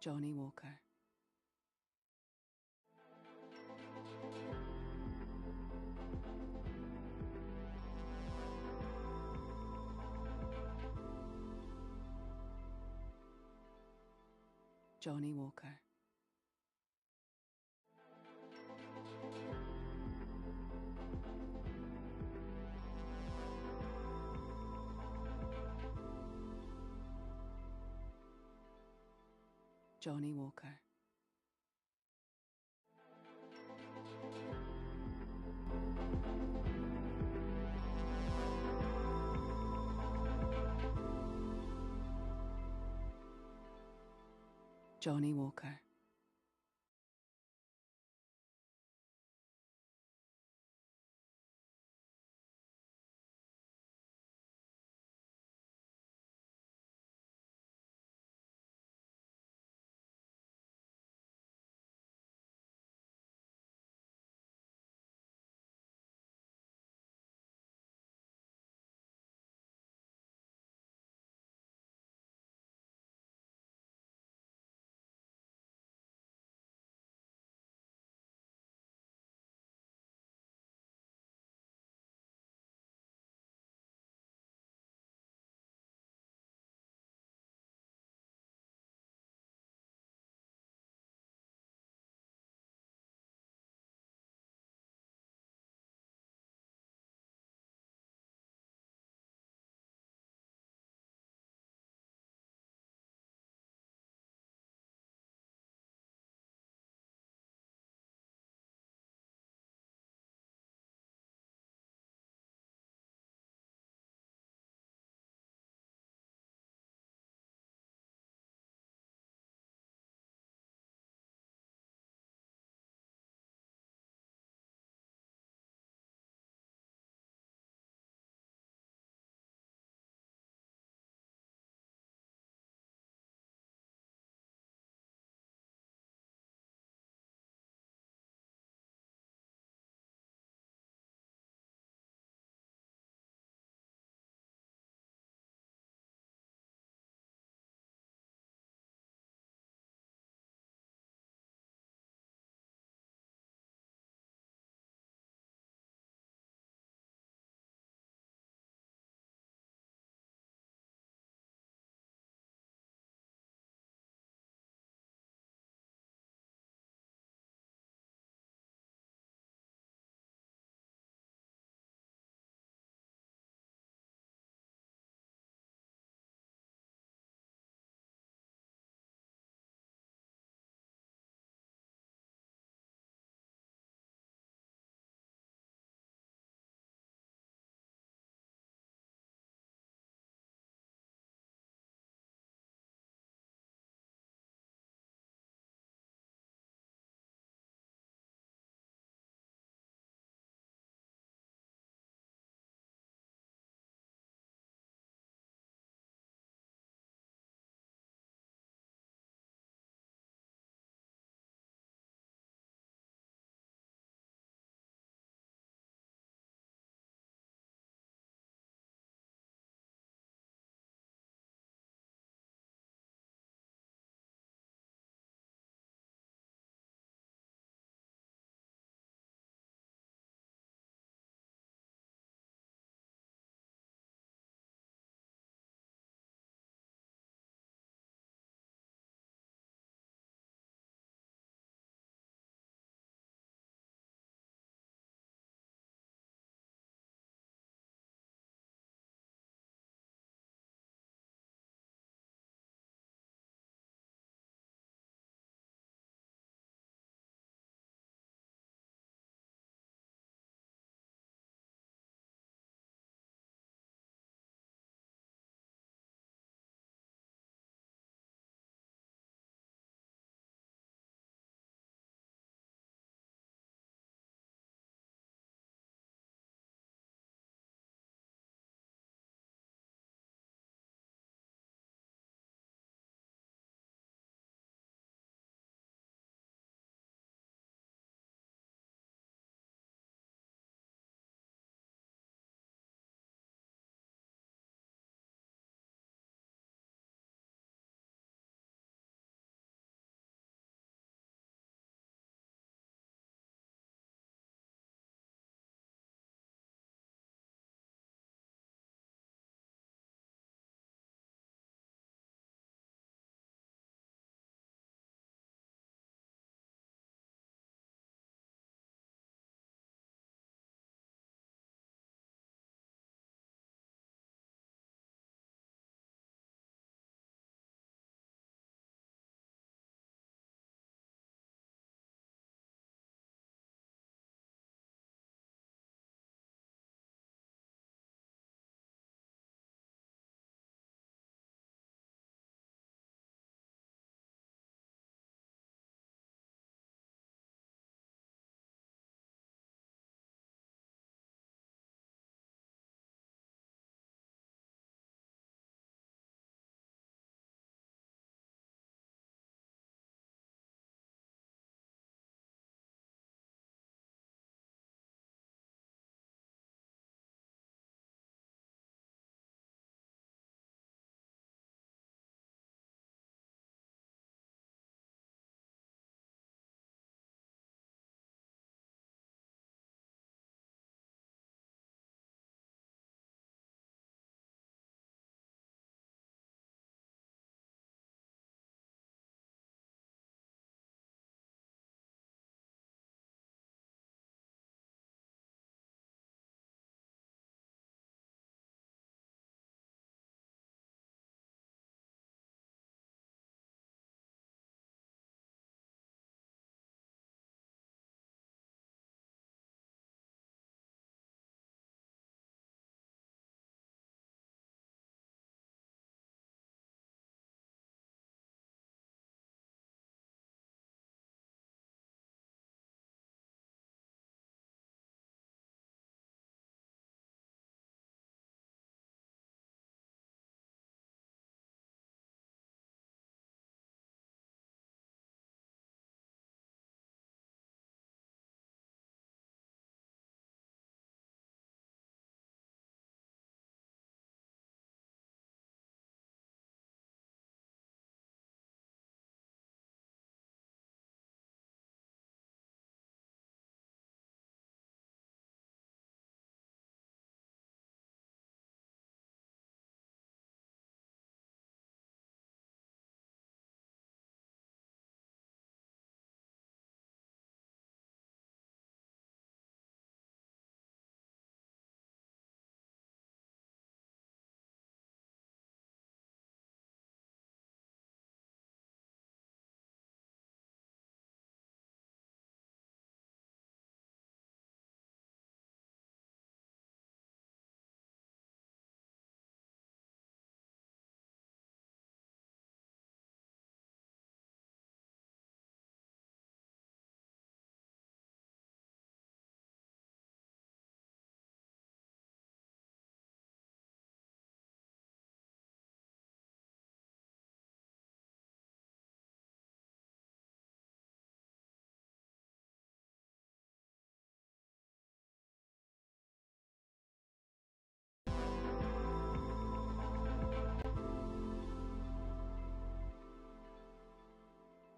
Johnny Walker. Johnny Walker. Johnny Walker. Johnny Walker.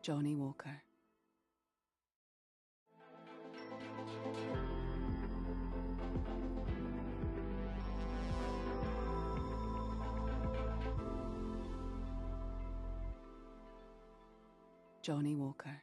Johnny Walker. Johnny Walker.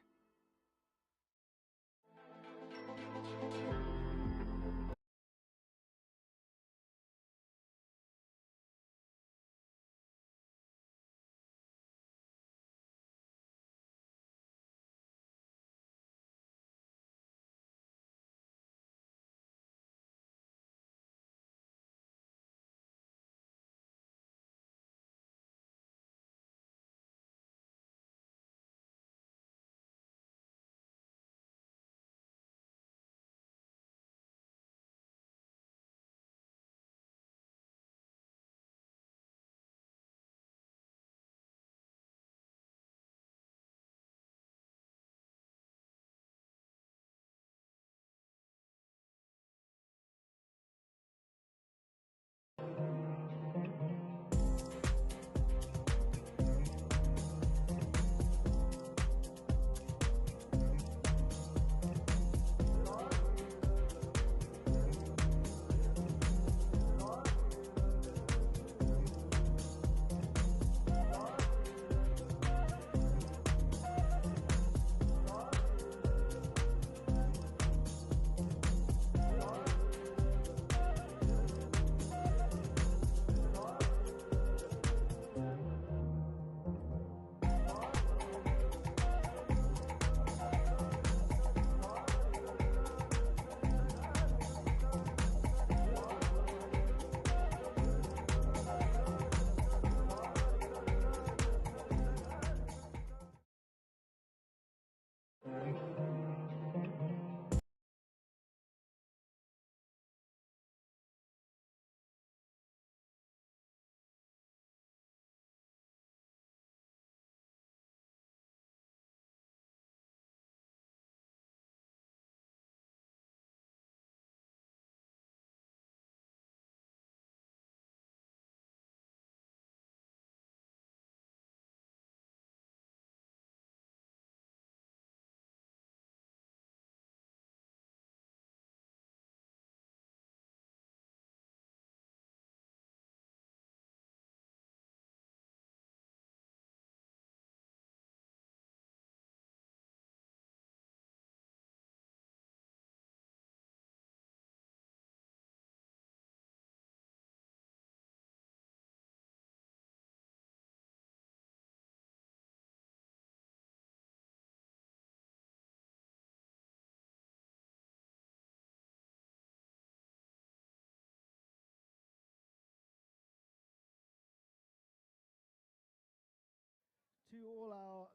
To all our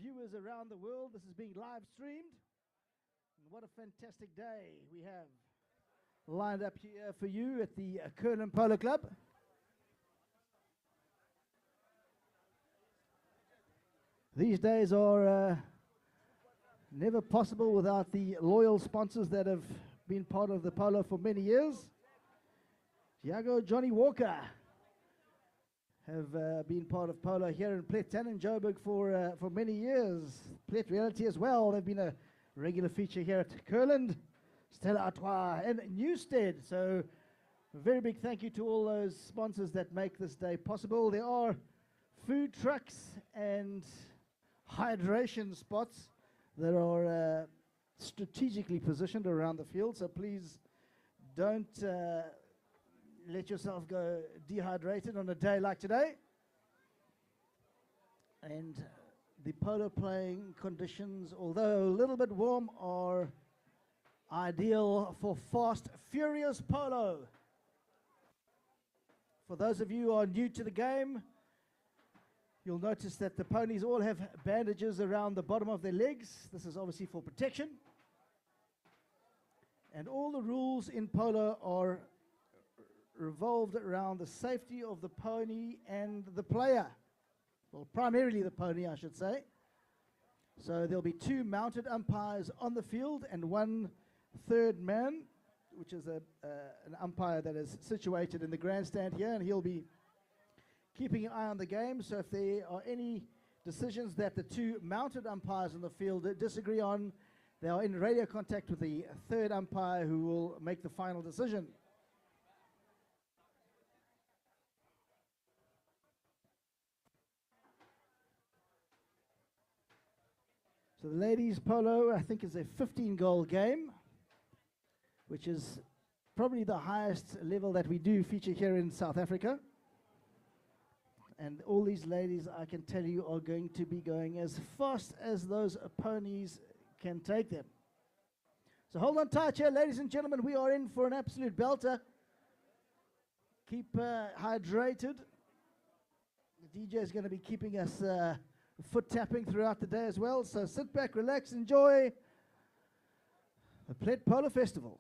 viewers around the world, this is being live streamed. And what a fantastic day we have lined up here for you at the Kurland Polo Club. These days are never possible without the loyal sponsors that have been part of the polo for many years. Tiago, Johnny Walker have been part of polo here in Plett and in Joburg for many years. Plett Reality as well. They've been a regular feature here at Kurland, Stella Artois and Newstead. So a very big thank you to all those sponsors that make this day possible. There are food trucks and hydration spots that are strategically positioned around the field. So please don't let yourself go dehydrated on a day like today. And the polo playing conditions, although a little bit warm, are ideal for fast, furious polo. For those of you who are new to the game, you'll notice that the ponies all have bandages around the bottom of their legs. This is obviously for protection. And all the rules in polo are revolved around the safety of the pony and the player. Well, primarily the pony, I should say. So there'll be 2 mounted umpires on the field and 1 third man, which is an umpire that is situated in the grandstand here, and he'll be keeping an eye on the game. So if there are any decisions that the two mounted umpires in the field disagree on. They are in radio contact with the third umpire who will make the final decision. So the ladies polo, I think, is a 15-goal game, which is probably the highest level that we do feature here in South Africa. And all these ladies, I can tell you, are going to be going as fast as those ponies can take them. So hold on tight here, ladies and gentlemen. We are in for an absolute belter. Keep hydrated. The DJ is going to be keeping us foot tapping throughout the day as well. So sit back, relax, enjoy the Plett Polo Festival.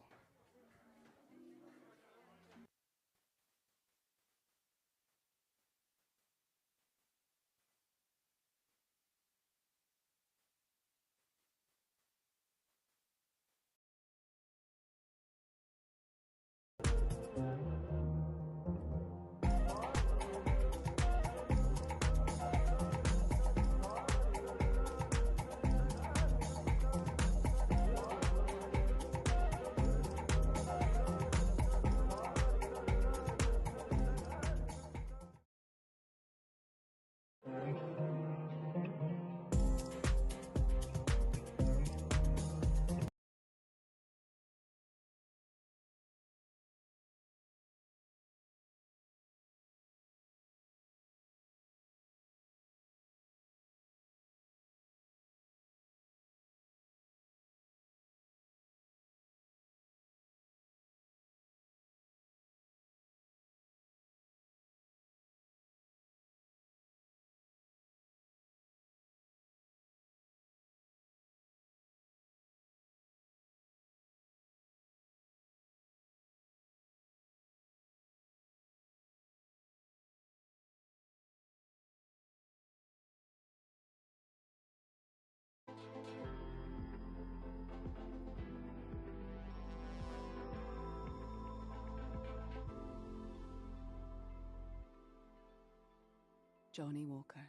Johnny Walker.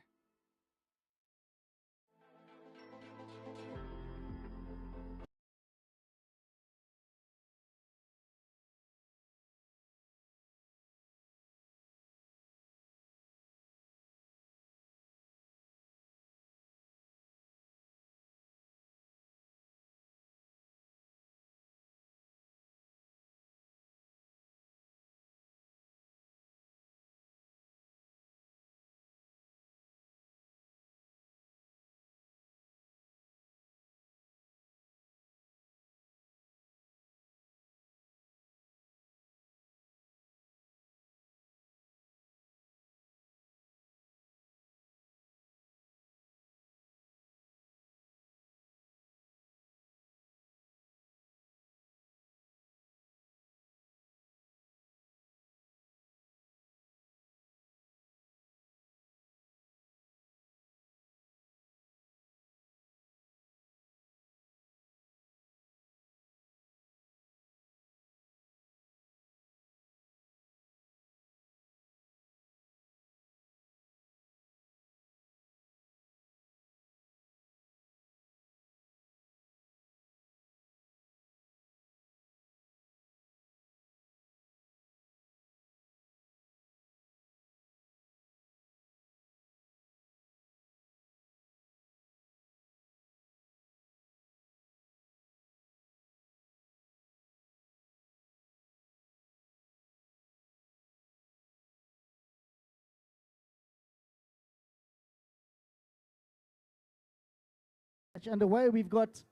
Underway, we've got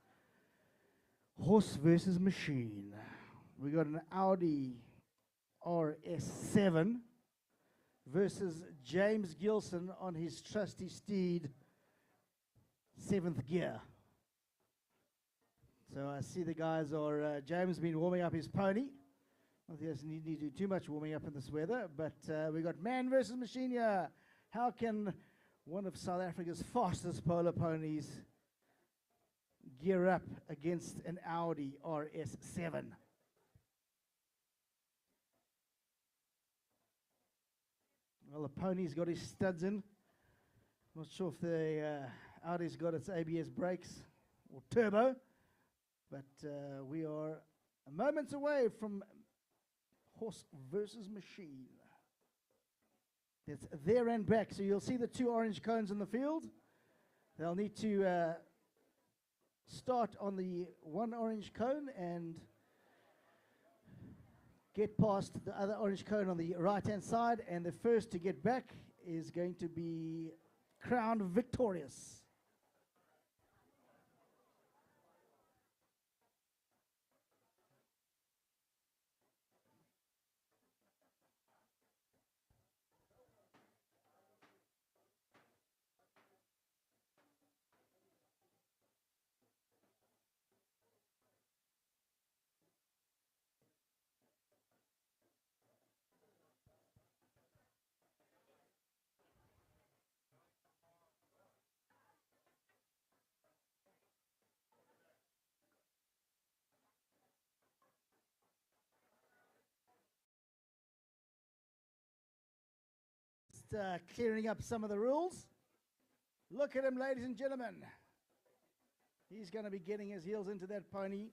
horse versus machine. We got an Audi RS7 versus James Gilson on his trusty steed, 7th gear. So I see the guys are, James been warming up his pony. I think he doesn't need to do too much warming up in this weather, but we got man versus machine here. How can one of South Africa's fastest polo ponies gear up against an Audi RS7? Well, the pony's got his studs in. Not sure if the Audi's got its ABS brakes or turbo, but we are moments away from horse versus machine. It's there and back. So you'll see the two orange cones in the field. They'll need to start on the one orange cone and get past the other orange cone on the right-hand side. And the first to get back is going to be crowned victorious. Clearing up some of the rules. Look at him, ladies and gentlemen. He's going to be getting his heels into that pony,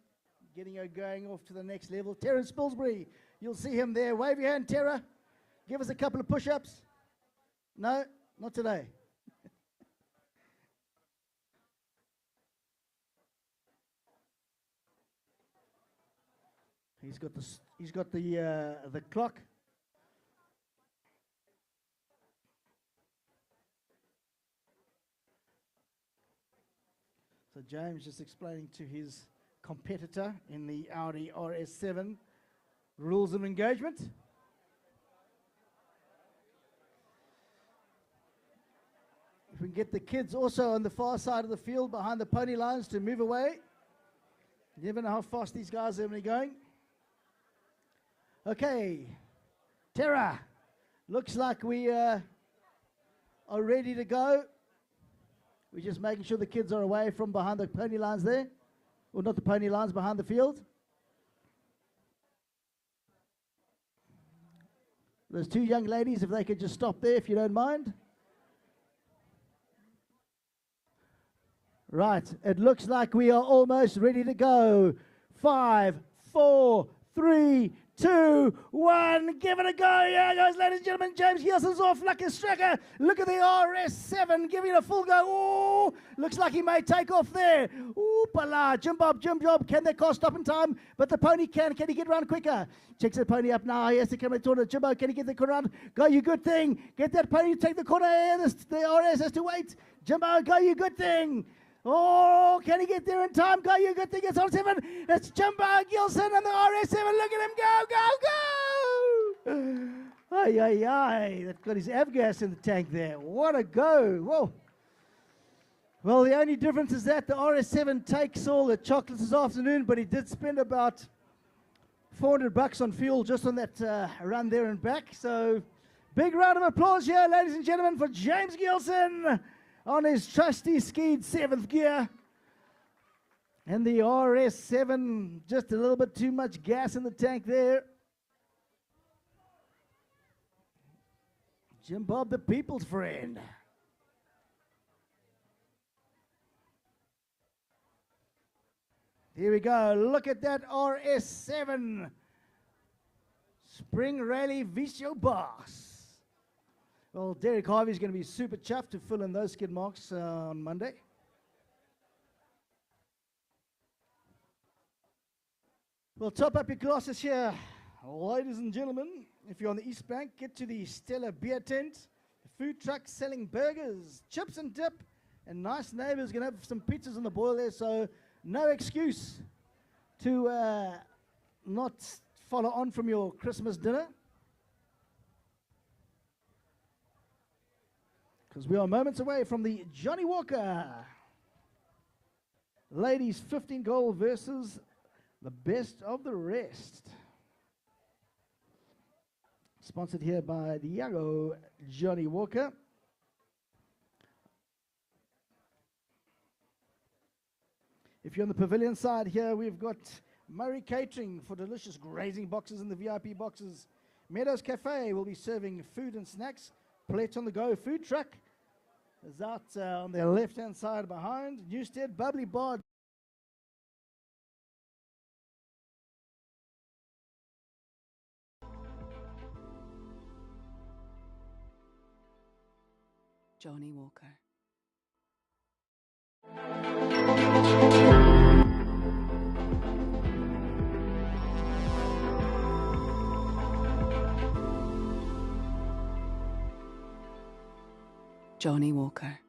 getting her going off to the next level. Terence Spilsbury, you'll see him there. Wave your hand, Tara. Give us a couple of push-ups. No, not today. He's got the clock. So James just explaining to his competitor in the Audi RS7 rules of engagement. If we can get the kids also on the far side of the field behind the pony lines to move away. You never know how fast these guys are going to be going. Okay, Tara, looks like we are ready to go. We're just making sure the kids are away from behind the pony lines there. Or not the pony lines, behind the field. Those two young ladies, if they could just stop there, if you don't mind. Right, it looks like we are almost ready to go. 5, 4, 3, 2, 1, give it a go. Yeah, guys, ladies and gentlemen, James Gilson's off like a striker. Look at the RS7 giving it a full go. Ooh, looks like he may take off there. Ooh, pala, Jim Bob. Can that car stop in time? But the pony can. Can he get around quicker? Checks the pony up now. He has to come and turn it. Jimbo, can he get the corner around? Go, you good thing. Get that pony to take the corner. The RS has to wait. Jimbo, go, you good thing. Oh, can he get there in time? Go, you good thing. It's on 7. It's Jimbo Gilson and the RS7. Look at him go. Ay, ay, ay. That got his avgas in the tank there. What a go. Whoa. Well, the only difference is that the RS7 takes all the chocolates this afternoon, but he did spend about $400 on fuel just on that run there and back. So, big round of applause here, ladies and gentlemen, for James Gilson on his trusty skied 7th gear. And the RS7, just a little bit too much gas in the tank there. Jim Bob, the people's friend. Here we go. Look at that RS7. Spring Rally Vicio Boss. Well, Derek Harvey's going to be super chuffed to fill in those skid marks on Monday. Well, top up your glasses here, ladies and gentlemen. If you're on the East Bank, get to the Stella Beer Tent. The food truck selling burgers, chips and dip, and nice neighbors going to have some pizzas on the boil there, so no excuse to not follow on from your Christmas dinner. Because we are moments away from the Johnny Walker ladies 15 goal versus the best of the rest. Sponsored here by Diago Johnny Walker. If you're on the Pavilion side here, we've got Murray Catering for delicious grazing boxes in the VIP boxes. Meadows Cafe will be serving food and snacks. Plett on the Go food truck. is out on their left-hand side behind. Newstead, Bubbly Bar. Johnny Walker. Johnny Walker.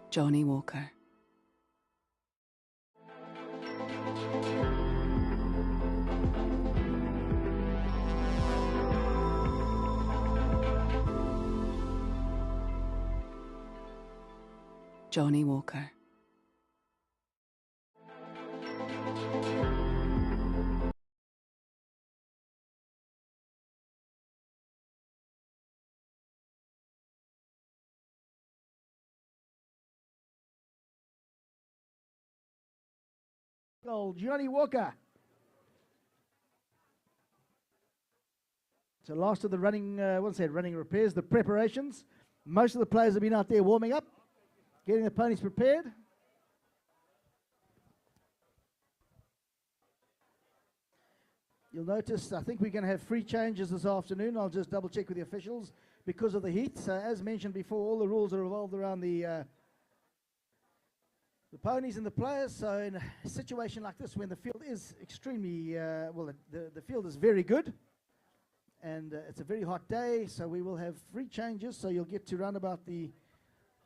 Johnny Walker. Johnny Walker. Goal, Johnny Walker. So last of the running, running repairs, the preparations. Most of the players have been out there warming up, getting the ponies prepared. You'll notice, I think we're going to have free changes this afternoon. I'll just double check with the officials because of the heat. So as mentioned before, all the rules are revolved around the ponies and the players. So in a situation like this, when the field is extremely, the field is very good, and it's a very hot day, so we will have free changes. So you'll get to round about the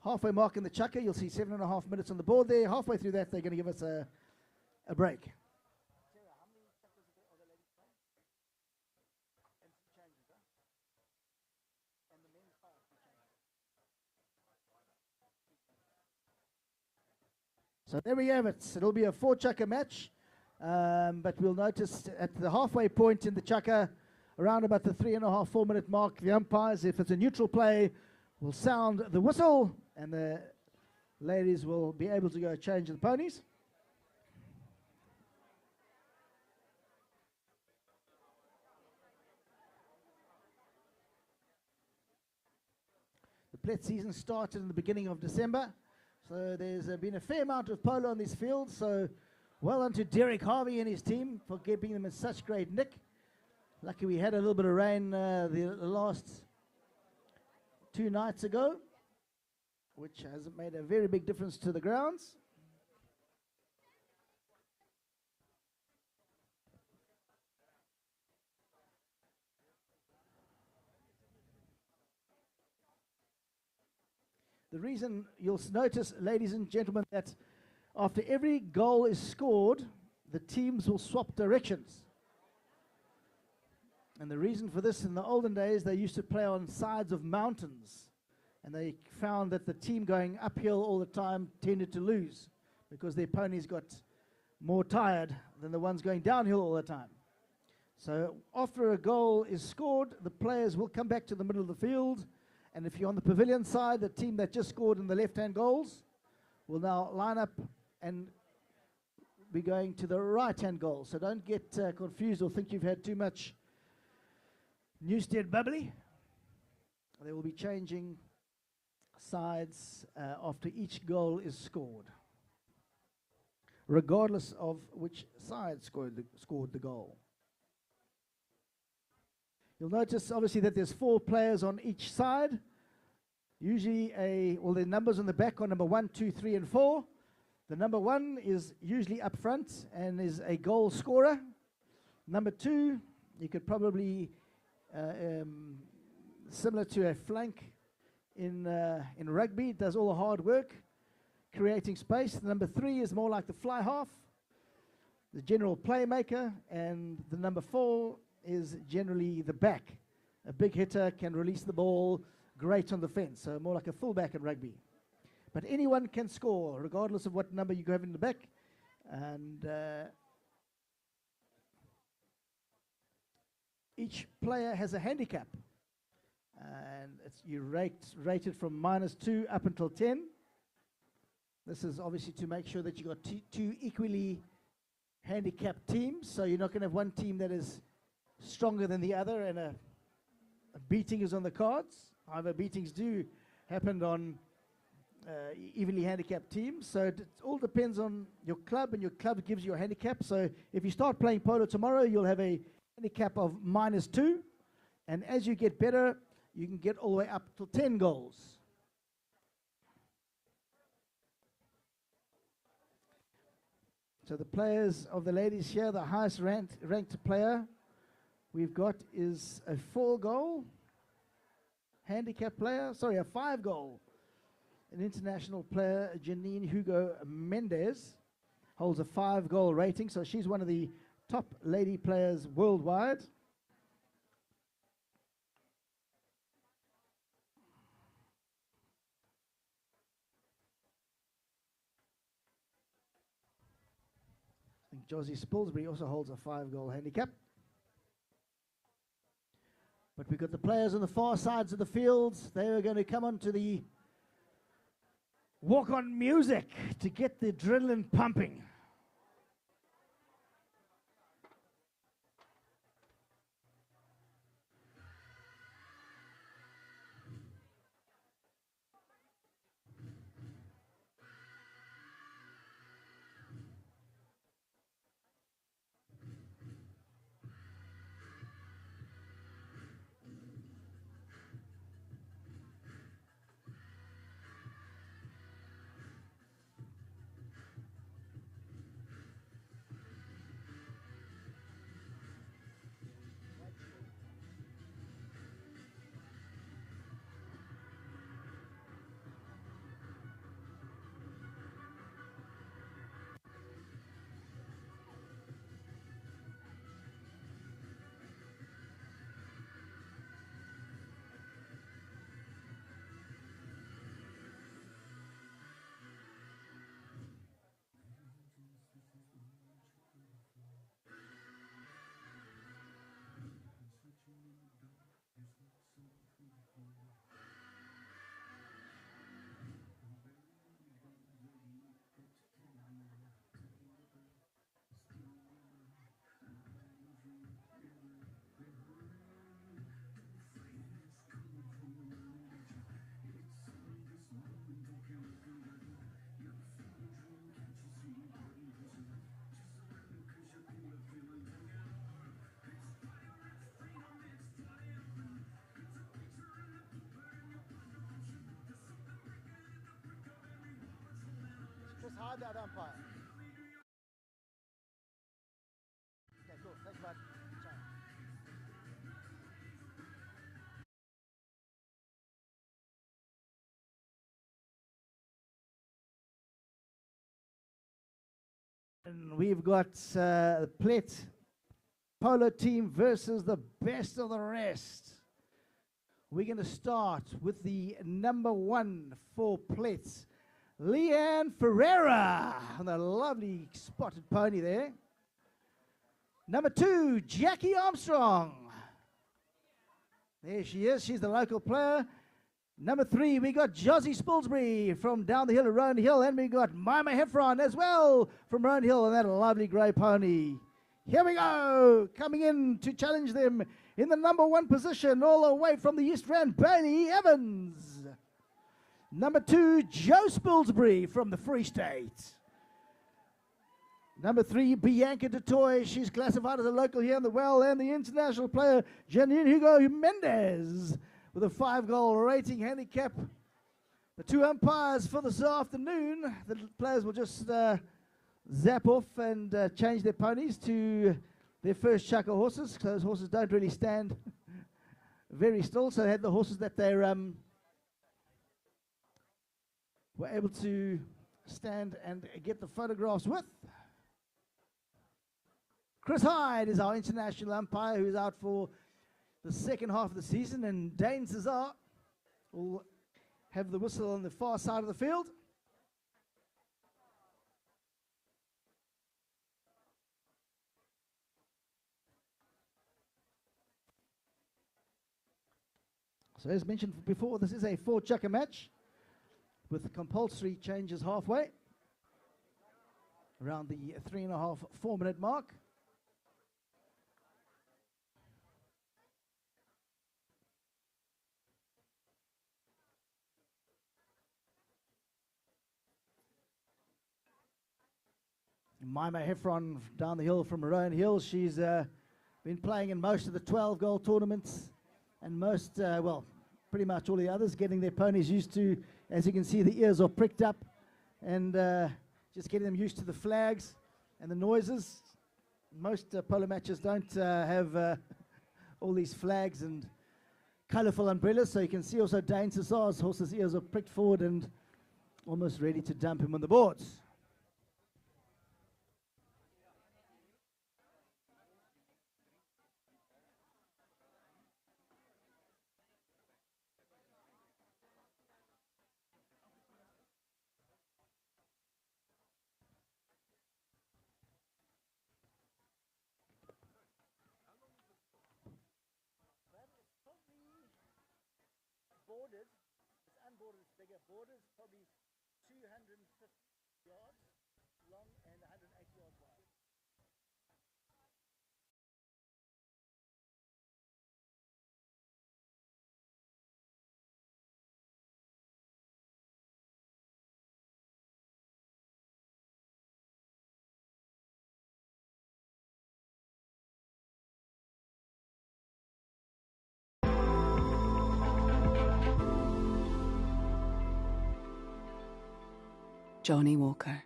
halfway mark in the chucker. You'll see 7.5 minutes on the board there. Halfway through that, they're going to give us a break. So there we have it. It'll be a 4-chucker match, but we'll notice at the halfway point in the chucker, around about the 3.5, 4-minute mark, the umpires, if it's a neutral play, will sound the whistle, and the ladies will be able to go change the ponies. The Plett season started in the beginning of December. So there's been a fair amount of polo on this field, so well done to Derek Harvey and his team for keeping them in such great nick. Lucky we had a little bit of rain the last 2 nights ago, which has made a very big difference to the grounds. The reason you'll notice, ladies and gentlemen, that after every goal is scored, the teams will swap directions. And the reason for this, in the olden days, they used to play on sides of mountains. And they found that the team going uphill all the time tended to lose because their ponies got more tired than the ones going downhill all the time. So after a goal is scored, the players will come back to the middle of the field. And if you're on the Pavilion side, the team that just scored in the left-hand goals will now line up and be going to the right-hand goal. So don't get confused or think you've had too much Newstead bubbly. They will be changing sides after each goal is scored, regardless of which side scored the goal. You'll notice, obviously, that there's 4 players on each side. Usually the numbers on the back are number 1, 2, 3, and 4. The number 1 is usually up front and is a goal scorer. Number 2, you could probably, similar to a flank in rugby, does all the hard work, creating space. The number 3 is more like the fly half, the general playmaker, and the number 4 is generally the back. A big hitter can release the ball, great on the fence, so more like a fullback in rugby. But anyone can score, regardless of what number you have in the back. And each player has a handicap. And you rated from -2 up until 10. This is obviously to make sure that you got two equally handicapped teams, so you're not going to have one team that is stronger than the other and a beating is on the cards. However, beatings do happen on evenly handicapped teams, so it all depends on your club, and your club gives you a handicap. So if you start playing polo tomorrow, you'll have a handicap of -2, and as you get better, you can get all the way up to 10 goals. So the players of the ladies here, the highest ranked player we've got is a 4-goal handicap player, sorry, a 5-goal an international player, Janine Hugo Mendez, holds a 5-goal rating, so she's one of the top lady players worldwide. I think Josie Spilsbury also holds a 5-goal handicap. But we've got the players on the far sides of the fields. They are going to come onto the walk-on music to get the adrenaline pumping. Just hide that umpire. Okay, cool. Thanks, bud. Ciao. And we've got the Plett Polo team versus the best of the rest. We're going to start with the number 1 for Plett, Leanne Ferreira, on a lovely spotted pony there. Number 2, Jackie Armstrong. There she is. She's the local player. Number 3, we got Josie Spilsbury from down the hill at Roan Hill, and we got Mima Heffron as well from Roan Hill, and that lovely grey pony. Here we go, coming in to challenge them in the number 1 position, all the way from the East Rand, Bailey Evans. Number 2, Joe Spilsbury from the Free State. Number 3, Bianca DeToy. She's classified as a local here in the Well, and the international player, Janine Hugo Mendez, with a 5-goal rating handicap. The 2 umpires for this afternoon. The players will just zap off and change their ponies to their first chuck of horses. Those horses don't really stand very still, so they had the horses that they were able to stand and get the photographs with. Chris Hyde is our international umpire, who is out for the second half of the season, and Dane Cesar will have the whistle on the far side of the field. So as mentioned before, this is a 4-chucker match with compulsory changes halfway, around the 3.5, 4-minute mark. Mima Heffron down the hill from Roan Hill. She's been playing in most of the 12-goal tournaments and most, well, pretty much all the others, getting their ponies used to, as you can see, the ears are pricked up, and just getting them used to the flags and the noises. Most polo matches don't have all these flags and colourful umbrellas, so you can see also Dane Cesar's horse's ears are pricked forward, and almost ready to dump him on the boards. Borders, it's unboarded, it's bigger. Borders probably 250 yards long and 180 yards wide. Johnny Walker.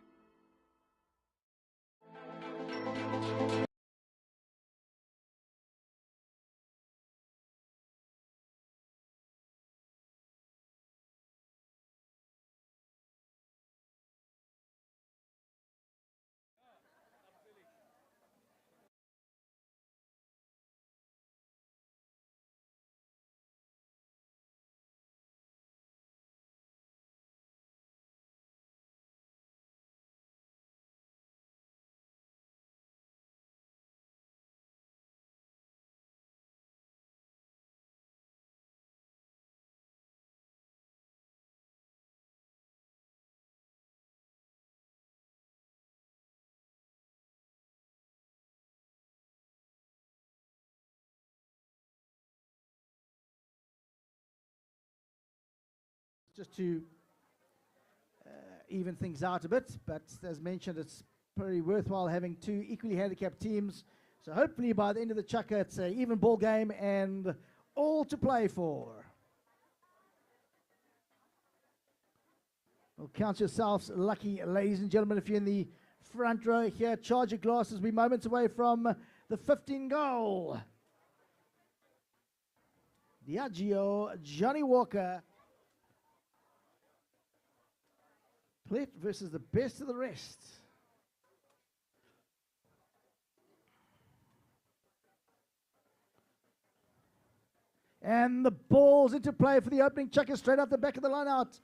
Just to even things out a bit, but as mentioned, it's pretty worthwhile having two equally handicapped teams. So hopefully by the end of the chukker, it's an even ball game and all to play for. Well, count yourselves lucky, ladies and gentlemen, if you're in the front row here. Charge your glasses. We're moments away from the 15 goal. Diageo, Johnny Walker. Plett versus the best of the rest. And the ball's into play for the opening chucker straight up the back of the line out.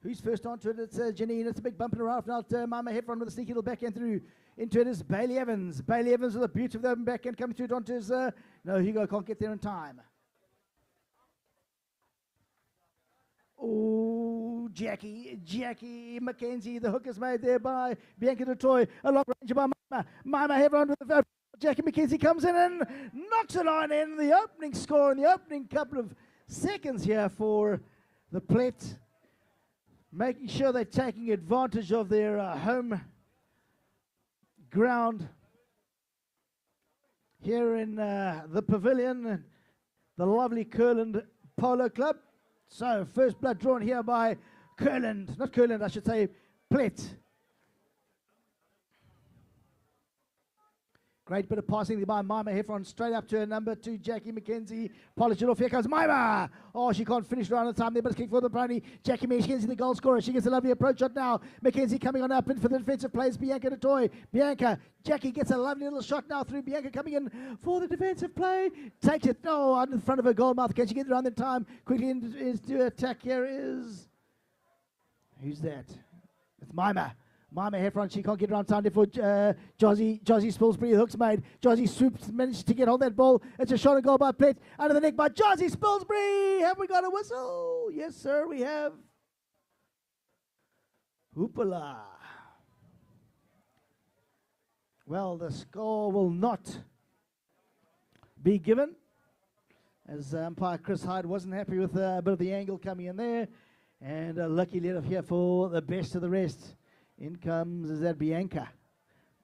Who's first onto it? It's Janine. It's a big bump and a half now. Mama Heffron with a sneaky little backhand through. Into it is Bailey Evans. Bailey Evans with a beauty of the open backhand coming through it onto his... no, Hugo can't get there in time. Oh, Jackie McKenzie. The hook is made there by Bianca du Toit. A long range by Mama Heffron with the... Jackie McKenzie comes in and knocks it on in. The opening score in the opening couple of seconds here for the Plett. Making sure they're taking advantage of their home ground here in the Pavilion, the lovely Kurland Polo Club. So first blood drawn here by Kurland, not Kurland, I should say Plett. Great bit of passing by Mima Heffron, straight up to her number 2, Jackie McKenzie. Polish it off, here comes Mima. Oh, she can't finish around the time there, but it's kick for the brownie. Jackie McKenzie, the goal scorer. She gets a lovely approach shot now. McKenzie coming on up in for the defensive plays. Bianca du Toit. Jackie gets a lovely little shot now through. Bianca coming in for the defensive play. Takes it, out in front of her goal mouth. Can she get it around the time? Quickly into attack here is... Who's that? It's Mima Heffron, she can't get around time there for Josie Spilsbury. The hook's made. Josie swoops, managed to get hold of that ball. It's a shot and goal by Plett. Under the neck by Josie Spilsbury. Have we got a whistle? Yes, sir, we have. Hoopala. Well, the score will not be given, as umpire Chris Hyde wasn't happy with a bit of the angle coming in there. And a lucky let off here for the best of the rest. In comes, is that Bianca.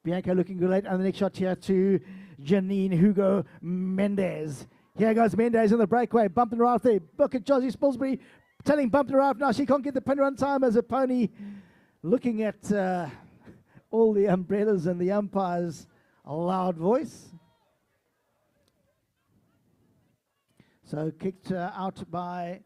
Bianca looking good late. And the next shot here to Janine Hugo Mendez. Here goes Mendez on the breakaway. Bumping her out there. Look at Josie Spilsbury. Telling bumping her out now. She can't get the pin run time as a pony. Looking at all the umbrellas and the umpires. A loud voice. So kicked out by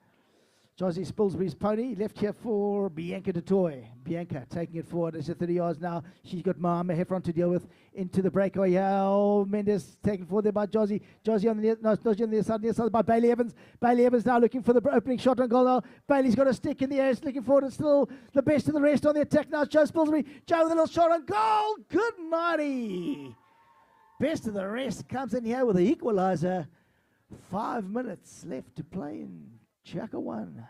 Josie Spilsbury's pony left here for Bianca de Toy. Bianca taking it forward. It's at 30 yards now. She's got Mahama Heffron to deal with into the breakaway. Oh, Mendes taken forward there by Josie. Josie on the Josie on the other side by Bailey Evans. Bailey Evans now looking for the opening shot on goal now. Bailey's got a stick in the air. It's looking forward. It's still the best of the rest on the attack now. Joe Spilsbury. Joe with a little shot on goal. Good nighty. Best of the rest comes in here with the equaliser. 5 minutes left to play in Chaka 1.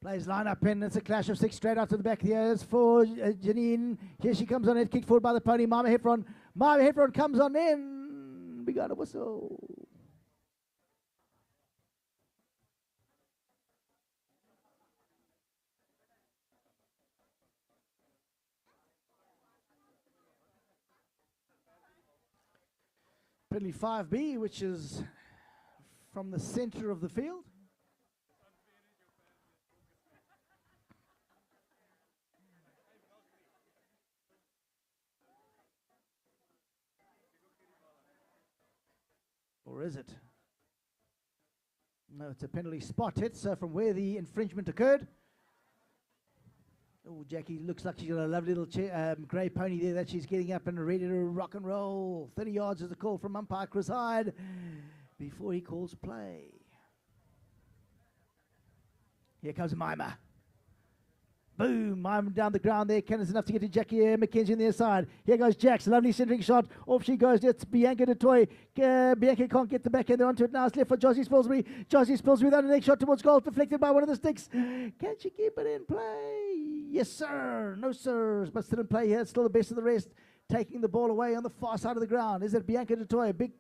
Plays line up in. It's a clash of 6 straight out to the back of the ears for Janine. Here she comes on it, kicked forward by the pony. Mama Heffron. Mama Heffron comes on in. We got a whistle. Penalty 5B, which is from the center of the field. Or is it? No, it's a penalty spot hit, so from where the infringement occurred. Oh, Jackie looks like she's got a lovely little grey pony there that she's getting up and ready to rock and roll. 30 yards is the call from umpire Chris Hyde before he calls play. Here comes Mima. Boom, Mima down the ground there. Cannon's enough to get to Jackie McKenzie on the other side. Here goes Jax, lovely centering shot. Off she goes. It's Bianca de Toy. Bianca can't get the back end onto it now. It's left for Josie Spilsbury. Josie Spilsbury without a next shot towards goal, deflected by one of the sticks. Can she keep it in play? Yes, sir. No, sir. But still in play here. Still the best of the rest. Taking the ball away on the far side of the ground. Is it Bianca de Toy? Big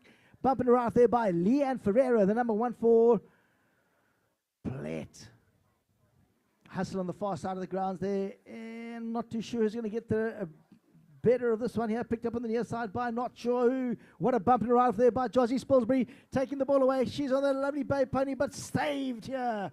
bump in the right there by Leanne Ferreira, the number 1 for Plett. Hustle on the far side of the grounds there, and not too sure who's going to get the better of this one here. Picked up on the near side by not sure who. What a bump in the right there by Josie Spilsbury, taking the ball away. She's on the lovely bay pony, but saved here.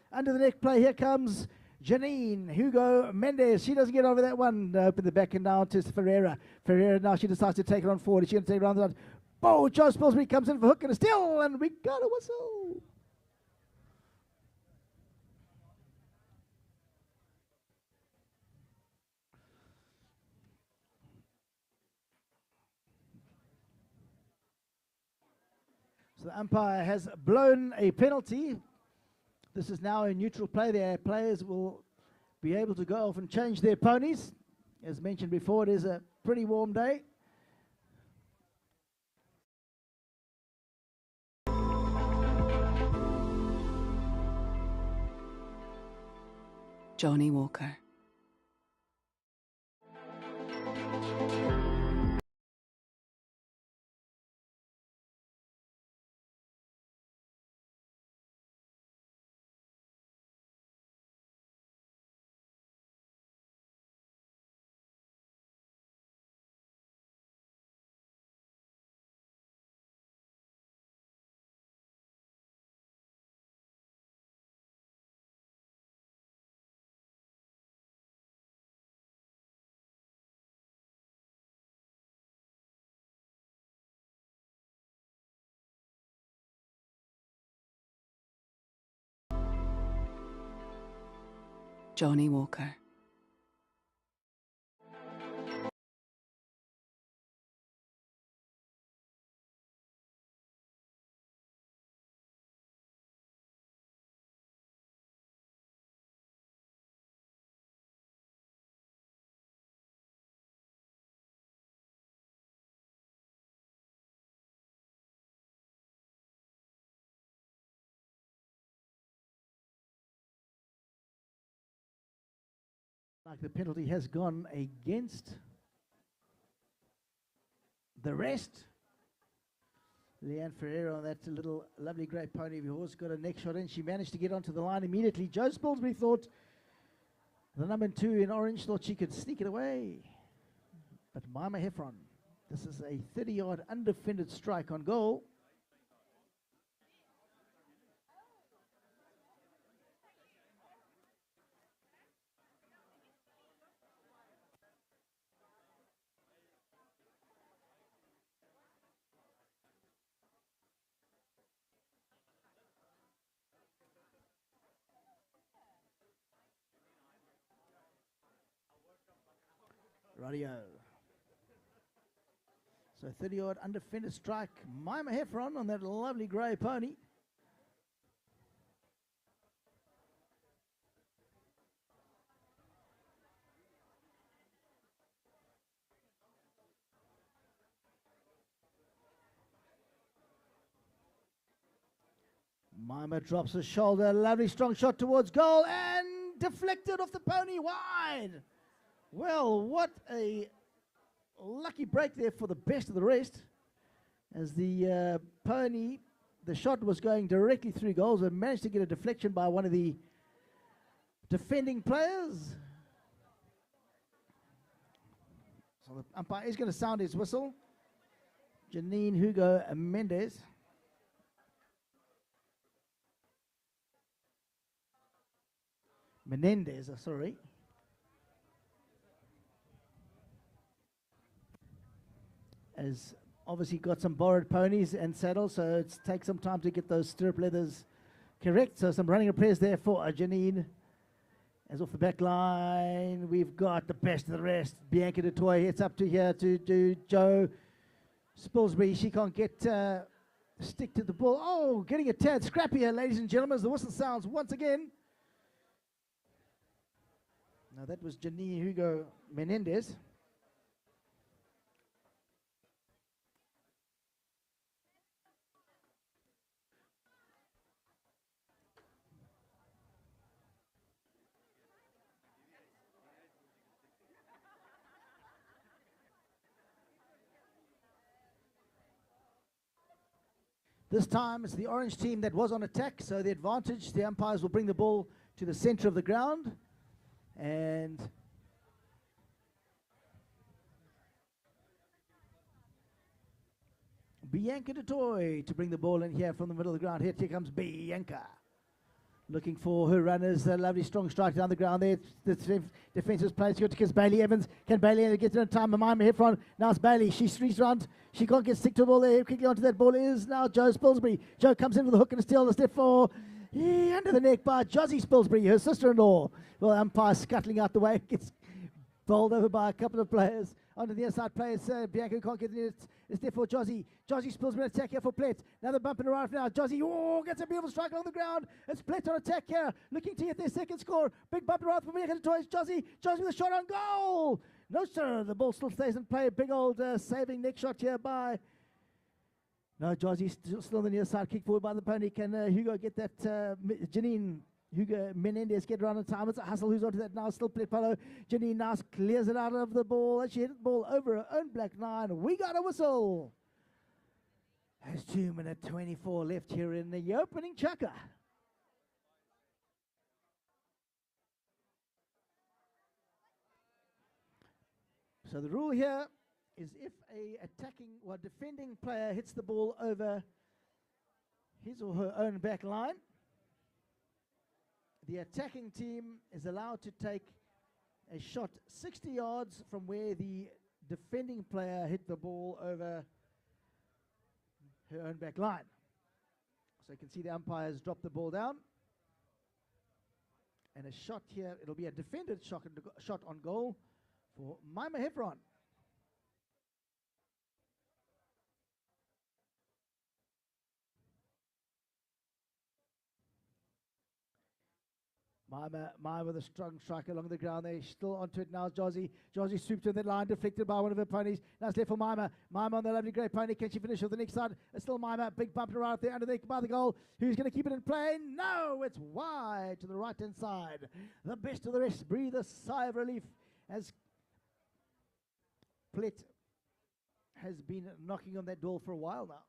Under the neck play, here comes Janine Hugo Mendes. She doesn't get over that one. Open the back and down to Ferreira. Ferreira now, she decides to take it on forward. She's going to take it around the line. Oh, Josie Spilsbury comes in for hook and a steal, and we got a whistle. So the umpire has blown a penalty. This is now a neutral play. The players will be able to go off and change their ponies. As mentioned before, it is a pretty warm day. Johnny Walker. Johnny Walker. Like the penalty has gone against the rest. Leanne Ferreira on that little lovely great pony of yours got a neck shot in. She managed to get onto the line immediately. Joe Spilsbury thought, the number 2 in orange, thought she could sneak it away. But Mima Heffron, this is a 30-yard undefended strike on goal. Radio. So 30-yard undefended strike. Mima Heffron on that lovely grey pony. Mima drops his shoulder, lovely strong shot towards goal and deflected off the pony wide. Well, what a lucky break there for the best of the rest, as the pony, the shot was going directly through goals and managed to get a deflection by one of the defending players. So the umpire is going to sound his whistle. Janine Hugo Menendez. Sorry. Has obviously got some borrowed ponies and saddles, so it takes some time to get those stirrup leathers correct. So some running repairs there for Janine. As off the back line, we've got the best of the rest. Bianca du Toit hits up to here to Joe Spilsbury. She can't get stick to the ball. Oh, getting a tad scrappy here, ladies and gentlemen, as the whistle sounds once again. Now that was Janine Hugo Menendez. This time it's the orange team that was on attack, so the advantage, the umpires will bring the ball to the center of the ground. And Bianca du Toit to bring the ball in here from the middle of the ground. Here comes Bianca. Looking for her runners. A lovely strong strike down the ground there. The defensive plays good to kiss Bailey Evans. Can Bailey get in time? Mima Heffron. Now it's Bailey. She streaks around. She can't get stick to the ball there. Quickly onto that ball is now Joe Spilsbury. Joe comes in with a hook and a steal. A step for under the neck by Josie Spilsbury, her sister-in-law. Well, umpire scuttling out the way. Gets bowled over by a couple of players. Onto the inside players. Bianca can't get in it. It's there for Josie. Josie Spilsbury attack here for Plett. Another bump and arrive now. Josie, gets a beautiful strike along the ground. It's Plett on attack here. Looking to get their second score. Big bump and arrive for Bianca du Toit. Josie with a shot on goal. No, sir. The ball still stays in play. Big old saving neck shot here by... No, Josie still on the near side. Kick forward by the pony. Can Hugo get that? Janine Hugo Menendez get around in time. It's a hustle. Who's onto that now? Still Plett Polo. Janine now clears it out of the ball. And she hit the ball over her own black line. We got a whistle. There's 2:24 left here in the opening chukker. So the rule here is if a attacking or defending player hits the ball over his or her own back line, the attacking team is allowed to take a shot 60 yards from where the defending player hit the ball over her own back line. So you can see the umpires drop the ball down. And a shot here, it'll be a defended shot on goal for Mima Heffron. Mima with a strong strike along the ground there. Still onto it now, Josie. Josie swoops to the line, deflected by one of her ponies. Now it's left for Mima. Mima on the lovely grey pony. Can she finish with the next side? It's still Mima. Big bump right there underneath by the goal. Who's going to keep it in play? No, it's wide to the right-hand side. The best of the rest breathe a sigh of relief as Plett has been knocking on that door for a while now.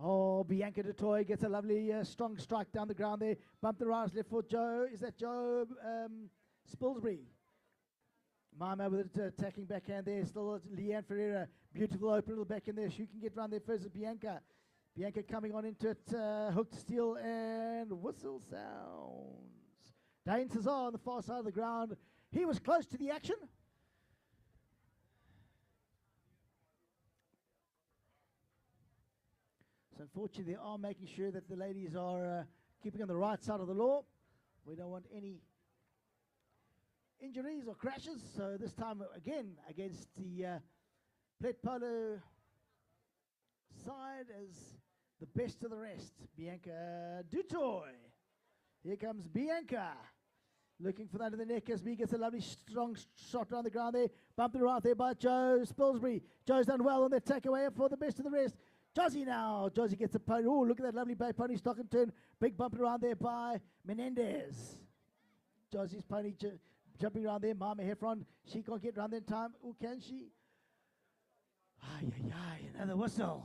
Oh, Bianca du Toit gets a lovely strong strike down the ground there. Bump the rise left for Joe. Is that Joe Spilsbury? Mima with it attacking backhand there. Still Leanne Ferreira. Beautiful open little back in there. She can get round there first as Bianca. Bianca coming on into it. Hooked steal and whistle sounds. Dane Cesar on the far side of the ground. He was close to the action. So unfortunately, they are making sure that the ladies are keeping on the right side of the law. We don't want any injuries or crashes. So this time again against the Plett Polo side as the best of the rest, Bianca Dutoy. Here comes Bianca. Looking for that in the neck as B gets a lovely strong shot around the ground there. Bumped it right there by Joe Spilsbury. Joe's done well on the takeaway for the best of the rest. Josie now. Josie gets a pony. Oh, look at that lovely bay pony stock and turn. Big bump around there by Menendez. Josie's pony jumping around there. Mama Heffron. She can't get around there in time. Oh, can she? Ay, ay, ay. Another whistle.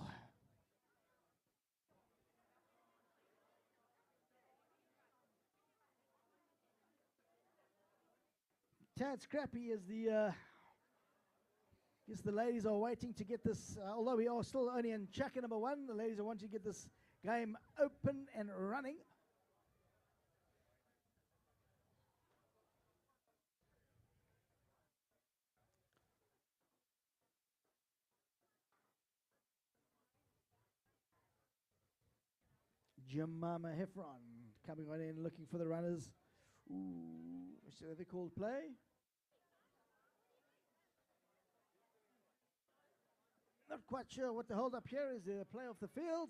Tad scrappy as guess the ladies are waiting to get this, although we are still only in checker number 1, the ladies are wanting to get this game open and running. Jemima Heffron coming on in looking for the runners. Ooh, so they called play. Not quite sure what the hold up here is. The play off the field.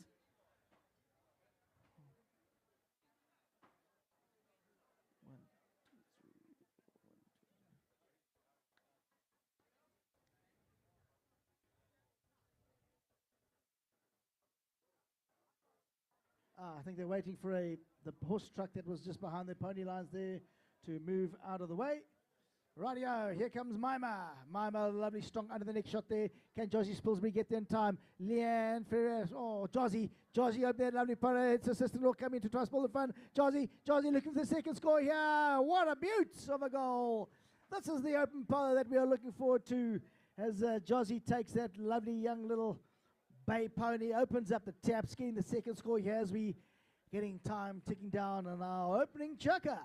I think they're waiting for the horse truck that was just behind the pony lines there to move out of the way. Rightio, here comes Mima. Mima, lovely strong under the neck shot there. Can Josie Spilsbury get there in time? Leanne Ferris. Oh, Josie up there, lovely pony. It's assistant law coming to try to spoil the fun. Josie looking for the second score here. What a beaut of a goal. This is the open polo that we are looking forward to as Josie takes that lovely young little bay pony, opens up the tap, skiing the second score here as we getting time ticking down on our opening chucker.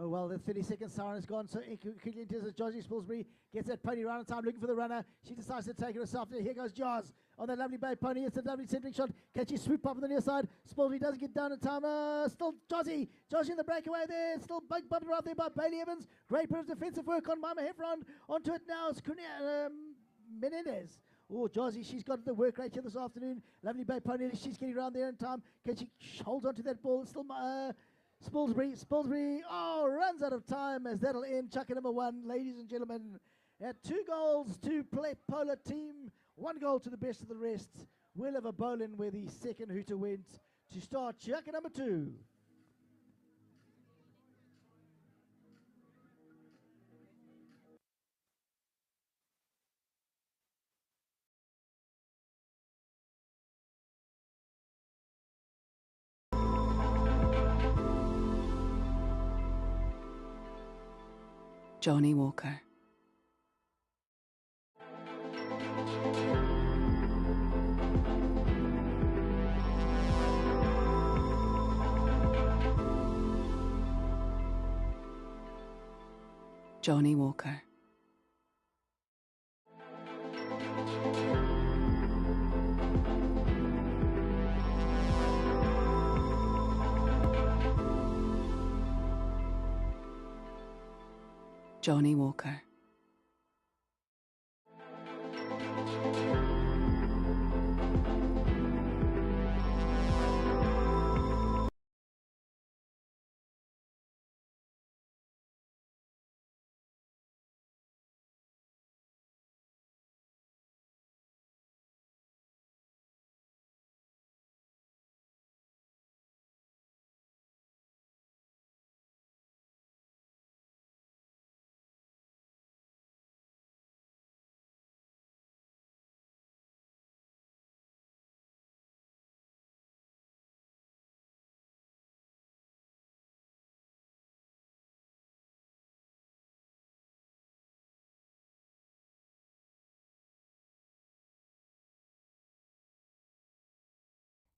Oh, well, the 30-second siren is gone, so quickly into as Josie Spilsbury gets that pony right on time, looking for the runner. She decides to take it herself. Here goes Jaws on that lovely bay pony. It's a lovely centering shot. Can she swoop up on the near side? Spilsbury doesn't get down in time. Still Josie in the breakaway there. Still bumped right there by Bailey Evans. Great bit of defensive work on Mama Heffron. Onto it now is Menendez. Oh, Josie, she's got the work rate here this afternoon. Lovely bay pony. She's getting around there in time. Can she hold on to that ball? It's still Spilsbury, runs out of time as that'll end chucker number 1, ladies and gentlemen. At 2 goals to Plett Polo team, 1 goal to the best of the rest. We'll have a bowling where the second hooter went to start chucker number 2. Johnny Walker. Johnny Walker. Johnny Walker.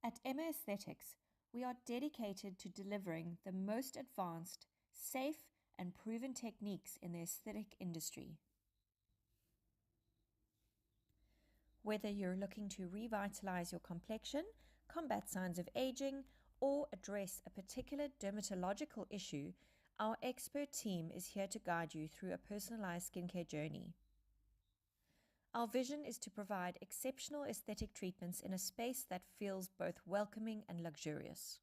At Emma Aesthetics, we are dedicated to delivering the most advanced, safe, and proven techniques in the aesthetic industry. Whether you're looking to revitalize your complexion, combat signs of aging, or address a particular dermatological issue, our expert team is here to guide you through a personalized skincare journey. Our vision is to provide exceptional aesthetic treatments in a space that feels both welcoming and luxurious.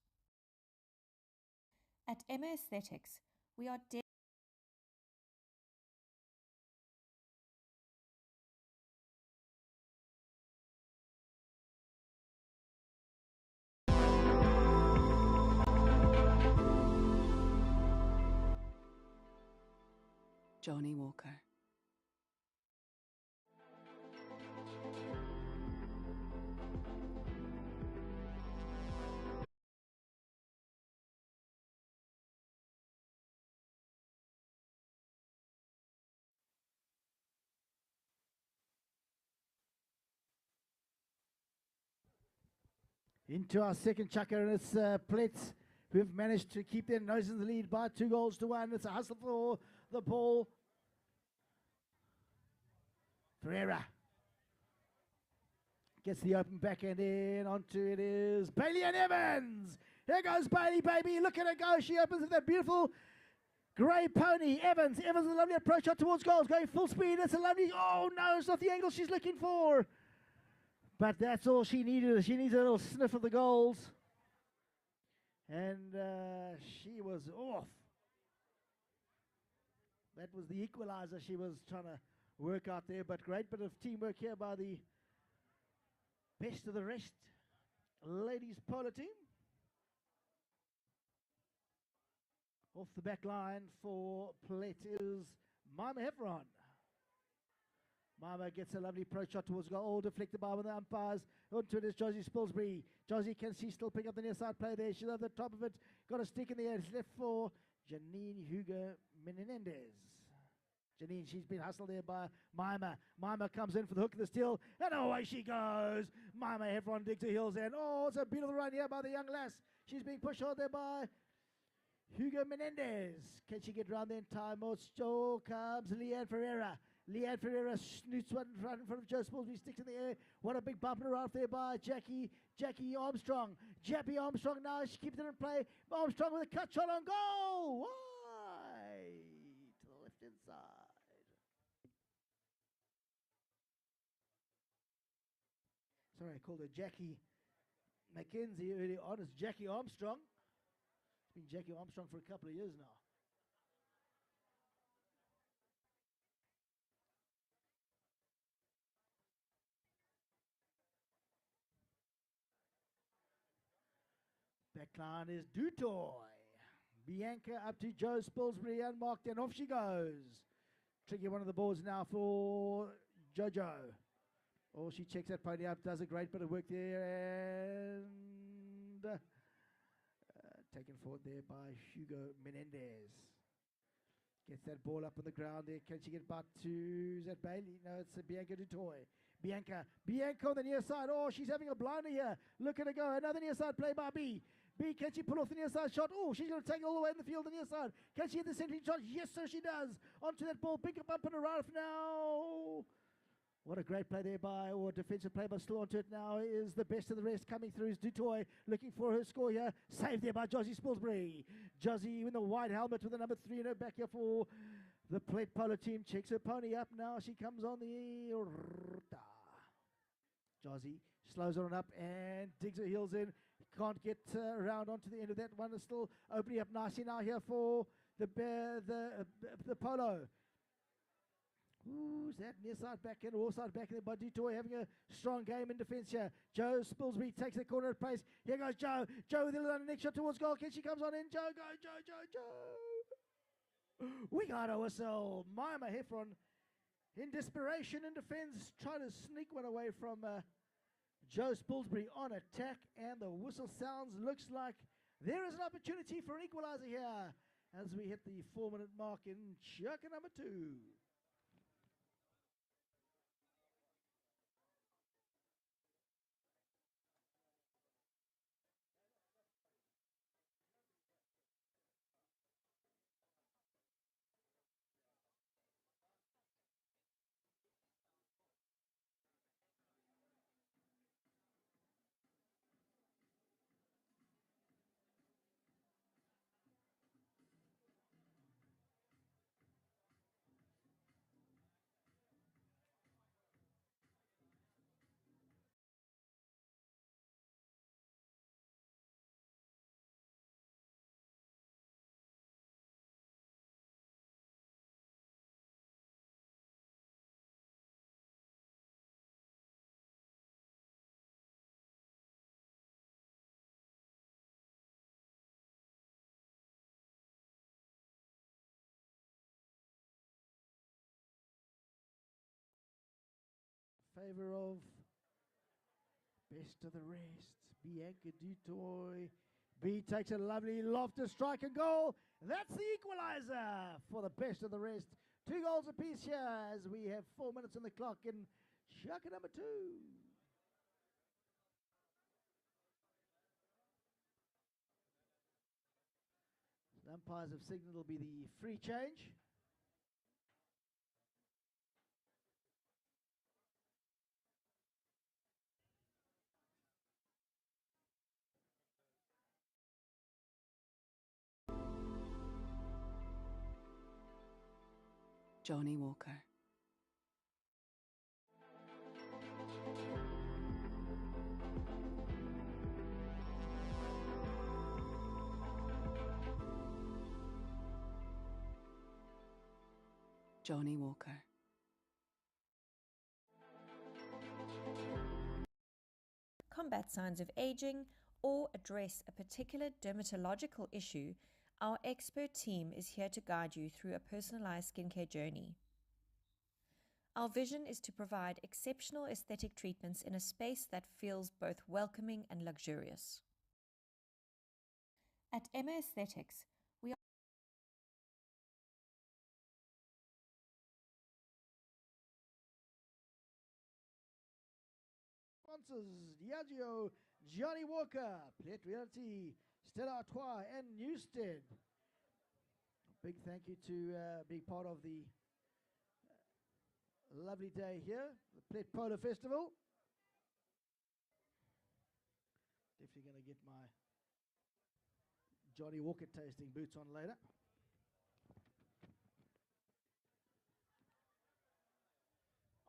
At Emma Aesthetics, we are Johnny Walker. Into our second chukker, and it's Plett, who have managed to keep their nose in the lead by 2-1. It's a hustle for the ball. Ferreira gets the open backhand in, onto it is Bailey and Evans. Here goes Bailey, baby, look at her go. She opens with that beautiful grey pony. Evans with a lovely approach shot towards goals, going full speed. It's a lovely, oh no, it's not the angle she's looking for. But that's all she needed. She needs a little sniff of the goals. And she was off. That was the equalizer she was trying to work out there. But great bit of teamwork here by the best of the rest ladies polo team. Off the back line for Plett is Mima Heffron. Mima gets a lovely approach shot towards goal, all deflected by one of the umpires. Onto it is Josie Spilsbury. Josie, can she still pick up the near side play there? She's over the top of it. Got a stick in the air. It's left for Janine Hugo Menendez. Janine, she's been hustled there by Mima. Mima comes in for the hook of the steal, and away she goes. Mima Heffron digs her heels in. Oh, it's a beautiful run here by the young lass. She's being pushed out there by Hugo Menendez. Can she get round there in time? Oh, still comes Leanne Ferreira. Leanne Ferreira snoots one in front of Joe Spilsbury, sticks in the air. What a big bumper around there by Jackie Armstrong. Jackie Armstrong now, she keeps it in play. Armstrong with a cut shot on goal. Wide to the left-hand side. Sorry, I called her Jackie Mackenzie earlier on. It's Jackie Armstrong. It's been Jackie Armstrong for a couple of years now. Backline is Dutoy. Bianca up to Joe Spilsbury, unmarked, and off she goes. Tricky one of the balls now for Jojo. Oh, she checks that pony up, does a great bit of work there, and taken forward there by Hugo Menendez. Gets that ball up on the ground there. Can she get about to, is that Bailey? No, it's Bianca Dutoy. Bianca on the near side. Oh, she's having a blinder here. Look at her go. Another near side play by B. B, can she pull off the near side shot? Oh, she's going to take it all the way in the field, the near side. Can she hit the centering shot? Yes, sir, she does. Onto that ball. Pick up and around now. What a great play there by, or defensive play, but still onto it now is the best of the rest coming through is Dutoy, looking for her score here. Saved there by Josie Spilsbury. Josie in the white helmet with the number 3 in her back here for the Plett Polo team. Checks her pony up now. She comes on the Josie slows on up and digs her heels in. Can't get around onto the end of that one. Is still opening up nicely now here for the Polo. Who's that? Near side back in, or side back in by Dutoy, having a strong game in defence here. Joe Spilsbury takes the corner of place. Here goes Joe. Joe with a little next shot towards goal. Can she comes on in? Joe, go, Joe. We got a whistle. Mima Heffron in desperation in defence, trying to sneak one away from Joe Spilsbury on attack, and the whistle sounds. Looks like there is an opportunity for an equaliser here as we hit the 4-minute mark in chukker number 2. favor of Best of the Rest. Bianca Dutoy. B takes a lovely lofted strike and goal. That's the equalizer for the Best of the Rest. 2 goals apiece here as we have 4 minutes on the clock in Shaka number 2. The umpires have signalled it'll be the free change. Johnny Walker. Johnny Walker. Combat signs of aging or address a particular dermatological issue, our expert team is here to guide you through a personalized skincare journey. Our vision is to provide exceptional aesthetic treatments in a space that feels both welcoming and luxurious. At Emma Aesthetics, we Sponsors Diageo, Johnny Walker, Plett Realty, Stella Artois, and Newstead. Big thank you to being part of the lovely day here, the Plett Polo Festival. Definitely going to get my Johnny Walker tasting boots on later.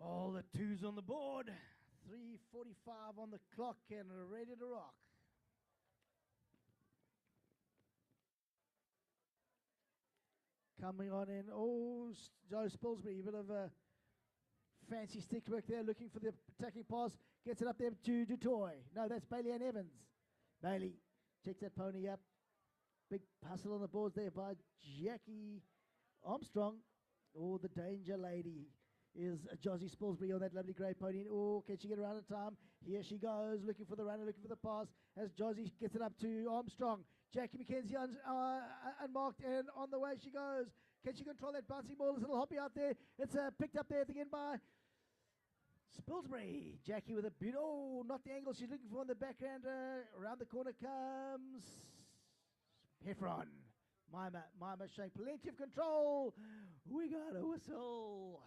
All the 2s on the board. 3:45 on the clock and ready to rock. Coming on in, Joe Spilsbury, a bit of a fancy stick work there, looking for the attacking pass, gets it up there to Dutoy. No, that's Bailey and Evans. Bailey checks that pony up. Big hustle on the boards there by Jackie Armstrong. The danger lady is Josie Spilsbury on that lovely grey pony. Can she get around in time? Here she goes, looking for the runner, looking for the pass, as Josie gets it up to Armstrong. Jackie McKenzie unmarked, and on the way she goes. Can she control that bouncing ball? There's a little hoppy out there. It's picked up there again by Spilsbury. Jackie with a beautiful, not the angle she's looking for in the background. Around the corner comes Heffron. Mima showing plenty of control. We got a whistle.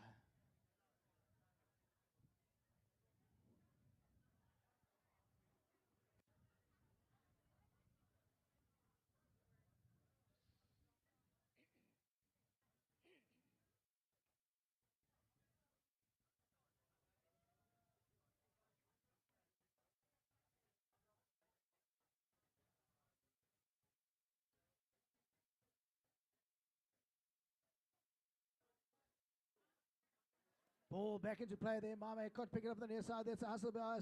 Ball back into play there. Mame can't pick it up on the near side. That's a hustle by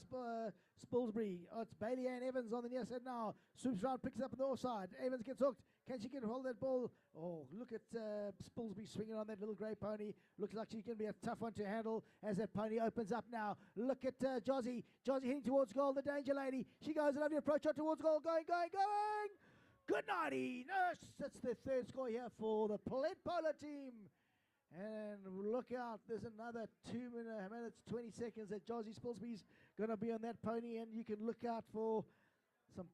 Spilsbury. It's Bailey Ann Evans on the near side now. Swoops around, picks it up on the offside. Evans gets hooked. Can she get hold of that ball? Look at Spilsbury swinging on that little grey pony. Looks like she's going to be a tough one to handle as that pony opens up now. Look at Josie. Josie heading towards goal. The danger lady. She goes a lovely approach out towards goal. Going. Good nighty. Nurse. That's the 3rd score here for the Plett Polo team. And look out, there's another 2 minutes, 20 seconds that Josie Spilsbury's going to be on that pony, and you can look out for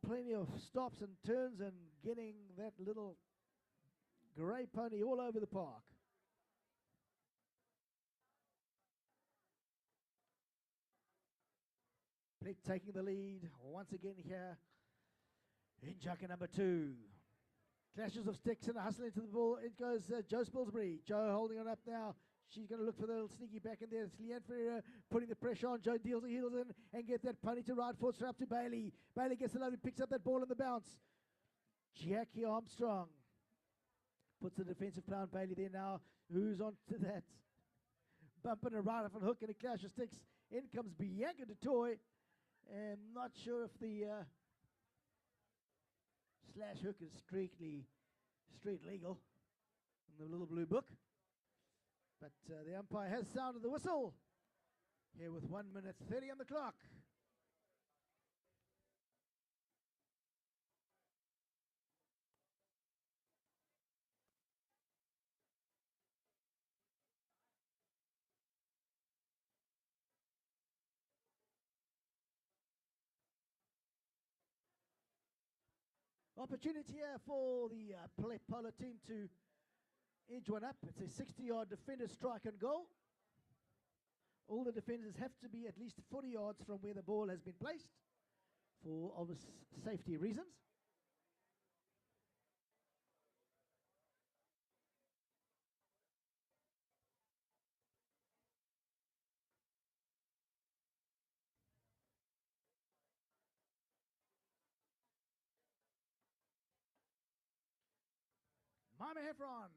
plenty of stops and turns and getting that little grey pony all over the park. Plett taking the lead once again here in Jaka number 2. Clashes of sticks and a hustle into the ball. It goes Joe Spilsbury. Joe holding on up now. She's going to look for the little sneaky back in there. It's Leanne Ferreira putting the pressure on. Joe deals the heels in and get that pony to right foot straight up to Bailey. Bailey gets the lovely, picks up that ball in the bounce. Jackie Armstrong puts the defensive play on Bailey there now. Who's on to that? Bumping a right off and hook and a clash of sticks. In comes Bianca Dutoy. I'm not sure if the slash hook is strictly street legal in the little blue book. But the umpire has sounded the whistle Here with 1 minute 30 on the clock. Opportunity here for the Plett Polo team to edge one up. It's a 60-yard defender strike and goal. All the defenders have to be at least 40 yards from where the ball has been placed for obvious safety reasons. Mama Heffron.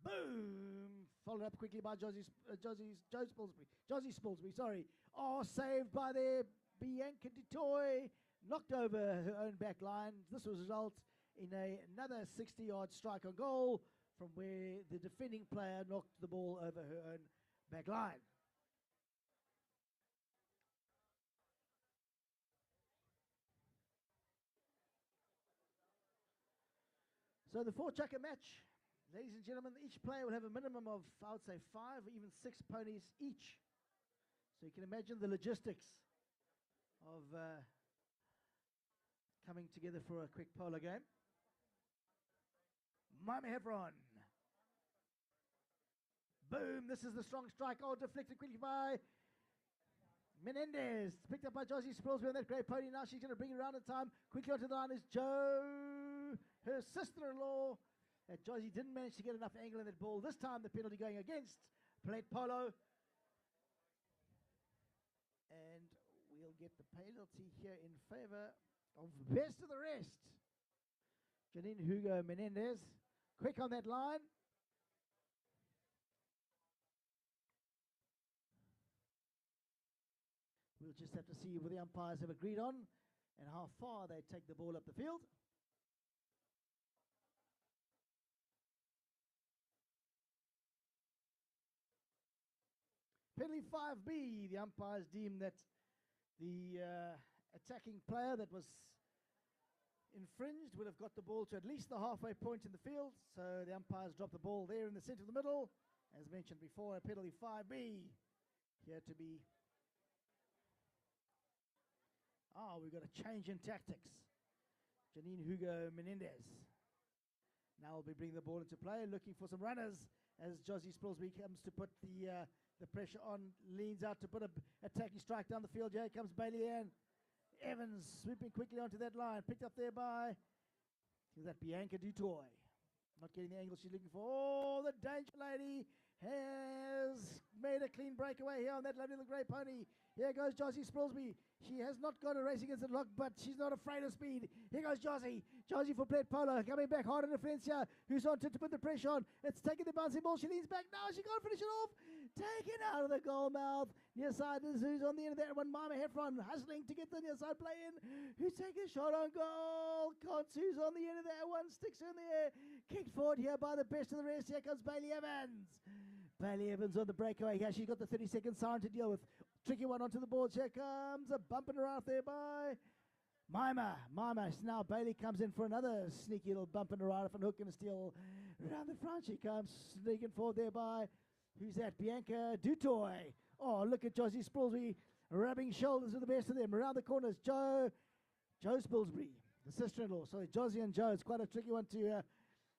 Boom! Followed up quickly by Joe Spilsbury, sorry. Oh, saved by their Bianca Dutoy. Knocked over her own back line. This will result in another 60-yard strike on goal from where the defending player knocked the ball over her own back line. So the four-chucker match, ladies and gentlemen, each player will have a minimum of, I would say, 5 or even 6 ponies each. So you can imagine the logistics of coming together for a quick polo game. Mama Heffron. Boom, this is the strong strike. Oh, deflected quickly by Menendez. Picked up by Josie Spilsbury on that great pony. Now she's going to bring it around in time. Quickly onto the line is Joe, her sister-in-law. Josie didn't manage to get enough angle in that ball. This time the penalty going against Plett Polo. And we'll get the penalty here in favor of best of the rest. Janine Hugo Menendez. Quick on that line. We'll just have to see what the umpires have agreed on and how far they take the ball up the field. Penalty 5B, the umpires deem that the attacking player that was infringed would have got the ball to at least the halfway point in the field. So the umpires drop the ball there in the center of the middle. As mentioned before, a penalty 5B here to be. Oh, we've got a change in tactics. Janine Hugo Menendez. Now we'll be bringing the ball into play, looking for some runners as Josie Spilsbury comes to put the pressure on, leans out to put a attacking strike down the field. Here comes Pavillion. Evans swooping quickly onto that line, picked up there by that Bianca Dutoy. Not getting the angle she's looking for. Oh, the danger lady has made a clean breakaway here on that lovely little grey pony. Here goes Josie Spilsbury. She has not got a race against the lock, but she's not afraid of speed. Here goes Josie. Josie for Plett Polo. Coming back hard on defense here. Who's on to put the pressure on? It's taking the bouncing ball. She leans back now. She can't finish it off. Taken out of the goal mouth. Near side is who's on the end of that one. Mama Heffron hustling to get the near side play in. Who's taking a shot on goal? Cots who's on the end of that one. Sticks her in the air. Kicked forward here by the best of the rest. Here comes Bailey Evans. Bailey Evans on the breakaway here. She's got the 30-second siren to deal with. Tricky one onto the boards. Here comes a bumping her out there by Mima. Now Bailey comes in for another sneaky little bumping her out of a hook and a steal. Around the front she comes, sneaking forward there by, who's that? Bianca Dutoy. Oh, look at Josie Spilsbury rubbing shoulders with the best of them. Around the corners, Joe Spilsbury, the sister-in-law. So Josie and Joe, it's quite a tricky one to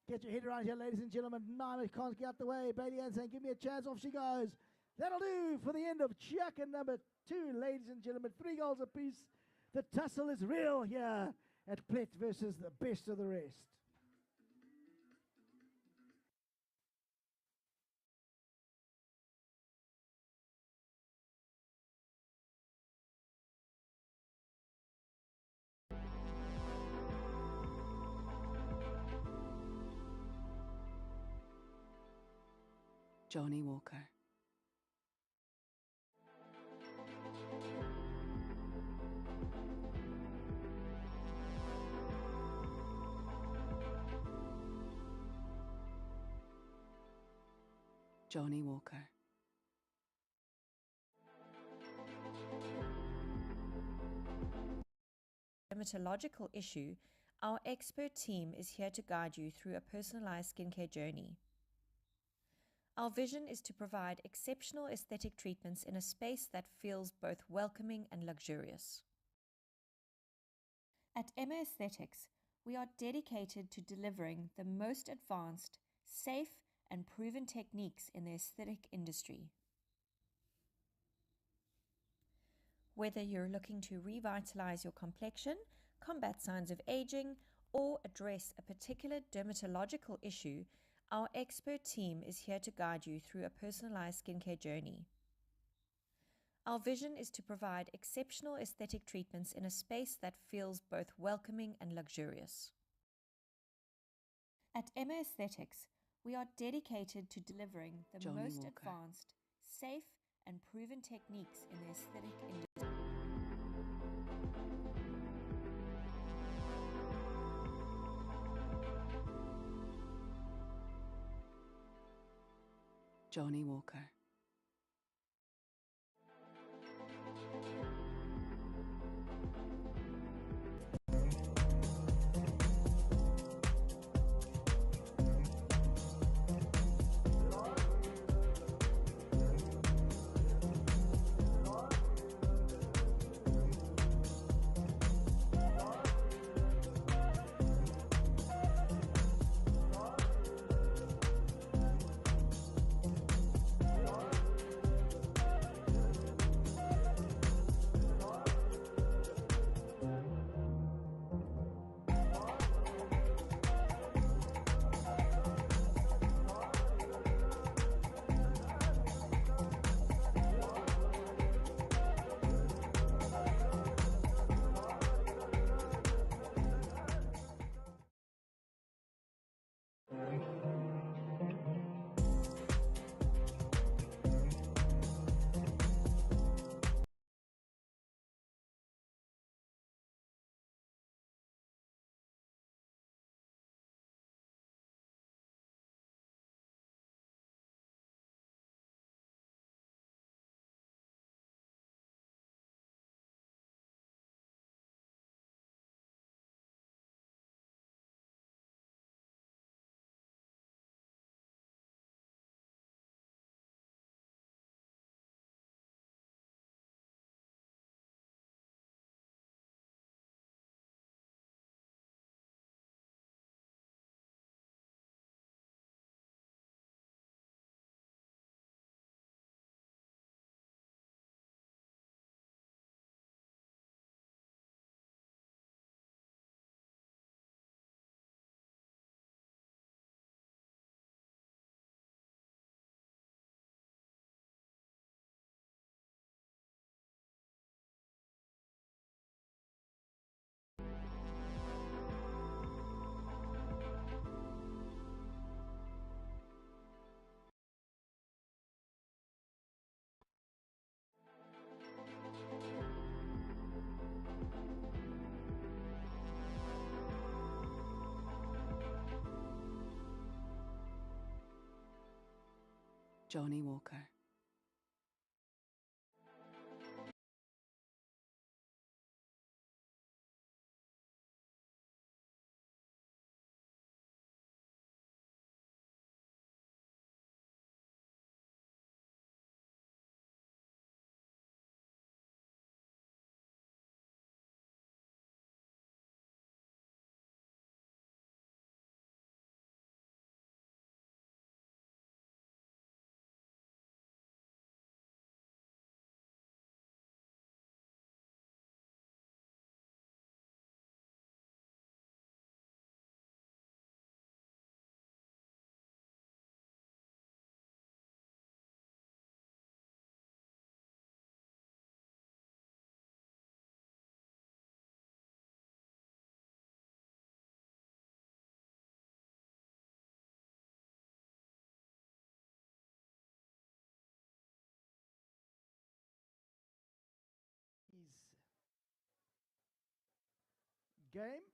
get your head around here, ladies and gentlemen. Mima can't get out the way. Bailey Ann saying, give me a chance. Off she goes. That'll do for the end of chucker number 2, ladies and gentlemen. 3 goals apiece. The tussle is real here at Plett versus the best of the rest. Johnny Walker. Johnny Walker. dermatological issue, our expert team is here to guide you through a personalized skincare journey. Our vision is to provide exceptional aesthetic treatments in a space that feels both welcoming and luxurious. At Emma Aesthetics, we are dedicated to delivering the most advanced, safe, and proven techniques in the aesthetic industry. Whether you're looking to revitalize your complexion, combat signs of aging, or address a particular dermatological issue, our expert team is here to guide you through a personalized skincare journey. Our vision is to provide exceptional aesthetic treatments in a space that feels both welcoming and luxurious. At Emma Aesthetics, we are dedicated to delivering the Johnny most Walker. advanced, safe, and proven techniques in the aesthetic industry. Johnny Walker. Johnny Walker. Game.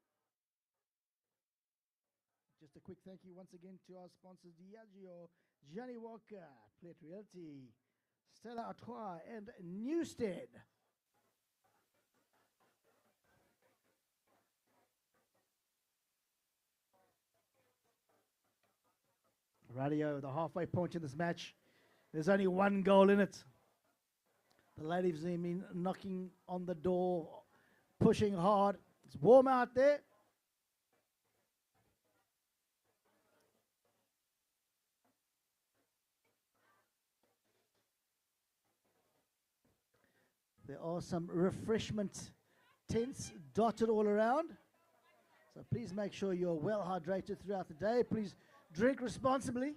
Just a quick thank you once again to our sponsors, Diageo, Johnny Walker, Plett Realty, Stella Artois, and Newstead. Radio, the halfway point in this match. There's only one goal in it. The ladies have been knocking on the door, pushing hard. It's warm out there. There are some refreshment tents dotted all around. So please make sure you're well hydrated throughout the day. Please drink responsibly.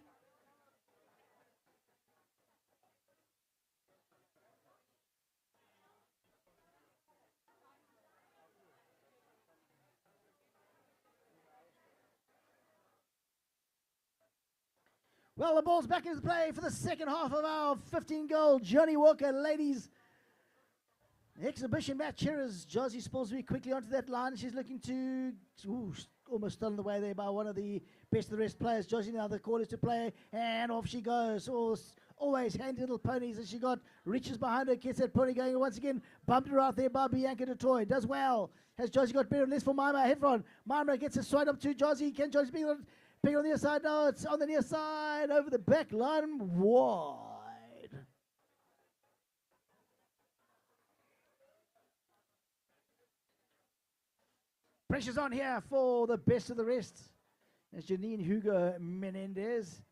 Well, the ball's back into play for the second half of our 15-goal Johnny Walker ladies exhibition match here as Josie Spilsbury quickly onto that line. She's looking to, almost stolen away there by one of the best of the rest players. Josie now the call is to play, and off she goes. Always handy little ponies as she got, reaches behind her, gets that pony going once again, bumped her out there by Bianca DeToy, does well. Has Josie got better and less for Maima Heffron? Maima gets a straight up to Josie. Can Josie pick on the near side? No, it's on the near side, over the back line, wide. Pressure's on here for the best of the rest. As Janine Hugo Menendez.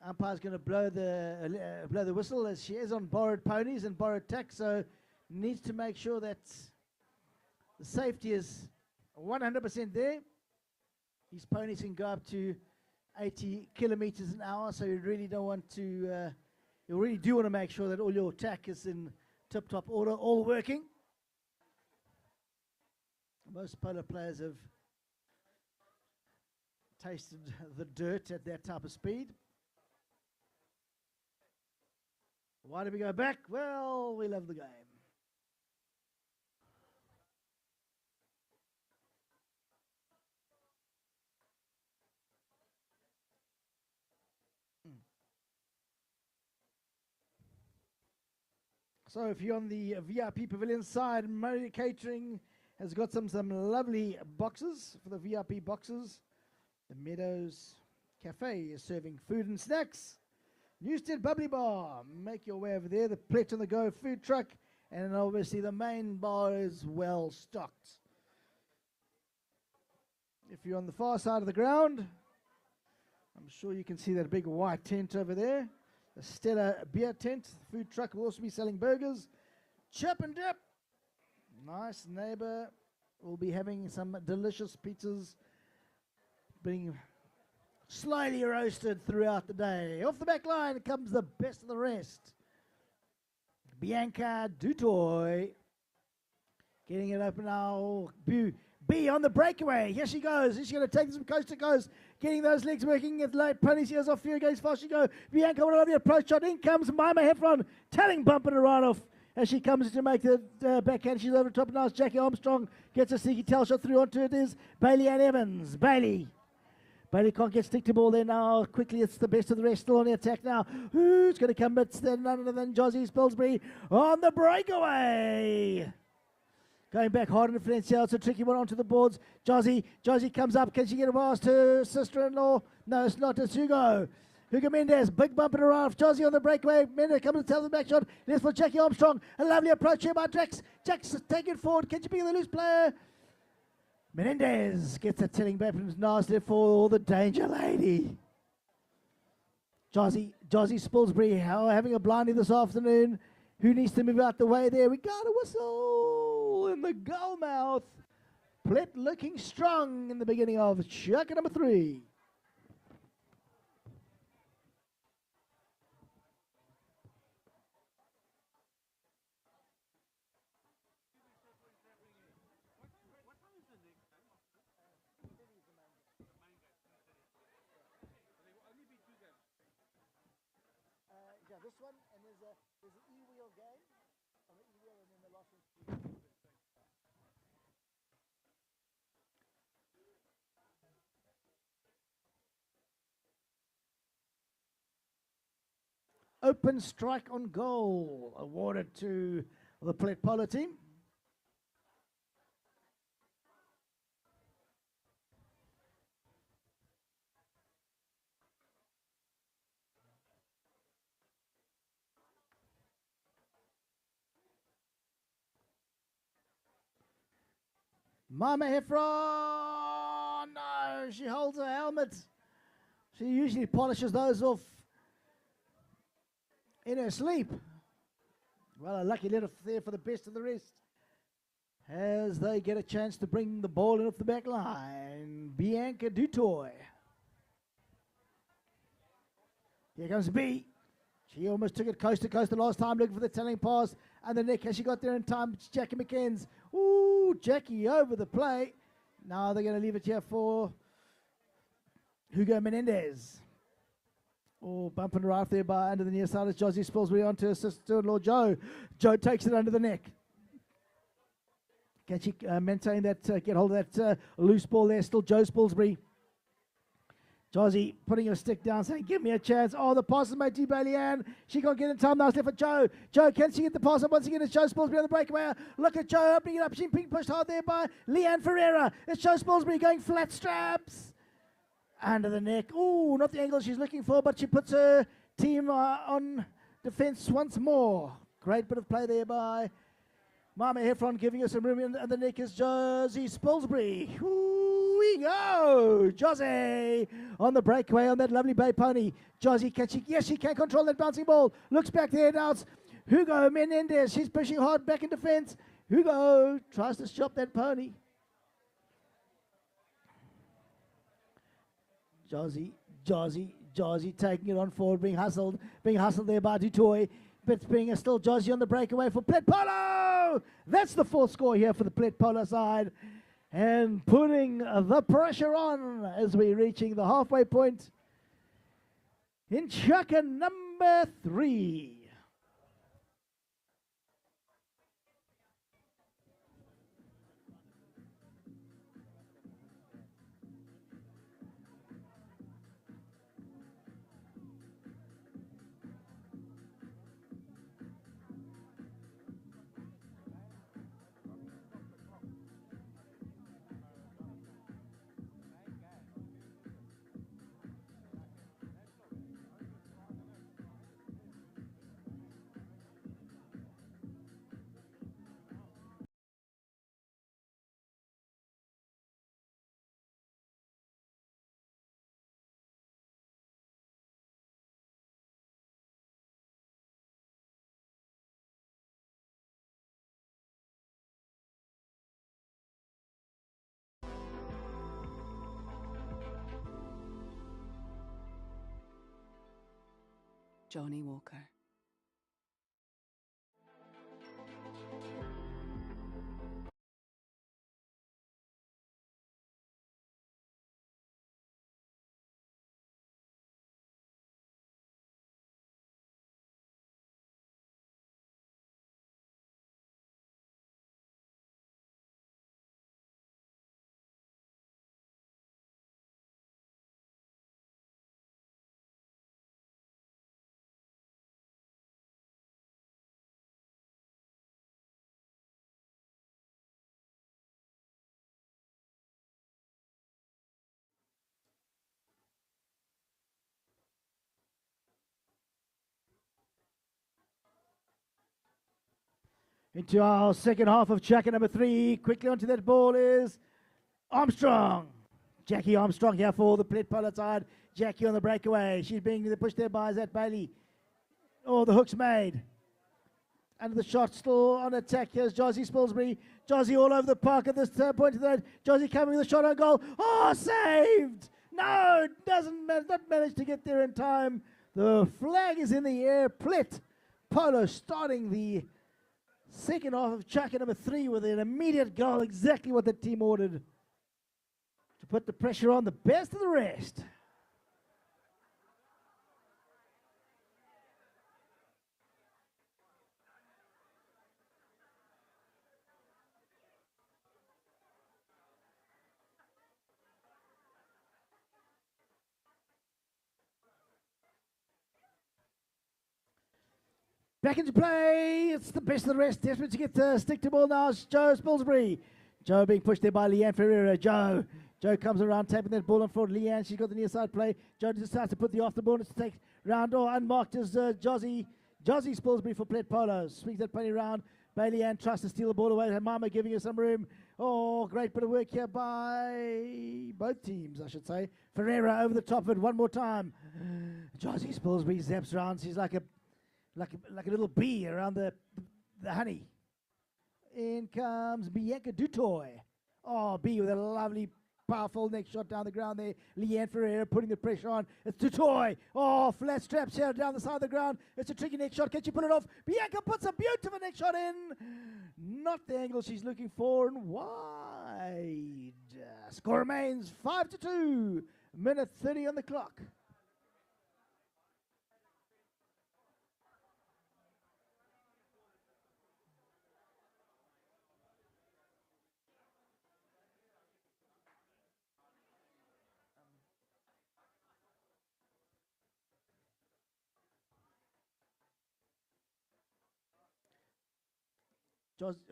Umpire's going to blow the whistle as she is on borrowed ponies and borrowed tack, so needs to make sure that the safety is 100% there. These ponies can go up to 80 kilometers an hour, so you really don't want to, you really do want to make sure that all your tack is in tip-top order, all working. Most polo players have tasted the dirt at that type of speed. Why do we go back? Well, we love the game. So if you're on the VIP Pavilion side, Murray Catering has got some lovely boxes for the VIP boxes. The Meadows Cafe is serving food and snacks. Newstead Bubbly Bar, make your way over there. The Plett on the Go food truck, and obviously the main bar is well stocked. If you're on the far side of the ground, I'm sure you can see that big white tent over there. The Stella beer tent. The food truck will also be selling burgers. Chip and dip. Nice neighbor. We'll be having some delicious pizzas being slowly roasted throughout the day. Off the back line comes the best of the rest. Bianca Dutoy getting it open now. B on the breakaway. Here she goes. She's going to take this from coast to coast. Getting those legs working. At late pony's ears off. Fear goes fast. She go. Bianca, what a lovely approach shot. In comes Maima Heffron. Telling bumping her right off as she comes to make the backhand. She's over the top. Now it's Jackie Armstrong. Gets a sneaky tail shot through onto it is Bailey Ann Evans. Bailey can't get stick to ball there now. Quickly, it's the best of the rest. Still on the attack now. Who's going to come? It's none other than Josie Spilsbury on the breakaway. Going back hard on the differential. It's a tricky one onto the boards. Josie comes up. Can she get a pass to her sister-in-law? No, it's not. It's Hugo. Hugo Mendes, big bump and around. Josie on the breakaway. Mendes coming to tell the back shot. Let's for Jackie Armstrong. A lovely approach here by Jax. Jax taking it forward. Can she be the loose player? Menendez gets a telling back from nasty for the danger lady. Josie Spilsbury having a blindie this afternoon. Who needs to move out the way there? We got a whistle in the goal mouth. Plett looking strong in the beginning of chucker number 3. This one, and there's an e-wheel game on the e-wheel, and then the last one. Open strike on goal awarded to the Plett Polo team. Mama Heffron! No, she holds her helmet. She usually polishes those off in her sleep. Well, a lucky little there for the best of the rest. As they get a chance to bring the ball in off the back line. Bianca Dutoy. Here comes B. She almost took it coast to coast the last time, looking for the telling pass. And the neck, has she got there in time? It's Jackie McKenzie. Ooh, Jackie over the play. Now they're going to leave it here for Hugo Menendez. Oh, bumping her out there by under the near side as Josie Spilsbury onto her sister-in-law Joe. Joe takes it under the neck. Can she maintain that, get hold of that loose ball there? Still Joe Spilsbury. Josie putting her stick down, saying, give me a chance. Oh, the pass is made to Pavillion. She can't get in time now. It's left for Joe. Joe, can she get the pass up? Once again, it's Joe Spilsbury on the breakaway. Look at Joe opening it up. She's being pushed hard there by Leanne Ferreira. It's Joe Spilsbury going flat straps. Under the neck. Ooh, not the angle she's looking for, but she puts her team on defense once more. Great bit of play there by Mama Heffron, giving her some room, and the neck is Josie Spilsbury. Here we go. Josie on the breakaway on that lovely bay pony. Josie, can she? Yes, she can control that bouncing ball. Looks back there now. It's Hugo Menendez. She's pushing hard back in defense. Hugo tries to stop that pony. Josie taking it on forward, being hustled there by Dutoy. But being still Josie on the breakaway for Plett Polo. That's the fourth score here for the Plett Polo side. And putting the pressure on as we're reaching the halfway point in chukka number 3. Johnny Walker. Into our second half of chukka number 3. Quickly onto that ball is Armstrong. Jackie Armstrong here for the Plett Polo side. Jackie on the breakaway. She's being pushed there by Zat Bailey. Oh, the hook's made. And the shot still on attack. Here's Josie Spilsbury. Josie all over the park at this point of that. Josie coming with a shot on goal. Oh, saved! No, not managed to get there in time. The flag is in the air. Plett Polo starting the second half of chukka number 3 with an immediate goal, exactly what the team ordered, to put the pressure on the best of the rest. Back into play. It's the best of the rest. Desperate to get the stick to ball now. It's Joe Spilsbury. Joe being pushed there by Leanne Ferreira. Joe comes around, tapping that ball on forward. Leanne, she's got the near side play. Joe decides to put the off the ball to take round or unmarked as Josie Spilsbury for Plett Polo. Swings that pony round. Bailey Ann tries to steal the ball away. Her mama giving her some room. Oh, great bit of work here by both teams, I should say. Ferreira over the top of it one more time. Josie Spilsbury zaps around. She's like a little bee around the honey. In comes Bianca Dutoy. Oh, B with a lovely, powerful neck shot down the ground there. Leanne Ferreira putting the pressure on. It's Dutoy. Oh, flat straps here down the side of the ground. It's a tricky neck shot. Can she pull it off? Bianca puts a beautiful neck shot in. Not the angle she's looking for, and wide. Score remains 5-2. Minute 30 on the clock.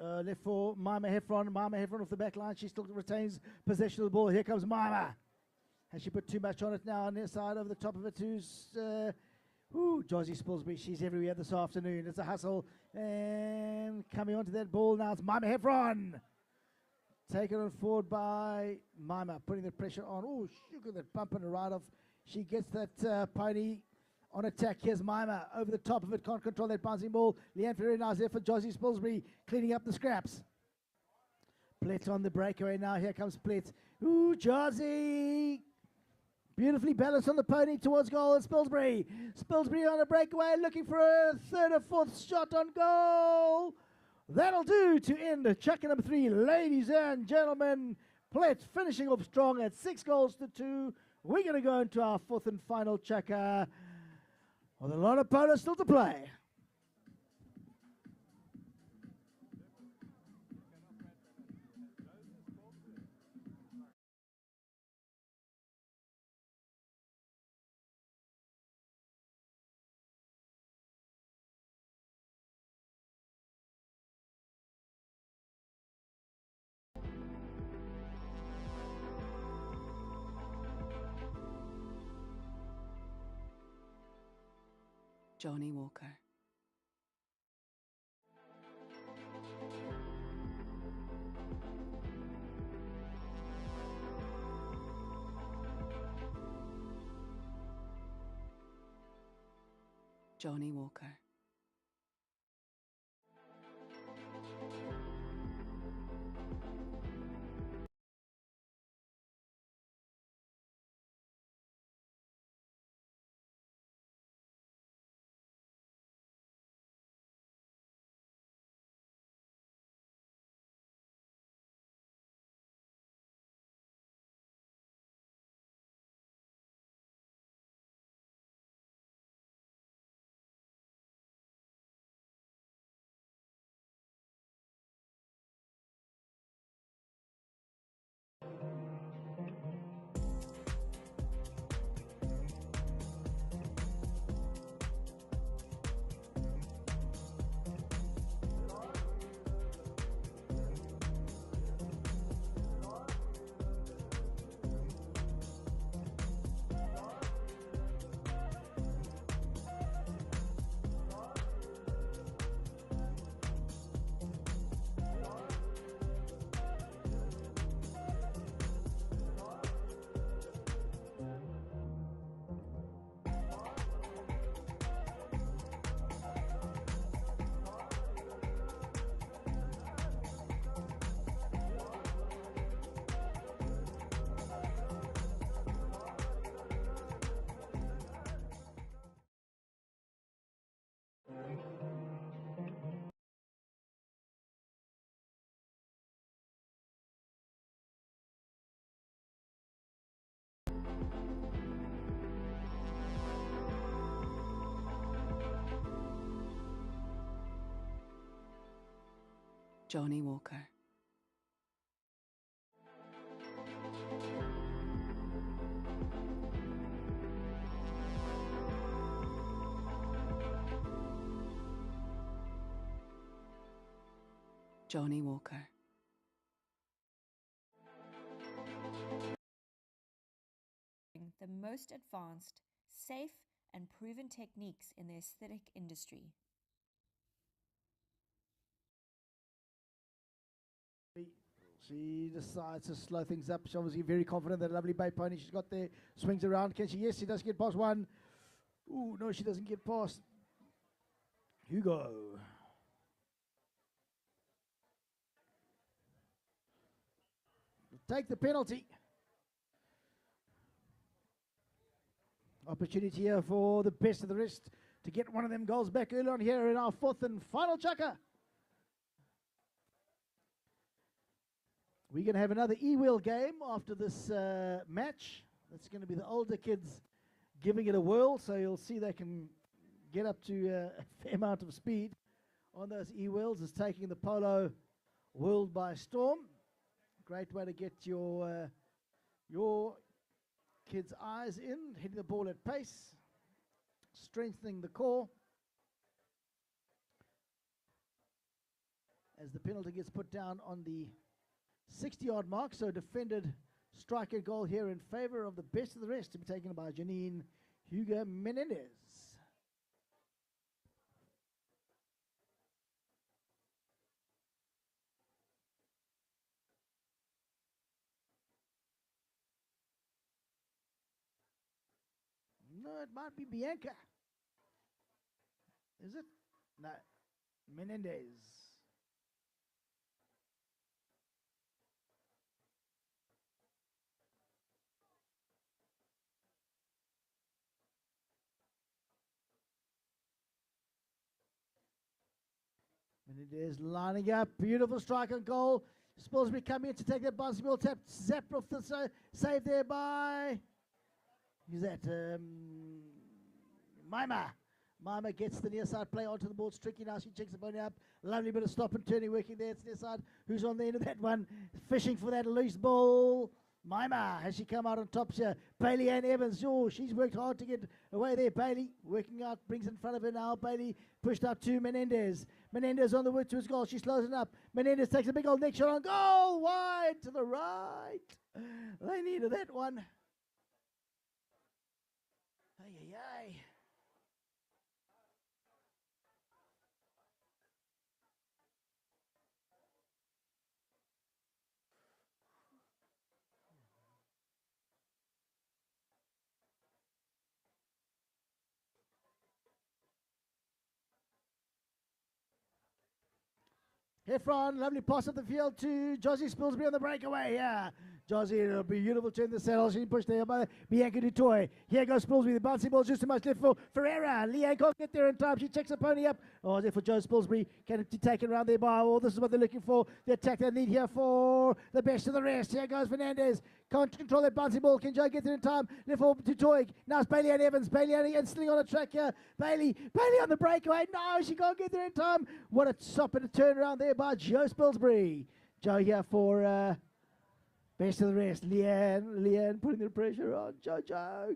Left for Mima Heffron. Mima Heffron off the back line. She still retains possession of the ball. Here comes Mima. Has she put too much on it now on the side over the top of it? Who's Josie Spilsbury. She's everywhere this afternoon. It's a hustle. And coming onto that ball now, it's Mima Heffron. Taken on forward by Mima, putting the pressure on. Oh, look at that bump and a ride off. She gets that pony on attack. Here's Mima over the top of it. Can't control that bouncing ball. Leanne Ferreira now is there for Josie Spilsbury, cleaning up the scraps. Plett on the breakaway now. Here comes Plett. Ooh, Josie. Beautifully balanced on the pony towards goal. It's Spilsbury. Spilsbury on a breakaway, looking for a third or fourth shot on goal. That'll do to end checker number 3, ladies and gentlemen. Plett finishing off strong at 6-2. We're going to go into our 4th and final checker with a lot of polo still to play. Johnny Walker. Johnny Walker. Johnny Walker. Johnny Walker. The most advanced, safe, and proven techniques in the aesthetic industry. She decides to slow things up. She's obviously very confident. That lovely bay pony she's got there swings around. Can she? Yes, she does get past one. Ooh, no, she doesn't get past Hugo. Take the penalty. Opportunity here for the best of the rest to get one of them goals back early on here in our fourth and final chukker. We're going to have another e-wheel game after this match. That's going to be the older kids giving it a whirl, so you'll see they can get up to a fair amount of speed on those e-wheels. It's taking the polo world by storm. Great way to get your kids' eyes in, hitting the ball at pace, strengthening the core. As the penalty gets put down on the 60-yard mark, so defended striker goal here in favor of the best of the rest to be taken by Janine Hugo Menendez. No, it might be Bianca. Is it? No, Menendez. Menendez lining up, beautiful strike and goal. Spilsbury coming in to take that basketball tap, zapped off the save there by, who's that? Maima gets the near side play onto the ball. It's tricky now. She checks the body up. Lovely bit of stop and turning working there. It's near side. Who's on the end of that one? Fishing for that loose ball. Maima, has she come out on top here? Bailey Ann Evans. Oh, she's worked hard to get away there. Bailey working out, brings in front of her now. Bailey pushed up to Menendez. Menendez on the way to his goal. She slows it up. Menendez takes a big old neck shot on goal. Wide to the right. They needed that one. Ay, ay, ay. Heffron, lovely pass up the field to Josie Spilsbury on the breakaway. Yeah, Josie, it'll be beautiful turn the saddle. She pushed there by Bianca Dutoy. Here goes Spilsbury. The bouncing ball's just too much left for Ferreira. Leanne can't get there in time. She checks her pony up. Oh, there for Joe Spilsbury. Can it be taken around there by, oh, this is what they're looking for. The attack they need here for the best of the rest. Here goes Fernandez. Can't control that bouncing ball. Can Joe get there in time? Left for Dutoy. Now it's Bailey Ann Evans. Bailey Ann instantly on a track here. Bailey on the breakaway. No, she can't get there in time. What a stop and a turnaround there by Joe Spilsbury. Joe here for best of the rest. Leanne putting the pressure on. Joe,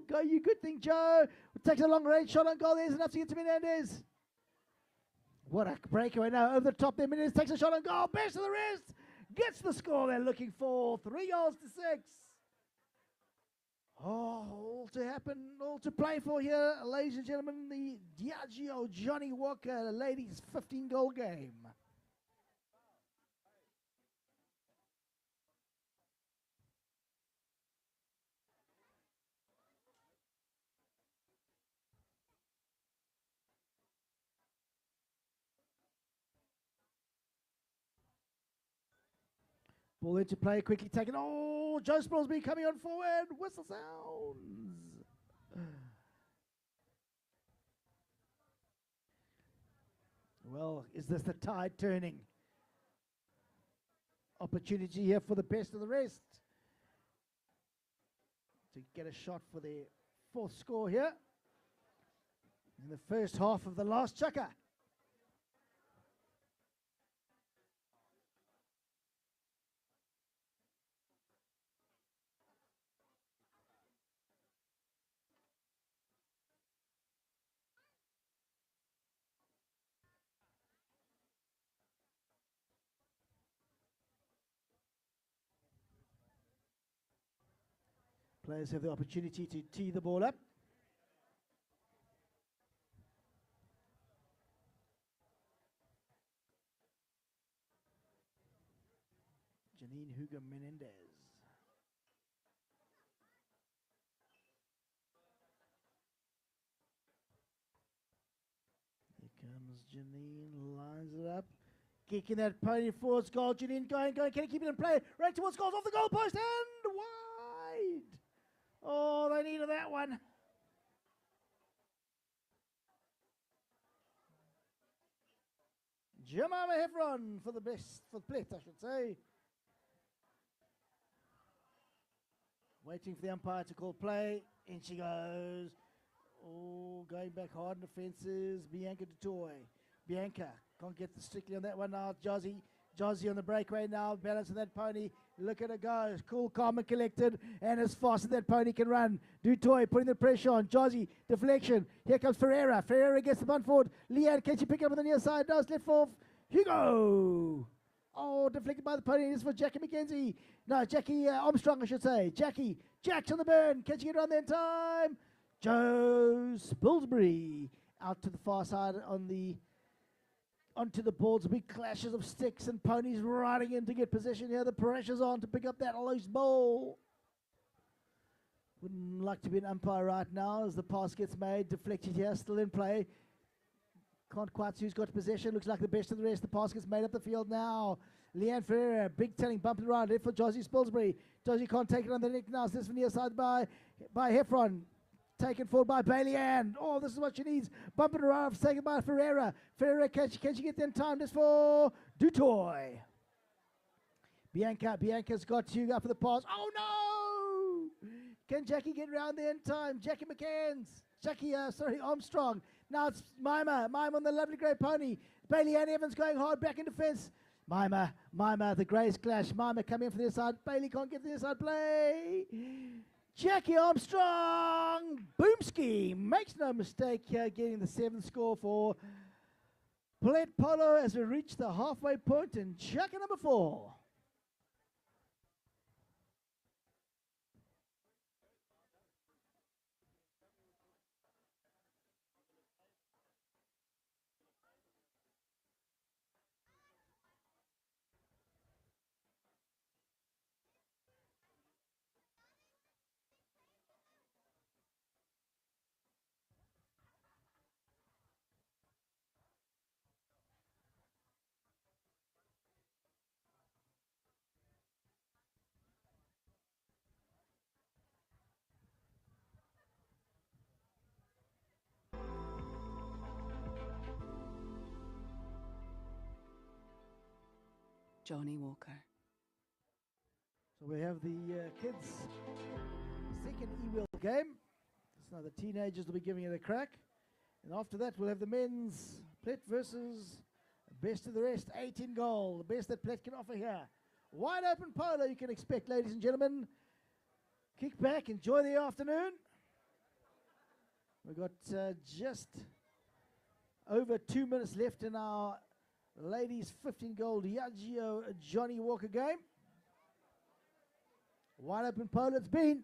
go, you good thing, Joe. Takes a long range shot on goal. There's enough to get to Menendez. What a breakaway now over the top there. Menendez takes a shot on goal. Best of the rest. Gets the score they're looking for. 3 goals to 6. Oh, all to happen, all to play for here, ladies and gentlemen. The Diageo Johnny Walker ladies 15-goal game. Ball into play, quickly taken. Oh, Joe Spilsbury coming on forward. Whistle sounds. Well, is this the tide turning? Opportunity here for the best of the rest to get a shot for their 4th score here in the first half of the last chukker. Players have the opportunity to tee the ball up. Janine Hugo Menendez. Here comes Janine, lines it up. Kicking that pony forwards, goal. Janine going. Can he keep it in play? Right towards goals, off the goal post and wide. Oh, they needed that one. Jemima Heffron for the best, for Plett, I should say. Waiting for the umpire to call play. In she goes. Oh, going back hard in the fences. Bianca Dutoy. Bianca can't get the strictly on that one now. Jozzy on the breakaway now. Balancing that pony. Look at her go. Cool, calm, and collected. And as fast as that pony can run. Dutoy putting the pressure on. Jozzy, deflection. Here comes Ferreira. Ferreira gets the bunt forward. Leanne, can she pick it up on the near side? Does left off. Hugo. Oh, deflected by the pony. This is for Jackie McKenzie. No, Jackie Armstrong, I should say. Jack's on the burn. Can she get around there in time? Joe Spilsbury out to the far side onto the boards. Big clashes of sticks and ponies riding in to get possession here. The pressure's on to pick up that loose ball. Wouldn't like to be an umpire right now as the pass gets made. Deflected here, still in play. Can't quite see who's got possession. Looks like the best of the rest. The pass gets made up the field now. Leanne Ferreira, big telling, bumping around. Left for Josie Spilsbury. Josie can't take it on the neck now. This from near side by Heffron. Taken forward by Bailey Ann. Oh, this is what she needs. Bumping around, taken by Ferreira. Ferreira, can she get there in time? This for Dutoy. Bianca's got Hugo up for the pass. Oh, no! Can Jackie get around there in time? Armstrong. Now it's Mima on the lovely grey pony. Bailey Ann Evans going hard back in defence. Mima, the greys clash. Mima coming in from the side. Bailey can't get the inside play. Jackie Armstrong, Boomski, makes no mistake here, getting the 7th score for Plett Polo as we reach the halfway point in checker number 4. Johnny Walker. So we have the kids' second e-wheel game. So now the teenagers will be giving it a crack. And after that, we'll have the men's Plett versus best of the rest, 18 goal, the best that Plett can offer here. Wide open polo you can expect, ladies and gentlemen. Kick back, enjoy the afternoon. We've got just over 2 minutes left in our ladies 15 goal Diageo Johnny Walker game. Wide open pole it's been.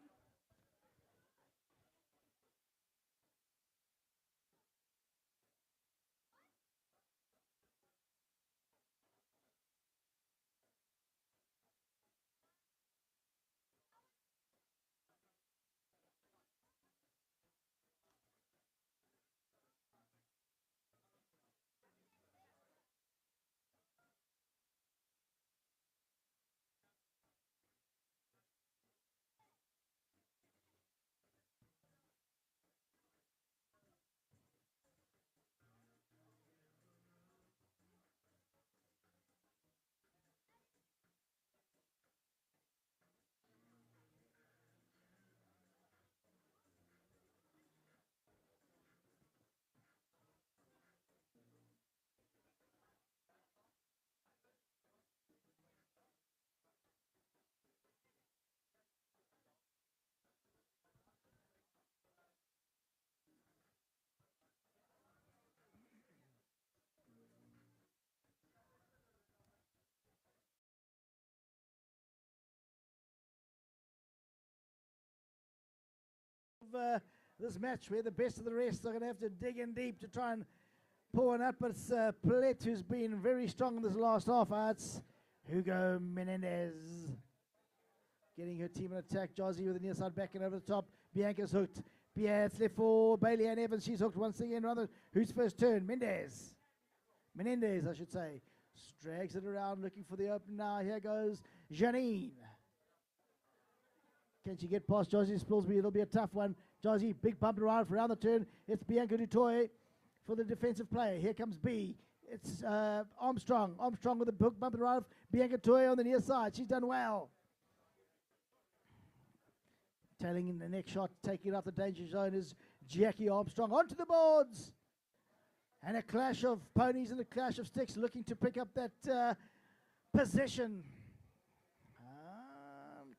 This match where the best of the rest are going to have to dig in deep to try and pull one up. But it's Plett who's been very strong in this last half. It's Hugo Menendez getting her team in attack. Jozzy with the near side back and over the top. Bianca's hooked. It's left for Bailey and Evans. She's hooked once again. Rather, who's first turn? Menendez, I should say. Drags it around looking for the open now. Here goes Janine. Can she get past Jozzy Spilsby? It'll be a tough one. Jozzy, big bump around for around the turn. It's Bianca Dutoy for the defensive play. Here comes B. It's Armstrong. Armstrong with a bump around. Bianca Dutoy on the near side. She's done well. Tailing in the next shot, taking out the danger zone is Jackie Armstrong. Onto the boards. And a clash of ponies and a clash of sticks looking to pick up that position.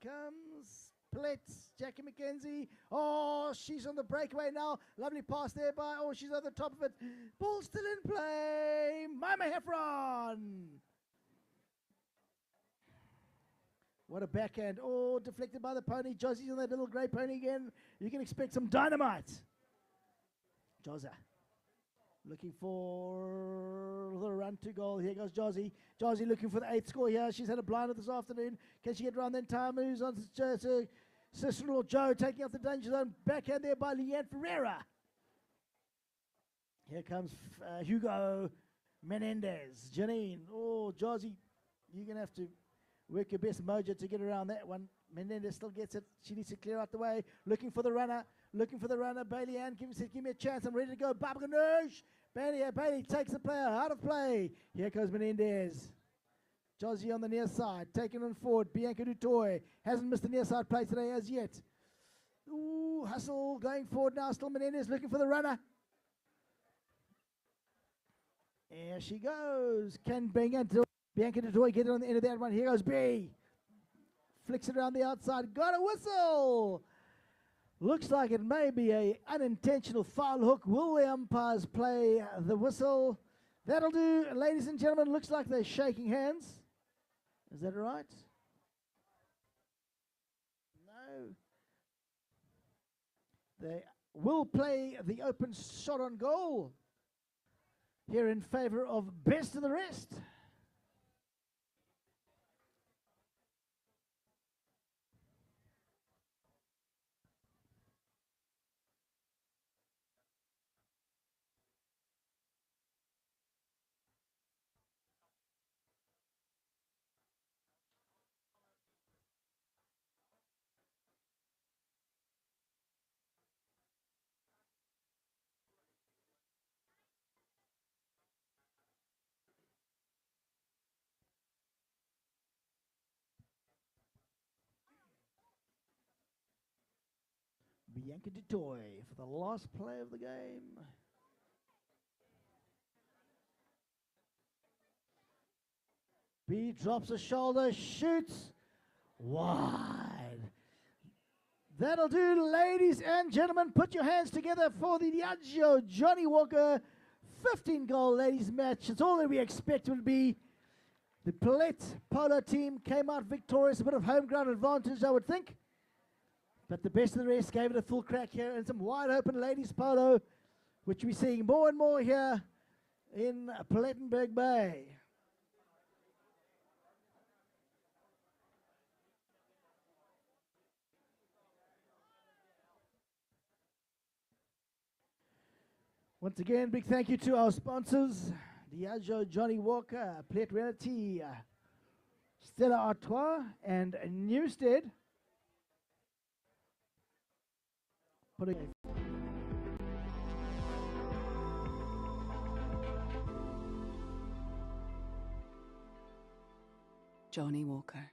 Comes Plett, Jackie McKenzie. Oh, she's on the breakaway now. Lovely pass there by, oh, she's on the top of it. Ball still in play. Mima Heffron. What a backhand. Oh, deflected by the pony. Jozzy's on that little grey pony again. You can expect some dynamite. Jozza looking for the run to goal. Here goes Jozzy. Jozzy looking for the 8th score here. She's had a blinder this afternoon. Can she get around then? Time moves on to sister-in-law Joe, taking out the danger zone. Backhand there by Leanne Ferreira. Here comes Hugo Menendez. Janine. Oh, Jozzy, you're going to have to work your best mojo to get around that one. Menendez still gets it. She needs to clear out the way. Looking for the runner. Bailey Ann give me a chance. I'm ready to go. Babaganoush. Bailey takes the player out of play. Here goes Menendez. Jozzy on the near side. Taking on forward. Bianca Dutoy. Hasn't missed the near side play today as yet. Ooh, hustle going forward now. Still Menendez looking for the runner. There she goes. Can Bianca Dutoy get it on the end of that one? Here goes B. Flicks it around the outside. Got a whistle. Looks like it may be a unintentional foul hook. Will the umpires play the whistle? That'll do, ladies and gentlemen. Looks like they're shaking hands. Is that right? No. They will play the open shot on goal here in favor of best of the rest. Bianca Dutoy for the last play of the game. B drops a shoulder, shoots wide. That'll do, ladies and gentlemen. Put your hands together for the Diageo Johnny Walker 15-goal ladies match. It's all that we expect would be. The Plett Polo team came out victorious, a bit of home ground advantage, I would think. But the best of the rest gave it a full crack here, and some wide open ladies polo, which we're seeing more and more here in Plettenberg Bay. Once again, big thank you to our sponsors, Diageo Johnny Walker, Plett Reality, Stella Artois, and Newstead. Johnny Walker.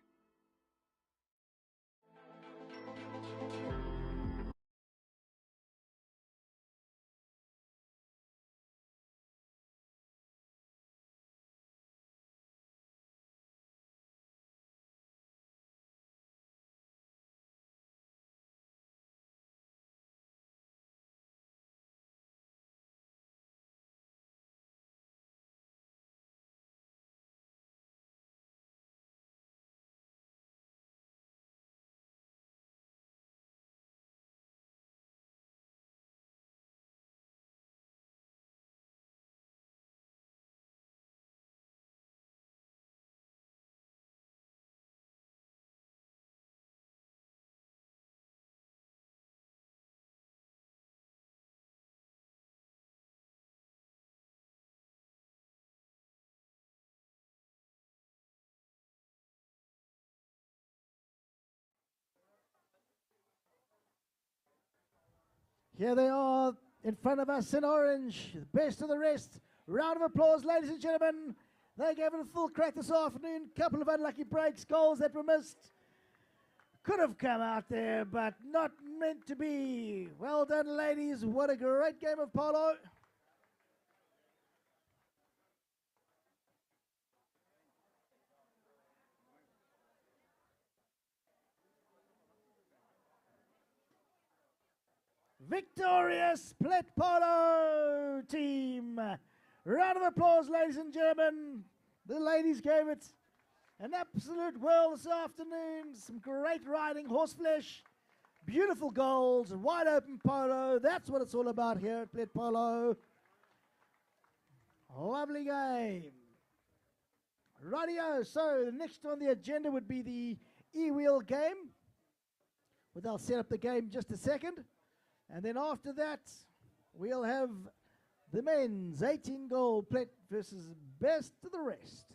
Here they are in front of us in orange. The best of the rest. Round of applause, ladies and gentlemen. They gave it a full crack this afternoon. Couple of unlucky breaks, goals that were missed. Could have come out there, but not meant to be. Well done, ladies. What a great game of polo. Victorious Plett Polo team. Round of applause, ladies and gentlemen. The ladies gave it an absolute whirl this afternoon. Some great riding, horseflesh, beautiful goals, wide open polo. That's what it's all about here at Plett Polo. Lovely game. Rightio, so the next on the agenda would be the e-wheel game. Well, I'll set up the game in just a second. And then after that, we'll have the men's 18 goal Plett versus best of the rest.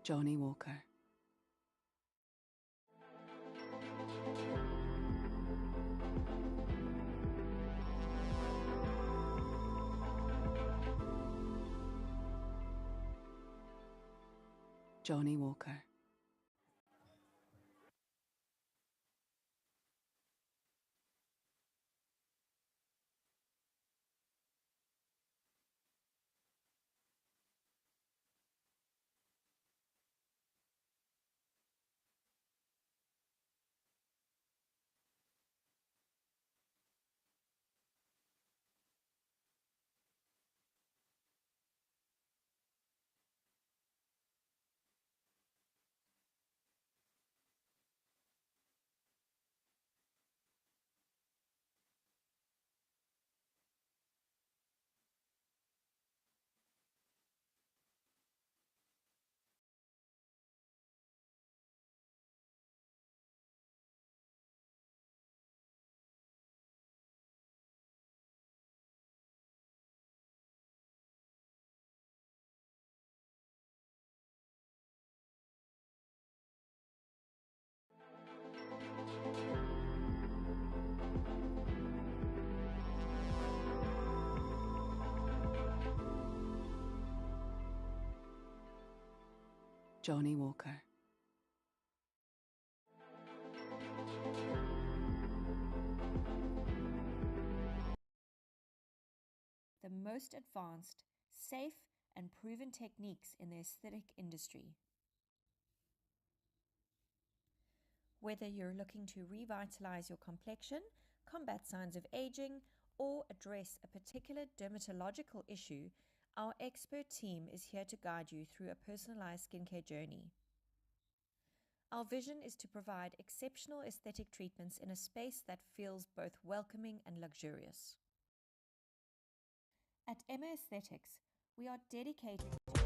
Johnny Walker. Johnny Walker. Johnny Walker. The most advanced, safe, and proven techniques in the aesthetic industry. Whether you're looking to revitalize your complexion, combat signs of aging, or address a particular dermatological issue, our expert team is here to guide you through a personalized skincare journey. Our vision is to provide exceptional aesthetic treatments in a space that feels both welcoming and luxurious. At Emma Aesthetics, we are dedicated to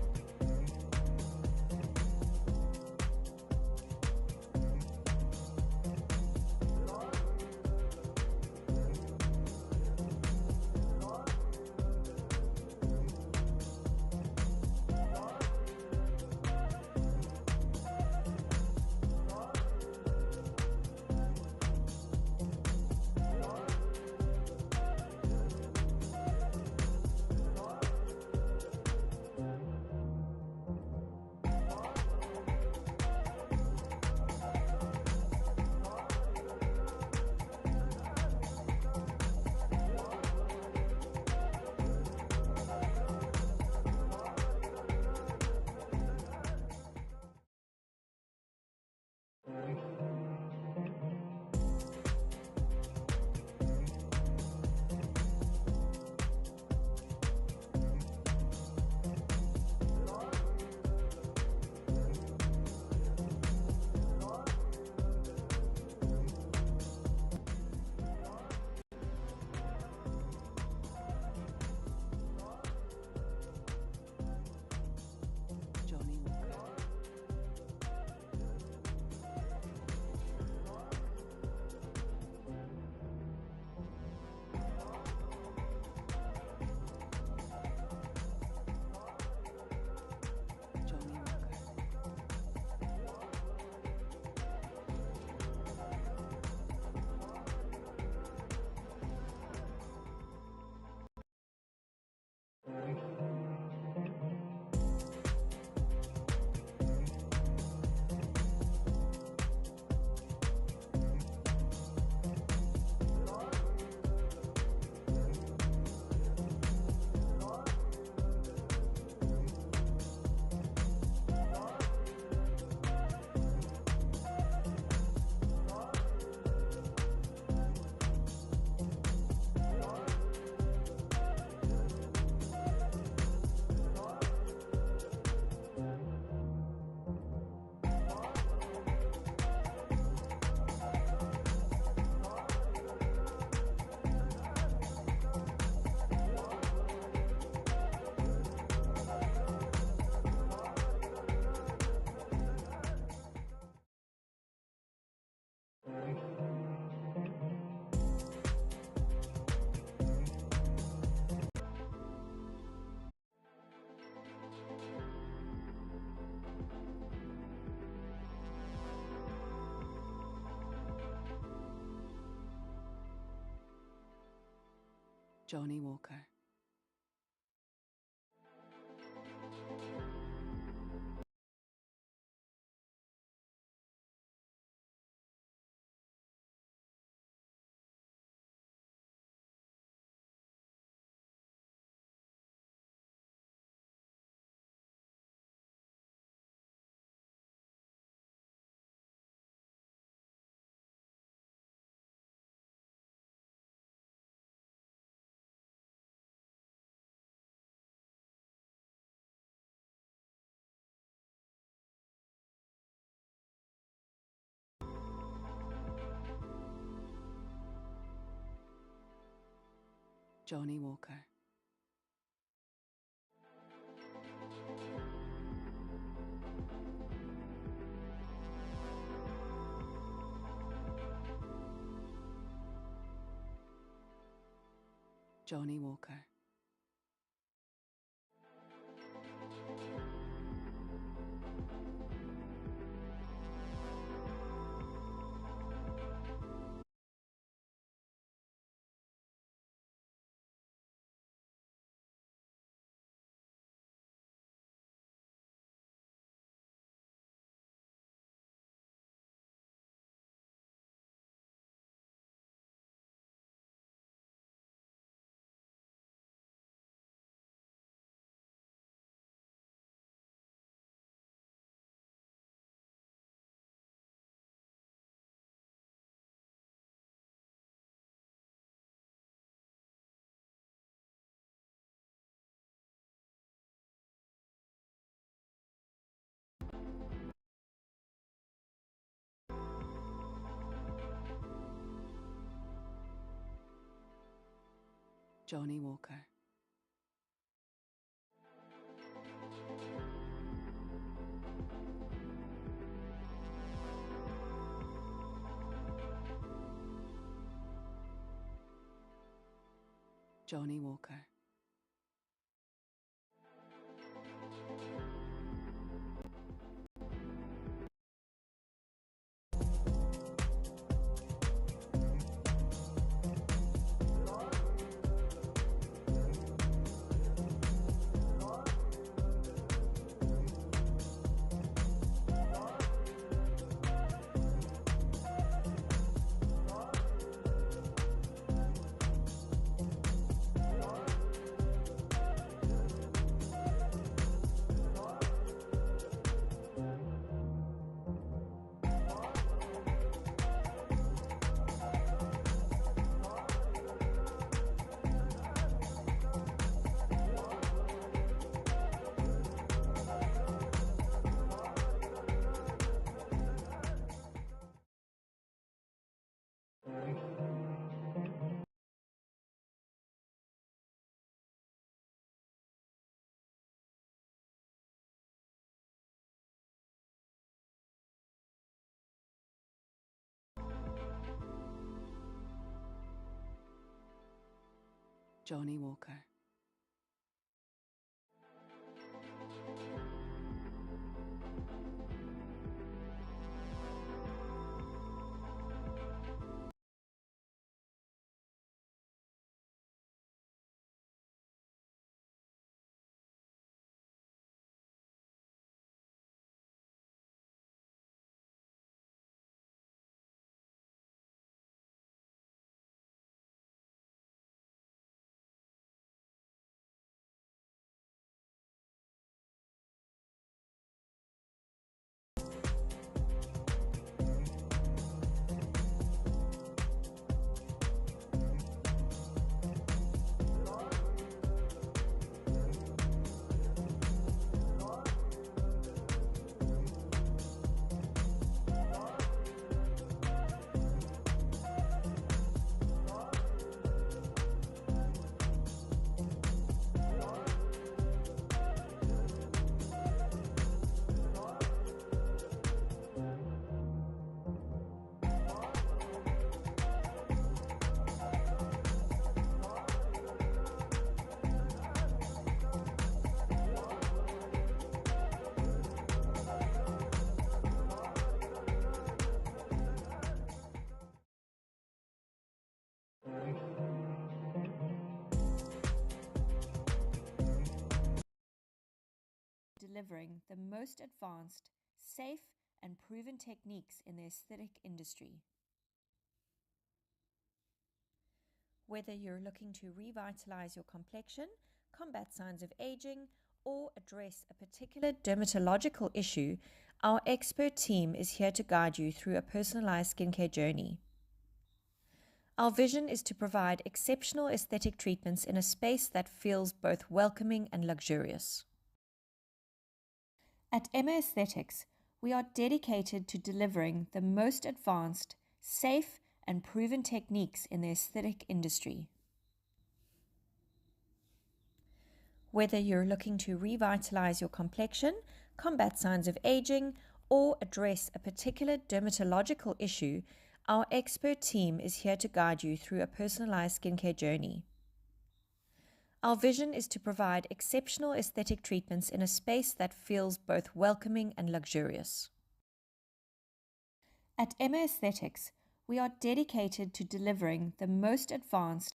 Johnny Walker. Johnny Walker. Johnny Walker. Johnny Walker. Johnny Walker. Johnny Walker. delivering the most advanced, safe, and proven techniques in the aesthetic industry. Whether you're looking to revitalize your complexion, combat signs of aging, or address a particular dermatological issue, our expert team is here to guide you through a personalized skincare journey. Our vision is to provide exceptional aesthetic treatments in a space that feels both welcoming and luxurious. At Emma Aesthetics, we are dedicated to delivering the most advanced, safe, and proven techniques in the aesthetic industry. Whether you're looking to revitalize your complexion, combat signs of aging, or address a particular dermatological issue, our expert team is here to guide you through a personalized skincare journey. Our vision is to provide exceptional aesthetic treatments in a space that feels both welcoming and luxurious. At Emma Aesthetics, we are dedicated to delivering the most advanced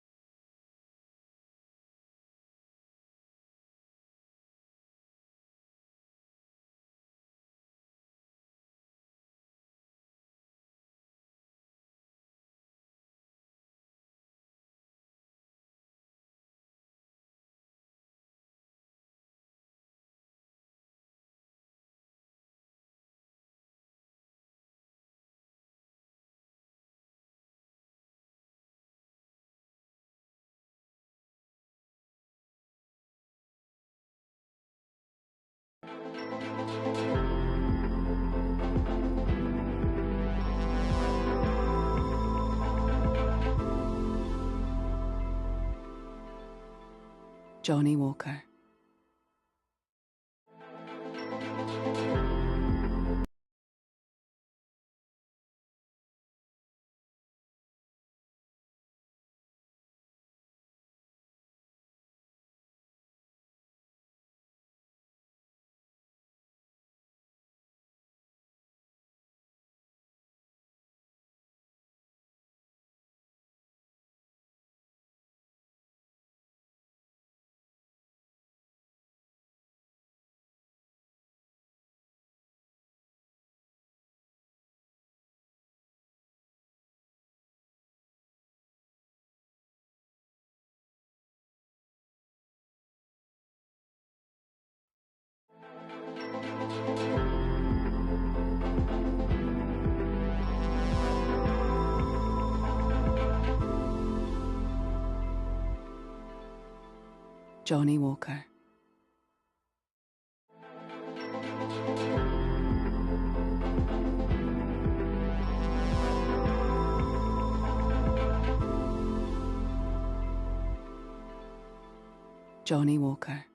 Johnny Walker. Johnny Walker. Johnny Walker.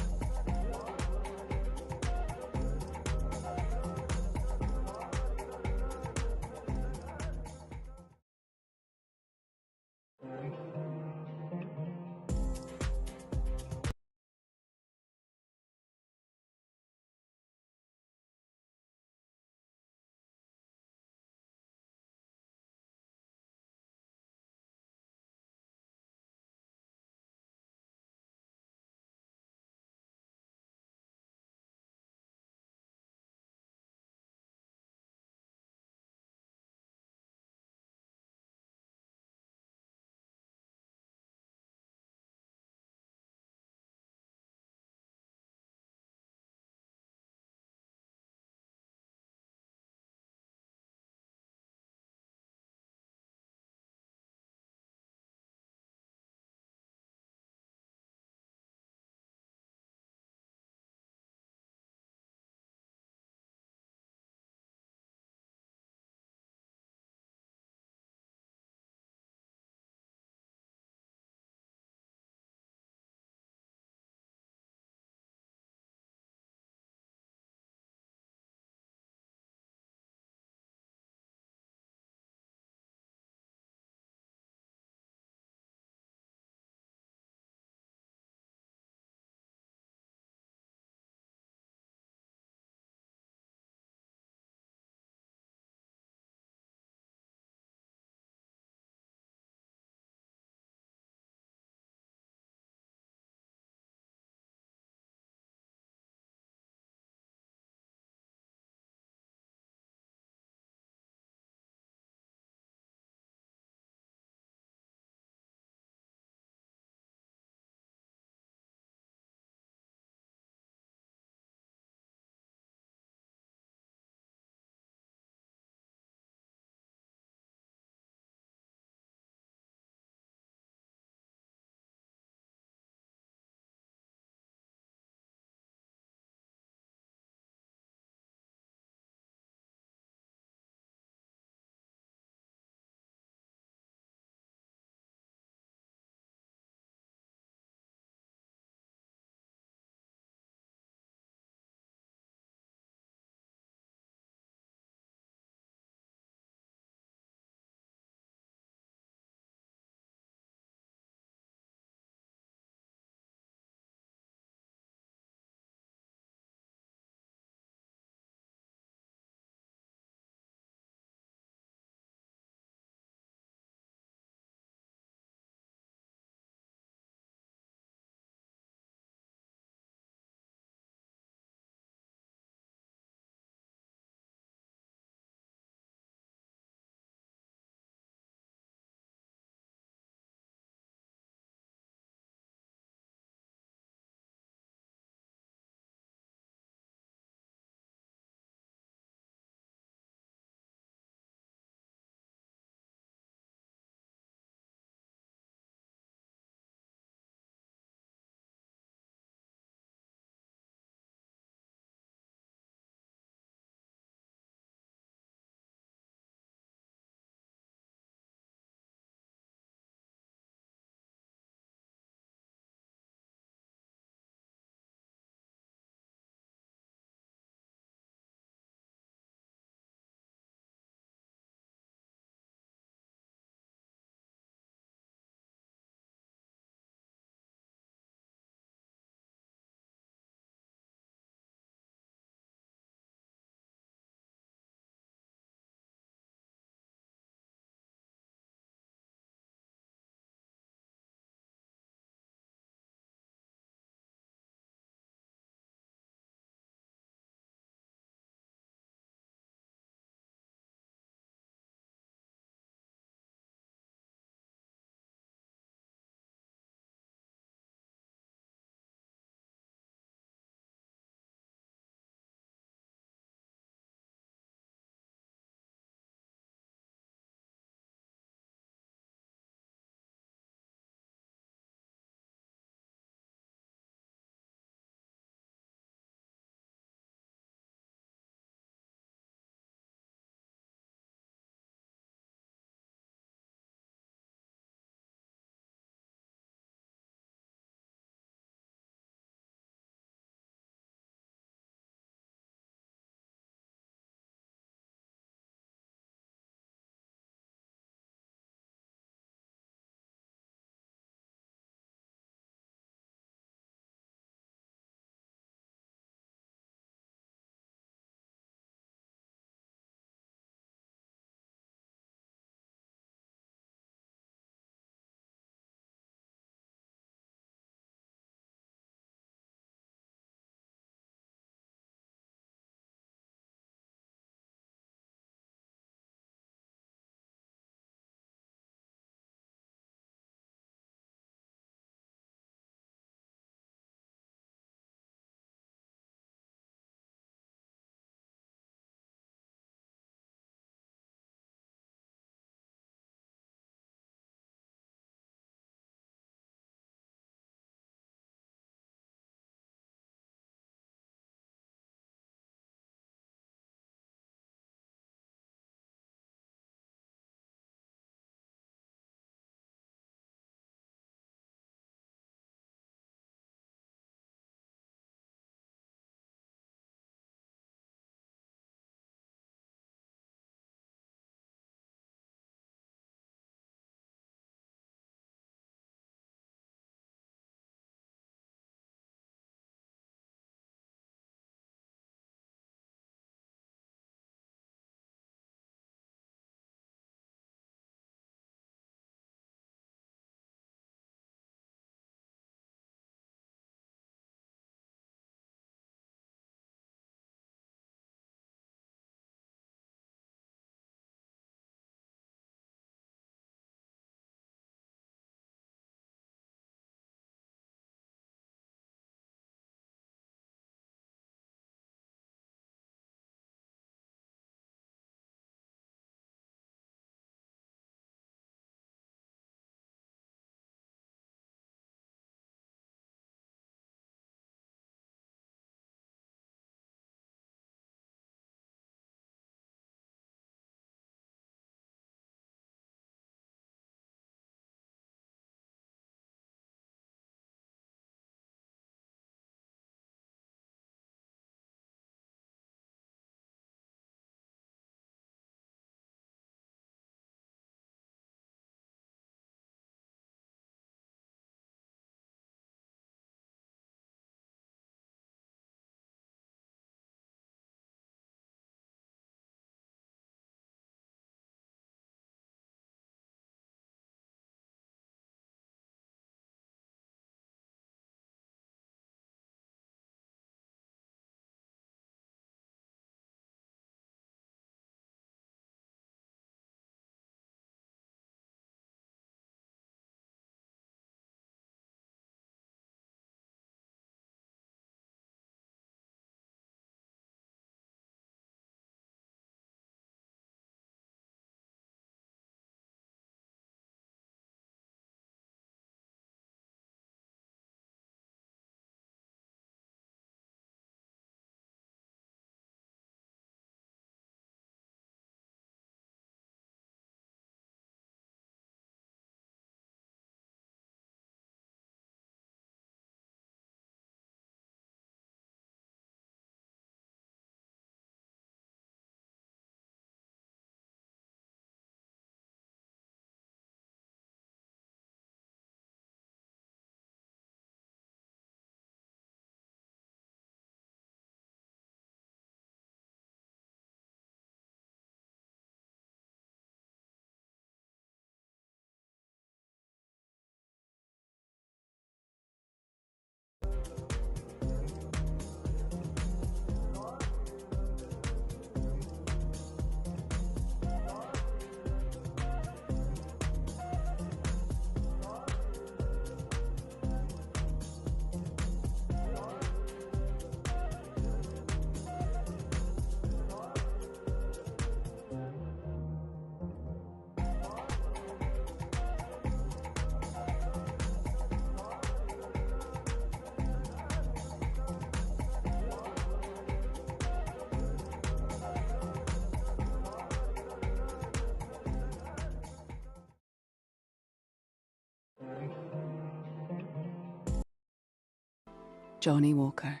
Johnny Walker.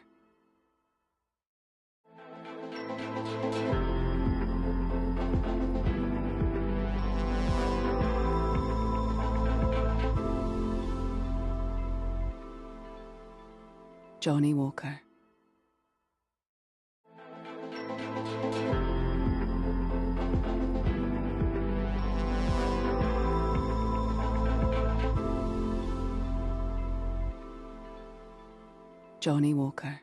Johnny Walker. Johnny Walker.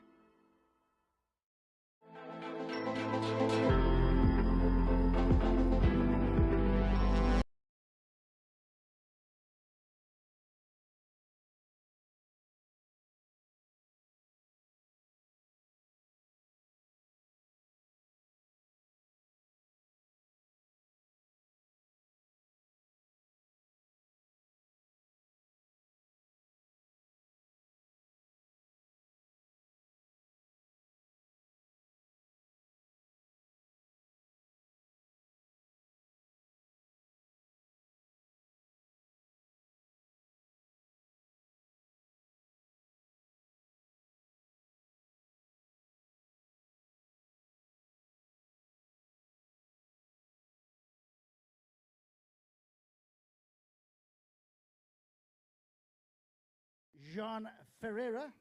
Jean Ferreira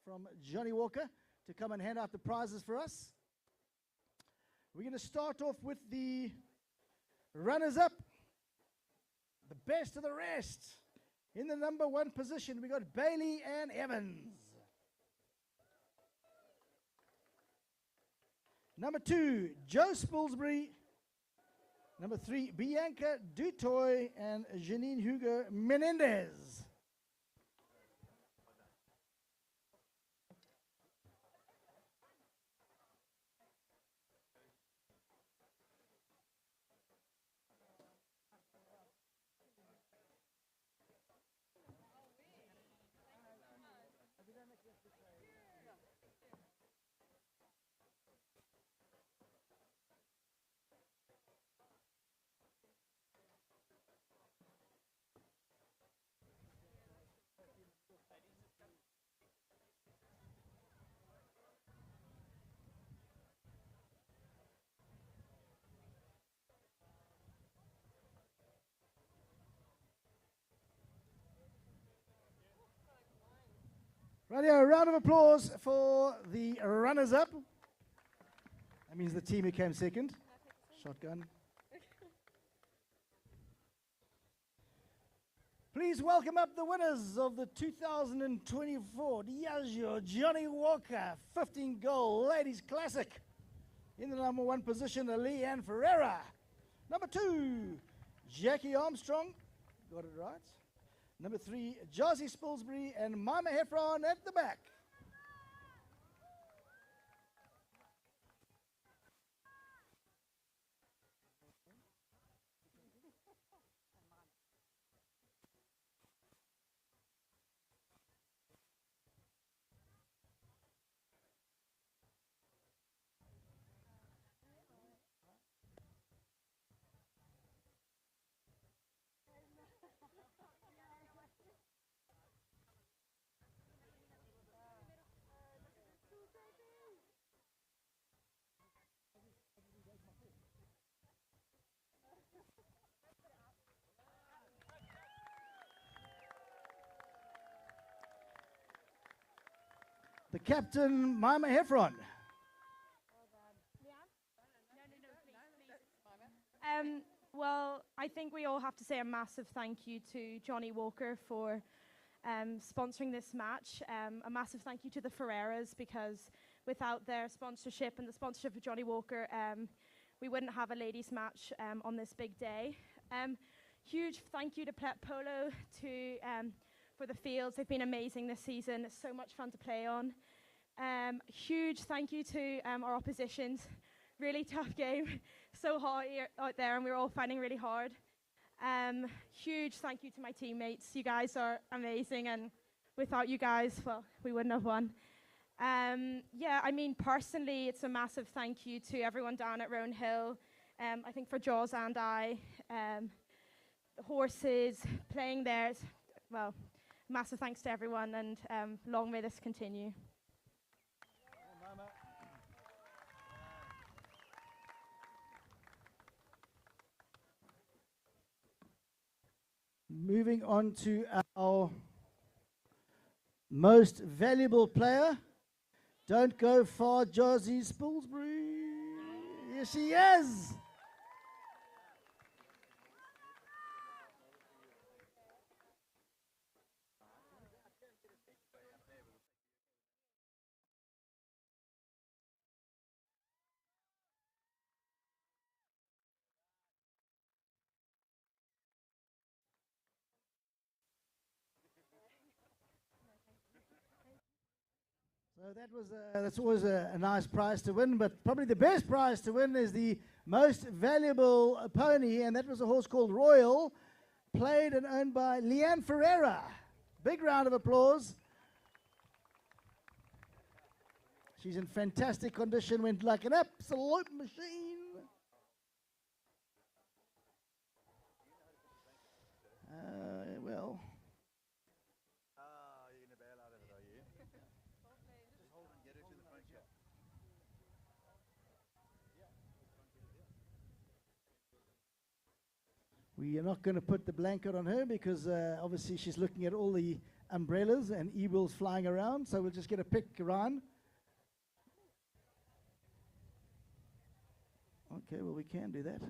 from Johnny Walker to come and hand out the prizes for us. We're going to start off with the runners-up, the best of the rest. In the number 1 position, we got Bailey and Evans. Number 2, Joe Spilsbury. Number 3, Bianca Dutoy and Janine Hugo Menendez. Radio, a round of applause for the runners-up. That means the team who came second. Shotgun. Please welcome up the winners of the 2024 Diageo Johnny Walker 15-goal Ladies Classic. In the number 1 position, Leanne Ferreira. Number 2, Jackie Armstrong. Got it right. Number 3, Josie Spilsbury and Mama Heffron at the back. The captain, Mama Heffron. Well, I think we all have to say a massive thank you to Johnny Walker for sponsoring this match. A massive thank you to the Ferreiras, because without their sponsorship and the sponsorship of Johnny Walker, we wouldn't have a ladies match on this big day. Huge thank you to Plett Polo for the fields. They've been amazing this season. It's so much fun to play on. Huge thank you to our oppositions. Really tough game. So hot out there, and we're all fighting really hard. Huge thank you to my teammates. You guys are amazing, and without you guys, well, we wouldn't have won. Yeah, I mean, personally, it's a massive thank you to everyone down at Roan Hill. I think for Jaws and I, the horses, playing there. Well, massive thanks to everyone, and long may this continue. moving on to our most valuable player. Don't go far, Josie Spilsbury. Here she is. So that's always a nice prize to win, but probably the best prize to win is the most valuable pony, and that was a horse called Royal, played and owned by Leanne Ferreira. Big round of applause. She's in fantastic condition, went like an absolute machine. Well. We are not going to put the blanket on her because obviously she's looking at all the umbrellas and e-wheels flying around, so we'll just get a pick, Ryan. Okay, well, we can do that.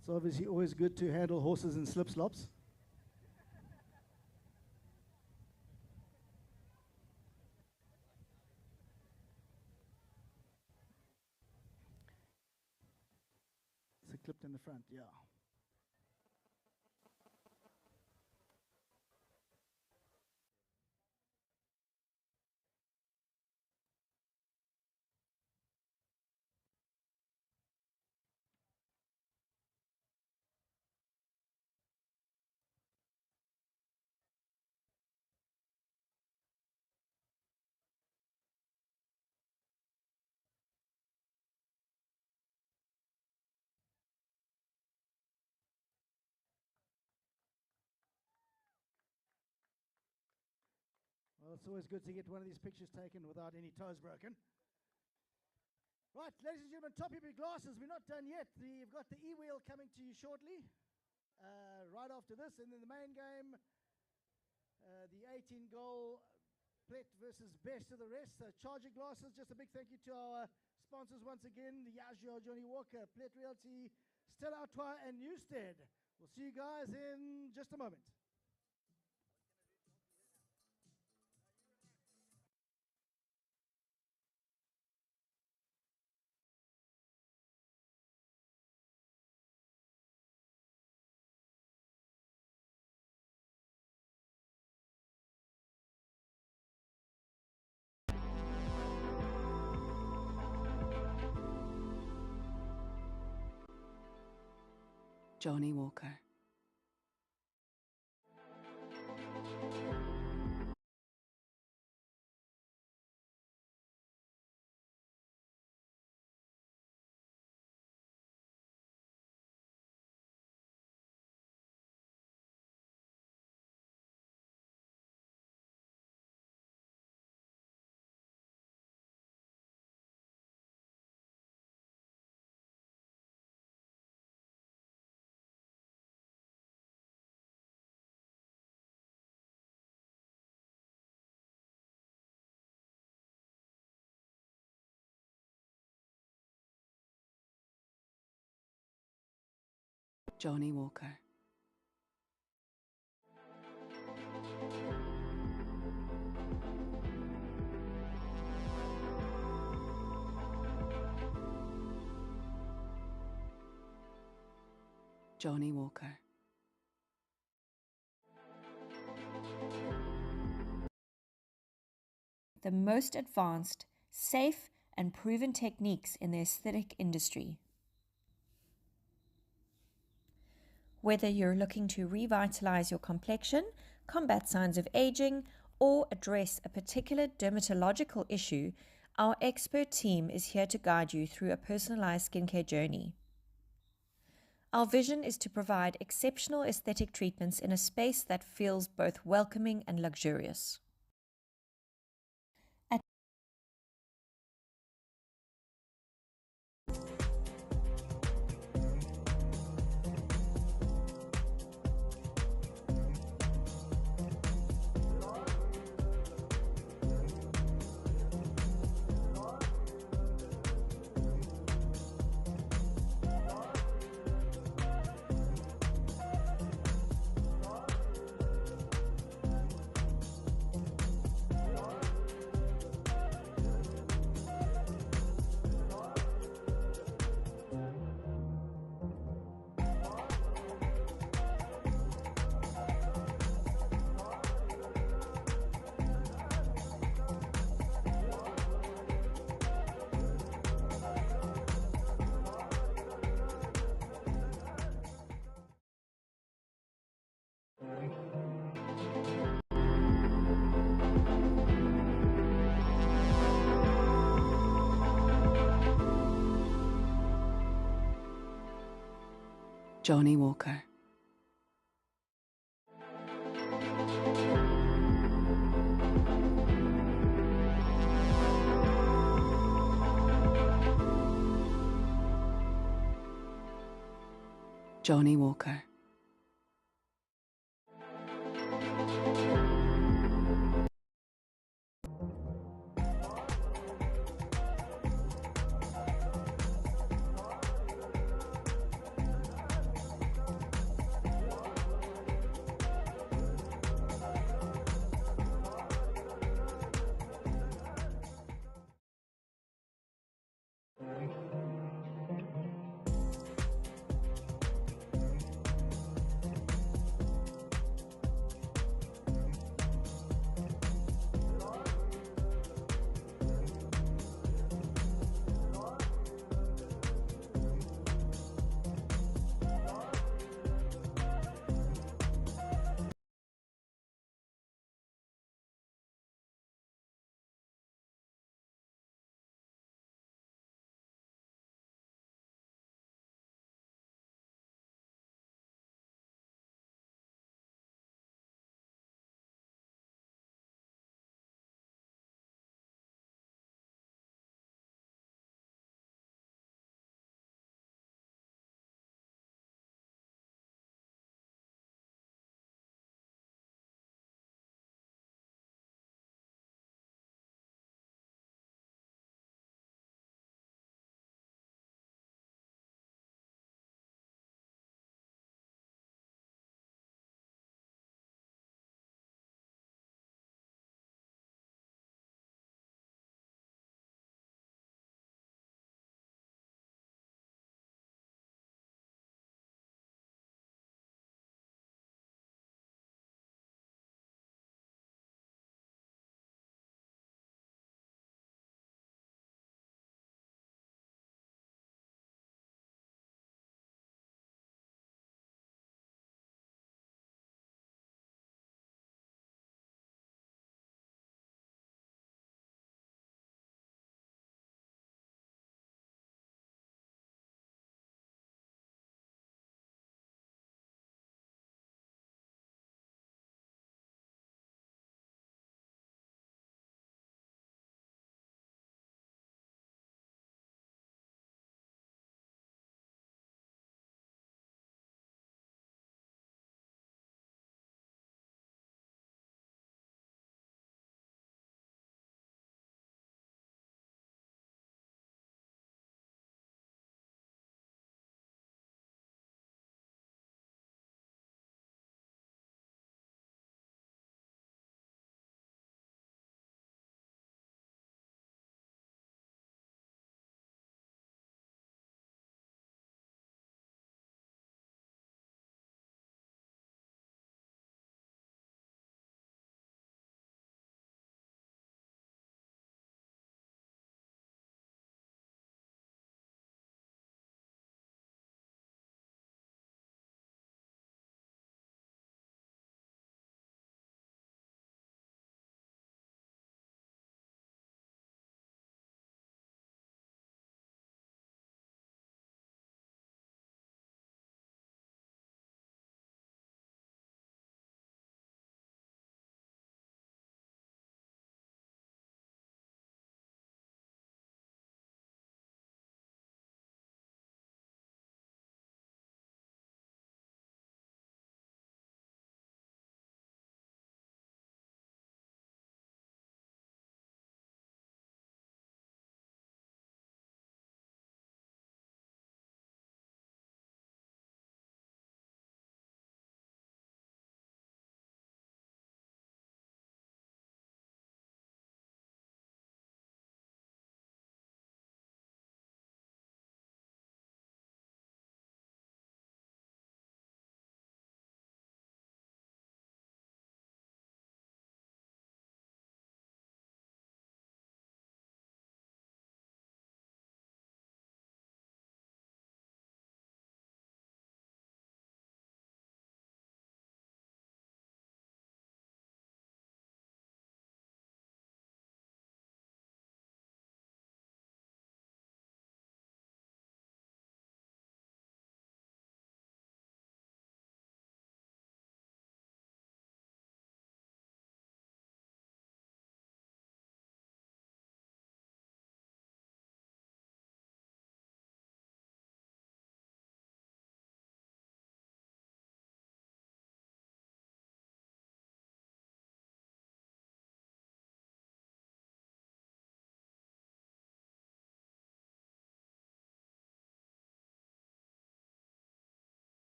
It's obviously always good to handle horses in slip-slops. It's clipped in the front, yeah. Well, it's always good to get one of these pictures taken without any toes broken. Right, ladies and gentlemen, top of your glasses. We're not done yet. You've got the e-wheel coming to you shortly, right after this. And then the main game, the 18-goal Plett versus best of the rest. So charge your glasses. Just a big thank you to our sponsors once again, the Yagio, Johnny Walker, Plett Realty, Stella Artois, and Newstead. We'll see you guys in just a moment. Johnny Walker. Johnny Walker. Johnny Walker. The most advanced, safe, and proven techniques in the aesthetic industry. Whether you're looking to revitalize your complexion, combat signs of aging, or address a particular dermatological issue, our expert team is here to guide you through a personalized skincare journey. Our vision is to provide exceptional aesthetic treatments in a space that feels both welcoming and luxurious. Johnny Walker. Johnny Walker.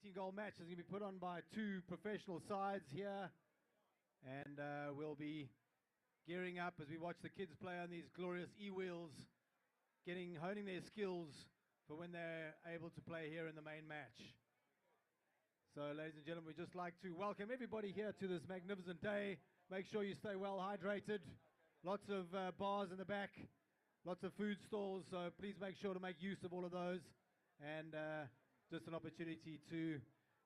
18-goal match is going to be put on by two professional sides here. And we'll be gearing up as we watch the kids play on these glorious e-wheels, honing their skills for when they're able to play here in the main match. So, ladies and gentlemen, we'd just like to welcome everybody here to this magnificent day. Make sure you stay well hydrated. Lots of bars in the back, lots of food stalls, so please make sure to make use of all of those. And just an opportunity to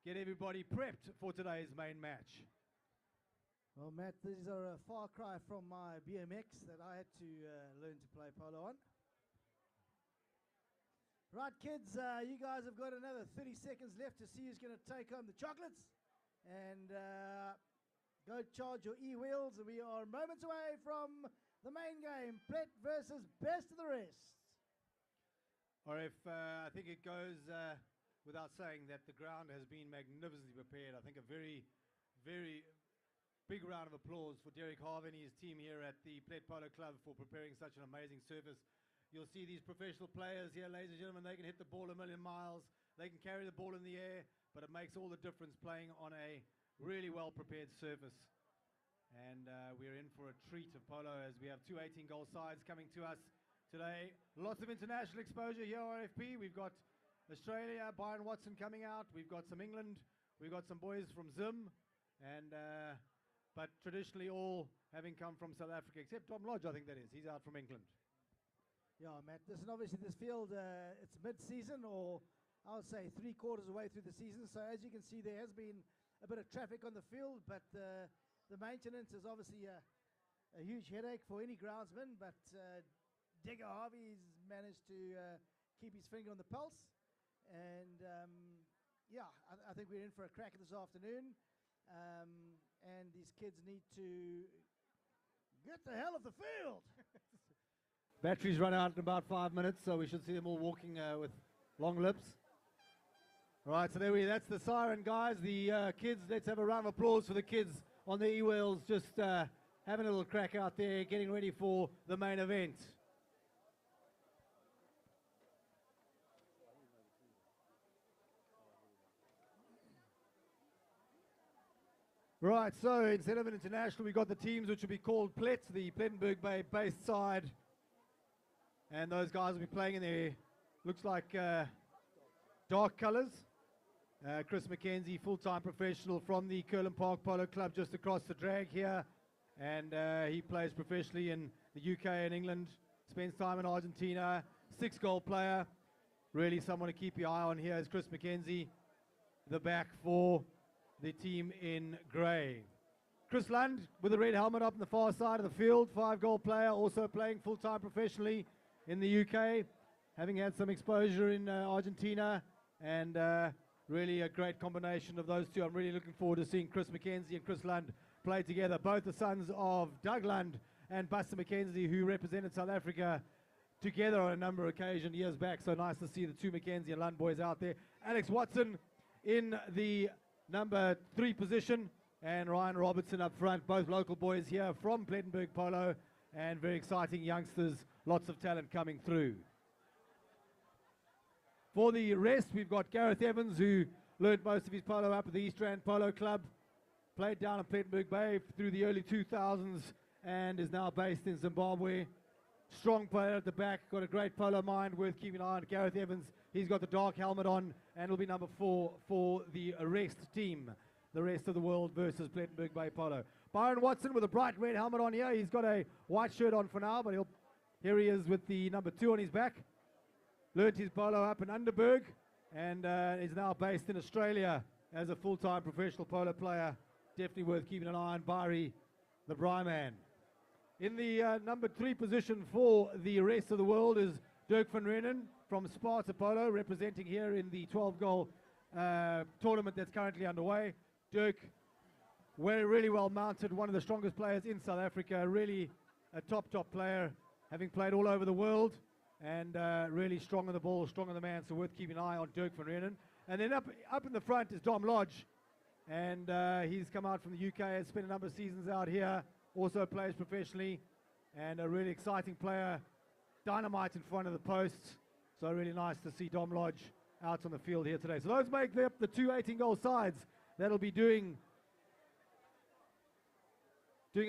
get everybody prepped for today's main match. Well, Matt, these are a far cry from my BMX that I had to learn to play polo on. Right, kids, you guys have got another 30 seconds left to see who's going to take home the chocolates. And go charge your e-wheels. We are moments away from the main game, Plett versus best of the rest. Or if I think it goes without saying that the ground has been magnificently prepared. I think a very, very big round of applause for Derek Harvey and his team here at the Plett Polo Club for preparing such an amazing service. You'll see these professional players here, ladies and gentlemen, they can hit the ball a million miles, they can carry the ball in the air, but it makes all the difference playing on a really well-prepared surface. And we're in for a treat of polo as we have two 18-goal sides coming to us today. Lots of international exposure here, RFP. We've got Australia, Byron Watson coming out. We've got some England. We've got some boys from Zim. And but traditionally all having come from South Africa, except Tom Lodge, I think that is. He's out from England. Yeah, Matt, listen, obviously this field, it's mid-season, or I would say 3/4 of the way through the season. So as you can see, there has been a bit of traffic on the field, but the maintenance is obviously a huge headache for any groundsman. But Digger Harvey's managed to keep his finger on the pulse. And yeah, I think we're in for a cracker this afternoon. And these kids need to get the hell off the field. Batteries run out in about 5 minutes, so we should see them all walking with long lips. Right, so that's the siren, guys. The kids, let's have a round of applause for the kids on the e-wheels, just having a little crack out there, getting ready for the main event. Right, so instead of an international, we've got the teams which will be called Plett, the Plettenberg Bay-based side. And those guys will be playing in their, looks like dark colours. Chris McKenzie, full-time professional from the Kurland Park Polo Club just across the drag here. And he plays professionally in the UK and England, spends time in Argentina, 6-goal player. Really someone to keep your eye on here is Chris McKenzie, the back for the team in grey. Kurland with the red helmet up on the far side of the field, 5-goal player, also playing full-time professionally in the UK, having had some exposure in Argentina, and really a great combination of those two. I'm really looking forward to seeing Chris McKenzie and Kurland play together, both the sons of Doug Lund and Buster McKenzie, who represented South Africa together on a number of occasions years back. So nice to see the two McKenzie and Lund boys out there. Alex Watson in the number 3 position, and Ryan Robertson up front, both local boys here from Plettenberg Polo, and very exciting youngsters, lots of talent coming through. For the rest, we've got Gareth Evans, who learned most of his polo up at the East Rand Polo Club, played down in Plettenberg Bay through the early 2000s, and is now based in Zimbabwe. Strong player at the back, got a great polo mind, worth keeping an eye on. Gareth Evans, he's got the dark helmet on, and will be number 4 for the rest team. The rest of the world versus Plettenberg Bay Polo. Byron Watson with a bright red helmet on here. He's got a white shirt on for now, but here he is with the number 2 on his back. Learned his polo up in Underberg, and is now based in Australia as a full-time professional polo player. Definitely worth keeping an eye on. Barry, the Bryman. In the number 3 position for the rest of the world is Dirk van Reenen from Sparta Polo, representing here in the 12-goal tournament that's currently underway. Dirk, really well mounted, one of the strongest players in South Africa, really a top player, having played all over the world, and really strong on the ball, strong on the man, so worth keeping an eye on Dirk van Reenen. And then up in the front is Dom Lodge, and he's come out from the UK, has spent a number of seasons out here, also plays professionally, and a really exciting player, dynamite in front of the posts, so really nice to see Dom Lodge out on the field here today. So those make up the two 18-goal sides that'll be doing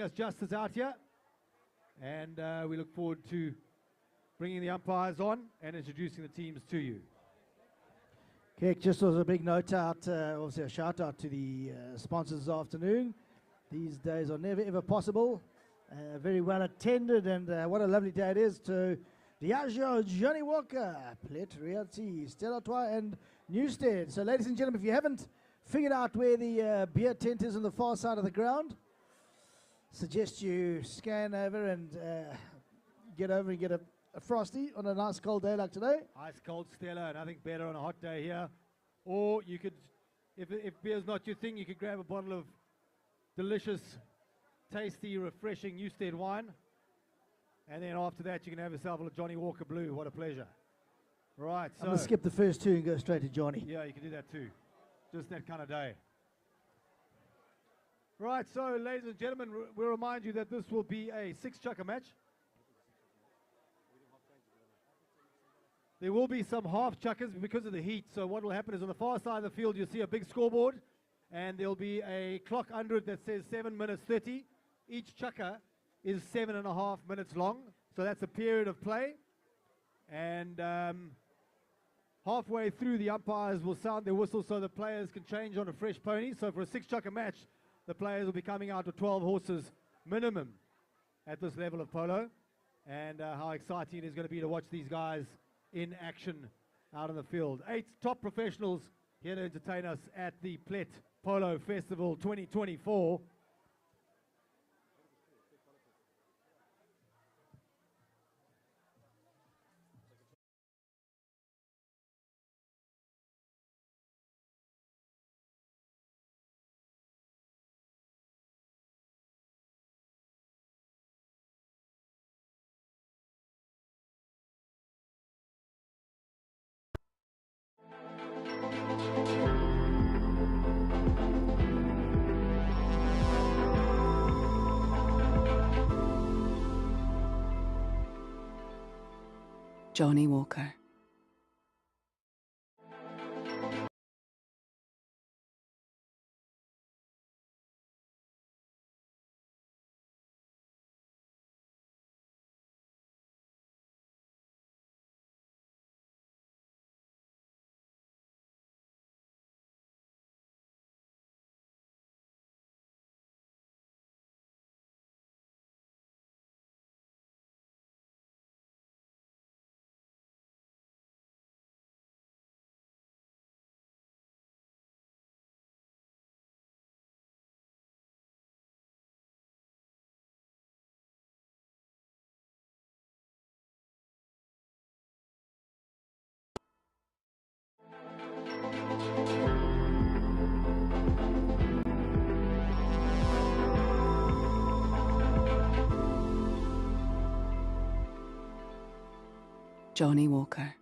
us justice out here. And we look forward to bringing the umpires on and introducing the teams to you. Okay, just as a big note out, obviously a shout out to the sponsors this afternoon. These days are never ever possible. Very well attended, and what a lovely day it is to Diageo, Johnny Walker, Plett Realty, Stella Artois, and Newstead. So, ladies and gentlemen, if you haven't figured out where the beer tent is on the far side of the ground, suggest you scan over and get over and get a frosty on a nice cold day like today. Ice cold Stella, nothing better on a hot day here. Or you could, if beer's not your thing, you could grab a bottle of delicious, tasty, refreshing Newstead wine. And then after that, you can have yourself a Johnny Walker Blue. What a pleasure. Right, so... I'm going to skip the first two and go straight to Johnny. Yeah, you can do that too. Just that kind of day. Right, so ladies and gentlemen, we'll remind you that this will be a 6-chucker match. There will be some half chuckers because of the heat. So what will happen is on the far side of the field, you'll see a big scoreboard, and there'll be a clock under it that says 7 minutes 30. Each chucker is 7.5 minutes long. So that's a period of play. And halfway through, the umpires will sound their whistle so the players can change on a fresh pony. So for a 6-chucker match, the players will be coming out with 12 horses minimum at this level of polo. And how exciting it is going to be to watch these guys in action out on the field. 8 top professionals here to entertain us at the Plett Polo Festival 2024. Johnny Walker. Johnny Walker.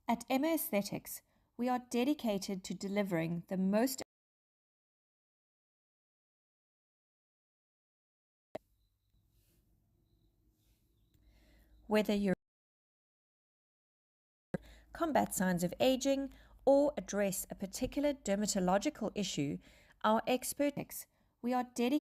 At Emma Aesthetics, We are dedicated to delivering the most whether you're combat signs of aging or address a particular dermatological issue, our experts. We are dedicated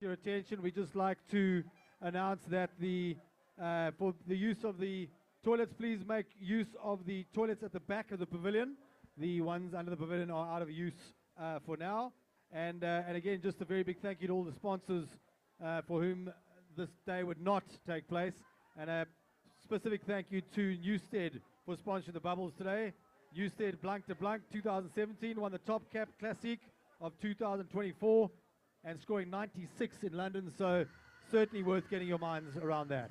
to your attention, we just like to announce that for the use of the toilets, please make use of the toilets at the back of the pavilion. The ones under the pavilion are out of use for now. And again, just a very big thank you to all the sponsors for whom this day would not take place. And a specific thank you to Newstead for sponsoring the bubbles today. Newstead Blanc de Blanc 2017 won the Top Cap Classic of 2024 and scoring 96 in London, so certainly worth getting your minds around that.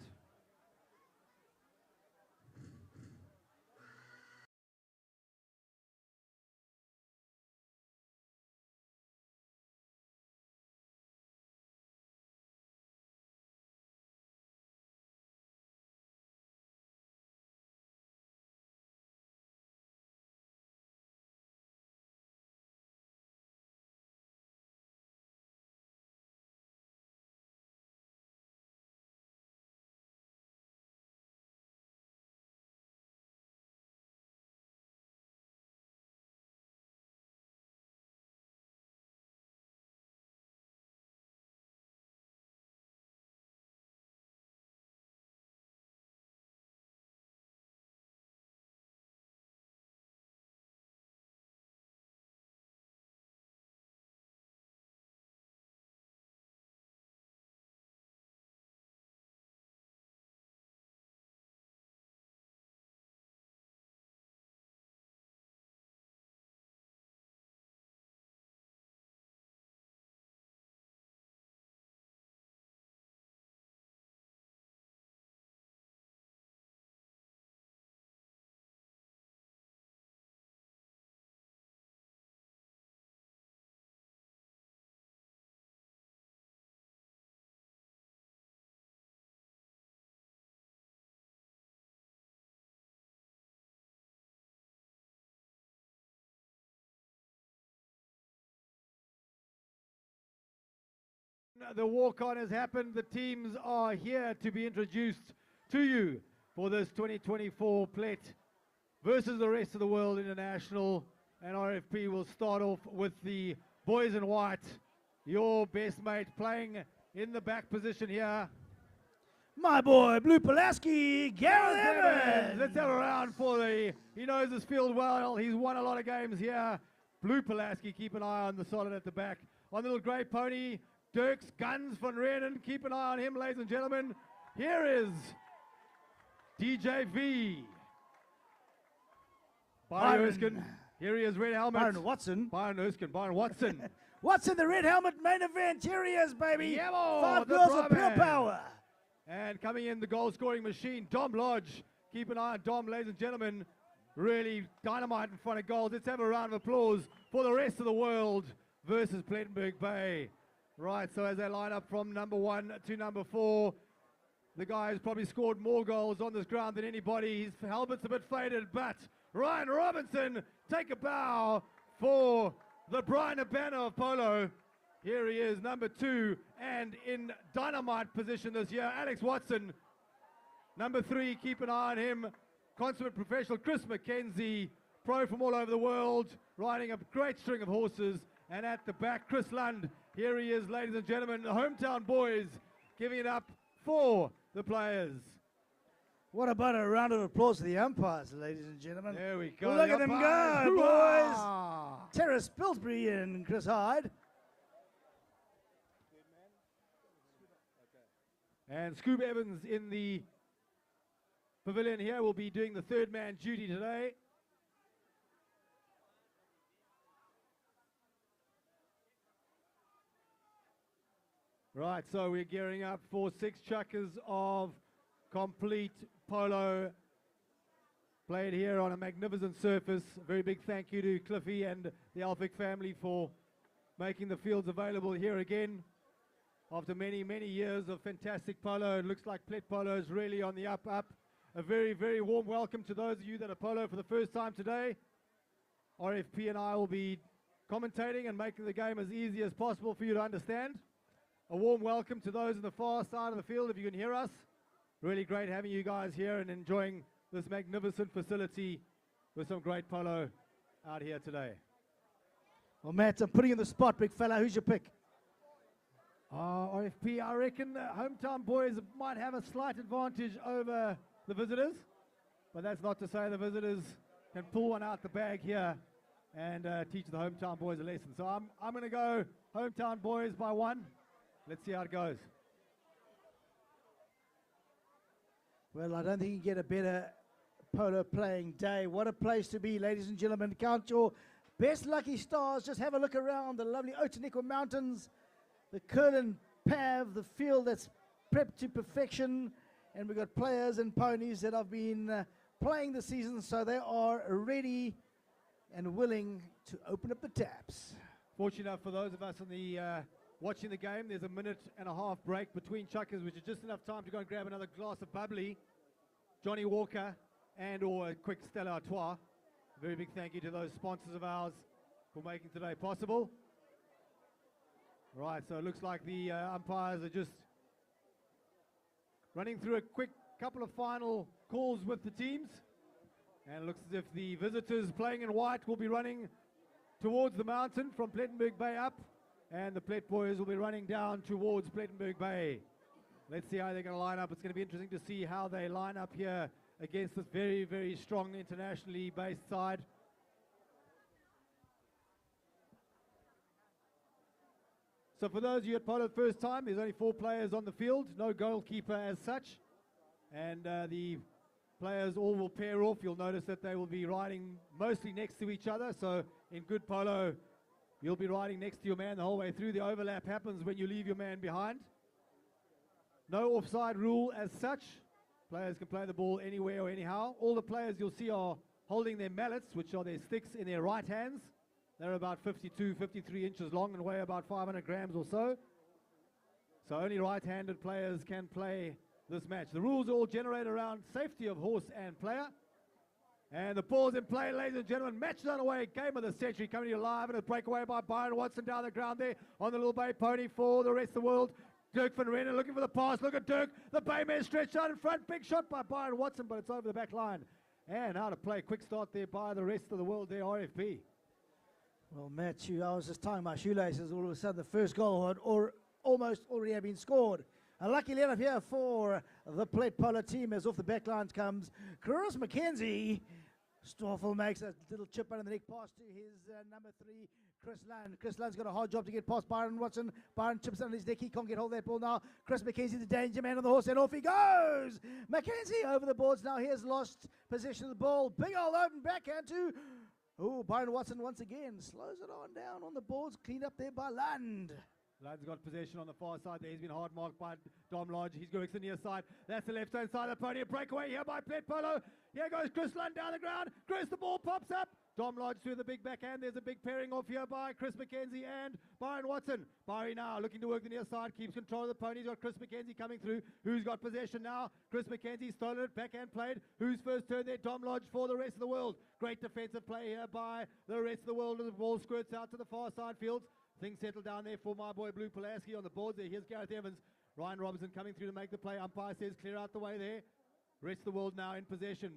The walk-on has happened. The teams are here to be introduced to you for this 2024 Plett versus the rest of the world international. And RFP will start off with the boys in white. Your best mate playing in the back position here. My boy, Blue Pulaski, Gareth Evans. Let's have a round for the, he knows this field well. He's won a lot of games here. Blue Pulaski, keep an eye on the solid at the back. On the little grey pony, Dirks Guns van Reenen, keep an eye on him, ladies and gentlemen. Here is DJV. Byron Erskine. Here he is, red helmet. Byron Watson. Byron Erskine, Byron Watson. Watson, the red helmet main event. Here he is, baby. Yeah, 5 the girls of pure Brahman. power. And coming in, the goal-scoring machine, Dom Lodge. Keep an eye on Dom, ladies and gentlemen. Really dynamite in front of goals. Let's have a round of applause for the rest of the world versus Plettenberg Bay. Right, so as they line up from number 1 to number 4, the guy has probably scored more goals on this ground than anybody. His helmet's a bit faded, but Ryan Robinson, take a bow for the Brian Abana of polo. Here he is, number 2, and in dynamite position this year, Alex Watson. Number 3, keep an eye on him, consummate professional Chris McKenzie, pro from all over the world, riding a great string of horses. And at the back, Chris Lund. Here he is, ladies and gentlemen, the hometown boys, giving it up for the players. What about a round of applause for the umpires, ladies and gentlemen? There we go. Look the at them umpires. go, Hoo-ah! boys. Terrace Pillsbury and Chris Hyde. And Scoob Evans in the pavilion here will be doing the third man duty today. Right, so we're gearing up for 6 chuckers of complete polo played here on a magnificent surface. A very big thank you to Cliffy and the Alphic family for making the fields available here again. After many, many years of fantastic polo, it looks like Plett Polo is really on the up. A very, very warm welcome to those of you that are polo for the first time today. RFP and I will be commentating and making the game as easy as possible for you to understand. A warm welcome to those on the far side of the field, if you can hear us. Really great having you guys here and enjoying this magnificent facility with some great polo out here today. Well, Matt, I'm putting you in the spot, big fella. Who's your pick? RFP, I reckon hometown boys might have a slight advantage over the visitors, but that's not to say the visitors can pull one out the bag here and teach the hometown boys a lesson. So I'm going to go hometown boys by 1. Let's see how it goes. Well, I don't think you can get a better Polo playing day. What a place to be, ladies and gentlemen. Count your best lucky stars. Just have a look around the lovely Otanikwa Mountains, the Kurland Pav, the field that's prepped to perfection. And we've got players and ponies that have been playing the season, so they are ready and willing to open up the taps. Fortunate enough for those of us on the watching the game, there's a 1.5-minute break between chuckers, which is just enough time to go and grab another glass of bubbly. Johnny Walker and or a quick Stella Artois. A very big thank you to those sponsors of ours for making today possible. Right, so it looks like the umpires are just running through a quick couple of final calls with the teams. And it looks as if the visitors playing in white will be running towards the mountain from Plettenberg Bay up, and the Plett boys will be running down towards Plettenberg Bay. Let's see how they're going to line up. It's going to be interesting to see how they line up here against this very, very strong internationally based side. So for those of you at Polo first time, there's only 4 players on the field, no goalkeeper as such. And the players all will pair off. You'll notice that they will be riding mostly next to each other. So in good polo, you'll be riding next to your man the whole way through. The overlap happens when you leave your man behind. No offside rule as such. Players can play the ball anywhere or anyhow. All the players you'll see are holding their mallets, which are their sticks, in their right hands. They're about 52, 53 inches long and weigh about 500 grams or so. So only right-handed players can play this match. The rules are all generated around safety of horse and player. And the ball's in play, ladies and gentlemen. Match done away. Game of the century coming to you live. And a breakaway by Byron Watson down the ground there on the little bay pony for the rest of the world. Dirk van Reenen looking for the pass. Look at Dirk. The Baymare stretched out in front. Big shot by Byron Watson, but it's over the back line. And how to play. Quick start there by the rest of the world there, RFP. Well, Matt, I was just tying my shoelaces. All of a sudden, the first goal had almost already have been scored. A lucky let-up here for the Plett Polo team as off the back line comes Chris McKenzie. Stoffel makes a little chip under the neck pass to his number 3, Chris Lund. Chris Lund's got a hard job to get past Byron Watson. Byron chips under his neck. He can't get hold of that ball now. Chris McKenzie, the danger man on the horse, and off he goes. McKenzie over the boards now. He has lost possession of the ball. Big old open backhand to Byron Watson once again. Slows it on down on the boards. Cleaned up there by Lund. Lund's got possession on the far side there. He's been hard marked by Dom Lodge. He's going to the near side. That's the left-hand side of the pony. A breakaway here by Plett Polo. Here goes Chris Lund down the ground. Chris, the ball pops up. Dom Lodge through the big backhand. There's a big pairing off here by Chris McKenzie and Byron Watson. Byron now looking to work the near side. Keeps control of the pony. He's got Chris McKenzie coming through. Who's got possession now? Chris McKenzie stolen it. Backhand played. Who's first turn there? Dom Lodge for the rest of the world. Great defensive play here by the rest of the world. The ball squirts out to the far side fields. Things settle down there for my boy Blue Pulaski on the boards there. Here's Gareth Evans. Ryan Robertson coming through to make the play. Umpire says clear out the way there. Rest of the world now in possession.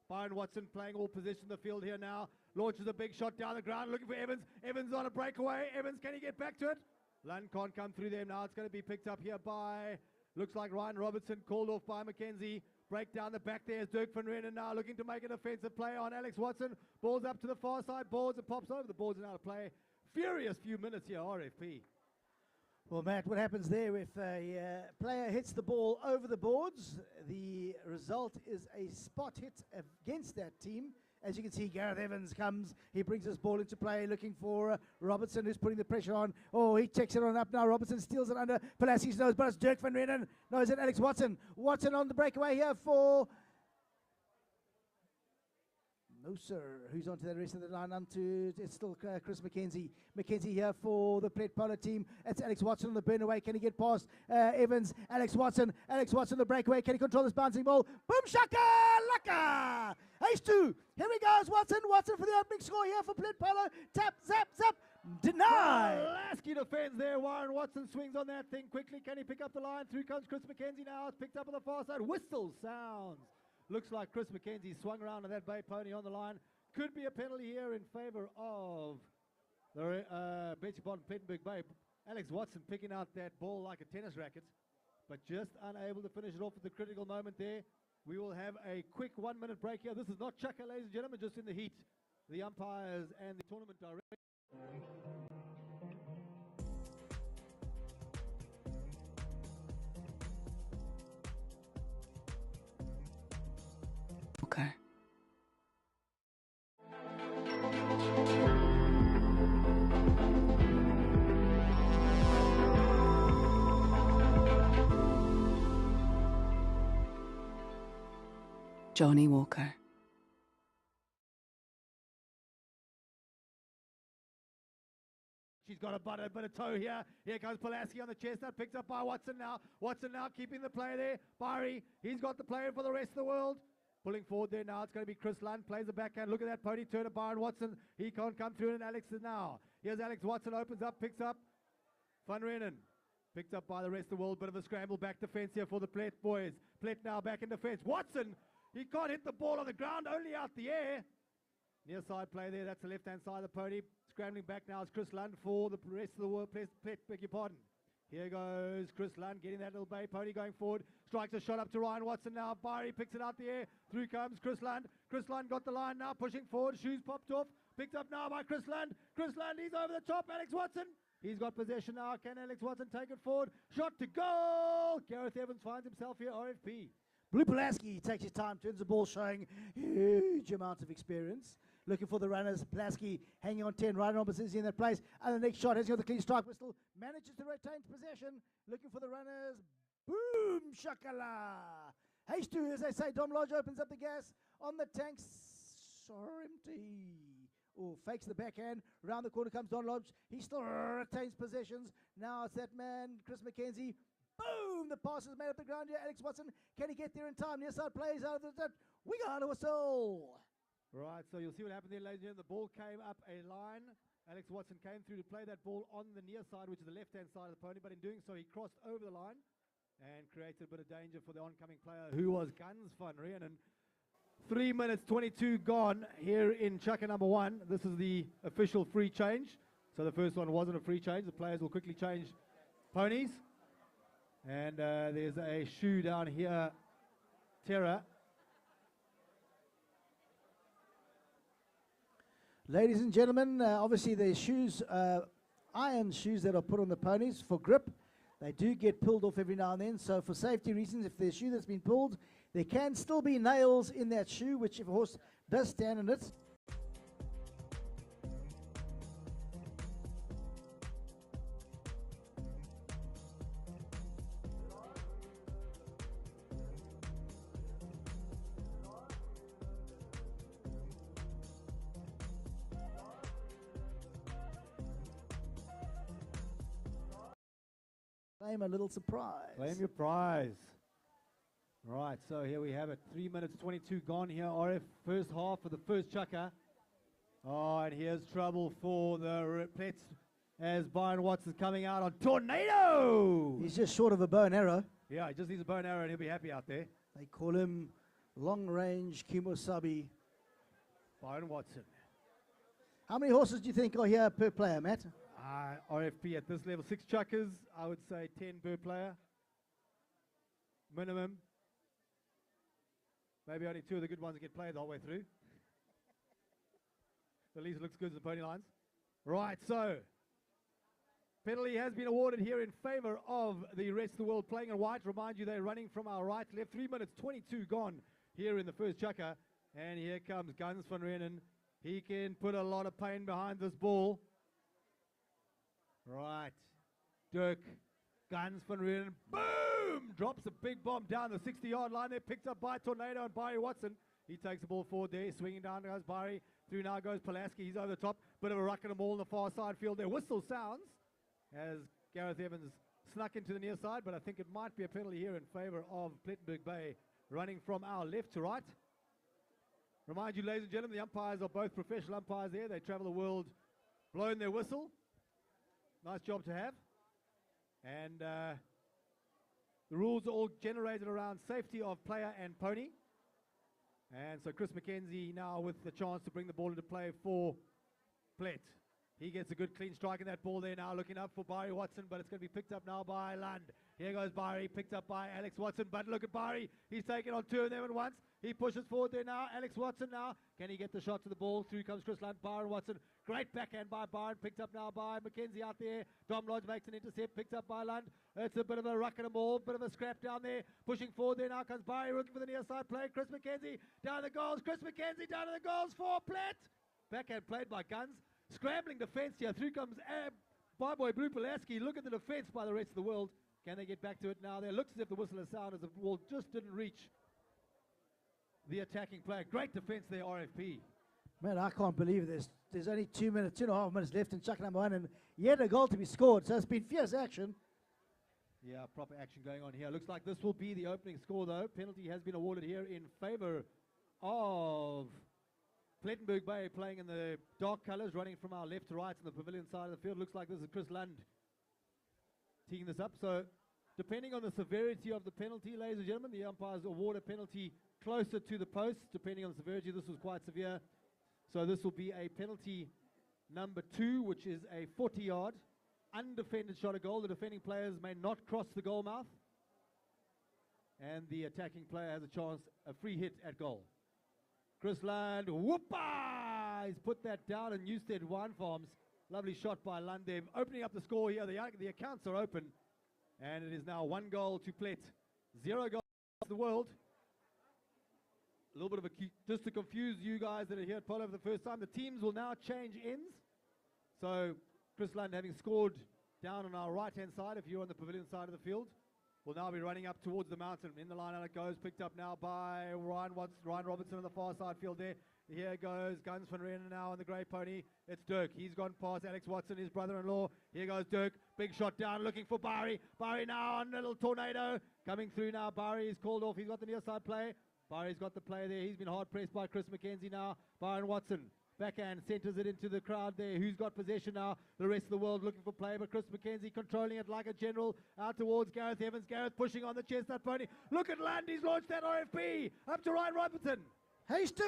Byron Watson playing all position in the field here now. Launches a big shot down the ground looking for Evans. Evans on a breakaway. Evans, can he get back to it? Lund can't come through there now. It's going to be picked up here by, looks like Ryan Robertson, called off by McKenzie. Break down the back there is Dirk van Reenen now looking to make an offensive play on Alex Watson. Ball's up to the far side. Boards and pops over. The boards are now to play. Furious few minutes here, RFP. Well, Matt, what happens there if a player hits the ball over the boards? The result is a spot hit against that team. As you can see, Gareth Evans comes. He brings his ball into play, looking for Robertson, who's putting the pressure on. Oh, he checks it on up now. Robertson steals it under Pulaski's nose, but it's Dirk van Reenen. No, is it Alex Watson? Watson on the breakaway here for... No, sir. Who's onto the rest of the line? It's still Chris McKenzie. McKenzie here for the Plett Polo team. It's Alex Watson on the burn away. Can he get past Evans? Alex Watson. Alex Watson the breakaway. Can he control this bouncing ball? Boom shaka laka. Ace 2. Here he goes. Watson. Watson for the opening score here for Plett Polo. Tap, zap, zap. Deny. Pulaski defends there. Warren Watson swings on that thing quickly. Can he pick up the line? Through comes Chris McKenzie now. It's picked up on the far side. Whistle sounds. Looks like Chris McKenzie swung around on that bay pony on the line. Could be a penalty here in favor of the Plettenberg Bay. Alex Watson picking out that ball like a tennis racket, but just unable to finish it off at the critical moment there. We will have a quick 1-minute break here. This is not Chaka, ladies and gentlemen, just in the heat. The umpires and the tournament director. Walker. Johnny Walker. She's got a bit of toe here. Here comes Pulaski on the chestnut. Picked up by Watson now. Watson now keeping the play there. Barry, he's got the play for the rest of the world. Pulling forward there now. It's going to be Chris Lund. Plays the backhand. Look at that pony turn of Byron Watson. He can't come through, and Alex is now. Here's Alex Watson. Opens up. Picks up. Van Reenen. Picked up by the rest of the world. Bit of a scramble back defense here for the Plett boys. Plett now back in defense. Watson. He can't hit the ball on the ground. Only out the air. Near side play there. That's the left-hand side of the pony. Scrambling back now is Chris Lund for the rest of the world. Plett, beg your pardon. Here goes Chris Lund getting that little bay pony going forward. Strikes a shot up to Ryan Watson now. Barry picks it out the air. Through comes Chris Lund. Chris Lund got the line now. Pushing forward. Shoes popped off. Picked up now by Chris Lund. Chris Lund, he's over the top. Alex Watson. He's got possession now. Can Alex Watson take it forward? Shot to goal. Gareth Evans finds himself here, RFP. Blue Pulaski takes his time, turns the ball, showing huge amount of experience. Looking for the runners. Pulaski hanging on 10, right on opposite in that place. And the next shot has got the clean strike whistle. Manages to retain possession. Looking for the runners. Boom! Shakala! H2, as they say. Dom Lodge opens up the gas on the tanks. Empty. Oh, fakes the backhand. Round the corner comes Don Lodge. He still retains possessions. Now it's that man, Chris McKenzie. Boom! The pass is made up the ground here. Alex Watson, can he get there in time? Near side plays out of the net. We got a whistle. Right, so you'll see what happened there, ladies and gentlemen. The ball came up a line. Alex Watson came through to play that ball on the near side, which is the left-hand side of the pony. But in doing so, he crossed over the line and created a bit of danger for the oncoming player, who was Guns van Reenen. 3 minutes 22 gone here in Chukka number 1. This is the official free change. So the first one wasn't a free change. The players will quickly change ponies. And there's a shoe down here, Terra. Ladies and gentlemen, obviously the shoes, iron shoes that are put on the ponies for grip, they do get pulled off every now and then. So for safety reasons, if there's a shoe that's been pulled, there can still be nails in that shoe, which if a horse does stand in it, claim a little surprise. Claim your prize. Right, so here we have it. 3 minutes 22 gone here. RF first half for the first Chukka. Oh, and here's trouble for the Pletts as Byron Watts is coming out on Tornado. He's just short of a bow and arrow. Yeah, he just needs a bow and arrow and he'll be happy out there. They call him long range Kimosabi. Byron Watson. How many horses do you think are here per player, Matt? RFP at this level, 6 Chukkas, I would say 10 per player. Minimum. Maybe only 2 of the good ones get played the whole way through. At least it looks good as the pony lines. Right, so penalty has been awarded here in favor of the rest of the world playing in white. Remind you, they're running from our right to left. 3 minutes 22 gone here in the first Chukka. And here comes Guns van Reenen. He can put a lot of pain behind this ball. Right. Dirk. Guns van Reenen. Boom! Drops a big bomb down the 60-yard line there. Picked up by Tornado and Barry Watson. He takes the ball forward there. Swinging down goes Barry. Through now goes Pulaski. He's over the top. Bit of a ruck and a maul on the far side field there. Whistle sounds as Gareth Evans snuck into the near side, but I think it might be a penalty here in favor of Plettenberg Bay, running from our left to right. Remind you, ladies and gentlemen, the umpires are both professional umpires there. They travel the world blowing their whistle. Nice job to have. And the rules are all generated around safety of player and pony. And so Chris McKenzie now with the chance to bring the ball into play for Plett. He gets a good clean strike in that ball there now, looking up for Barry Watson, but it's going to be picked up now by Lund. Here goes Barry, picked up by Alex Watson, but look at Barry. He's taken on 2 of them at once. He pushes forward there now. Alex Watson now. Can he get the shot to the ball? Through comes Chris Lund. Byron Watson. Great backhand by Byron. Picked up now by McKenzie out there. Dom Lodge makes an intercept. Picked up by Lund. It's a bit of a ruck and a ball. Bit of a scrap down there. Pushing forward there now comes Barry. Looking for the near side play. Chris McKenzie down the goals. Chris McKenzie down to the goals for Plett. Backhand played by Guns. Scrambling defense here. Through comes by boy Blue Pulaski. Look at the defense by the rest of the world. Can they get back to it now? There looks as if the whistle has sounded as the ball just didn't reach the attacking player. Great defense there, RFP. Man, I can't believe there's only 2.5 minutes left in chuck number 1, and yet a goal to be scored. So it's been fierce action. Yeah, proper action going on here. Looks like this will be the opening score, though. Penalty has been awarded here in favor of Plettenberg Bay, playing in the dark colours, running from our left to right on the Pavilion side of the field. Looks like this is Kurland teeing this up. So, depending on the severity of the penalty, ladies and gentlemen, the umpires award a penalty closer to the post. Depending on the severity, this was quite severe. So this will be a penalty number 2, which is a 40-yard undefended shot at goal. The defending players may not cross the goal mouth, and the attacking player has a chance, a free hit at goal. Kurland, whoopa! He's put that down, and Newstead Wine Farms. Lovely shot by Lund. Opening up the score here. The accounts are open, and it is now 1 goal to Plett, 0 goals to the world. A little bit of just to confuse you guys that are here at Polo for the first time, the teams will now change ends. So Kurland, having scored down on our right-hand side, if you're on the Pavilion side of the field, will now be running up towards the mountain. In the line out it goes, picked up now by Ryan Robertson on the far side field there. Here goes Guns van Reenen now on the grey pony. It's Dirk. He's gone past Alex Watson, his brother-in-law. Here goes Dirk. Big shot down, looking for Barry. Barry now on a little tornado. Coming through now. Barry is called off. He's got the near side play. Barry's got the play there. He's been hard pressed by Chris McKenzie now. Byron Watson. Backhand centres it into the crowd there. Who's got possession now? The rest of the world looking for play, but Chris McKenzie controlling it like a general out towards Gareth Evans. Gareth pushing on the chestnut pony. Look at Land. He's launched that RFP up to Ryan Robertson. Haste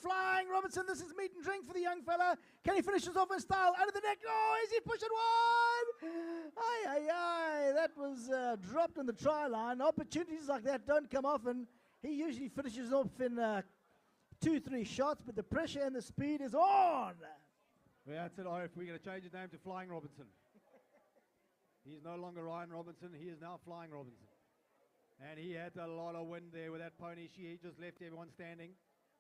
flying Robertson. This is meat and drink for the young fella. Can he finish this off in style? Out of the neck. Oh, is he pushing wide? Aye, aye, aye. That was dropped on the try line. Opportunities like that don't come often. He usually finishes off in 2-3 shots, but the pressure and the speed is on. Well, that's it, RF. We're going to change his name to Flying Robinson. He's no longer Ryan Robinson. He is now Flying Robinson. And he had a lot of wind there with that pony. He just left everyone standing.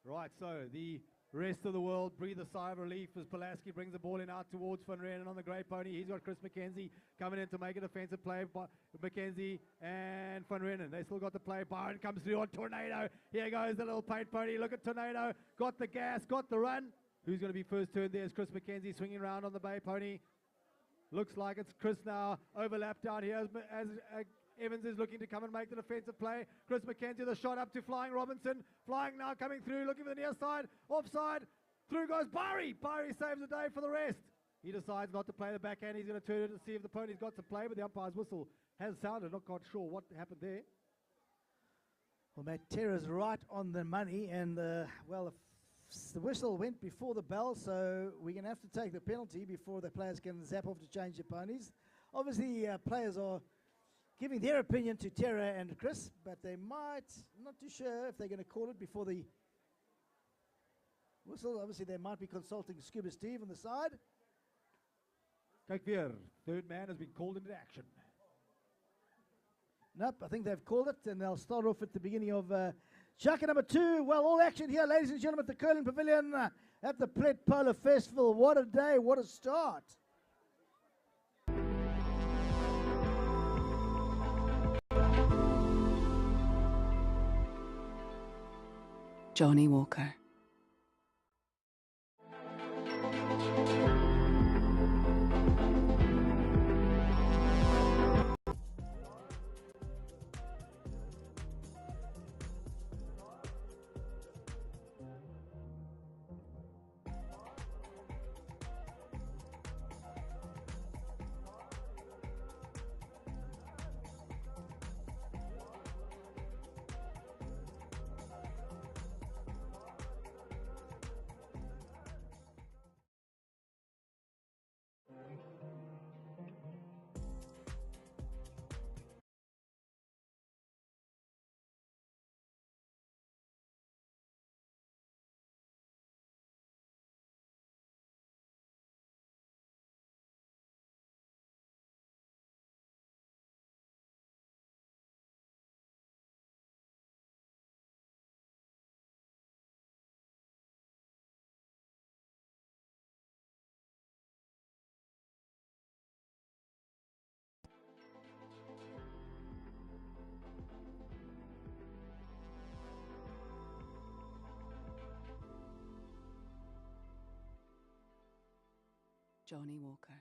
Right, so the rest of the world breathe a sigh of relief as Pulaski brings the ball in out towards Van Reenen on the grey pony. He's got Chris McKenzie coming in to make a defensive play. McKenzie and Van Reenen. They still got the play. Byron comes through on Tornado. Here goes the little paint pony. Look at Tornado. Got the gas, got the run. Who's going to be first turn? There's Chris McKenzie swinging around on the bay pony. Looks like it's Chris now. Overlap down here as Evans is looking to come and make the defensive play. Chris McKenzie, the shot up to Flying Robinson. Flying now coming through, looking for the near side. Offside. Through goes Barry. Barry saves the day for the rest. He decides not to play the backhand. He's going to turn it and see if the pony's got some play, but the umpire's whistle has sounded. Not quite sure what happened there. Well, Matt Terra's right on the money, and well, the whistle went before the bell, so we're going to have to take the penalty before the players can zap off to change their ponies. Obviously, players are giving their opinion to Terra and Chris, but they might, I'm not too sure if they're going to call it before the whistle. Obviously, they might be consulting Scuba Steve on the side. Kyk weer, third man has been called into action. Nope, I think they've called it, and they'll start off at the beginning of Shaka number 2. Well, all action here, ladies and gentlemen, at the Kurland Pavilion at the Plett Polo Festival. What a day, what a start. Johnny Walker. Johnny Walker.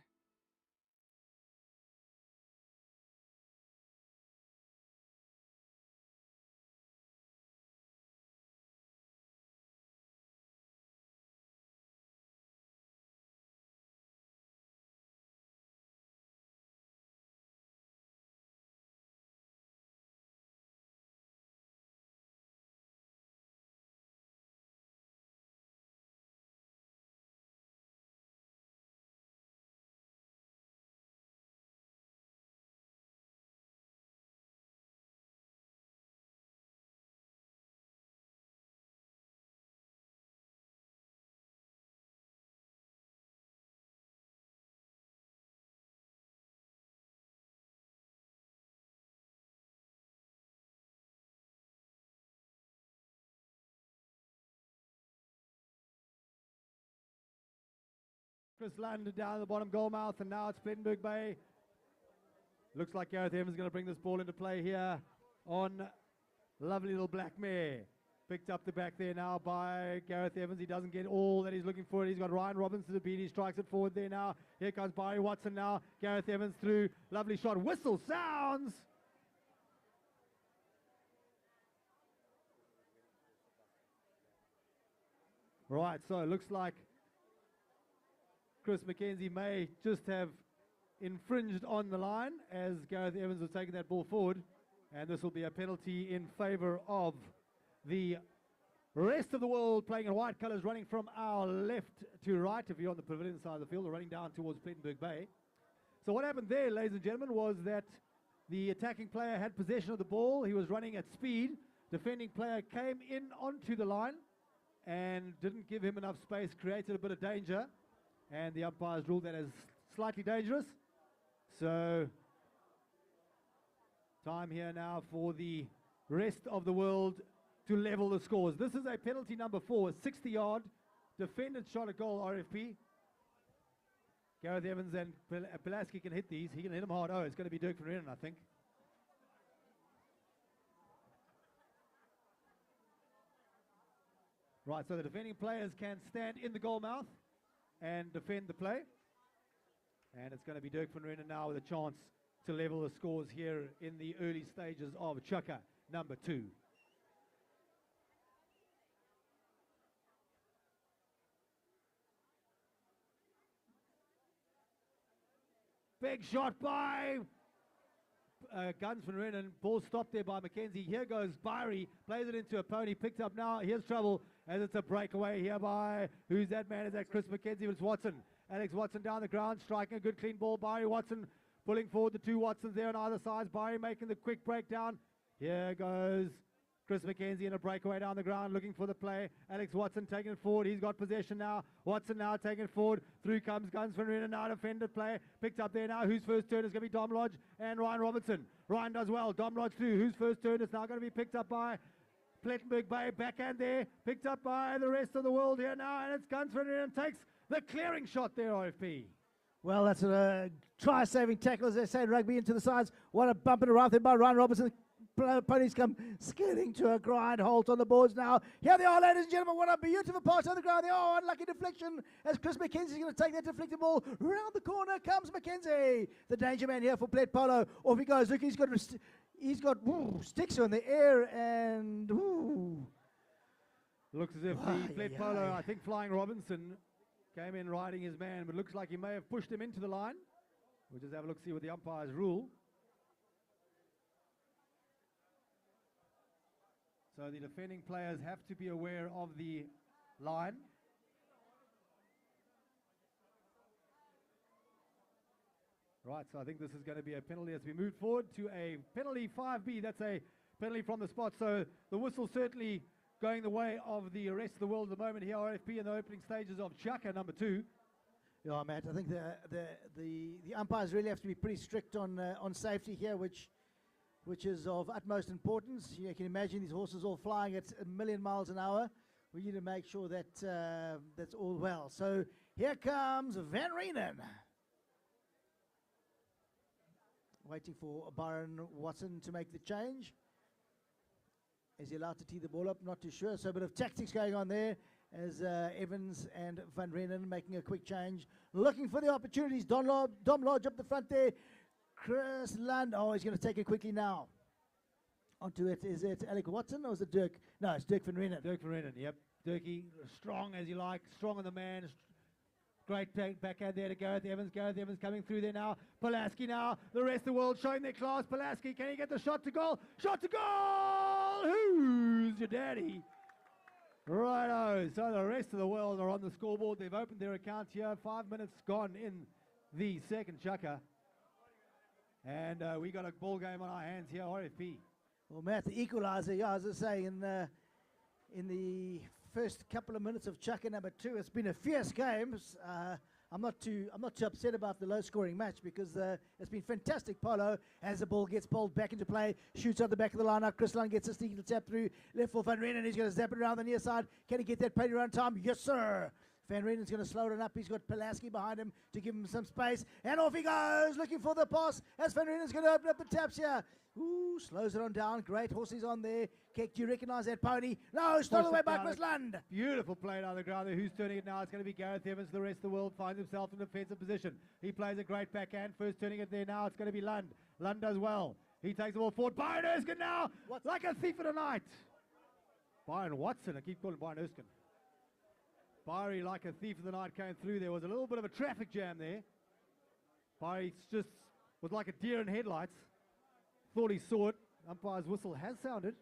Chris landed down the bottom goal mouth, and now it's Plettenberg Bay. Looks like Gareth Evans is going to bring this ball into play here on lovely little black mare. Picked up the back there now by Gareth Evans. He doesn't get all that he's looking for. He's got Ryan Robinson to beat. He strikes it forward there now. Here comes Barry Watson now. Gareth Evans through. Lovely shot. Whistle sounds. Right, so it looks like Chris McKenzie may just have infringed on the line as Gareth Evans was taking that ball forward, and this will be a penalty in favour of the rest of the world playing in white colours, running from our left to right if you're on the Pavillion side of the field, or running down towards Plettenberg Bay. So what happened there, ladies and gentlemen, was that the attacking player had possession of the ball. He was running at speed. Defending player came in onto the line and didn't give him enough space, created a bit of danger, and the umpires ruled that as slightly dangerous. So time here now for the rest of the world to level the scores. This is a penalty number 4, a 60-yard defended shot at goal, RFP. Gareth Evans and Pulaski can hit these. He can hit them hard. Oh, it's going to be Dirk van Reenen, I think. Right, so the defending players can stand in the goal mouth and defend the play. And it's going to be Dirk van Reenen now with a chance to level the scores here in the early stages of Chukka number 2. Big shot by Guns van Reenen. Ball stopped there by McKenzie. Here goes Byrie, plays it into a pony, picked up now. Here's trouble as it's a breakaway here by, who's that man? Is that Chris McKenzie? It's Watson. Alex Watson down the ground, striking a good clean ball. Byrie Watson pulling forward the 2 Watsons there on either side. Byrie making the quick breakdown. Here goes Chris McKenzie in a breakaway down the ground, looking for the play. Alex Watson taking it forward. He's got possession now. Watson now taking it forward. Through comes Guns van Reenen, now defended play. Picked up there now. Whose first turn is going to be Dom Lodge and Ryan Robinson. Ryan does well. Dom Lodge through. Whose first turn is now going to be picked up by Plettenberg Bay. Backhand there. Picked up by the rest of the world here now. And it's Guns van Reenen takes the clearing shot there, RFP. Well, that's a try-saving tackle, as they say in rugby, into the sides. What a bump and a rout there by Ryan Robinson. Ponies come skidding to a grind halt on the boards now. Here they are, ladies and gentlemen. What a beautiful pass on the ground. Oh, unlucky deflection as Chris McKenzie is going to take that deflected ball. Round the corner comes McKenzie. The danger man here for Plett Polo. Off he goes. Look, he's got sticks on the air and looks as if the Plett Polo, I think Flying Robinson came in riding his man, but looks like he may have pushed him into the line. We'll just have a look, see what the umpires rule. So the defending players have to be aware of the line. Right, so I think this is going to be a penalty as we move forward to a penalty 5B. That's a penalty from the spot. So the whistle certainly going the way of the rest of the world at the moment here, RFP, in the opening stages of Chukka number 2. Yeah, Matt, I think the umpires really have to be pretty strict on safety here, which is of utmost importance. You can imagine these horses all flying at 1,000,000 miles an hour. We need to make sure that that's all well. So here comes Van Reenen. Waiting for Byron Watson to make the change. Is he allowed to tee the ball up? Not too sure. So a bit of tactics going on there as Evans and Van Reenen making a quick change. Looking for the opportunities. Dom Lodge up the front there. Chris Lund. Oh, he's going to take it quickly now. Onto it. Is it Alec Watson or is it Dirk? No, it's Dirk Van Reenen. Dirk Van Reenen, yep. Dirkie, strong as you like, strong on the man. Great backhand there to Gareth Evans. Gareth Evans coming through there now. Pulaski now. The rest of the world showing their class. Pulaski, can he get the shot to goal? Shot to goal! Who's your daddy? Righto. So the rest of the world are on the scoreboard. They've opened their account here. 5 minutes gone in the second chukker. And we got a ball game on our hands here, RFP. Well, Matt, the equaliser, yeah, as I say, in the first couple of minutes of chukker number 2, it's been a fierce game. I'm not too upset about the low-scoring match because it's been fantastic polo as the ball gets bowled back into play, shoots out the back of the line. Now Chris Lund gets a sneaky tap through left for Van Reenen. He's going to zap it around the near side. Can he get that plenty around time? Yes, sir. Van Reenen's going to slow it up. He's got Pulaski behind him to give him some space. And off he goes, looking for the pass as Van Reenen's going to open up the taps here. Ooh, slows it on down. Great horses on there. Keck, do you recognise that pony? No, stolen away by Chris Lund. Beautiful play down the ground there. Who's turning it now? It's going to be Gareth Evans. The rest of the world finds himself in defensive position. He plays a great backhand. First turning it there now. It's going to be Lund. Lund does well. He takes the ball forward. Byron Erskine now. Like a thief in the night. Byron Watson. I keep calling Byron Erskine. Byrie, like a thief in the night, came through. There was a little bit of a traffic jam there. Byrie just was like a deer in headlights. Thought he saw it. Umpire's whistle has sounded.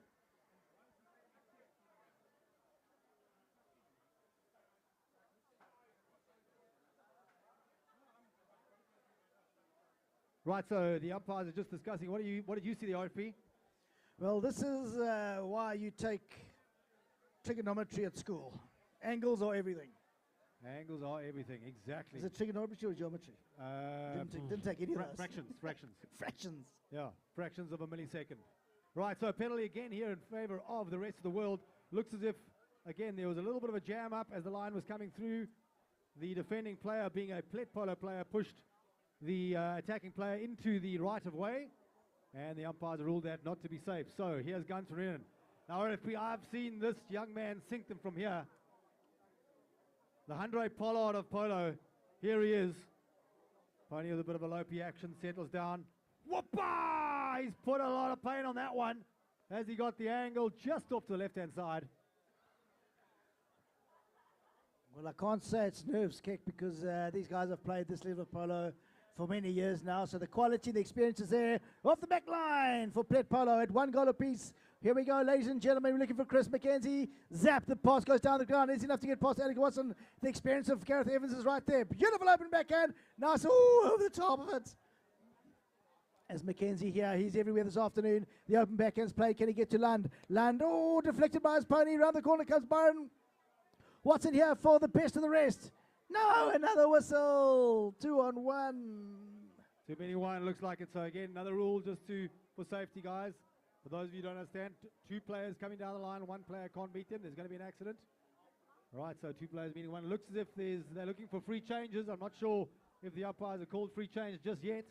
Right, so the umpires are just discussing. What did you see, the RFP? Well, this is why you take trigonometry at school. Angles are everything. Angles are everything, exactly. Is it trigonometry or geometry? Didn't take any of those. Fractions. Fractions. Yeah, fractions of a millisecond. Right, so penalty again here in favour of the rest of the world. Looks as if, again, there was a little bit of a jam up as the line was coming through. The defending player, being a Plett Polo player, pushed the attacking player into the right of way, and the umpires ruled that not to be safe. So here's Guns Reenen. Now, RFP, I've seen this young man sink them from here. The Andre Pollard of polo, here he is. Pony with a bit of a lopey action, settles down. Whoppa! He's put a lot of pain on that one as he got the angle just off to the left-hand side. Well, I can't say it's nerves, Keck, because these guys have played this level of polo for many years now. So the quality, the experience is there. Off the back line for Plett Polo at 1 goal apiece. Here we go, ladies and gentlemen. We're looking for Chris McKenzie. Zap, the pass goes down the ground. Is enough to get past Alec Watson. The experience of Gareth Evans is right there. Beautiful open backhand. Nice, ooh, over the top of it. As McKenzie here, he's everywhere this afternoon. The open backhand's played. Can he get to Lund? Lund, oh, deflected by his pony. Around the corner comes Byron Watson here for the best of the rest. No, another whistle. 2 on 1. Too many one, looks like it. So again, another rule just for safety, guys. For those of you who don't understand, 2 players coming down the line, 1 player can't beat them. There's going to be an accident. Right, so 2 players meeting 1. Looks as if they're looking for free changes. I'm not sure if the umpires have called free change just yet.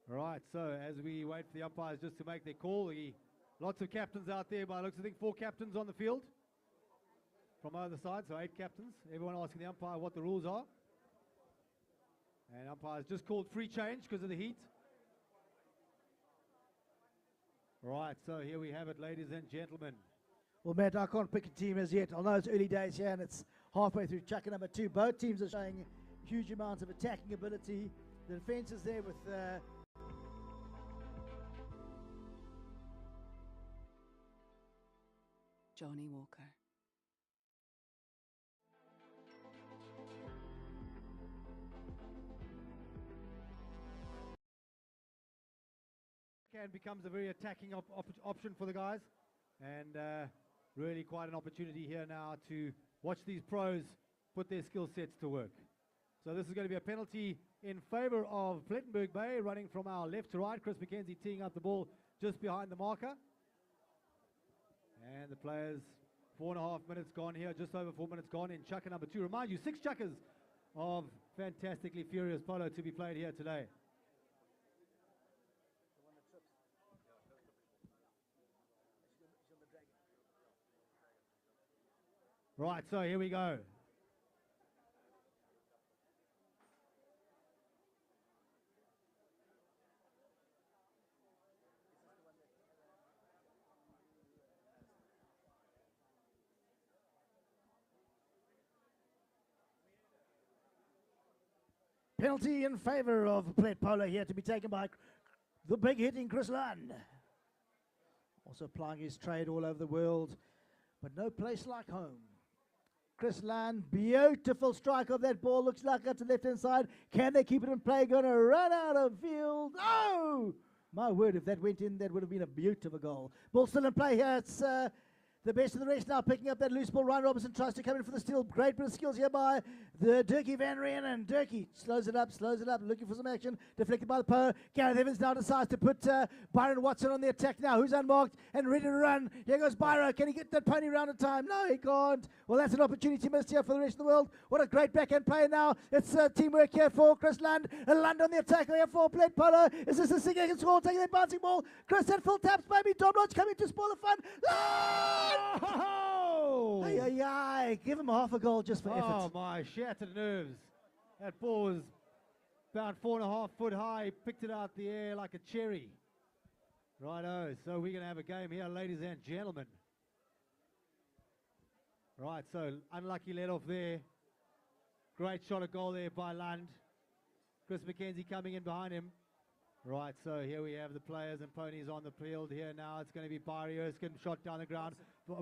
Right, so as we wait for the umpires just to make their call, lots of captains out there. By looks, I think 4 captains on the field from either side, so 8 captains. Everyone asking the umpire what the rules are. And umpires just called free change because of the heat. Right, so here we have it, ladies and gentlemen. Well, Matt, I can't pick a team as yet. I know it's early days here and it's halfway through chukker number 2. Both teams are showing huge amounts of attacking ability. The defense is there with Johnny Walker. Becomes a very attacking option for the guys, and really quite an opportunity here now to watch these pros put their skill sets to work. So this is going to be a penalty in favour of Plettenberg Bay, running from our left to right. Chris McKenzie teeing up the ball just behind the marker. And the players, 4.5 minutes gone here, just over 4 minutes gone in chukker number 2. Remind you, 6 chukkers of fantastically furious polo to be played here today. Right, so here we go. Penalty in favour of Plett Polo here to be taken by the big hitting Kurland. Also plying his trade all over the world, but no place like home. Kurland, beautiful strike of that ball. Looks like that's the left-hand side. Can they keep it in play? Going to run out of field. Oh! My word, if that went in, that would have been a beautiful goal. Ball still in play here. It's the best of the rest now picking up that loose ball. Ryan Robertson tries to come in for the steal. Great bit of skills here by the Dirkie Van Reen, and Dirkie slows it up, looking for some action. Deflected by the Poe. Gareth Evans now decides to put Byron Watson on the attack now. Who's unmarked and ready to run? Here goes Byron. Can he get that pony round in time? No, he can't. Well, that's an opportunity missed here for the rest of the world. What a great backhand play now. It's teamwork here for Kurland. Lund on the attack here for Plett Polo. Is this a single score? Taking that bouncing ball. Chris at full taps. Maybe Tom Lodge coming to spoil the fun. Lund! Oh! Ay, ay, ay. Give him half a goal just for Oh, effort. my shattered nerves. That ball was about 4.5 foot high. He picked it out the air like a cherry. Righto, so we're going to have a game here, ladies and gentlemen. Right, so unlucky let off there. Great shot at goal there by Lund. Chris McKenzie coming in behind him. Right, so here we have the players and ponies on the field here now. It's going to be Byron Erskine, shot down the ground.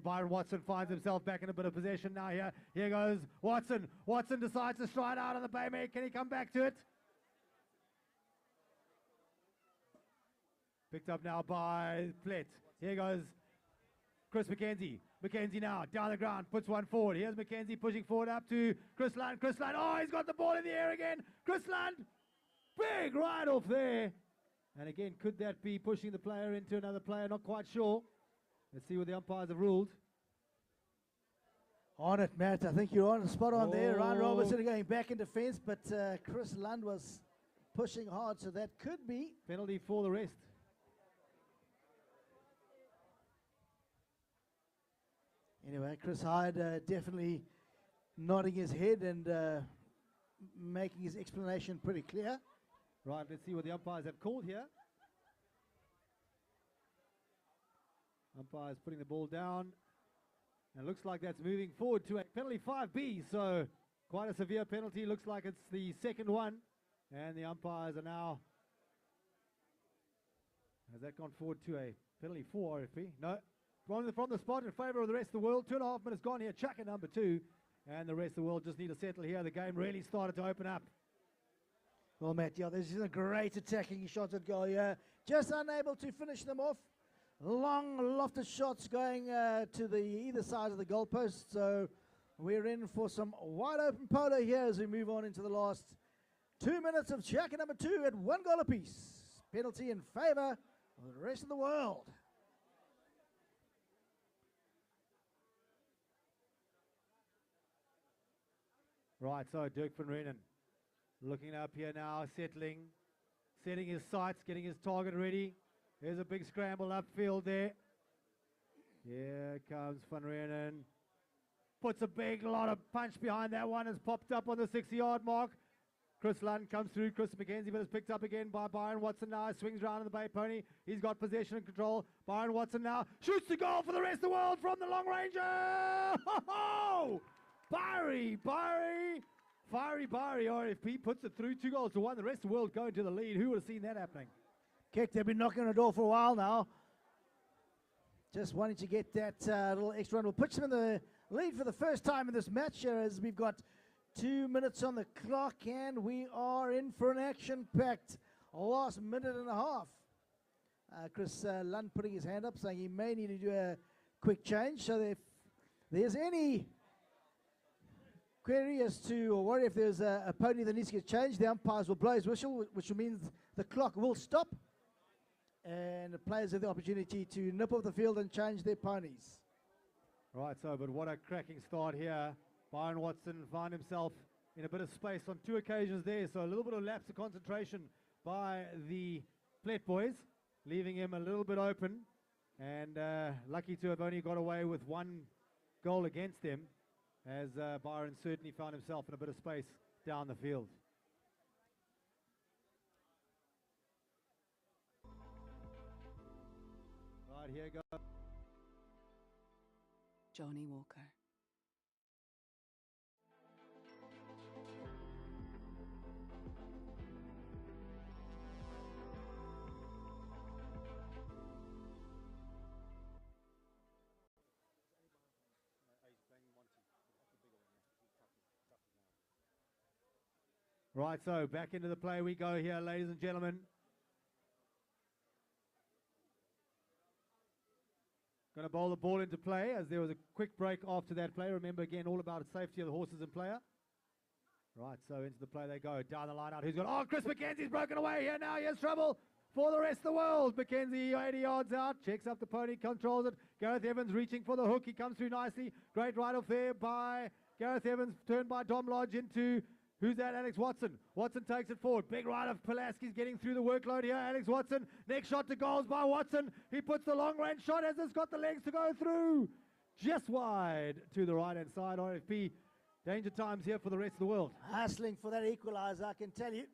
Byron Watson finds himself back in a bit of possession now here. Here goes Watson. Watson decides to stride out on the Baymare. Can he come back to it? Picked up now by Plett. Here goes Chris McKenzie. McKenzie now down the ground, puts one forward. Here's McKenzie pushing forward up to Kurland. Kurland, oh, he's got the ball in the air again. Kurland, big right off there. And again, could that be pushing the player into another player? Not quite sure. Let's see what the umpires have ruled. On it, Matt. I think you're on spot on there. Ryan Oh. Robertson going back in defence, but Kurland was pushing hard, so that could be. Penalty for the rest. Anyway, Chris Hyde definitely nodding his head and making his explanation pretty clear. Right, let's see what the umpires have called here. Umpires putting the ball down. And it looks like that's moving forward to a penalty 5B. So quite a severe penalty. Looks like it's the second one. And the umpires are now... Has that gone forward to a penalty 4 RFP? No. From the spot in favour of the rest of the world. 2.5 minutes gone here. Chuck at number 2. And the rest of the world just need to settle here. The game really started to open up. Well, Matt, yeah, this is a great attacking shot at goal, yeah. Just unable to finish them off. Long, lofted shots going to the either side of the goalpost. So we're in for some wide open polo here as we move on into the last 2 minutes of check number 2 at 1 goal apiece. Penalty in favour of the rest of the world. Right, so Dirk van Reenen looking up here now, settling, setting his sights, getting his target ready. There's a big scramble upfield there. Here comes van Reenen. Puts a big lot of punch behind that one. Has popped up on the 60-yard mark. Kurland comes through. Chris McKenzie, but is picked up again by Byron Watson now. Swings round on the Bay Pony. He's got possession and control. Byron Watson now shoots the goal for the rest of the world from the long ranger. Ho-ho! Barry, RFP puts it through 2-1. The rest of the world going to the lead. Who would have seen that happening? Kick, they've been knocking on the door for a while now. Just wanting to get that little extra run. Will puts them in the lead for the first time in this match as we've got 2 minutes on the clock and we are in for an action-packed last minute and a half. Chris Lund putting his hand up saying he may need to do a quick change. So if there's any query as to, or worry if there's a pony that needs to get changed, the umpires will blow his whistle, which means the clock will stop. And the players have the opportunity to nip off the field and change their ponies. Right, so, but what a cracking start here. Byron Watson found himself in a bit of space on 2 occasions there, so a little bit of lapse of concentration by the Plett boys, leaving him a little bit open, and lucky to have only got away with 1 goal against them. as Byron certainly found himself in a bit of space down the field. Right, here goes. Johnny Walker. Right, so back into the play we go here, ladies and gentlemen. Going to bowl the ball into play as there was a quick break after that play. Remember, again, all about the safety of the horses and player. Right, so into the play they go. Down the line out. Who's got... Oh, Chris Mackenzie's broken away here now. Here's trouble for the rest of the world. Mackenzie 80 yards out. Checks up the pony, controls it. Gareth Evans reaching for the hook. He comes through nicely. Great ride off there by Gareth Evans. Turned by Dom Lodge into... Who's that? Alex Watson. Watson takes it forward. Big ride of Pulaski's getting through the workload here. Alex Watson. Next shot to goals by Watson. He puts the long range shot as it's got the legs to go through. Just wide to the right hand side. RFP. Danger times here for the rest of the world. Hustling for that equaliser, I can tell you.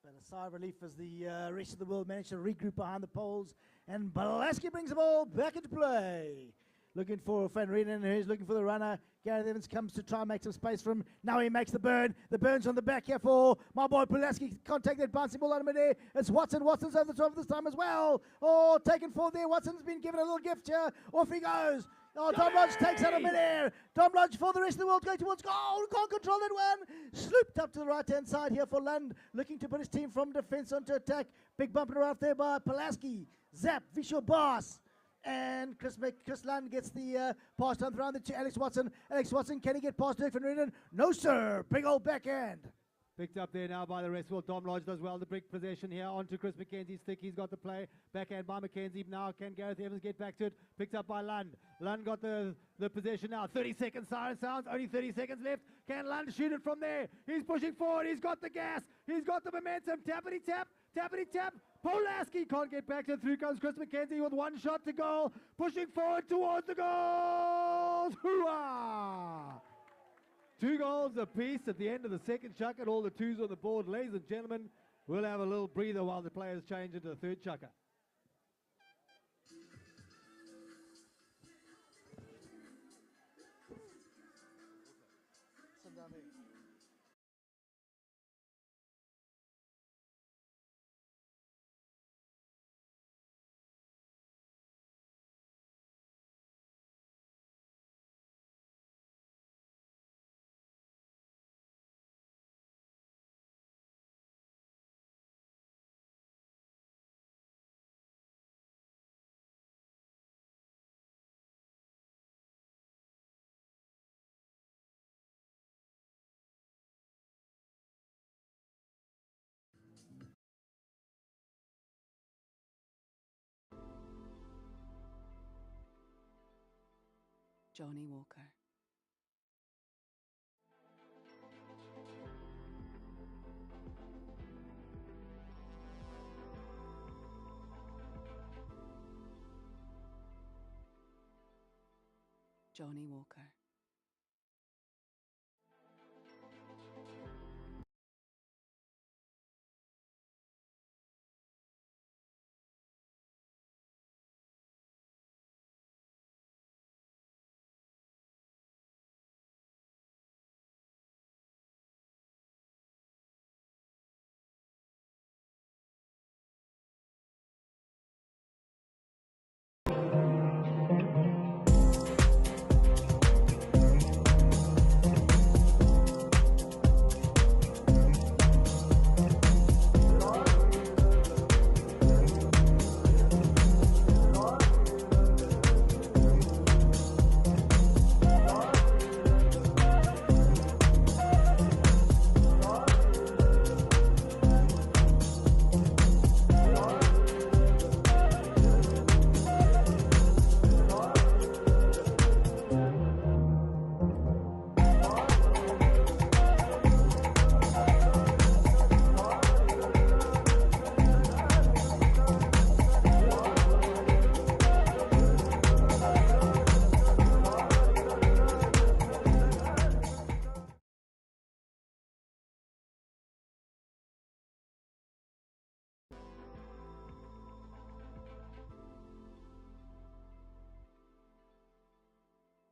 But a sigh of relief as the rest of the world managed to regroup behind the poles. And Pulaski brings the ball back into play. Looking for Van Reenen, who's looking for the runner. Gareth Evans comes to try and make some space for him. Now he makes the burn. The burn's on the back here for my boy Pulaski. Can't take that bouncing ball out of midair. It's Watson. Watson's over the top this time as well. Oh, taken forward there. Watson's been given a little gift here. Off he goes. Oh, Dom Lodge takes out of midair. Dom Lodge for the rest of the world going towards goal. Can't control that one. Slooped up to the right-hand side here for Lund. Looking to put his team from defence onto attack. Big bump around there by Pulaski. Zap, visual boss. And Chris Lund gets the pass down around to Alex Watson. Alex Watson, can he get past Dirk van Reenen? No, sir. Big old backhand. Picked up there now by the rest. Well, Dom Lodge does well to break possession here onto Chris Mackenzie's stick. He's got the play. Backhand by Mackenzie. Now can Gareth Evans get back to it? Picked up by Lund. Lund got the possession now. 30 seconds siren sounds. Only 30 seconds left. Can Lund shoot it from there? He's pushing forward. He's got the gas. He's got the momentum. Tappity tap. Tappity tap. Pulaski can't get back to it. Through comes Chris Mackenzie with one shot to goal. Pushing forward towards the goals. Hoorah! 2 goals apiece at the end of the second chucker. All the twos on the board. Ladies and gentlemen, we'll have a little breather while the players change into the third chucker. Johnny Walker. Johnny Walker.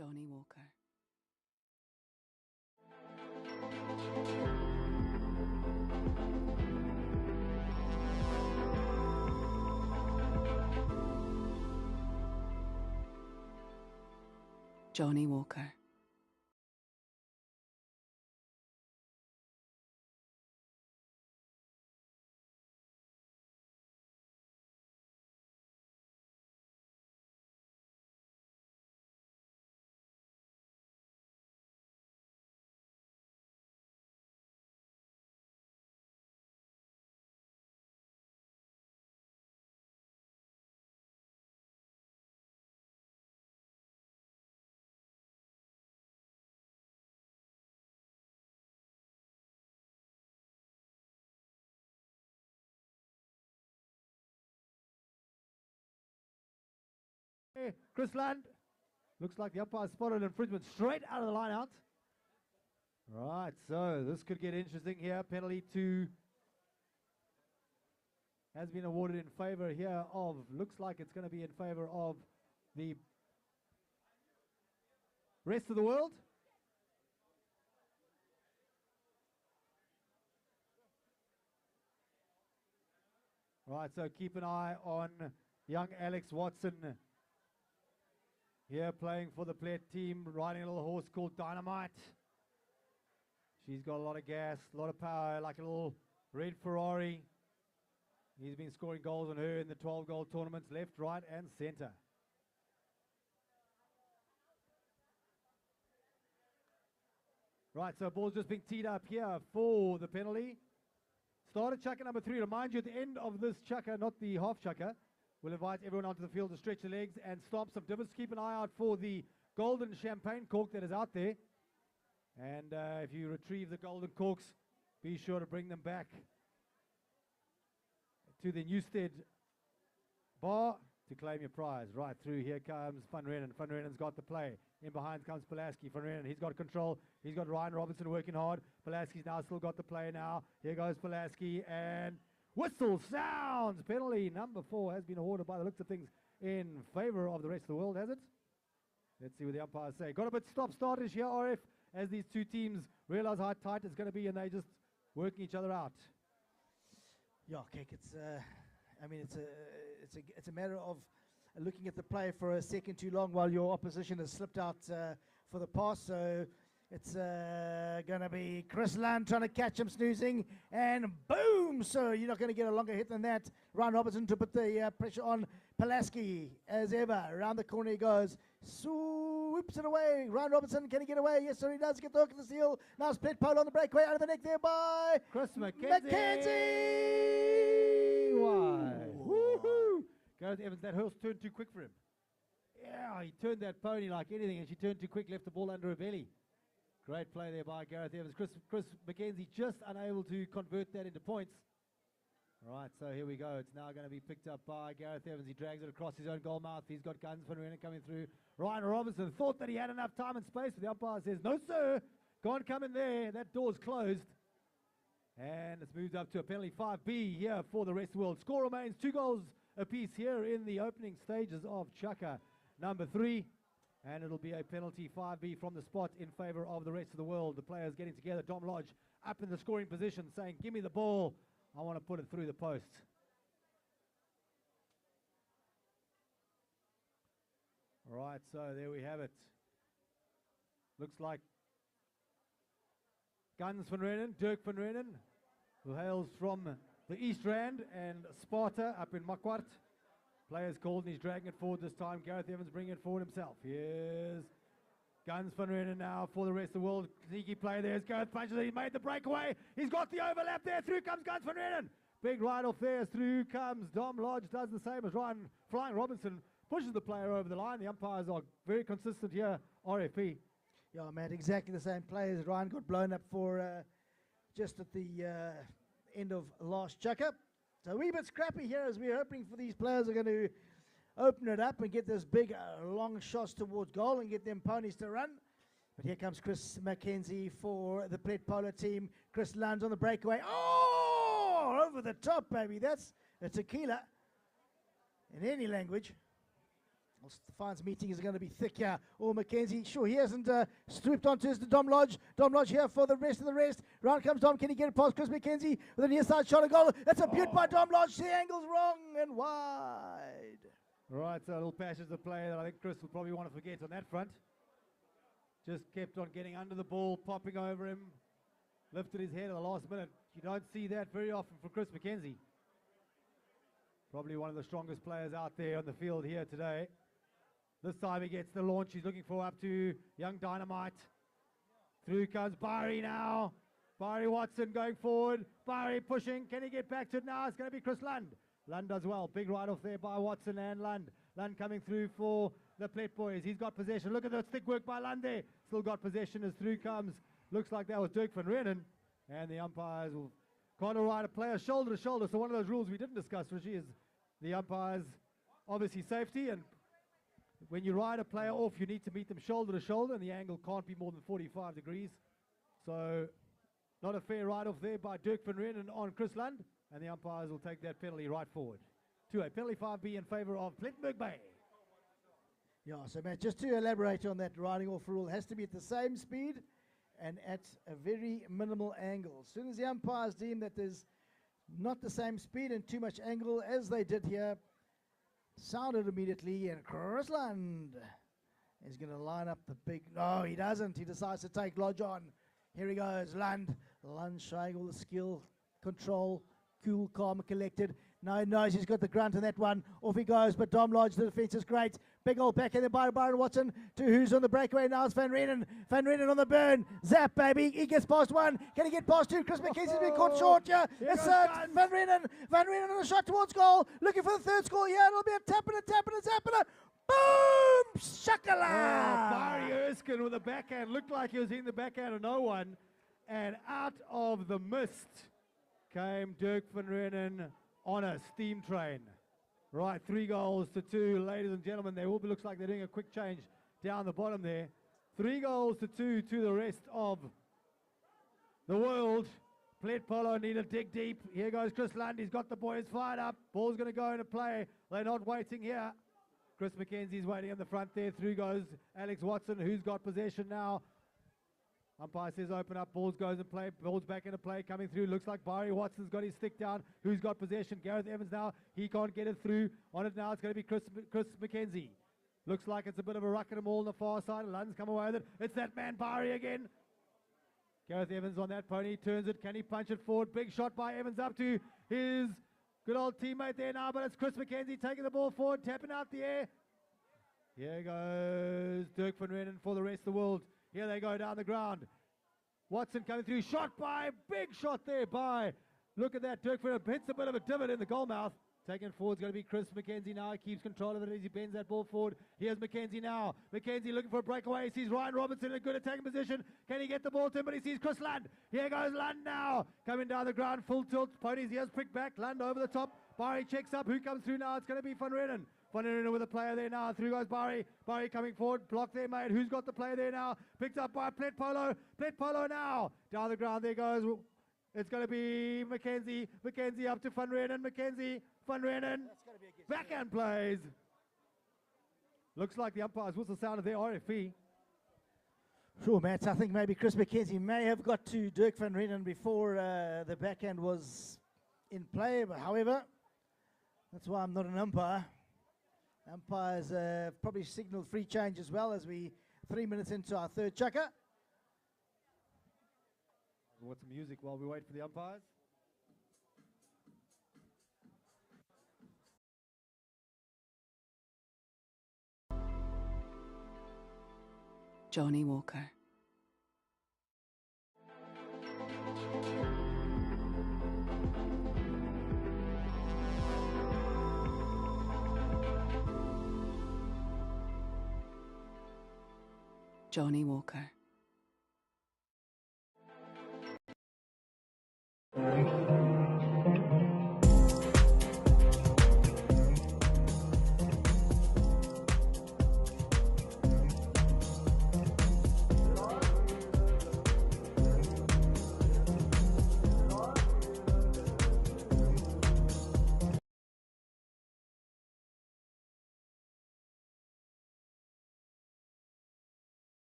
Johnny Walker. Johnny Walker. Hey, Kurland. Looks like the umpire spotted infringement straight out of the line out. Right, so this could get interesting here. Penalty 2 has been awarded in favor here of, looks like it's going to be in favor of the rest of the world. Right, so keep an eye on young Alex Watson here playing for the Plett team, riding a little horse called Dynamite. She's got a lot of gas, a lot of power, like a little red Ferrari. He's been scoring goals on her in the 12-goal tournaments, left, right, and center. Right, so ball's just being teed up here for the penalty. Started chucker number 3. Remind you, at the end of this chucker, not the half chucker, we'll invite everyone onto the field to stretch the legs and stomp some divots. Keep an eye out for the golden champagne cork that is out there. And if you retrieve the golden corks, be sure to bring them back to the Newstead bar to claim your prize. Right through, here comes Van Reenen. Van Reenen's got the play. In behind comes Pulaski. Van Reenen, he's got control. He's got Ryan Robertson working hard. Pulaski's now still got the play now. Here goes Pulaski, and whistle sounds. Penalty number 4 has been awarded by the looks of things in favor of the rest of the world, has it? Let's see what the umpires say. Got a bit stop-startish here, RF, as these two teams realize how tight it's going to be, and they just working each other out. Yeah, Kek, it's a matter of looking at the play for a second too long while your opposition has slipped out for the pass. So it's going to be Kurland trying to catch him snoozing, and boom! So you're not going to get a longer hit than that. Ryan Robertson to put the pressure on Pulaski as ever. Around the corner he goes. Swoops it away. Ryan Robertson, can he get away? Yes, sir, he does. Get the hook of the seal. Now it's Plett Polo on the breakaway. Out of the neck there by Chris McKenzie. Wide. Woohoo! Gareth Evans, that horse turned too quick for him. Yeah, he turned that pony like anything, and she turned too quick, left the ball under her belly. Great play there by Gareth Evans. Chris McKenzie just unable to convert that into points. Right, so here we go. It's now going to be picked up by Gareth Evans. He drags it across his own goal mouth. He's got Guns Van Reenen coming through. Ryan Robertson thought that he had enough time and space, but the umpire says, no, sir. Can't come in there. That door's closed. And it's moved up to a penalty 5B here for the rest of the world. Score remains 2 goals apiece here in the opening stages of Chukka number 3. And it'll be a penalty 5B from the spot in favor of the rest of the world. The players getting together. Dom Lodge up in the scoring position saying, give me the ball. I want to put it through the post. All right, so there we have it. Looks like Guns Van Reenen, Dirk Van Reenen, who hails from the East Rand, and Sparta up in Makwart. Players called, and he's dragging it forward this time. Gareth Evans bringing it forward himself. Here's Guns Van Reenen now for the rest of the world. Sneaky play there. Gareth punches it. He made the breakaway. He's got the overlap there. Through comes Guns Van Reenen. Big ride off there. Through comes Dom Lodge. Does the same as Ryan. Flying Robinson pushes the player over the line. The umpires are very consistent here. RFP. Yeah, Matt, exactly the same play as Ryan got blown up for just at the end of last chucker. So a wee bit scrappy here as we're hoping for these players are going to open it up and get this big long shots towards goal and get them ponies to run. But here comes Chris McKenzie for the Plett Polo team. Kurland on the breakaway. Oh, over the top, baby. That's a tequila in any language. Well, Stefan's meeting is going to be thick here. Oh, Mackenzie, sure, he hasn't swooped onto his Dom Lodge. Dom Lodge here for the rest of the rest. Round comes Dom. Can he get it past Chris Mackenzie with a near side shot of goal? That's a beaut by Dom Lodge. The angle's wrong and wide. Right, so a little passions of play that I think Chris will probably want to forget on that front. Just kept on getting under the ball, popping over him. Lifted his head at the last minute. You don't see that very often from Chris Mackenzie. Probably one of the strongest players out there on the field here today. This time he gets the launch. He's looking for up to Young Dynamite. Through comes Barry now. Barry Watson going forward. Barry pushing. Can he get back to it now? It's going to be Chris Lund. Lund does well. Big ride off there by Watson and Lund. Lund coming through for the Plett boys. He's got possession. Look at the stick work by Lund there. Still got possession as through comes. Looks like that was Dirk van Reenen. And the umpires will kind of ride a player shoulder to shoulder. So one of those rules we didn't discuss, Richie, is the umpires obviously safety, and when you ride a player off, you need to meet them shoulder to shoulder, and the angle can't be more than 45 degrees. So not a fair ride off there by Dirk van Reenen on Chris Lund, and the umpires will take that penalty right forward. 2-8, penalty 5B in favour of Plettenberg Bay. Yeah, so Matt, just to elaborate on that riding off rule, it has to be at the same speed and at a very minimal angle. As soon as the umpires deem that there's not the same speed and too much angle as they did here, sounded immediately, and Chris Lund is going to line up the big... No, he doesn't. He decides to take Lodge on. Here he goes, Lund. Lund showing all the skill, control, cool, calm, collected. Now he knows he's got the grunt in that one. Off he goes, but Dom Lodge, the defense is great. Big old back in there by Byron Watson to who's on the breakaway now. It's Van Reenen. Van Reenen on the burn. Zap, baby. He gets past one. Can he get past two? Chris Mackenzie's been caught short here. It's Van Reenen. Van Reenen on a shot towards goal. Looking for the third score here. It'll be a tap and a tap and a zap and a boom! Shakala! Barry Erskine with a backhand. Looked like he was in the backhand of no one. And out of the mist came Dirk van Reenen on a steam train. Right, 3 goals to 2, ladies and gentlemen. They will be, looks like they're doing a quick change down the bottom there. 3 goals to 2 to the rest of the world. Plett Polo need to dig deep. Here goes Chris Lund. He's got the boys fired up. Ball's going to go into play. They're not waiting here. Chris Mackenzie's waiting in the front there. Through goes Alex Watson, who's got possession now. Umpire says open up, balls goes in play, balls back into play, coming through. Looks like Barry Watson's got his stick down. Who's got possession? Gareth Evans now. He can't get it through. On it now, it's going to be Chris Mackenzie. Looks like it's a bit of a ruck at him all on the far side. Lund's come away with it. It's that man Barry again. Gareth Evans on that pony, turns it. Can he punch it forward? Big shot by Evans up to his good old teammate there now, but it's Chris Mackenzie taking the ball forward, tapping out the air. Here goes Dirk van Reenen for the rest of the world. Here they go down the ground. Watson coming through, shot by, big shot there by, look at that, Dirk van Reenen hits a bit of a divot in the goal mouth. Taken forward is going to be Chris Mackenzie now. He keeps control of it as he bends that ball forward. Here's Mackenzie now. Mackenzie looking for a breakaway. He sees Ryan Robertson in a good attacking position. Can he get the ball to him? But he sees Chris Lund. Here goes Lund now. Coming down the ground, full tilt. Pony's ears pricked back. Lund over the top. Barry checks up. Who comes through now? It's going to be Van Reenen. Van Reenen with a player there now. Through goes Barry. Barry coming forward. Block there, mate. Who's got the player there now? Picked up by Plett Polo. Plett Polo now. Down the ground there goes. It's going to be Mackenzie. Mackenzie up to Van Reenen. Mackenzie. Van Reenen. Backhand plays. Looks like the umpires whistle sounded their RFE. Sure, Matt. I think maybe Chris Mackenzie may have got to Dirk van Reenen before the backhand was in play. But however, that's why I'm not an umpire. Umpires probably signaled free change as well as we 3 minutes into our third chukker. What's the music while we wait for the umpires? Johnny Walker. Johnny Walker.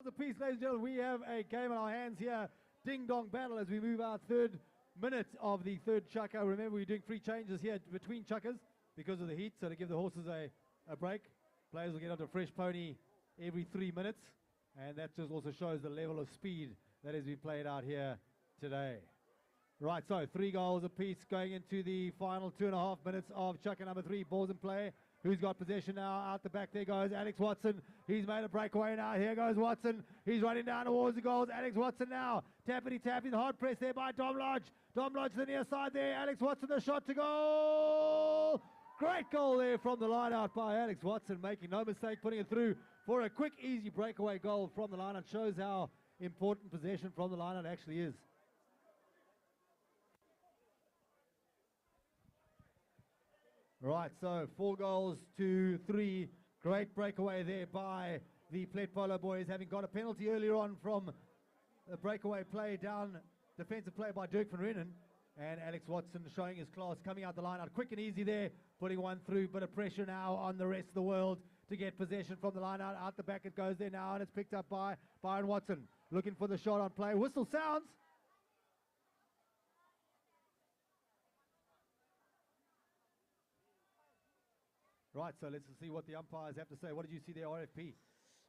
The piece, ladies and gentlemen, we have a game in our hands here. Ding-dong battle as we move our third minute of the third chukker. Remember, we're doing free changes here between chukkers because of the heat, so to give the horses a break. Players will get onto a fresh pony every 3 minutes, and that just also shows the level of speed that has been played out here today. Right, so 3 goals apiece going into the final 2.5 minutes of chukker number 3. Balls in play. Who's got possession now? Out the back there goes Alex Watson. He's made a breakaway now. Here goes Watson. He's running down towards the goals. Alex Watson now. Tappity, hard press there by Dom Lodge. Dom Lodge to the near side there. Alex Watson, the shot to goal. Great goal there from the line out by Alex Watson, making no mistake, putting it through for a quick, easy breakaway goal from the line out. Shows how important possession from the line out actually is. Right, so 4 goals to 3. Great breakaway there by the Plett Polo boys, having got a penalty earlier on from a breakaway play down, defensive play by Dirk van Reenen. And Alex Watson showing his class, coming out the line out quick and easy there, putting one through. Bit of pressure now on the rest of the world to get possession from the line out. Out the back it goes there now, and it's picked up by Byron Watson. Looking for the shot on play. Whistle sounds. Right, so let's see what the umpires have to say. What did you see there, RFP?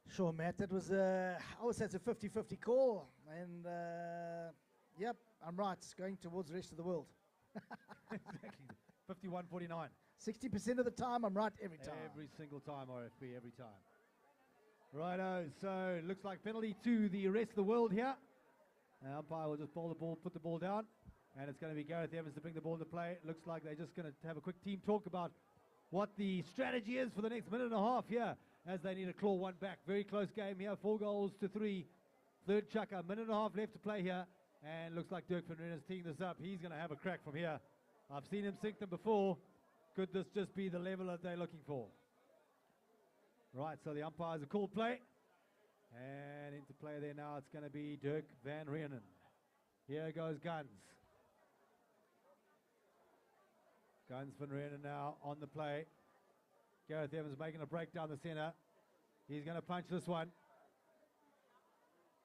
Sure, Matt. That was, I would say it's a 50-50 call. And, yep, I'm right. It's going towards the rest of the world. Exactly. 51-49. 60% of the time, I'm right every time. Every single time, RFP, every time. Righto, so it looks like penalty to the rest of the world here. Umpire will just bowl the ball, put the ball down. And it's going to be Gareth Evans to bring the ball into play. It looks like they're just going to have a quick team talk about what the strategy is for the next minute and a half here, as they need to claw one back. Very close game here, 4 goals to 3. Third chukker, minute and a half left to play here. And looks like Dirk van Reenen is teeing this up. He's going to have a crack from here. I've seen him sink them before. Could this just be the level that they're looking for? Right, so the umpires have called play. And into play there now, it's going to be Dirk van Reenen. Here goes Guns. Guns van Reenen now on the play. Gareth Evans making a break down the center. He's going to punch this one.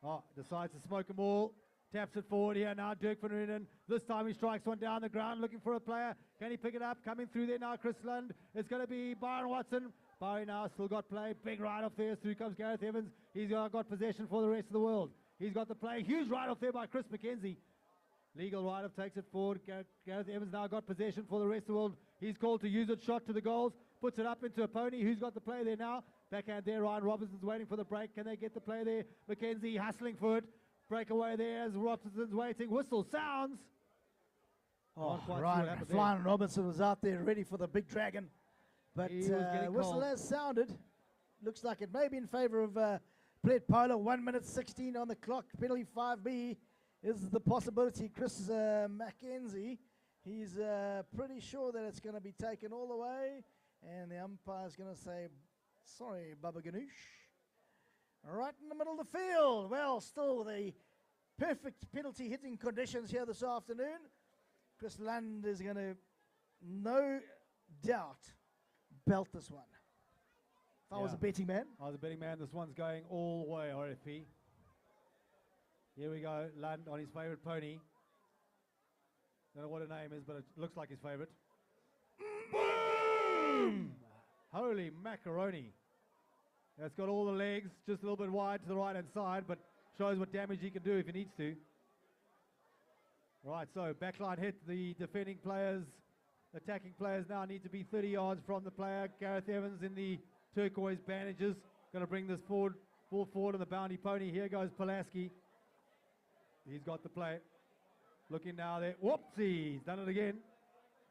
Oh, decides to smoke them all. Taps it forward here now, Dirk van Reenen. This time he strikes one down the ground, looking for a player. Can he pick it up? Coming through there now, Kurland. It's going to be Byron Watson. Byron now still got play. Big right off there. Through comes Gareth Evans. He's got possession for the rest of the world. He's got the play. Huge right off there by Chris McKenzie. Legal right-off takes it forward. Gareth Evans now got possession for the rest of the world. He's called to use it. Shot to the goals. Puts it up into a pony. Who's got the play there now? Backhand there. Ryan Robinson's waiting for the break. Can they get the play there? McKenzie hustling for it. Breakaway there as Robinson's waiting. Whistle sounds. Oh, Ryan Flying Robinson was out there ready for the big dragon. But whistle has sounded. Looks like it may be in favour of Plett Polo. 1 minute 16 on the clock. Penalty 5B. Is the possibility. Chris McKenzie, he's pretty sure that it's going to be taken all the way, and the umpire's going to say, sorry, Baba Ganoush. Right in the middle of the field. Well, still the perfect penalty hitting conditions here this afternoon. Kurland is going to, no doubt, belt this one. If I was a betting man. I was a betting man. This one's going all the way, RFP. Here we go, Lund on his favourite pony. Don't know what her name is, but it looks like his favourite. Boom! Holy macaroni. It's got all the legs, just a little bit wide to the right-hand side, but shows what damage he can do if he needs to. Right, so backline hit. The defending players, attacking players now need to be 30 yards from the player. Gareth Evans in the turquoise bandages. Going to bring this forward, ball forward on the bounty pony. Here goes Pulaski. He's got the play. Looking now there. Whoopsie! He's done it again.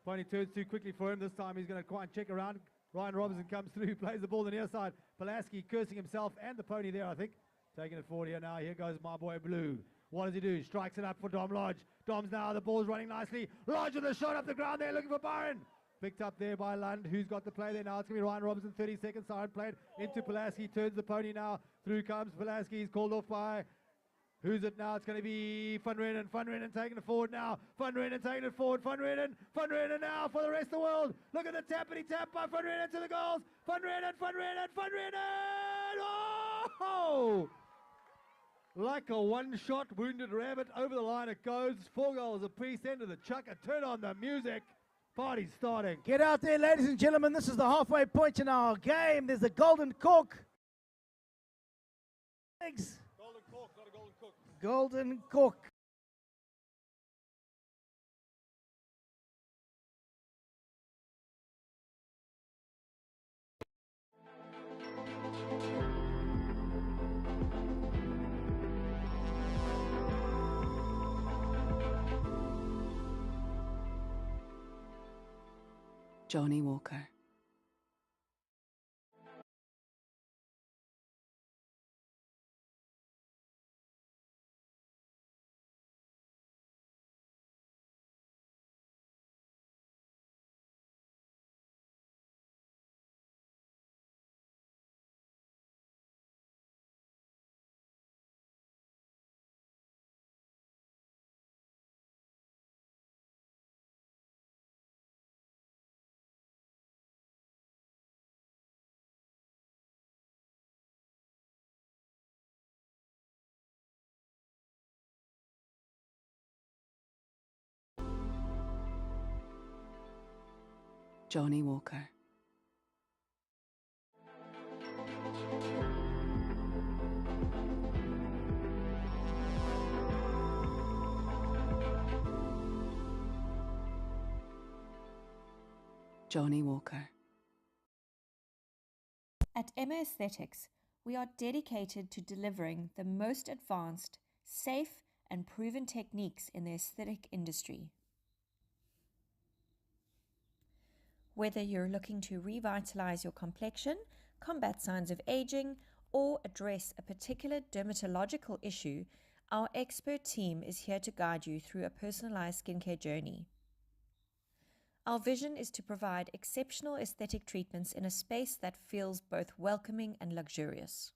Pony turns too quickly for him. This time he's going to try and check around. Ryan Robinson comes through, plays the ball on the near side. Pulaski cursing himself and the pony there, I think. Taking it forward here now. Here goes my boy Blue. What does he do? Strikes it up for Dom Lodge. Dom's now, the ball's running nicely. Lodge with the shot up the ground there, looking for Byron. Picked up there by Lund, who's got the play there now. It's going to be Ryan Robinson, 30 seconds, siren played into Pulaski. Turns the pony now. Through comes Pulaski. He's called off by... Who's it now? It's going to be Van Reenen. Van Reenen taking it forward now. Van Reenen taking it forward. Van Reenen now for the rest of the world. Look at the tappity tap by Van Reenen to the goals. Van Reenen. Oh! Like a one-shot wounded rabbit, over the line it goes. 4 goals apiece, end of the chucker. Turn on the music. Party's starting. Get out there, ladies and gentlemen. This is the halfway point in our game. There's a golden cork. Thanks. Golden cork, not a golden cook. Golden cork. Johnny Walker. Johnny Walker. Johnny Walker. At Emma Aesthetics, we are dedicated to delivering the most advanced, safe, and proven techniques in the aesthetic industry. Whether you're looking to revitalize your complexion, combat signs of aging, or address a particular dermatological issue, our expert team is here to guide you through a personalized skincare journey. Our vision is to provide exceptional aesthetic treatments in a space that feels both welcoming and luxurious.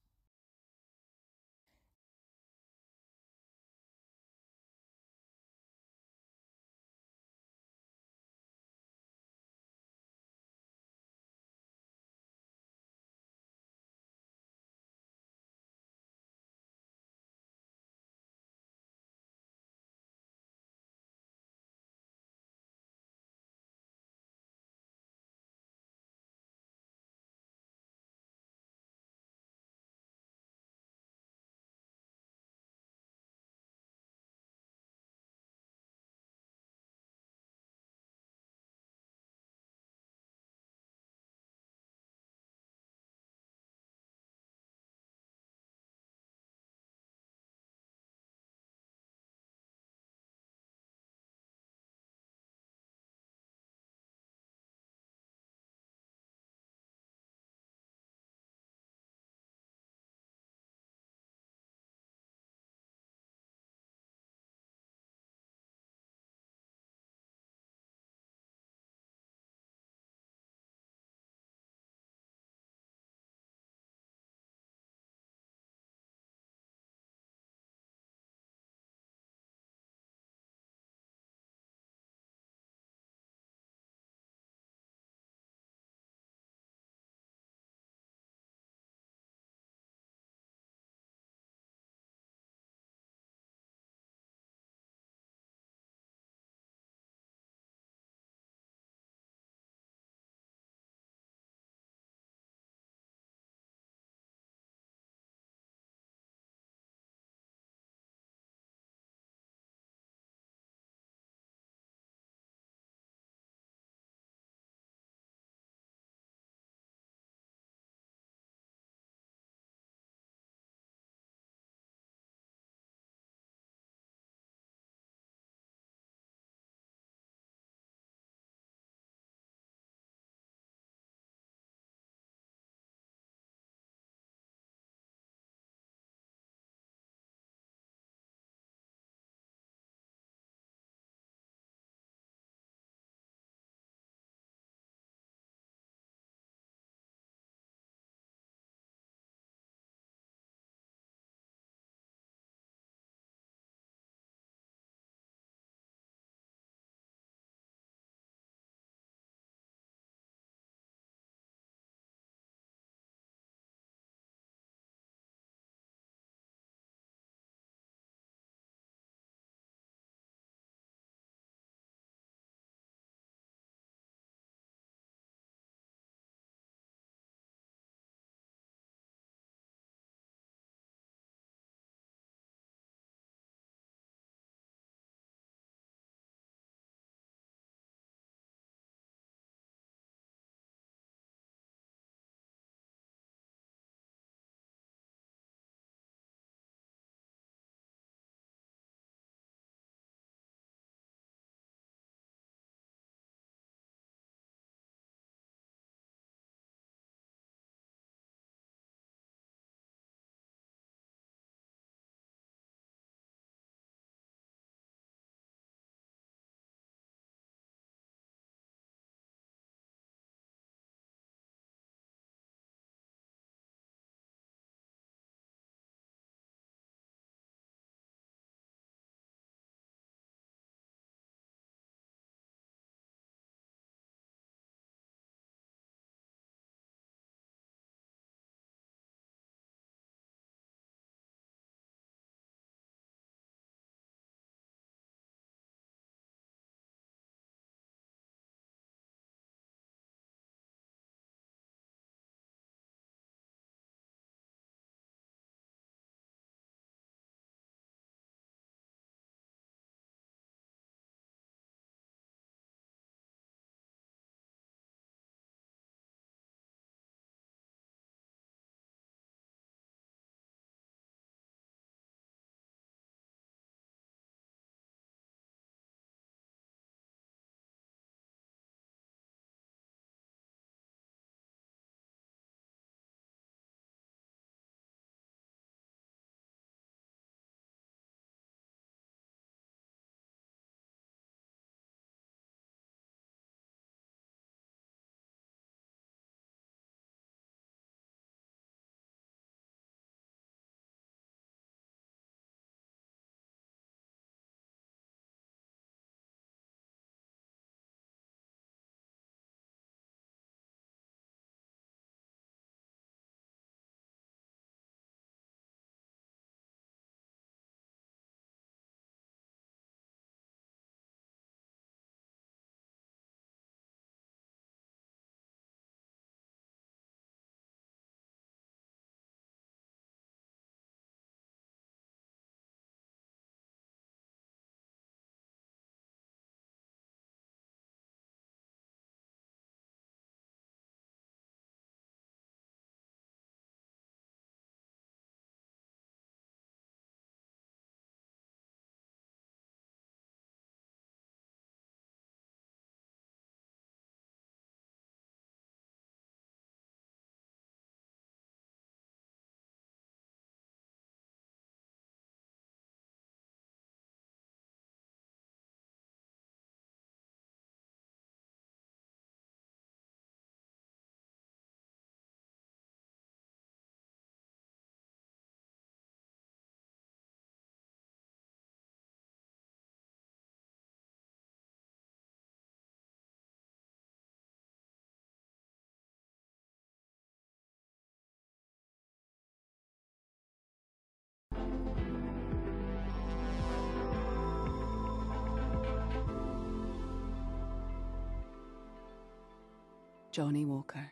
Johnny Walker.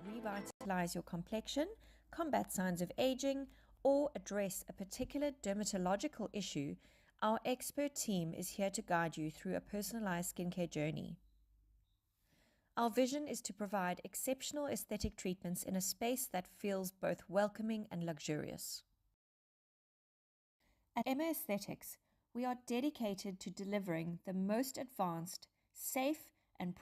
Revitalize your complexion, combat signs of aging, or address a particular dermatological issue, our expert team is here to guide you through a personalized skincare journey. Our vision is to provide exceptional aesthetic treatments in a space that feels both welcoming and luxurious. At Emma Aesthetics, we are dedicated to delivering the most advanced, safe, and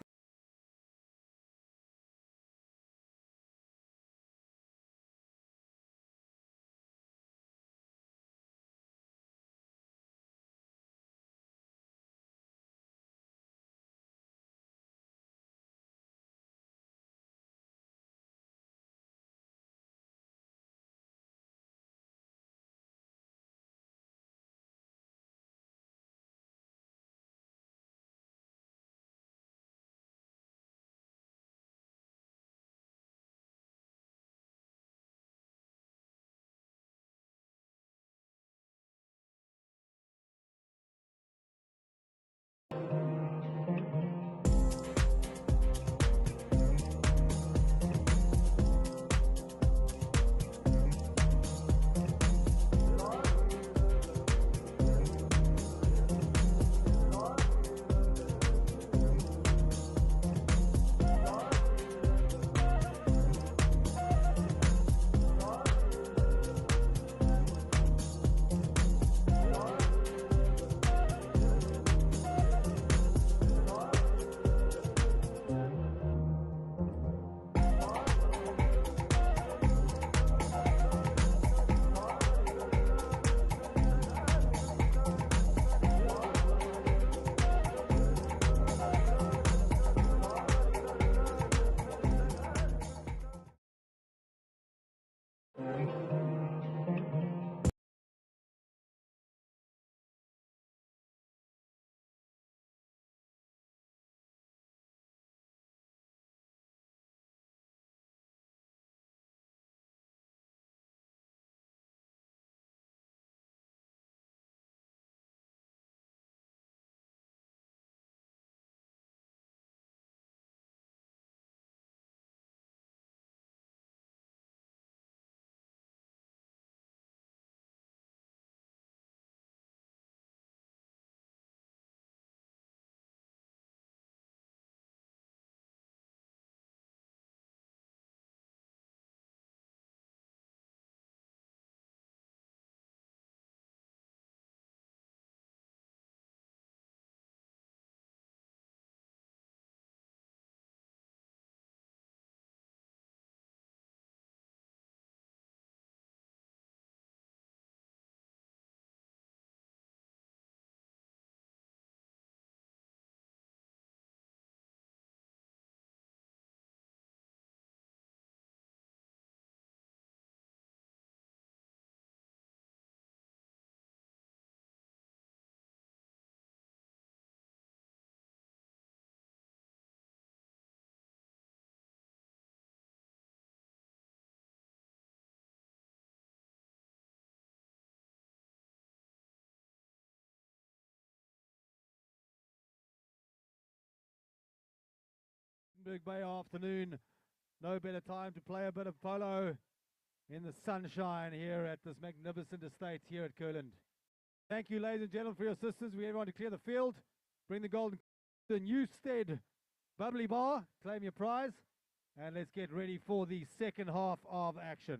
Bay afternoon. No better time to play a bit of polo in the sunshine here at this magnificent estate here at Kurland. Thank you, ladies and gentlemen, for your assistance. We everyone to clear the field, bring the golden the Newstead bubbly bar, claim your prize, and let's get ready for the second half of action.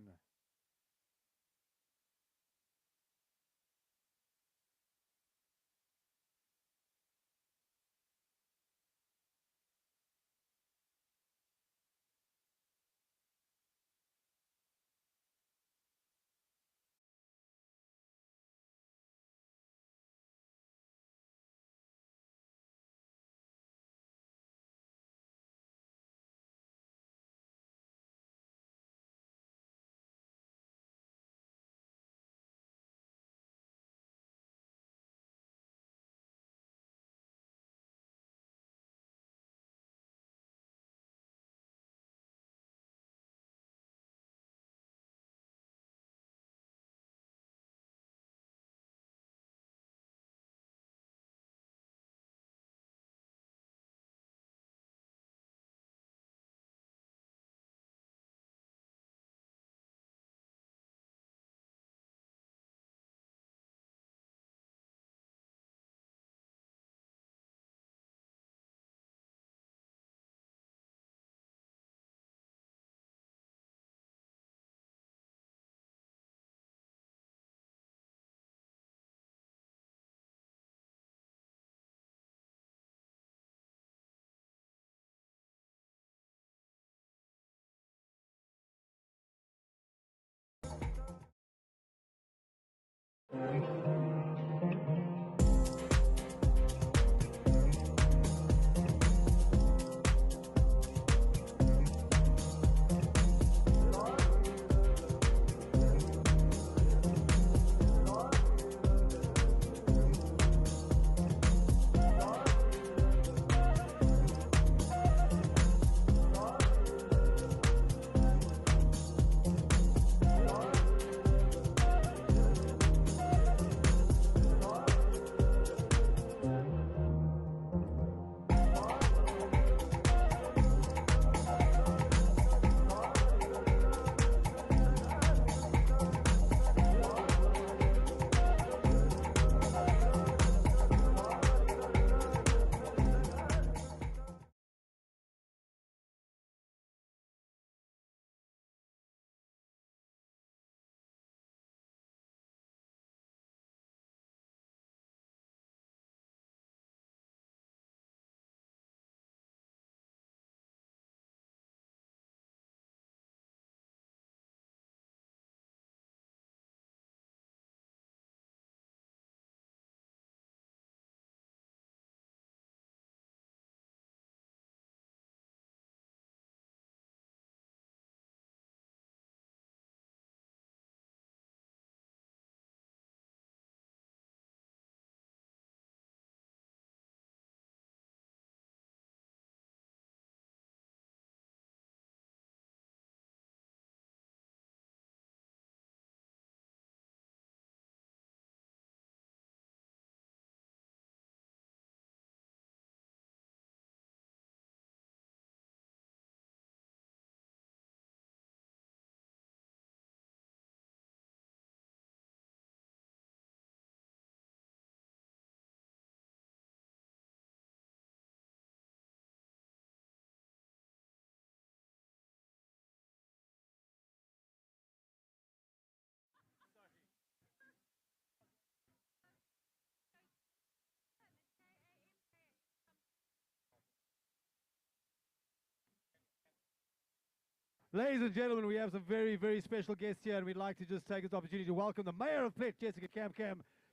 Ladies and gentlemen, we have some very, very special guests here, and we'd like to just take this opportunity to welcome the Mayor of Plett, Jessica Cam,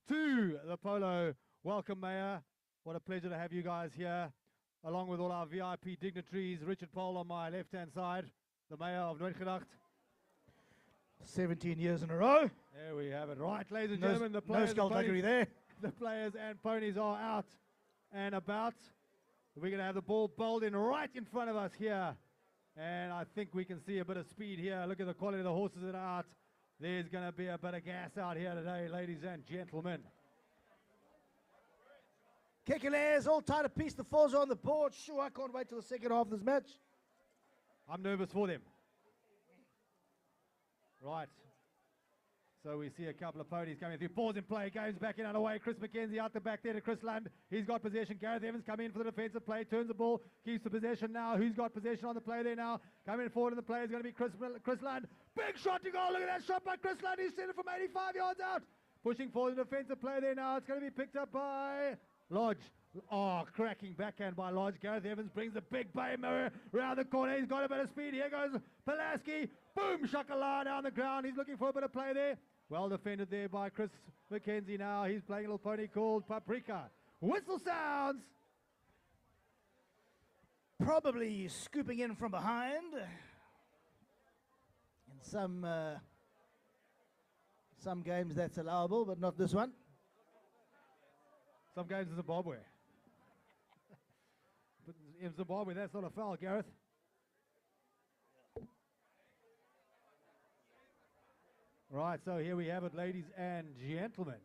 to the polo. Welcome, Mayor. What a pleasure to have you guys here, along with all our VIP dignitaries. Richard Pole on my left-hand side, the Mayor of Nooitgedacht. 17 years in a row. There we have it. Right, ladies and No, gentlemen, the no players, skullduggery there. the players and ponies are out and about. We're going to have the ball bowled in right in front of us here. And I think we can see a bit of speed here. Look at the quality of the horses that are out. There's going to be a bit of gas out here today, ladies and gentlemen. Kekele's all tied a piece. The fours are on the board. Sure, I can't wait till the second half of this match. I'm nervous for them. Right. So we see a couple of ponies coming through. Pause in play. Game's back in underway. Chris McKenzie out the back there to Kurland. He's got possession. Gareth Evans coming in for the defensive play. Turns the ball. Keeps the possession now. Who's got possession on the play there now? Coming forward in the play is going to be Kurland. Big shot to goal. Look at that shot by Kurland. He's sent it from 85 yards out. Pushing forward the defensive play there now. It's going to be picked up by Lodge. Oh, cracking backhand by Lodge. Gareth Evans brings the big bay mirror around the corner. He's got a bit of speed. Here goes Pulaski. Boom, shakala down the ground. He's looking for a bit of play there. Well defended there by Chris McKenzie now. He's playing a little pony called Paprika. Whistle sounds. Probably scooping in from behind. In some games that's allowable, but not this one. Some games in Zimbabwe. But in Zimbabwe, that's not a foul, Gareth. Right, so here we have it, ladies and gentlemen.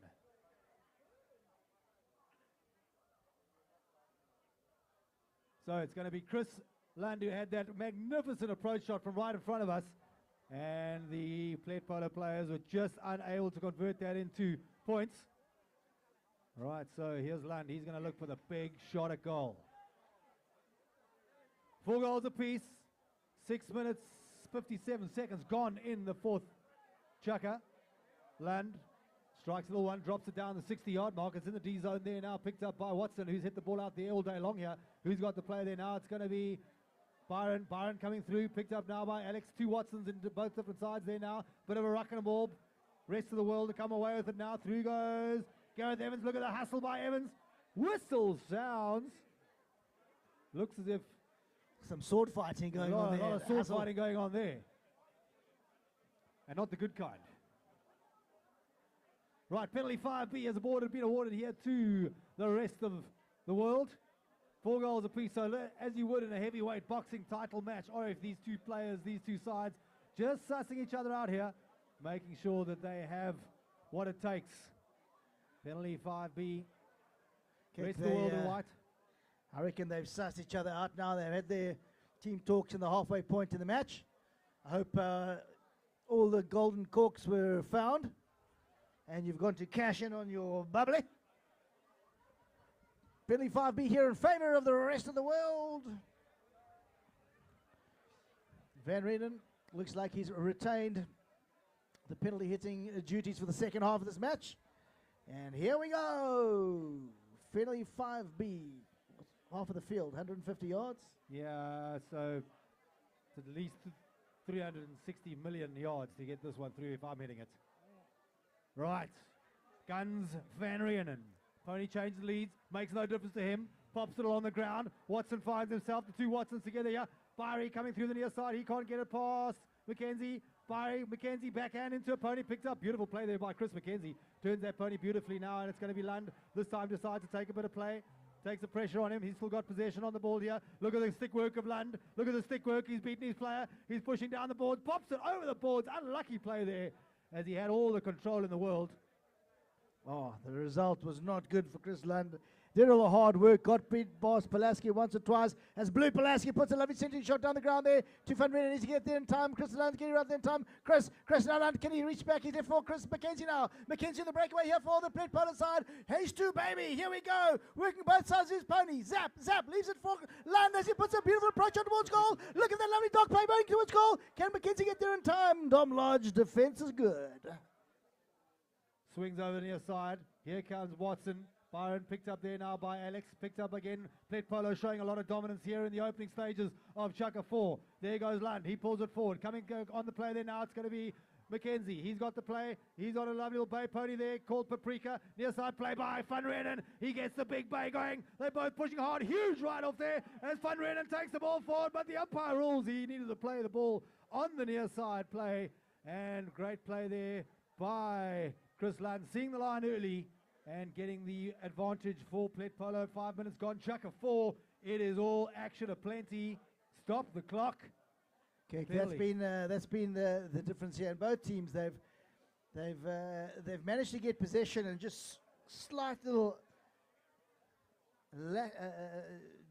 So it's going to be Kurland who had that magnificent approach shot from right in front of us. And the Plett Polo players were just unable to convert that into points. Right, so here's Land. He's going to look for the big shot at goal. 4 goals apiece. 6 minutes, 57 seconds gone in the fourth chucker. Land strikes a little one, drops it down the 60-yard mark. It's in the D zone there now, picked up by Watson, who's hit the ball out there all day long here. Who's got the play there now? It's going to be Byron. Byron coming through, picked up now by Alex. 2 Watsons into both different sides there now. Bit of a ruck and a ball. Rest of the world to come away with it now. Through goes Gareth Evans. Look at the hustle by Evans. Whistle sounds. Looks as if Some sword fighting going on a there. lot of sword Hassel. fighting going on there. And not the good kind. Right, penalty 5B has been awarded here to the rest of the world. 4 goals apiece, so as you would in a heavyweight boxing title match, or if these two players, these two sides, just sussing each other out here, making sure that they have what it takes. Penalty 5B. Rest of the world in white. I reckon they've sussed each other out now. They've had their team talks in the halfway point in the match. I hope all the golden corks were found and you've gone to cash in on your bubbly. Penalty 5B here in favour of the rest of the world. Van Reenen looks like he's retained the penalty hitting duties for the second half of this match. And here we go. Penalty 5B. Half of the field, 150 yards. Yeah, so it's at least 360 million yards to get this one through if I'm hitting it. Right. Guns Van Reenen. Pony changes leads, makes no difference to him. Pops it along the ground. Watson finds himself, the two Watsons together here. Byrie coming through the near side. He can't get it past McKenzie. Byrie, McKenzie backhand into a Pony. Picked up. Beautiful play there by Chris McKenzie. Turns that Pony beautifully now, and it's going to be Lund. This time decides to take a bit of play. Takes the pressure on him. He's still got possession on the ball here. Look at the stick work of Lund. Look at the stick work. He's beaten his player. He's pushing down the boards. Pops it over the boards. Unlucky play there as he had all the control in the world. Oh, the result was not good for Chris Lund. Did all the hard work, got beat Boss Pulaski once or twice, as Blue Pulaski puts a lovely centering shot down the ground there to Van Reenen. Needs to get there in time. Chris Lund getting right there in time. Chris now Lund, can he reach back? He's there for Chris McKenzie now. McKenzie in the breakaway here for the Plett Polo side. Hayes 2, baby. Here we go. Working both sides of his pony. Zap, leaves it for Lund as he puts a beautiful approach on towards goal. Look at that lovely dog play going towards goal. Can McKenzie get there in time? Dom Lodge, defense is good. Swings over the near side. Here comes Watson. Byron picked up there now by Alex. Picked up again. Plett Polo showing a lot of dominance here in the opening stages of Chukka 4. There goes Lund. He pulls it forward. Coming on the play there now. It's going to be McKenzie. He's got the play. He's on a lovely little bay pony there called Paprika. Near side play by Van Reenen. He gets the big bay going. They're both pushing hard. Huge right off there as Van Reenen takes the ball forward. But the umpire rules he needed to play the ball on the near side play. And great play there by Chris Lund. Seeing the line early and getting the advantage for Plett Polo. 5 minutes gone. Chukka 4. It is all action aplenty. Stop the clock. Okay, Clearly. that's been the difference here in both teams. They've managed to get possession and just slight little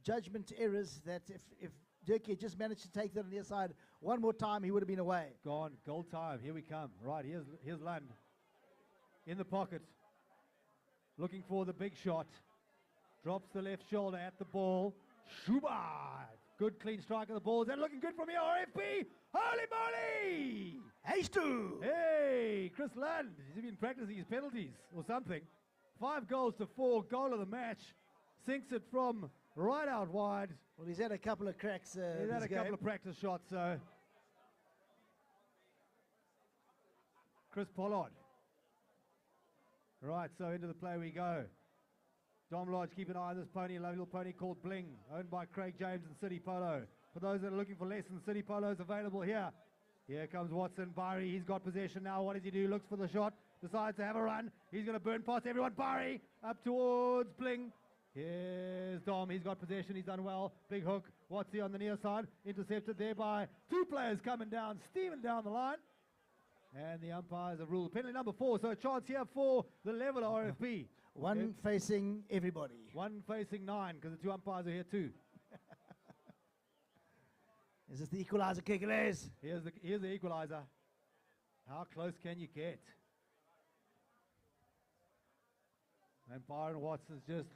judgment errors that if Dirkie had just managed to take that on the other side one more time, he would have been away. Gone. Goal time. Here we come. Right, here's Lund. In the pocket. Looking for the big shot. Drops the left shoulder at the ball. Schubert. Good clean strike of the balls. And looking good from here. RFB. Holy moly! H2. Hey, Chris Lund. He's been practicing his penalties or something. 5 goals to 4. Goal of the match. Sinks it from right out wide. Well, he's had a couple of cracks. He's had a couple of practice shots. So Chris Pollard. Right, so into the play we go. Dom Lodge, keep an eye on this pony, a lovely little pony called Bling, owned by Craig James and City Polo. For those that are looking for lessons, City Polo is available here. Here comes Watson, Byrie, he's got possession now. What does he do? Looks for the shot, decides to have a run. He's going to burn past everyone. Byrie up towards Bling. Here's Dom, he's got possession, he's done well. Big hook, Watsy on the near side, intercepted there by 2 players coming down, Steven down the line. And the umpires have ruled penalty number 4, so a chance here for the level RFB. One facing everybody. 1 facing 9, because the 2 umpires are here too. Is this the equalizer kick? It is. Here's the equalizer. How close can you get? And Byron Watson's just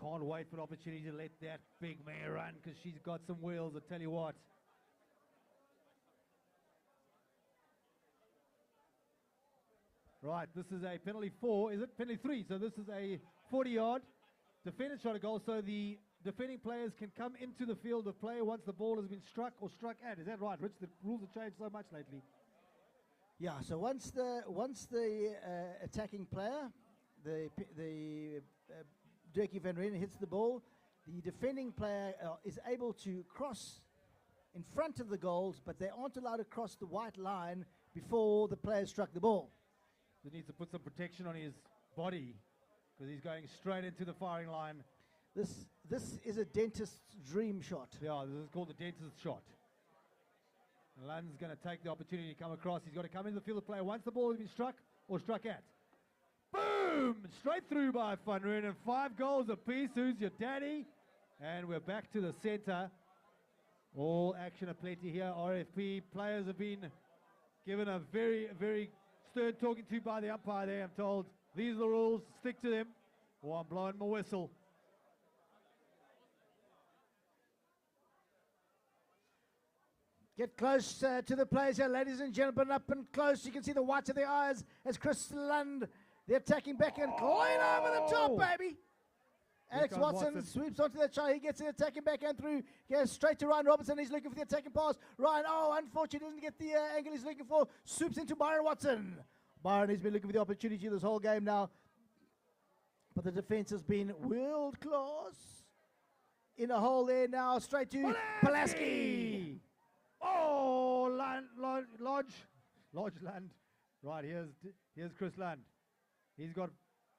can't wait for the opportunity to let that big mare run, because she's got some wheels, I tell you what. Right, this is a penalty 4, is it? Penalty 3, so this is a 40-yard defended shot of goal, so the defending players can come into the field of play once the ball has been struck or struck at. Is that right, Rich? The rules have changed so much lately. Yeah, so once the attacking player, the Dirkie van Renen hits the ball, the defending player is able to cross in front of the goals, but they aren't allowed to cross the white line before the player struck the ball. He needs to put some protection on his body because he's going straight into the firing line. This is a dentist's dream shot. Yeah, this is called the dentist's shot. And Lund's going to take the opportunity to come across. He's got to come into the field of play once the ball has been struck or struck at. Boom! Straight through by Van Renen. 5 goals apiece. Who's your daddy? And we're back to the center. All action aplenty here. RFP players have been given a very, very stern talking to by the umpire there. I'm told these are the rules. Stick to them or I'm blowing my whistle. Get close to the players here, ladies and gentlemen, up and close. You can see the whites of their eyes as Kurland, the attacking backhand, clean over the top, baby. Alex Watson sweeps onto that shot. He gets the attacking backhand through. Goes straight to Ryan Robertson. He's looking for the attacking pass. Ryan, unfortunately, doesn't get the angle he's looking for. Swoops into Byron Watson. Byron has been looking for the opportunity this whole game now. But the defense has been world class. In a hole there now, straight to Pulaski. Oh, Lodge Land. Right, here's Kurland. He's got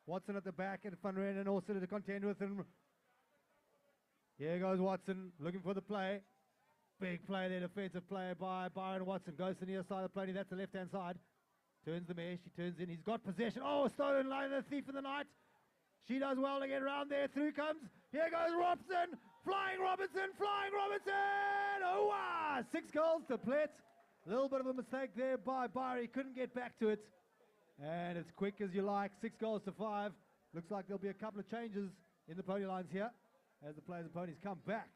Watson at the back and Van Renen also to contend with him. Here goes Watson looking for the play. Big play there, defensive play by Byron Watson. Goes to the near side of the play, that's the left-hand side. Turns the mesh, he turns in, he's got possession. Oh, stolen line, the thief in the night. She does well to get around there, through comes. Here goes Robson. Flying Robinson! Oh, wow! 6 goals to Plett. A little bit of a mistake there by Byrie. Couldn't get back to it. And it's quick as you like. 6 goals to 5. Looks like there'll be a couple of changes in the pony lines here as the players and ponies come back.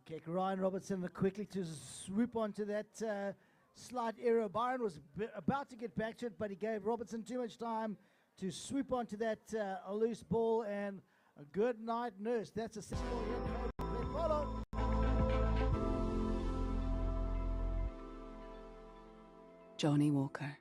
Kick Ryan Robertson quickly to swoop onto that slight error. Byron was about to get back to it, but he gave Robertson too much time to swoop onto that loose ball, and a good night, nurse. That's a single here. Plett Polo. Johnny Walker.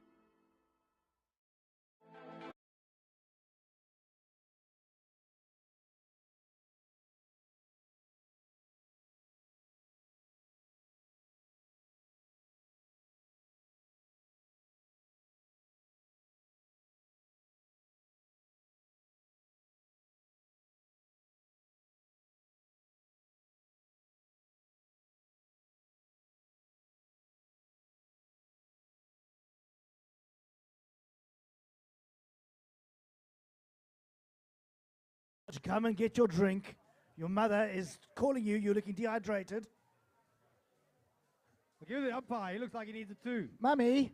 Come and get your drink. Your mother is calling you. You're looking dehydrated. Well, give the umpire. He looks like he needs it too. Mummy.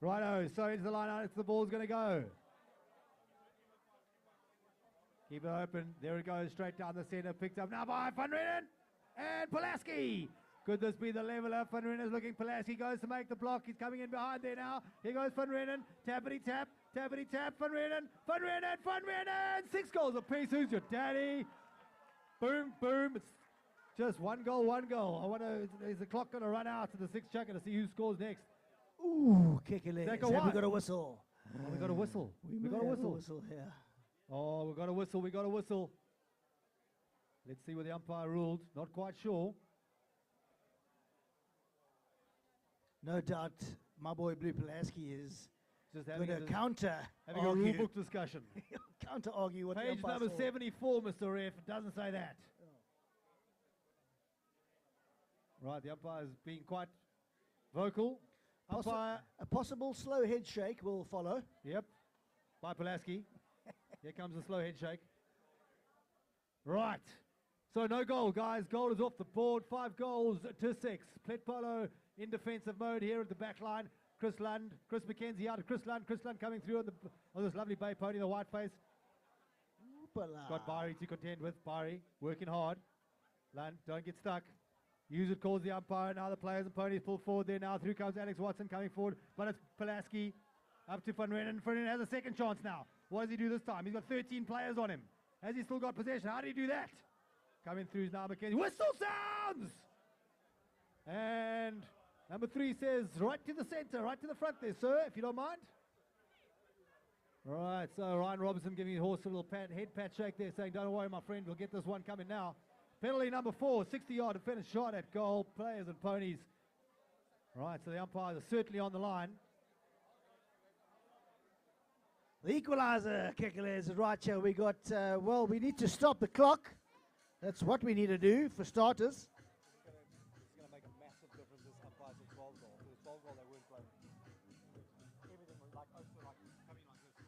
Righto, so into the line out, the ball's going to go. Keep it open. There it goes, straight down the center. Picked up now by Van Renen and Pulaski. Could this be the leveler? Van Renen is looking. Pulaski goes to make the block. He's coming in behind there now. Here goes Van Renen. Tappity tap. Van Renen. 6 goals apiece. Who's your daddy? Boom, boom. It's just one goal. I wonder, is the clock going to run out to the 6th checker to see who scores next? Ooh, kick a leg. Take We a got a whistle. Oh, we got a whistle. We got a whistle here. Oh, we got a whistle. Let's see what the umpire ruled. Not quite sure. No doubt my boy Blue Pulaski is Just going having to counter a rule book discussion. counter argue what the Page umpire number saw. 74, Mr. Ref. It doesn't say that. Right, the umpire is being quite vocal. Umpire. A possible slow head shake will follow. Yep. By Pulaski. Here comes the slow head shake. Right. So no goal, guys. Goal is off the board. 5 goals to 6. Plett Polo in defensive mode here at the back line. Chris McKenzie out of Chris Lund coming through on this lovely bay pony, the white face. Got Byrie to contend with. Byrie working hard. Lund, don't get stuck. Use it, calls the umpire. Now the players and ponies pull forward there now. Through comes Alex Watson coming forward. But it's Pulaski. Up to Van Reenen. Van Reenen has a second chance now. What does he do this time? He's got 13 players on him. Has he still got possession? How did he do that? Coming through is now Mackenzie. Whistle sounds! And number 3 says, right to the center, right to the front there, sir, if you don't mind. Right, so Ryan Robertson giving his horse a little head pat shake there, saying, don't worry, my friend, we'll get this one coming now. Penalty number 4, 60-yard to finish shot at goal, players and ponies. Right, so the umpires are certainly on the line. The equaliser kicker is right here. We got, well, we need to stop the clock. That's what we need to do for starters. It's going to make a massive difference this umpires at 12 goal. For the 12 goal, they weren't playing. Everything was like open, like coming like this.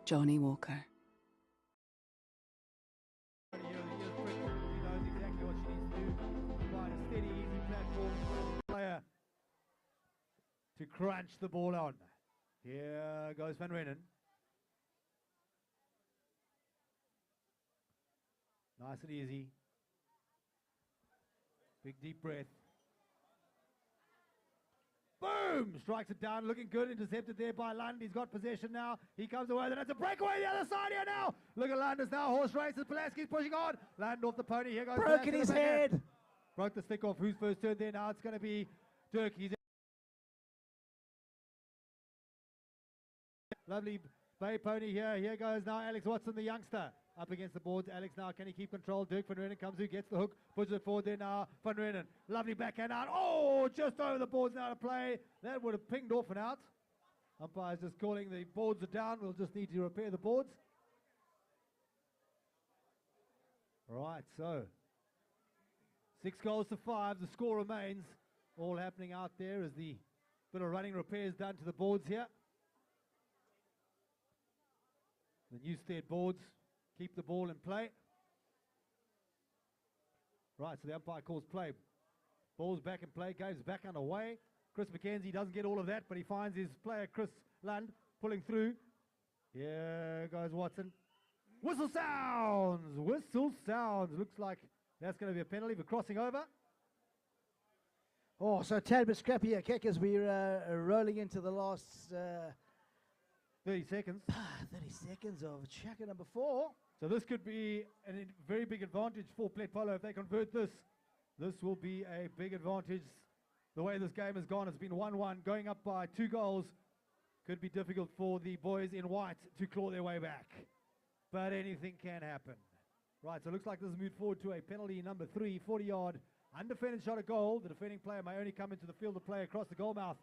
Johnny Walker. He knows exactly what she needs to do. Provide a steady, easy platform for the player to crunch the ball on. Here goes Van Reenen. Nice and easy. Big deep breath. Boom! Strikes it down, looking good, intercepted there by Lund. He's got possession now. He comes away, then it's a breakaway the other side here now. Look at Lund, it's now horse races. Pulaski's pushing on. Lund off the pony, here goes Broken Pulaski, his the backhand. head. Broke the stick off. Who's first turn there? Now it's going to be Dirk. He's lovely bay pony here. Here goes now Alex Watson, the youngster. Up against the boards. Alex now, can he keep control? Dirk Van Reenen comes through, gets the hook, puts it forward there now. Van Reenen, lovely backhand out. Oh, just over the boards now to play. That would have pinged off and out. Umpire's just calling the boards are down. We'll just need to repair the boards. Right, so 6 goals to 5. The score remains. All happening out there as the bit of running repairs done to the boards here. The Newstead boards keep the ball in play. Right, so the umpire calls play. Ball's back in play, goes back underway. Chris McKenzie doesn't get all of that, but he finds his player, Chris Lund, pulling through. Here goes Watson. Whistle sounds! Whistle sounds! Looks like that's going to be a penalty for crossing over. Oh, so a tad bit scrappy here, kick, as we're rolling into the last 30 seconds. 30 seconds of checker number 4. So this could be a very big advantage for Plett Polo if they convert this. This will be a big advantage. The way this game has gone, it's been 1-1, going up by 2 goals. Could be difficult for the boys in white to claw their way back. But anything can happen. Right, so it looks like this has moved forward to a penalty number 3, 40-yard undefended shot at goal. The defending player may only come into the field of play across the goal mouth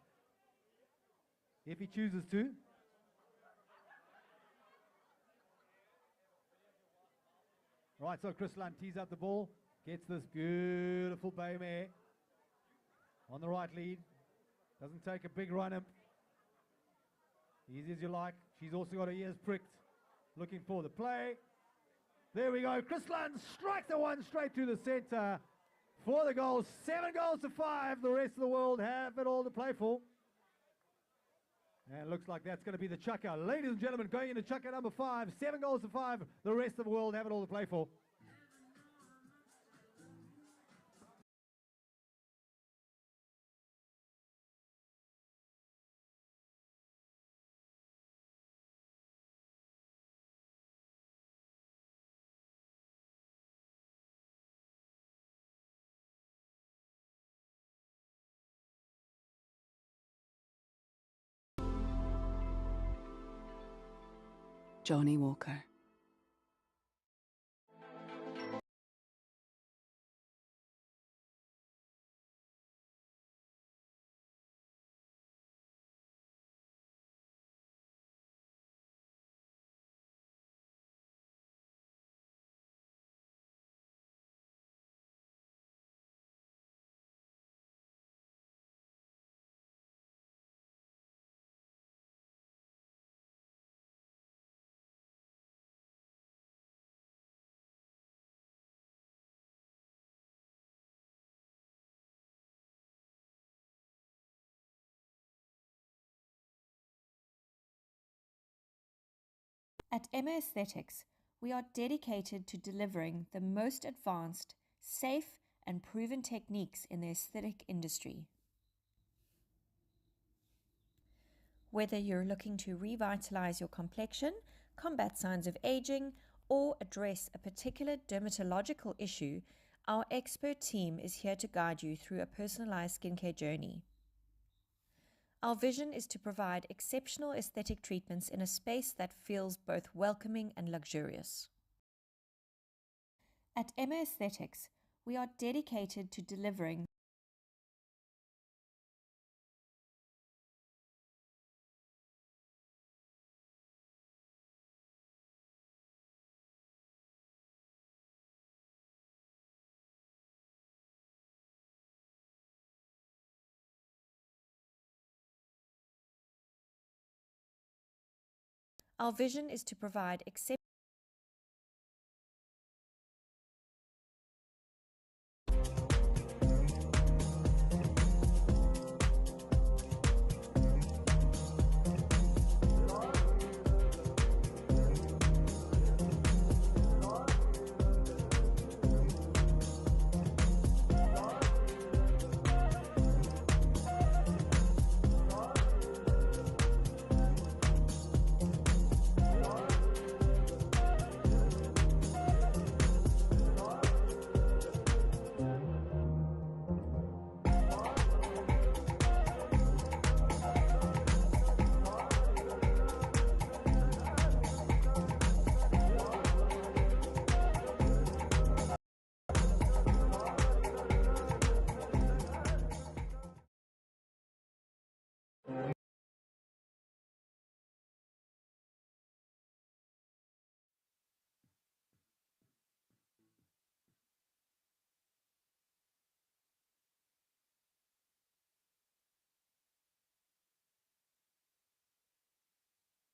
if he chooses to. Right, so Chris Lund tees up the ball, gets this beautiful bay mare on the right lead. Doesn't take a big run. Easy as you like. She's also got her ears pricked, looking for the play. There we go. Chris Lund strikes the one straight to the center for the goal. 7 goals to 5. The rest of the world have it all to play for. And it looks like that's going to be the chucker. Ladies and gentlemen, going into chucker number 5. 7 goals to 5. The rest of the world have it all to play for. Johnny Walker. At Emma Aesthetics, we are dedicated to delivering the most advanced, safe, and proven techniques in the aesthetic industry. Whether you're looking to revitalize your complexion, combat signs of aging, or address a particular dermatological issue, our expert team is here to guide you through a personalized skincare journey. Our vision is to provide exceptional aesthetic treatments in a space that feels both welcoming and luxurious. At Emma Aesthetics, we are dedicated to delivering Our vision is to provide exceptional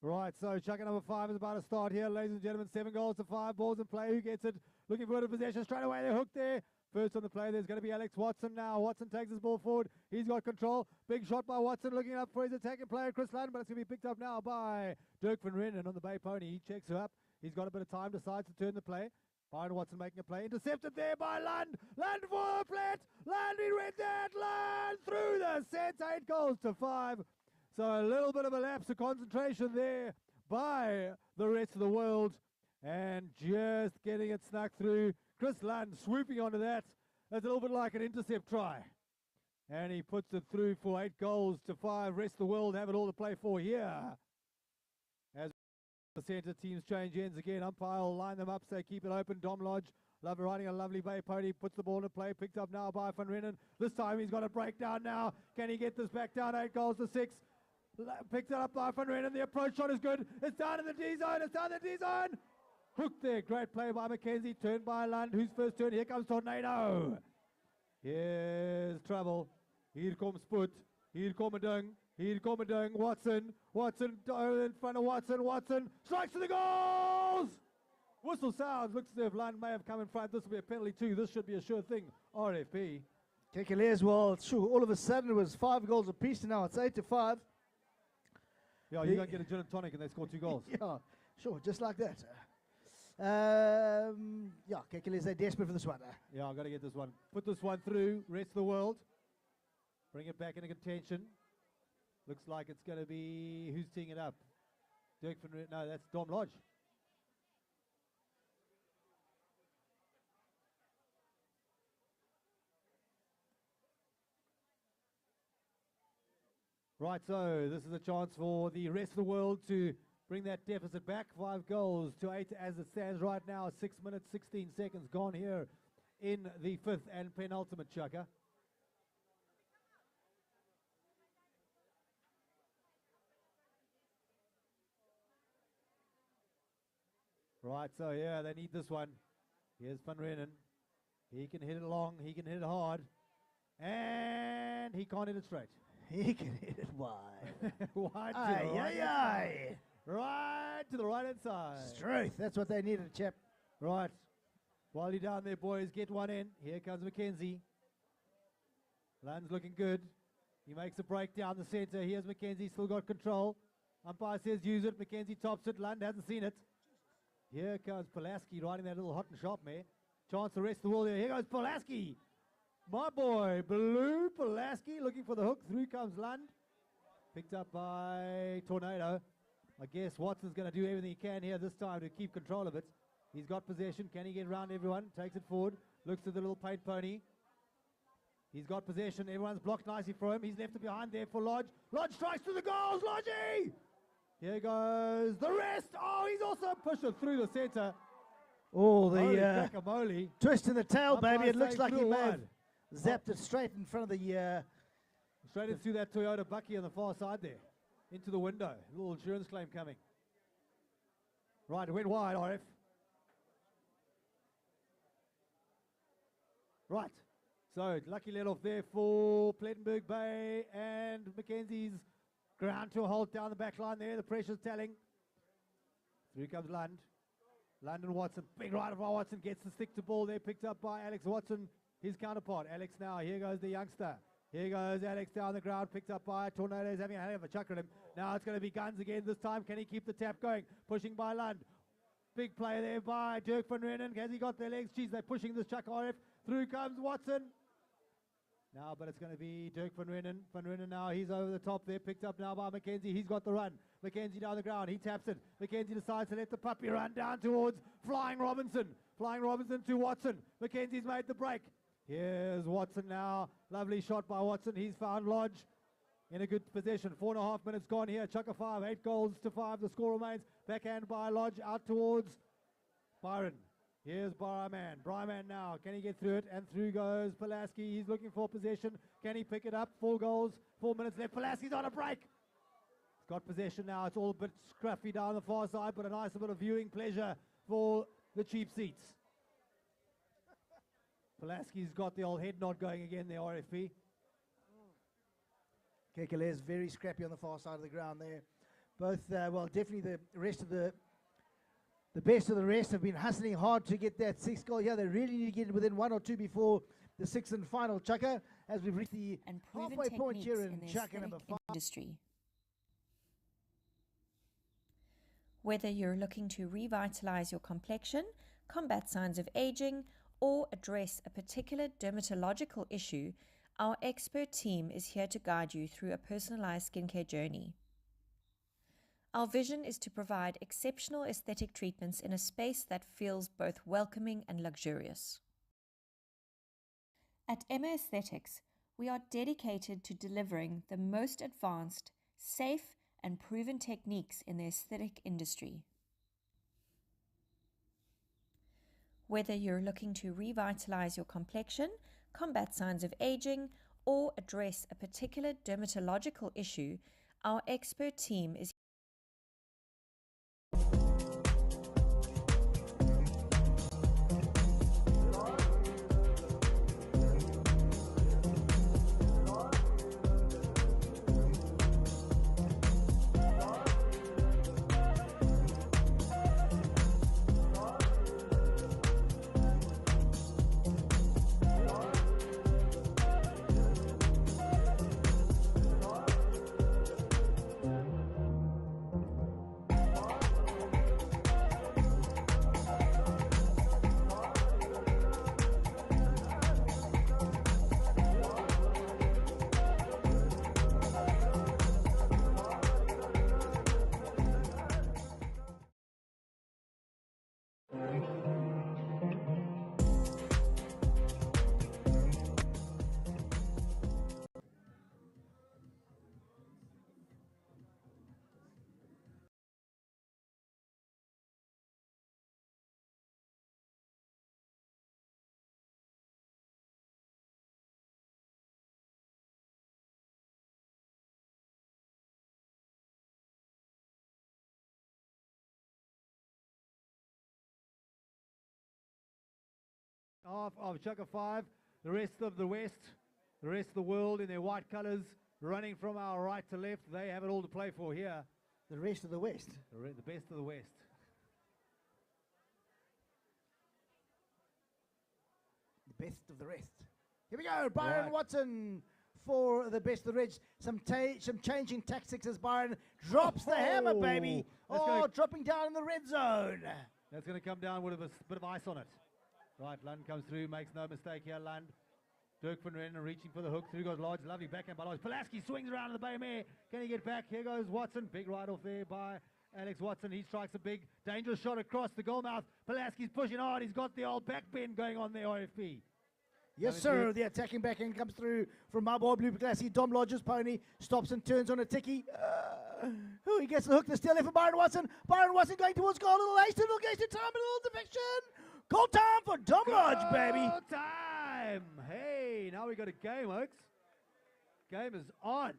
Right, so chucker number 5 is about to start here, ladies and gentlemen. 7 goals to 5 balls in play. Who gets it? Looking for a possession straight away. They're hooked there. First on the play, there's going to be Alex Watson now. Watson takes his ball forward. He's got control. Big shot by Watson, looking up for his attacking player, Kurland, but it's going to be picked up now by Dirk van Rennen on the Bay Pony. He checks her up. He's got a bit of time, decides to turn the play. Byron Watson making a play. Intercepted there by Lund. Lund for Plett. Lund, he read that. Lund through the centre. 8 goals to 5. So a little bit of a lapse of concentration there by the rest of the world, and just getting it snuck through. Chris Lund swooping onto that. That's a little bit like an intercept try. And he puts it through for 8 goals to 5. Rest of the world have it all to play for here. As the centre teams change ends again, umpire will line them up, say keep it open. Dom Lodge, riding a lovely Bay Pony, puts the ball into play, picked up now by Van Rennen. This time he's got a breakdown now. Can he get this back down? 8 goals to 6. Picked it up by Van Rennen. The approach shot is good. It's down in the D zone. It's down in the D zone. Hooked there. Great play by Mackenzie. Turned by Lund. Who's first turn? Here comes Tornado. Here's trouble. Hier comes Spoot. Hier komen Dung. Hier komen Dung. Watson. Watson in front of Watson. Watson strikes to the goals. Whistle sounds. Looks as if Lund may have come in front. This will be a penalty too. This should be a sure thing. RFP. Kekele as well. Sure, all of a sudden it was 5 goals apiece, and now it's 8 to 5. Yeah, you don't get a gin and tonic and they score 2 goals. Yeah, sure, just like that. Yeah, Kekele, they're desperate for this one. Yeah, I've got to get this one. Put this one through. Rest of the world. Bring it back into contention. Looks like it's going to be... Who's teeing it up? Dirk van Rennen. No, that's Dom Lodge. Right, so this is a chance for the rest of the world to bring that deficit back. 5 goals to 8 as it stands right now. 6 minutes, 16 seconds gone here in the 5th and penultimate chucker. Right, so yeah, they need this one. Here's Van Rennen. He can hit it long, he can hit it hard, and he can't hit it straight. He can hit it wide. Wide to Aye, the right. aye, aye. Right to the right hand side. Strength, that's what they needed, chap. Right. While you're down there, boys, get one in. Here comes Mackenzie. Lund's looking good. He makes a break down the centre. Here's Mackenzie, still got control. Umpire says use it. Mackenzie tops it. Lund hasn't seen it. Here comes Pulaski riding that little hot and sharp mare. Chance to rest the world there. Here goes Pulaski. My boy, Blue Pulaski looking for the hook. Through comes Lund. Picked up by Tornado. I guess Watson's going to do everything he can here this time to keep control of it. He's got possession. Can he get around everyone? Takes it forward. Looks at the little paint pony. He's got possession. Everyone's blocked nicely for him. He's left it behind there for Lodge. Lodge strikes to the goals. Lodgey! Here goes the rest. Oh, he's also pushed it through the centre. Oh, Holy the guacamole. twist in the tail, Umpire baby. It looks saying like he flew may have wide. zapped it straight in front of the... Straight into that Toyota Bucky on the far side there. Into the window. A little insurance claim coming. Right, it went wide, RF. Right. So, lucky let off there for Plettenberg Bay and Mackenzie's ground to a halt down the back line there. The pressure's telling. Through comes Lund. Lund and Watson. Big rider by Watson. Gets the stick to ball there. Picked up by Alex Watson, his counterpart. Alex now. Here goes the youngster. Here goes Alex down the ground. Picked up by Tornado. He's having a hell of a chuck at him. Now it's going to be guns again this time. Can he keep the tap going? Pushing by Lund. Big play there by Dirk van Reenen. Has he got their legs? Geez, they're pushing this chuck, RF. Through comes Watson. Now, but it's going to be Dirk van Reenen. Van Reenen now, he's over the top there. Picked up now by Mackenzie. He's got the run. Mackenzie down the ground. He taps it. Mackenzie decides to let the puppy run down towards Flying Robinson. Flying Robinson to Watson. Mackenzie's made the break. Here's Watson now. Lovely shot by Watson. He's found Lodge in a good position. 4.5 minutes gone here. Chuck of 5. 8 goals to 5. The score remains. Backhand by Lodge out towards Byron. Here's Bryman. Bryman now. Can he get through it? And through goes Pulaski. He's looking for possession. Can he pick it up? 4 goals. 4 minutes left. Pulaski's on a break. He's got possession now. It's all a bit scruffy down the far side, but a nice bit of viewing pleasure for the cheap seats. Pulaski's got the old head nod going again there, RFP. Kekele's very scrappy on the far side of the ground there. Both, well, definitely the rest of the best of the rest have been hustling hard to get that 6th goal here. They really need to get it within 1 or 2 before the 6th and final chucker, as we've reached the And proven halfway point techniques here in the chucker number aesthetic 5. industry. Whether you're looking to revitalize your complexion, combat signs of aging, or address a particular dermatological issue, our expert team is here to guide you through a personalized skincare journey. Our vision is to provide exceptional aesthetic treatments in a space that feels both welcoming and luxurious. At Emma Aesthetics, we are dedicated to delivering the most advanced, safe, and proven techniques in the aesthetic industry. Whether you're looking to revitalize your complexion, combat signs of aging, or address a particular dermatological issue, our expert team is Half of Chucker 5, the rest of the West, the rest of the world in their white colours, running from our right to left. They have it all to play for here. The rest of the West. The best of the West. The best of the rest. Here we go. Byron Right. Watson for the best of the Reds. Some changing tactics as Byron drops the hammer, baby. Dropping down in the red zone. That's going to come down with a bit of ice on it. Right, Lund comes through, makes no mistake here, Lund. Dirk van Rennen reaching for the hook. Through goes Lodge, lovely backhand by Lodge. Pulaski swings around in the bay mare. Can he get back? Here goes Watson. Big right off there by Alex Watson. He strikes a big, dangerous shot across the goal mouth. Pulaski's pushing hard. He's got the old back bend going on there, RFP. Yes, sir. The attacking backhand comes through from my boy Blue Pulaski. Dom Lodge's pony stops and turns on a ticky. He gets the hook to steal it for Byron Watson. Byron Watson going towards goal. Little ace, little gaze to time, a little defection. Goal time for Dom Lodge, baby. Goal time. Hey, now we got a game, Oaks. Game is on.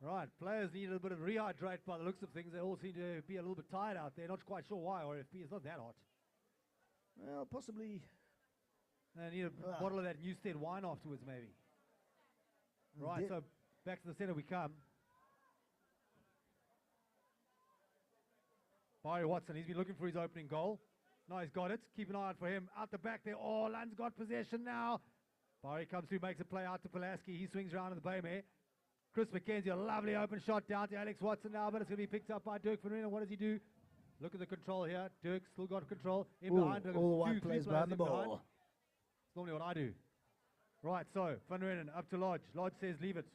Right, players need a little bit of rehydrate by the looks of things. They all seem to be a little bit tired out there. Not quite sure why, RFP. It's not that hot. Well, possibly. They need a bottle of that Newstead wine afterwards, maybe. Right, so back to the center we come. Barry Watson, he's been looking for his opening goal. Now he's got it. Keep an eye out for him. Out the back there. Oh, Lund's got possession now. Barry comes through, makes a play out to Pulaski. He swings around in the bay mare. Chris McKenzie, a lovely open shot down to Alex Watson now, but it's going to be picked up by Dirk van Reenen. What does he do? Look at the control here. Dirk still got control. In behind. All the white plays behind the ball. It's normally what I do. Right, so Van Reenen up to Lodge. Lodge says leave it.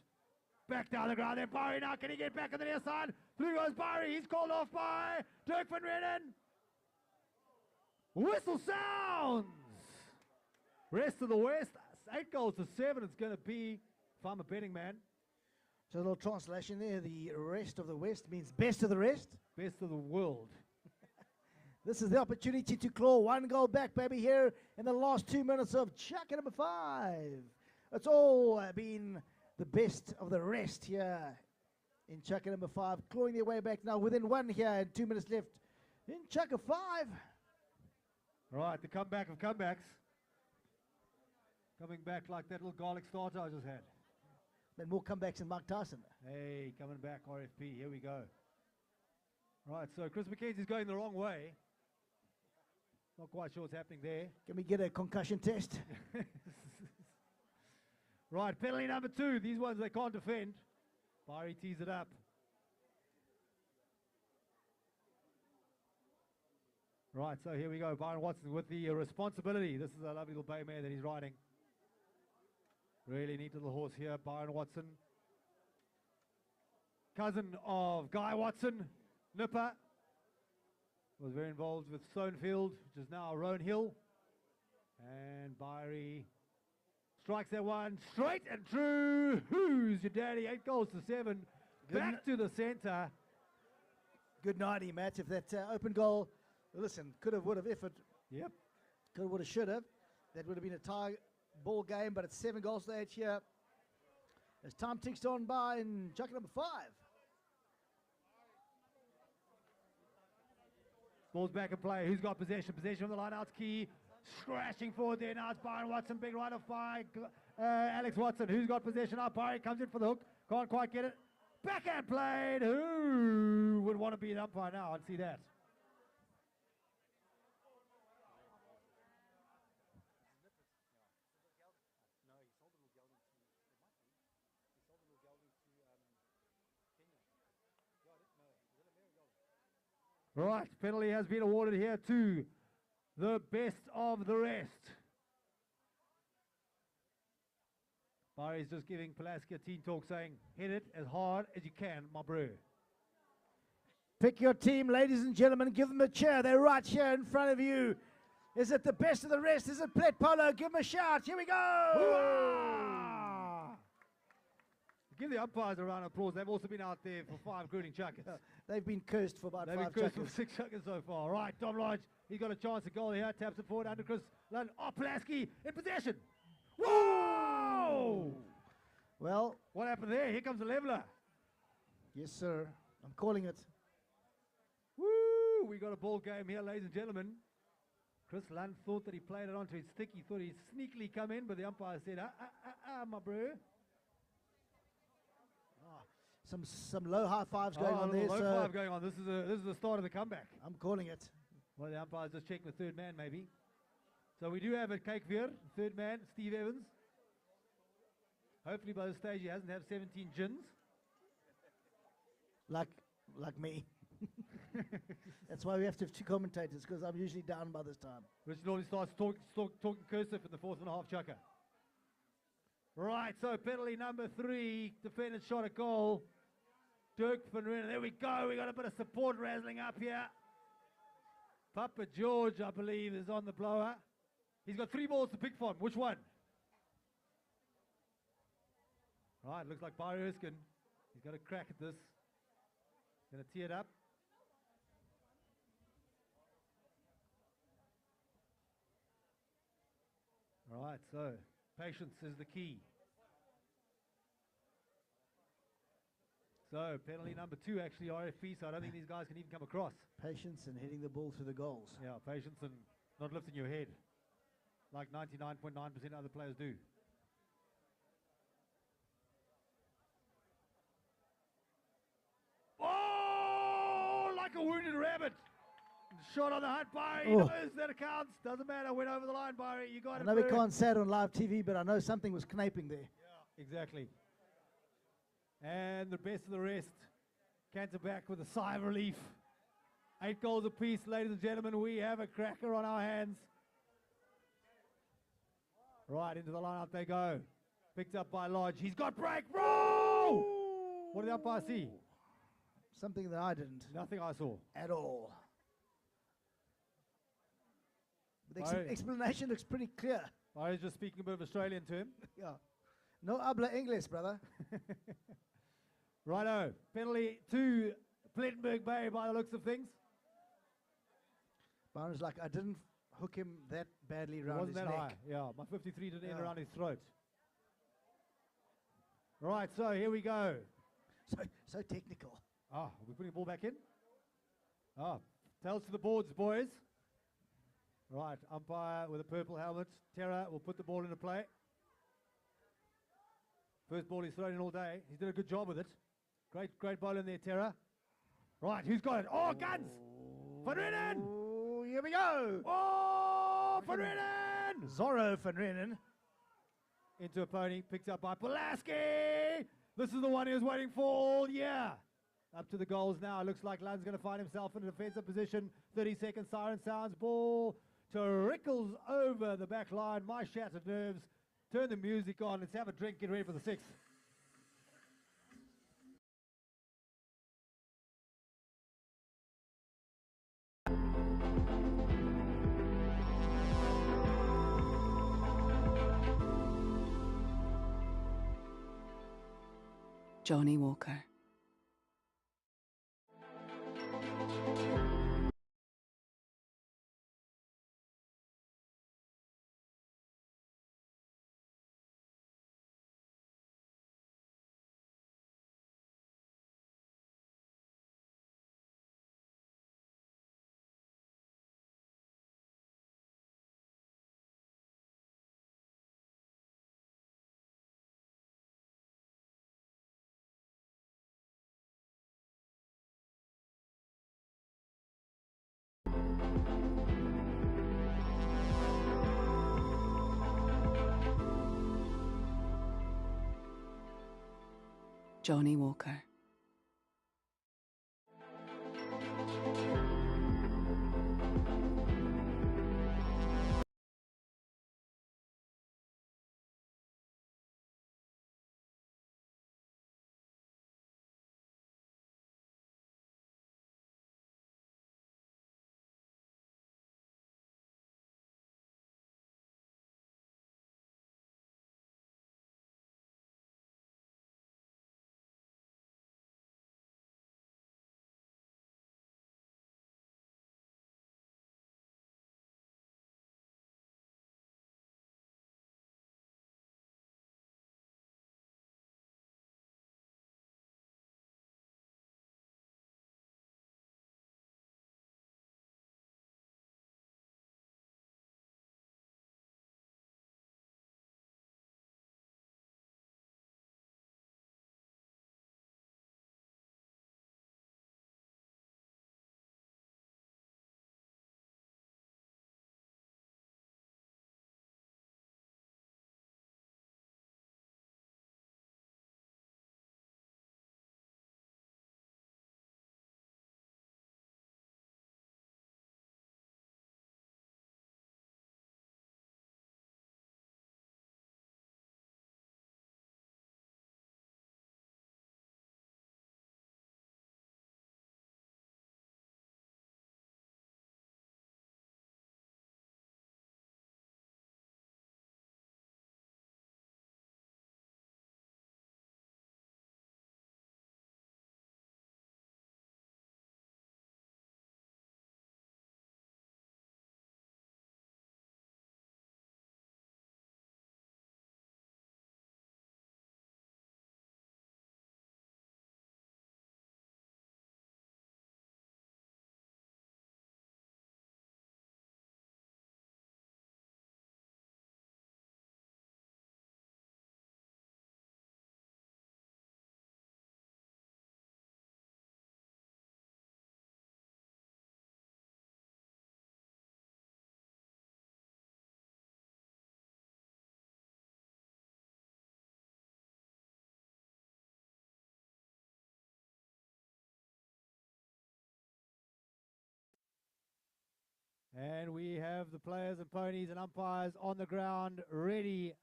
Back down the ground there. Barry now. Can he get back on the near side? Through goes Barry. He's called off by Dirk van Reenen. Whistle sounds. Rest of the West. 8 goals to 7. It's going to be, if I'm a betting man. So a little translation there. The rest of the West means best of the rest. Best of the world. This is the opportunity to claw 1 goal back, baby, here in the last 2 minutes of Chaka number 5. It's all been the best of the rest here in Chaka number 5. Clawing their way back now within 1 here and 2 minutes left in Chaka 5. Right, the comeback of comebacks. Coming back like that little garlic starter I just had. Then more comebacks than Mike Tyson. Hey, coming back, RFP. Here we go. Right, so Chris McKenzie's going the wrong way. Not quite sure what's happening there. Can we get a concussion test? Right, penalty number 2. These ones they can't defend. Barry tees it up. Right, so here we go. Byron Watson with the responsibility. This is a lovely little bay mare that he's riding. Really neat little horse here, Byron Watson. Cousin of Guy Watson, Nipper. Was very involved with Stonefield, which is now Roan Hill. And Byrie strikes that one straight and true. Who's your daddy? 8 goals to 7. Back to the center. Good nighty, Matt. If that open goal, listen, could have, would have, if it. Yep. Could have, would have, should have. That would have been a tie ball game, but it's 7 goals to 8 here. As time ticks on by in Chaka number 5. Ball's back in play. Who's got possession? Possession on the line-out's key. Scratching forward there. Now it's Byron Watson. Big right off by Alex Watson. Who's got possession? Up. Byron comes in for the hook. Can't quite get it. Backhand played. Who would want to be an umpire now and see that? Right, penalty has been awarded here to the best of the rest. Barry's just giving Pulaski a teen talk saying, hit it as hard as you can, my bro. Pick your team, ladies and gentlemen. Give them a cheer. They're right here in front of you. Is it the best of the rest? Is it Plett Polo? Give them a shout. Here we go. Hoo-ah! Give the umpires a round of applause. They've also been out there for 5 including chuckers. They've been cursed for about 5 They've been cursed chuckers. for 6 chuckers so far. Right, Dom Lodge, he's got a chance of goal here. Taps it forward under Chris Lund. Oh, Pulaski in possession. Whoa! Well, What happened there? Here comes the leveler. yes, sir. I'm calling it. Woo! We got a ball game here, ladies and gentlemen. Chris Lund thought that he played it onto his stick. He thought he'd sneakily come in, but the umpire said, my bro. Some low high fives going on there. Low So five going on. This is the start of the comeback. I'm calling it. Well, the umpire's just checking the third man, maybe. So we do have a cake here. Third man, Steve Evans. Hopefully by this stage he hasn't had 17 gins. Like me. That's why we have to have 2 commentators, because I'm usually down by this time. Rich normally starts talking cursive in the 4th and a half chukker. Right, so penalty number 3, defended shot at goal. Dirk van Renen, there we go, we got a bit of support razzling up here. Papa George, I believe, is on the blower. He's got 3 balls to pick from, which one? Right, looks like Barry Erskine. He's got a crack at this. Gonna tee it up. Right, so patience is the key. So penalty number 2, actually RFP, so I don't think these guys can even come across. Patience and hitting the ball through the goals. Yeah, patience and not lifting your head like 99.9% other players do. Oh, like a wounded rabbit. Shot on the hunt, Barry. Oh. Knows that counts. Doesn't matter. Went over the line, Barry. You got I it. know we Barry. can't say it on live TV, but I know something was kniping there. Yeah, exactly. And the best of the rest. Canter back with a sigh of relief. 8 goals apiece, ladies and gentlemen. We have a cracker on our hands. Right into the lineup they go. Picked up by Lodge. He's got break. Bro! What did the umpire see? Something that I didn't Nothing I saw. at all. The Barry. explanation looks pretty clear. I was just speaking a bit of Australian to him. Yeah. No habla English, brother. Righto. Penalty to Plettenberg Bay by the looks of things. Byron's like, I didn't hook him that badly It around wasn't his that neck. high. Yeah, my 53 didn't end Yeah. around his throat. Right, so here we go. So technical. Ah, are we putting the ball back in? Ah, tails to the boards, boys. Right, umpire with a purple helmet. Terra will put the ball into play. First ball he's thrown in all day. He's done a good job with it. Great ball in there, Terra. Right, who's got it? Oh, guns! Van Renen! Oh, here we go. Oh, Van Renen! Zorro van Renen. Into a pony, picked up by Pulaski! This is the one he was waiting for all year. Up to the goals now. Looks like Lund's going to find himself in a defensive position. 30-second siren sounds. Ball trickles over the back line. My shattered nerves. Turn the music on. Let's have a drink. Get ready for the 6th. Johnny Walker. Johnny Walker. And we have the players and ponies and umpires on the ground ready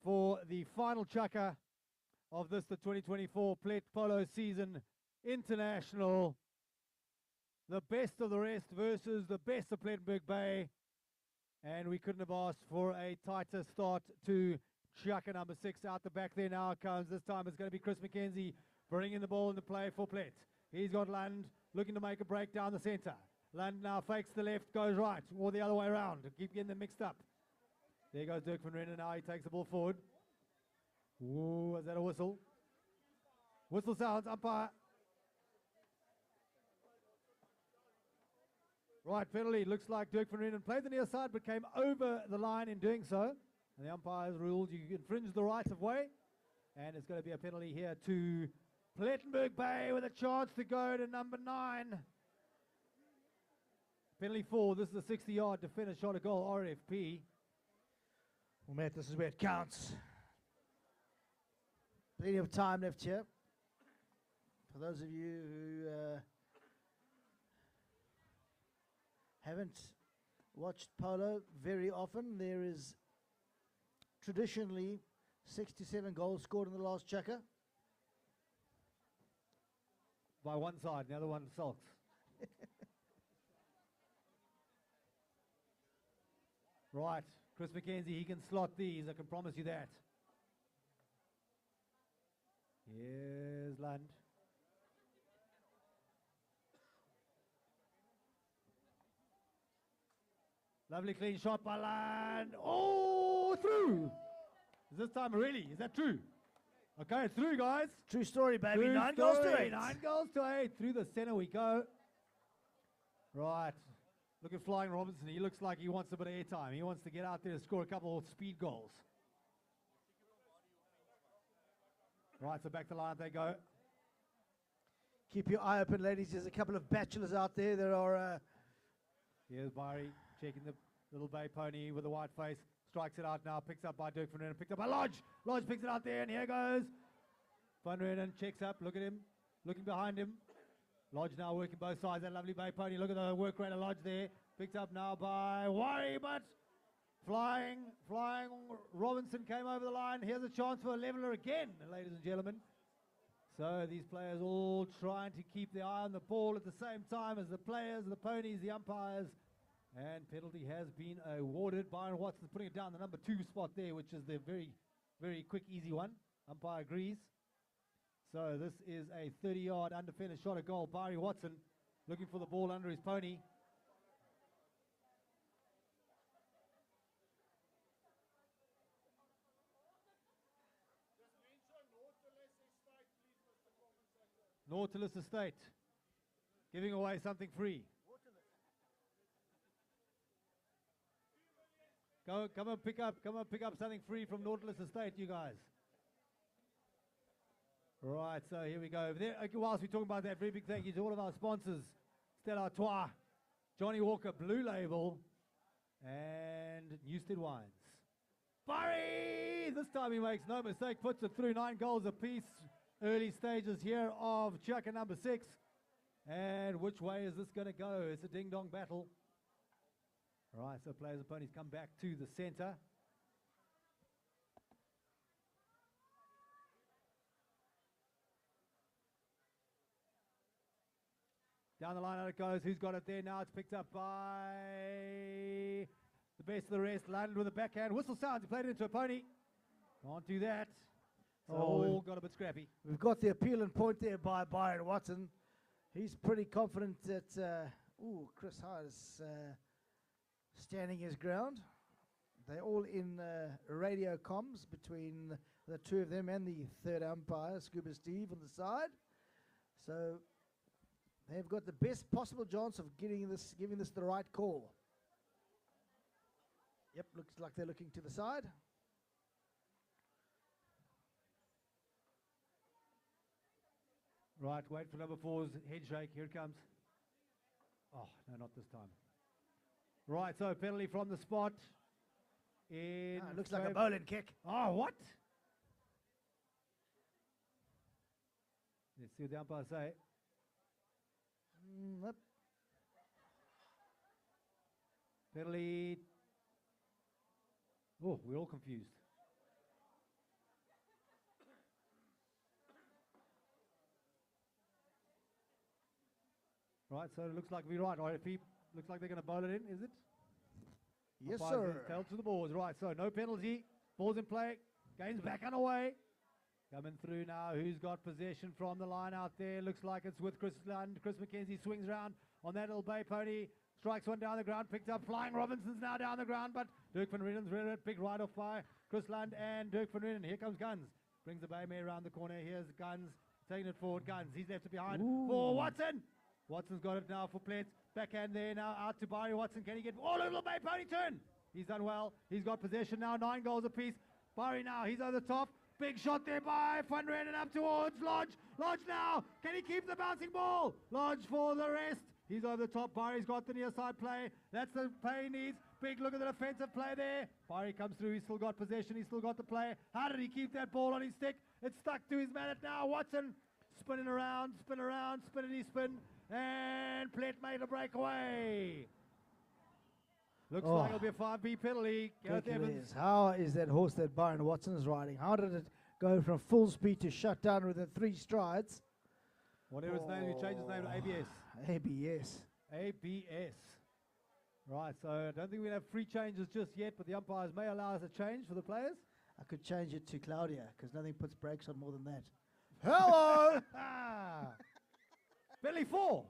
for the final chukker of this, the 2024 Plett Polo season international. The best of the rest versus the best of Plettenberg Bay. And we couldn't have asked for a tighter start to chukker number 6. Out the back there now it comes. This time it's going to be Chris McKenzie bringing the ball into play for Plett. He's got Lund looking to make a break down the centre. Lund now fakes the left, goes right, or the other way around. Keep getting them mixed up. There goes Dirk van Reenen. Now he takes the ball forward. Ooh, is that a whistle? Whistle sounds, umpire. Right, penalty. Looks like Dirk van Reenen played the near side but came over the line in doing so. And the umpires ruled you infringe the right of way. And it's going to be a penalty here to Plettenberg Bay with a chance to go to number 9. Penalty 4. This is a 60-yard defender shot a goal, RFP. Well, Matt, this is where it counts. Plenty of time left here. For those of you who haven't watched polo very often, there is traditionally 67 goals scored in the last chukker. By one side, the other one sulks. Right, Chris McKenzie, he can slot these, I can promise you that. Here's Lund. Lovely clean shot by Lund. Oh, through. Is this time really? Is that true? Okay, it's through, guys. True story, baby. True 9 goals to story. 8. 9 goals to 8. Through the center we go. Right. Look at Flying Robinson. He looks like he wants a bit of airtime. He wants to get out there to score a couple of speed goals. Right, so back to line they go. Keep your eye open, ladies. There's a couple of bachelors out there. There are... Here's Barry checking the little bay pony with a white face. Strikes it out now. Picks up by Dirk van Reenen. Picked up by Lodge. Lodge picks it out there, and here goes. Van Reenen checks up. Look at him. Looking behind him. Lodge now working both sides. That lovely bay pony. Look at the work rate of Lodge there. Picked up now by Worry, but flying Robinson came over the line. Here's a chance for a leveler again, ladies and gentlemen. So these players all trying to keep their eye on the ball at the same time as the players, the ponies, the umpires. And penalty has been awarded. Byron Watson putting it down the number 2 spot there, which is the very, very quick, easy one. Umpire agrees. So this is a 30-yard undefended shot at goal. Barry Watson looking for the ball under his pony. Nautilus Estate. Giving away something free. Come and pick up something free from Nautilus Estate, you guys. Right, so here we go. Over there, okay, whilst we're talking about that, very big thank you to all of our sponsors. Stella Artois, Johnny Walker Blue Label, and Newstead Wines. Barry! This time he makes no mistake, puts it through. 9 goals apiece. Early stages here of chukker number 6. And which way is this going to go? It's a ding-dong battle. Right, so players and ponies come back to the center. Down the line it goes. Who's got it there now? It's picked up by the best of the rest. Landed with a backhand. Whistle sounds. He played it into a pony. Can't do that. So all got a bit scrappy. We've got the appeal and point there by Byron Watson. He's pretty confident that Chris Hyde is standing his ground. They're all in radio comms between the 2 of them and the 3rd umpire, Scuba Steve, on the side. So they've got the best possible chance of giving this the right call. Yep, looks like they're looking to the side. Right, wait for number 4's head shake. Here it comes. Oh, no, not this time. Right, so penalty from the spot. It looks like a bowling kick. Oh, what? Let's see what the umpire say. Yep. Penalty. Oh, we're all confused. Right, so it looks like we're right. RFP looks like they're going to bowl it in, is it? Yes, Umpires sir. Fell to the balls. Right, so no penalty. Ball's in play. Game's back and away. Coming through now. Who's got possession from the line out there? Looks like it's with Kurland. Chris McKenzie swings around on that little bay pony. Strikes one down the ground. Picked up. Flying Robinson's now down the ground. But Dirk van Rienen's read it. Big right off by Kurland and Dirk van Rienen. Here comes Guns. Brings the bay mare around the corner. Here's Guns. Taking it forward. Guns. He's left it behind for Watson. Watson's got it now for Plett. Backhand there now out to Barry Watson. Can he get all over the bay pony turn? He's done well. He's got possession now. 9 goals apiece. Barry now. He's over the top. Big shot there by Van Rienen up towards Lodge. Lodge now. Can he keep the bouncing ball? Lodge for the rest. He's over the top. Barry's got the near side play. That's the play he needs. Big look at the defensive play there. Barry comes through. He's still got possession. He's still got the play. How did he keep that ball on his stick? It's stuck to his mallet now. Watson spinning around, spinnity spin. And Plett made a breakaway. Looks like it'll be a 5B penalty. Gareth Evans. How is that horse that Byron Watson is riding? How did it go from full speed to shut down within 3 strides? Whatever its name, you change its name to ABS. ABS. ABS. Right, so I don't think we'll have free changes just yet, but the umpires may allow us a change for the players. I could change it to Claudia, because nothing puts brakes on more than that. Hello! Penalty 4.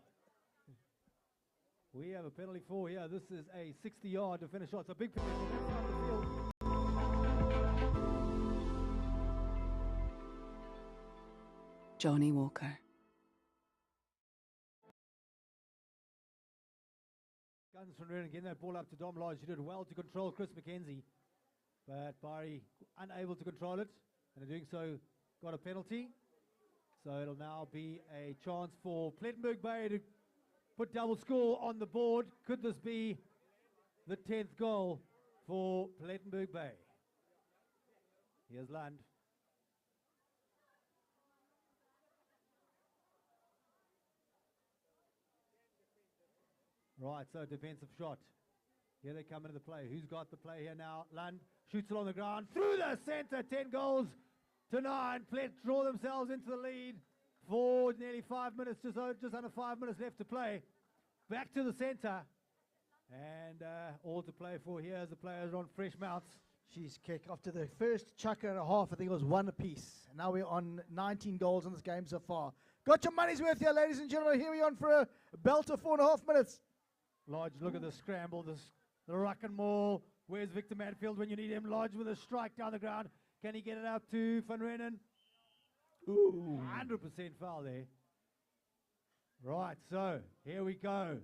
We have a penalty 4 here. This is a 60-yard to finish shot. It's a big penalty from that side of the field. Johnny Walker. Guns from Reardon getting that ball up to Dom Lodge. He did well to control Chris McKenzie, but Barry unable to control it, and in doing so got a penalty. So it'll now be a chance for Plettenberg Bay to put double score on the board. Could this be the 10th goal for Plettenberg Bay? Here's Land. Right, so defensive shot. Here they come into the play. Who's got the play here now? Land shoots it on the ground. Through the centre, 10 goals to 9. Plett draw themselves into the lead for nearly 5 minutes, just under 5 minutes left to play. Back to the centre. And all to play for here as the players are on fresh mounts. She's kick after the first chucker and a half. I think it was 1 apiece. And now we're on 19 goals in this game so far. Got your money's worth here, ladies and gentlemen. Here we on for a belt of 4.5 minutes. Lodge, look at the scramble, the ruck and maul. Where's Victor Manfield when you need him? Lodge with a strike down the ground. Can he get it up to Van Rienen? Ooh, 100% foul there. Right, so here we go.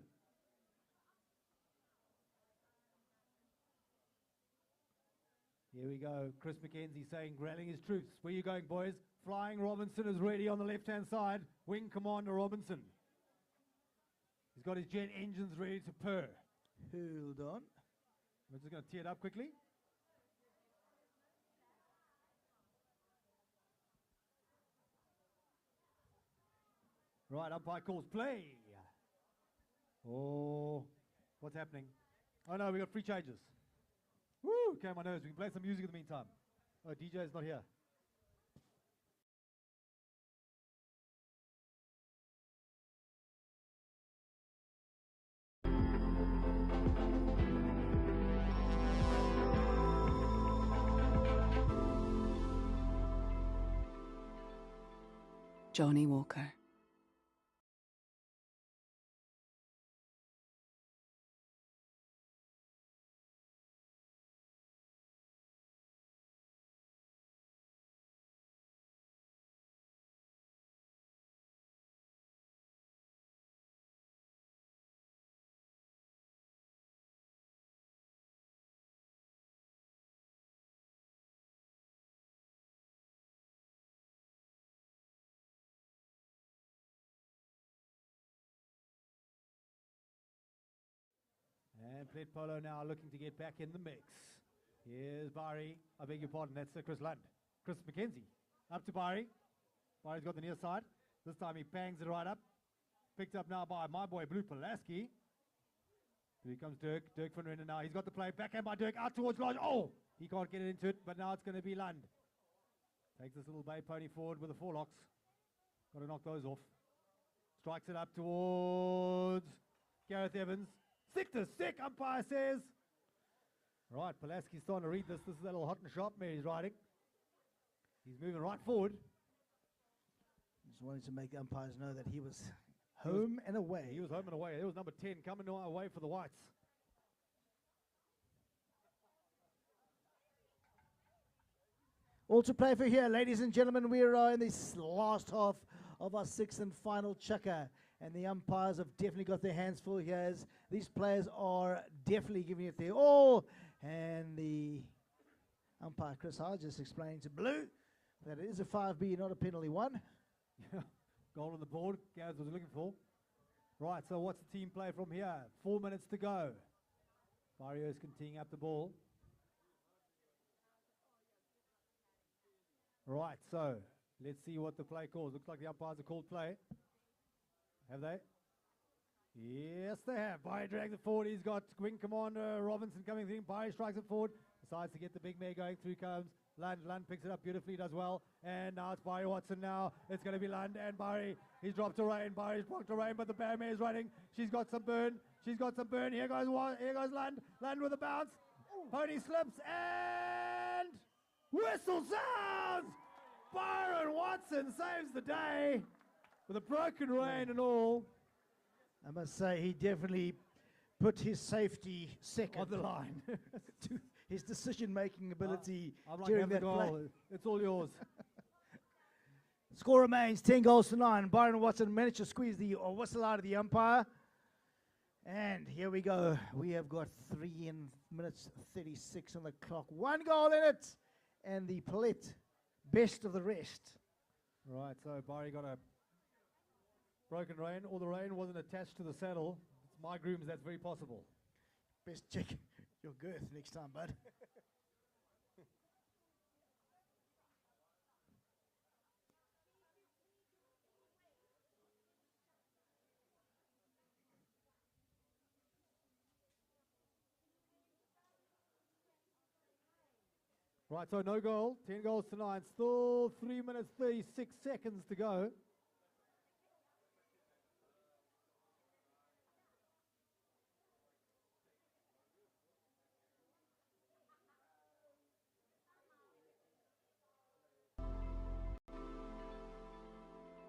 Here we go. Chris McKenzie saying, grailing his troops. Where you going, boys? Flying Robinson is ready on the left-hand side. Wing Commander Robinson. He's got his jet engines ready to purr. Hold on. We're just going to tee it up quickly. Right, umpire calls play. Oh, what's happening? Oh no, we got free changes. Woo, okay, my nose. We can play some music in the meantime. Oh, DJ's not here. Johnny Walker. And Plett Polo now looking to get back in the mix. Here's Barry. I beg your pardon, that's Chris Lund. Chris McKenzie. Up to Barry. Barry's got the near side. This time he bangs it right up. Picked up now by my boy Blue Pulaski. Here comes Dirk. Dirk van Renen now. He's got the play. Backhand by Dirk. Out towards Lodge. Oh! He can't get it into it, but now it's going to be Lund. Takes this little bay pony forward with the forelocks. Got to knock those off. Strikes it up towards Gareth Evans. Stick to stick, umpire says. Right, Pulaski's starting to read this. This is that little hot and sharp mare he's riding. He's moving right forward. Just wanted to make the umpires know that he was home and away. He was home and away. There was number 10 coming away for the Whites. All to play for here, ladies and gentlemen. We are in this last half of our sixth and final chukker, and the umpires have definitely got their hands full here, as these players are definitely giving it their all. And the umpire Chris Howard just explaining to Blue that it is a 5B, not a penalty one. Goal on the board, Gareth was looking for. Right, so what's the team play from here? 4 minutes to go. Barrios can teeing up the ball. Right, so let's see what the play calls. Looks like the umpires have called play. Have they? Yes, they have. Barry drags it forward. He's got Wing Commander Robinson coming through. Barry strikes it forward. Decides to get the big mare going through comes. Lund picks it up beautifully, does well. And now it's Barry Watson now. It's going to be Lund and Barry. He's dropped a rein. Barry's blocked a rein, but the bear mare is running. She's got some burn. She's got some burn. Here goes Lund. Lund with a bounce. Pony slips and whistle sounds. Byron Watson saves the day with a broken rein and all. I must say, he definitely put his safety second On the line. to his decision-making ability I'm like, during have the that play. goal. It's all yours. Score remains 10 goals to 9. Byron Watson managed to squeeze the whistle out of the umpire. And here we go. We have got 3 minutes 36 on the clock. 1 goal in it. And the Plett, best of the rest. Right, so Barry got a broken rein, or the rein wasn't attached to the saddle. It's my grooms, that's very possible. Best check your girth next time, bud. Right, so no goal, 10 goals to 9, still 3 minutes 36 seconds to go.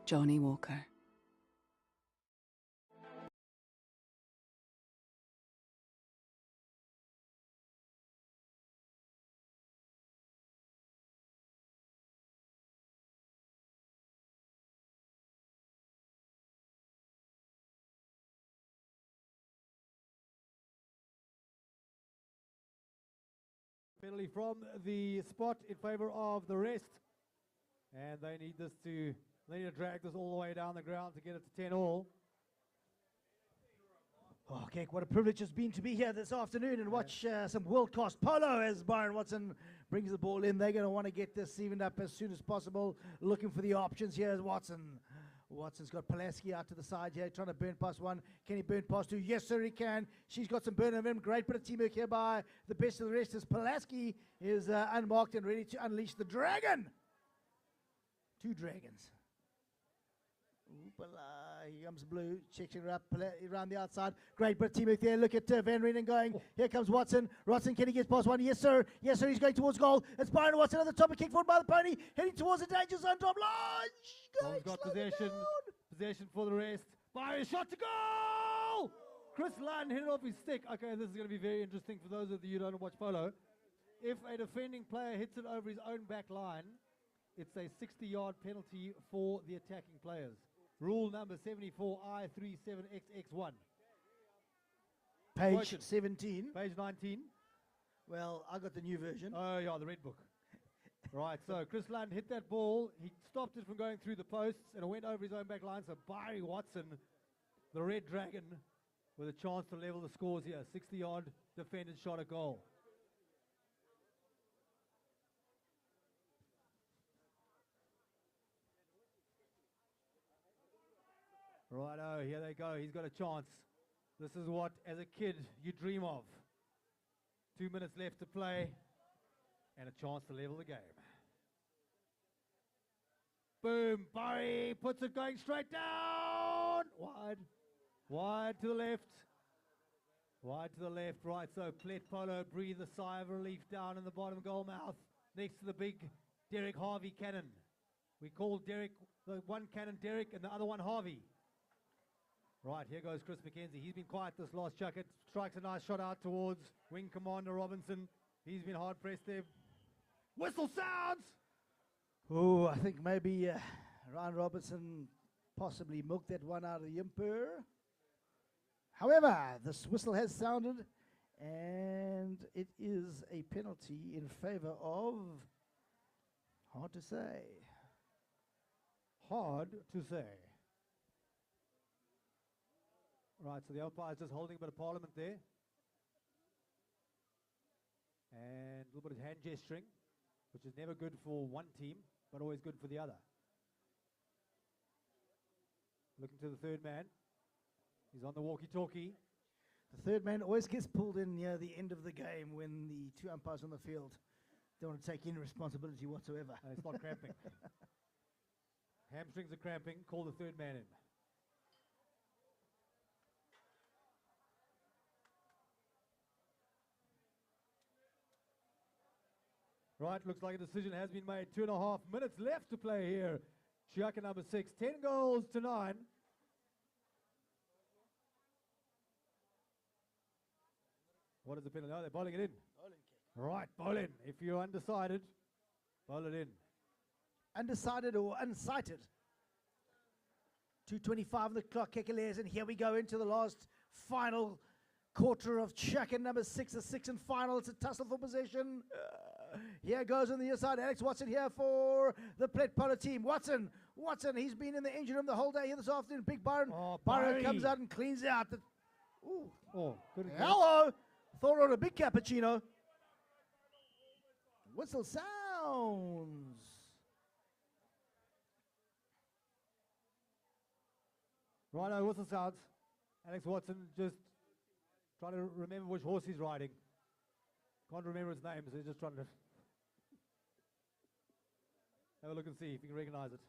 Johnny Walker. Penalty from the spot in favor of the rest. And they need to drag this all the way down the ground to get it to 10 all. Oh, okay, what a privilege it's been to be here this afternoon and watch some world-class polo as Byron Watson brings the ball in. They're going to want to get this evened up as soon as possible. Looking for the options here is Watson. Watson's got Pulaski out to the side here, trying to burn past one. Can he burn past two? Yes, sir, he can. She's got some burn of him. Great bit of teamwork here by the best of the rest as Pulaski is unmarked and ready to unleash the dragon. 2 dragons. Oopala, here comes Blue, checking her up around the outside. Great bit of teamwork there. Look at Van Renen going. Here comes Watson. Watson, can he get past one? Yes, sir. Yes, sir. He's going towards goal. It's Byron Watson at the top, a kick forward by the pony, heading towards the danger zone top line. Tom's got possession for the rest. Byron shot to goal. Chris Lund hit it off his stick. Okay, this is going to be very interesting for those of you who don't watch polo. If a defending player hits it over his own back line, it's a 60-yard penalty for the attacking players. Rule number 74I37XX1. Page 17. Page 19. Well, I got the new version. Oh, yeah, the red book. Right, so Chris Lund hit that ball. He stopped it from going through the posts, and it went over his own back line. So Barry Watson, the Red Dragon, with a chance to level the scores here. 60-yard defended shot at goal. Righto, here they go. He's got a chance. This is what, as a kid, you dream of. 2 minutes left to play, and a chance to level the game. Boom, Barry puts it going straight down. Wide, wide to the left. Wide to the left, right. So Plett Polo breathe a sigh of relief down in the bottom goal mouth next to the big Derek Harvey cannon. We call Derek, the one cannon Derek and the other one Harvey. Right, here goes Chris McKenzie. He's been quiet this last chuck. It strikes a nice shot out towards Wing Commander Robinson. He's been hard pressed there. Whistle sounds! Oh, I think maybe Ryan Robertson possibly milked that one out of the Yimper. However, this whistle has sounded, and it is a penalty in favor of, hard to say. Hard to say. Right, so the umpire is just holding a bit of parliament there. And a little bit of hand gesturing, which is never good for one team, but always good for the other. Looking to the third man. He's on the walkie-talkie. The third man always gets pulled in near the end of the game when the two umpires on the field don't want to take any responsibility whatsoever. And it's not cramping. Hamstrings are cramping. Call the third man in. Right, looks like a decision has been made. 2.5 minutes left to play here. Chiaka number 6, 10 goals to 9. What is the penalty? Oh, they're bowling it in. Right, bowl in. If you're undecided, bowl it in. Undecided or unsighted. 2:25 on the clock, Kekele's, and here we go into the last final quarter of Chaka number 6, the 6th and final. It's a tussle for possession. Here goes on the other side, Alex Watson here for the Plett Polo team. Watson, he's been in the engine room the whole day here this afternoon. Big Byron. Oh, Byron comes out and cleans out. Ooh. Oh, good. Hello. Thought on a big cappuccino. Whistle sounds. Righto, whistle sounds. Alex Watson just trying to remember which horse he's riding. Can't remember his name, so he's just trying to have a look and see if you can recognize it.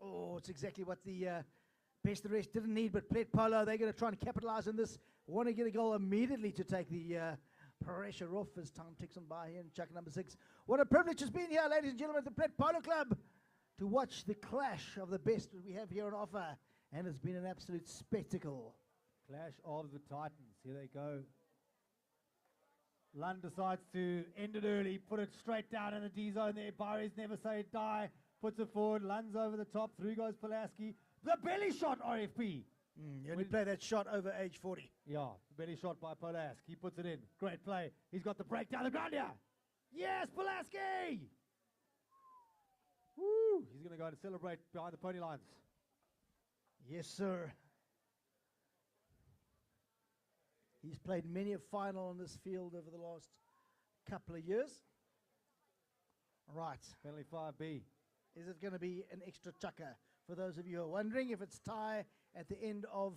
Oh, it's exactly what the best of the rest didn't need, but Plett Polo, they're going to try and capitalize on this. Want to get a goal immediately to take the pressure off as time ticks on by here in Chaka number 6. What a privilege it's been here, ladies and gentlemen, at the Plett Polo Club to watch the clash of the best that we have here on offer, and it's been an absolute spectacle. Clash of the Titans. Here they go. Lund decides to end it early, put it straight down in the D zone there. Barry's never say die. Puts it forward. Lund's over the top. Through goes Pulaski. The belly shot, RFP. You only play that shot over age 40. Yeah, belly shot by Pulaski. He puts it in. Great play. He's got the break down the ground here. Yes, Pulaski! Woo! He's going to go and celebrate behind the pony lines. Yes, sir. He's played many a final on this field over the last couple of years. Right. Penalty 5B. Is it going to be an extra chucker? For those of you who are wondering, if it's tie at the end of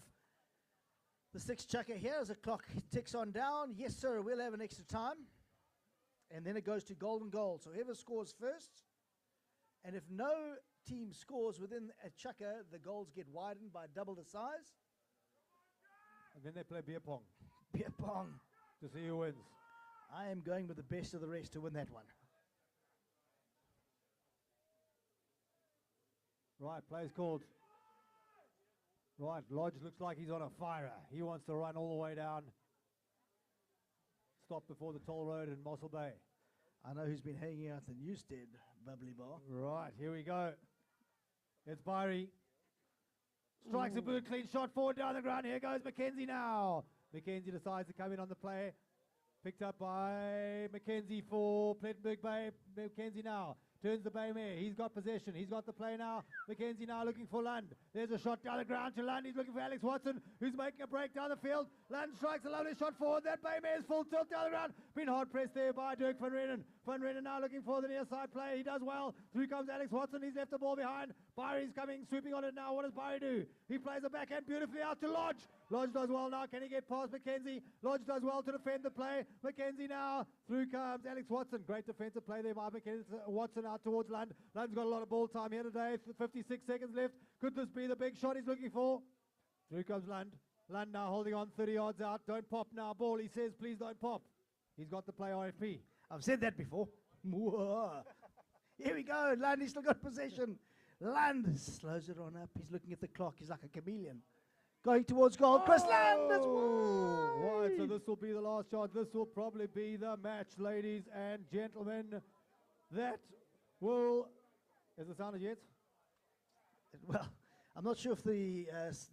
the 6th chucker here as the clock ticks on down, yes, sir, we'll have an extra time. And then it goes to golden goal. So whoever scores first, and if no team scores within a chucker, the goals get widened by double the size. And then they play beer pong. Beer pong. To see who wins. I am going with the best of the rest to win that one. Right, play's called. Right, Lodge looks like he's on a fire. He wants to run all the way down. Stop before the toll road in Mossel Bay. I know who's been hanging out the Newstead bubbly bar. Right, here we go. It's Byrie. Strikes a boot, clean shot forward down the ground. Here goes Mackenzie now. Mackenzie decides to come in on the play. Picked up by Mackenzie for Plettenberg Bay. Mackenzie now. turns the bay mare. He's got possession. He's got the play now. Mackenzie now looking for Lund. There's a shot down the ground to Lund. He's looking for Alex Watson, who's making a break down the field. Lund strikes a lovely shot forward. That bay mare is full tilt down the ground. Been hard pressed there by Dirk van Reenen. Van Reenen now looking for the near side play. He does well. Through comes Alex Watson. He's left the ball behind. Byerie's coming, swooping on it now. What does Byrie do? He plays a backhand beautifully out to Lodge. Lodge does well now. Can he get past Mackenzie? Lodge does well to defend the play. Mackenzie now. Through comes Alex Watson. Great defensive play there by Mackenzie. Watson out towards Lund. Lund's got a lot of ball time here today. 56 seconds left. Could this be the big shot he's looking for? Through comes Lund. Lund now holding on 30 yards out. Don't pop now. Ball. He says, please don't pop. He's got the play RFP. I've said that before. Here we go. Lund, he's still got possession. Lund slows it on up. He's looking at the clock. He's like a chameleon. Going towards goal. Chris Lund is Right, so this will be the last shot. This will probably be the match, ladies and gentlemen. That will... Has it sounded yet? Well, I'm not sure if the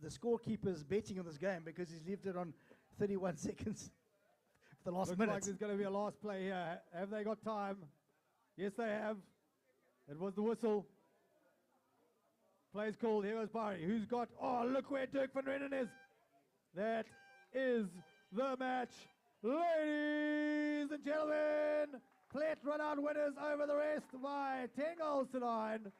scorekeeper's betting on this game because he's left it on 31 seconds. The last Looks minute. like there's going to be a last play here. Have they got time? Yes, they have. It was the whistle. Play's called. Here goes Barry. Who's got... Oh, look where Dirk van Reenen is. That is the match. Ladies and gentlemen, Plett run out winners over the rest by 10 goals to 9.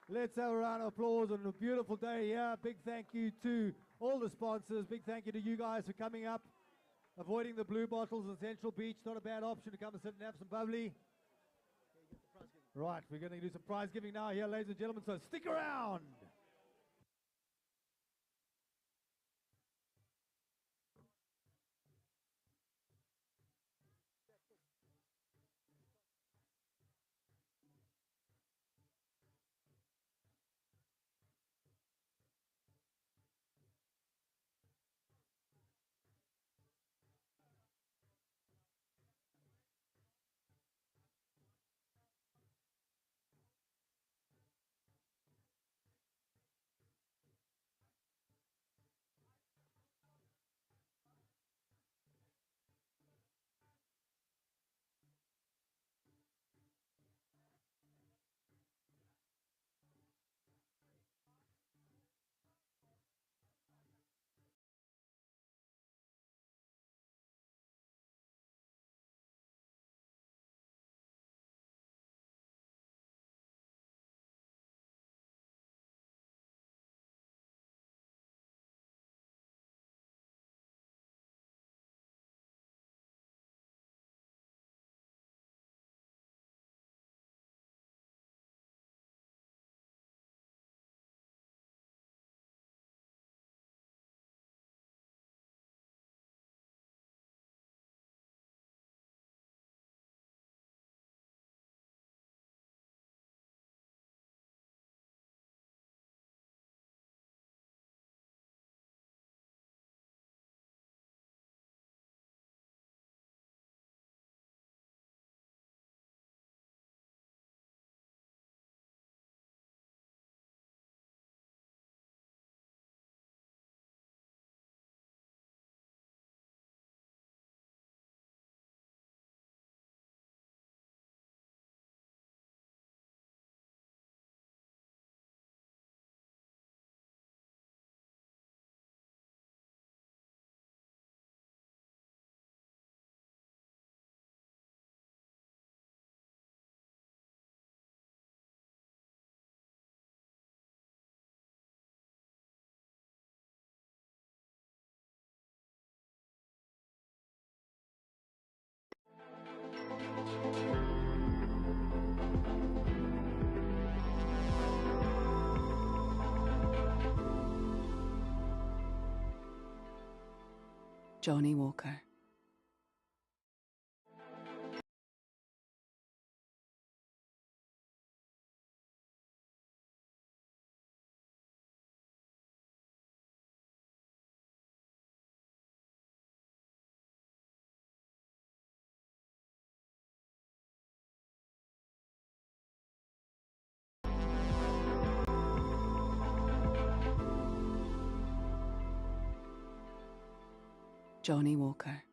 Let's have a round of applause on a beautiful day here. Big thank you to all the sponsors. Big thank you to you guys for coming up. Avoiding the blue bottles in Central Beach. Not a bad option to come and sit and have some bubbly. Right, we're going to do some prize giving now here, ladies and gentlemen, so stick around. Johnny Walker. Johnny Walker.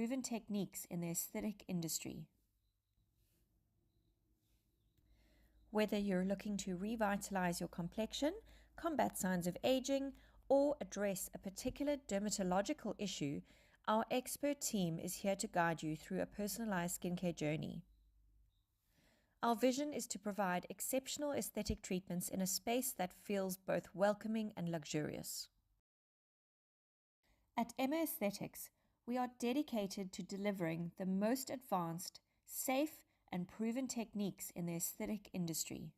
proven techniques in the aesthetic industry. Whether you're looking to revitalize your complexion, combat signs of aging, or address a particular dermatological issue, our expert team is here to guide you through a personalized skincare journey. Our vision is to provide exceptional aesthetic treatments in a space that feels both welcoming and luxurious. At Emma Aesthetics, we are dedicated to delivering the most advanced, safe, and proven techniques in the aesthetic industry.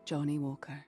Johnny Walker.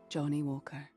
Johnny Walker.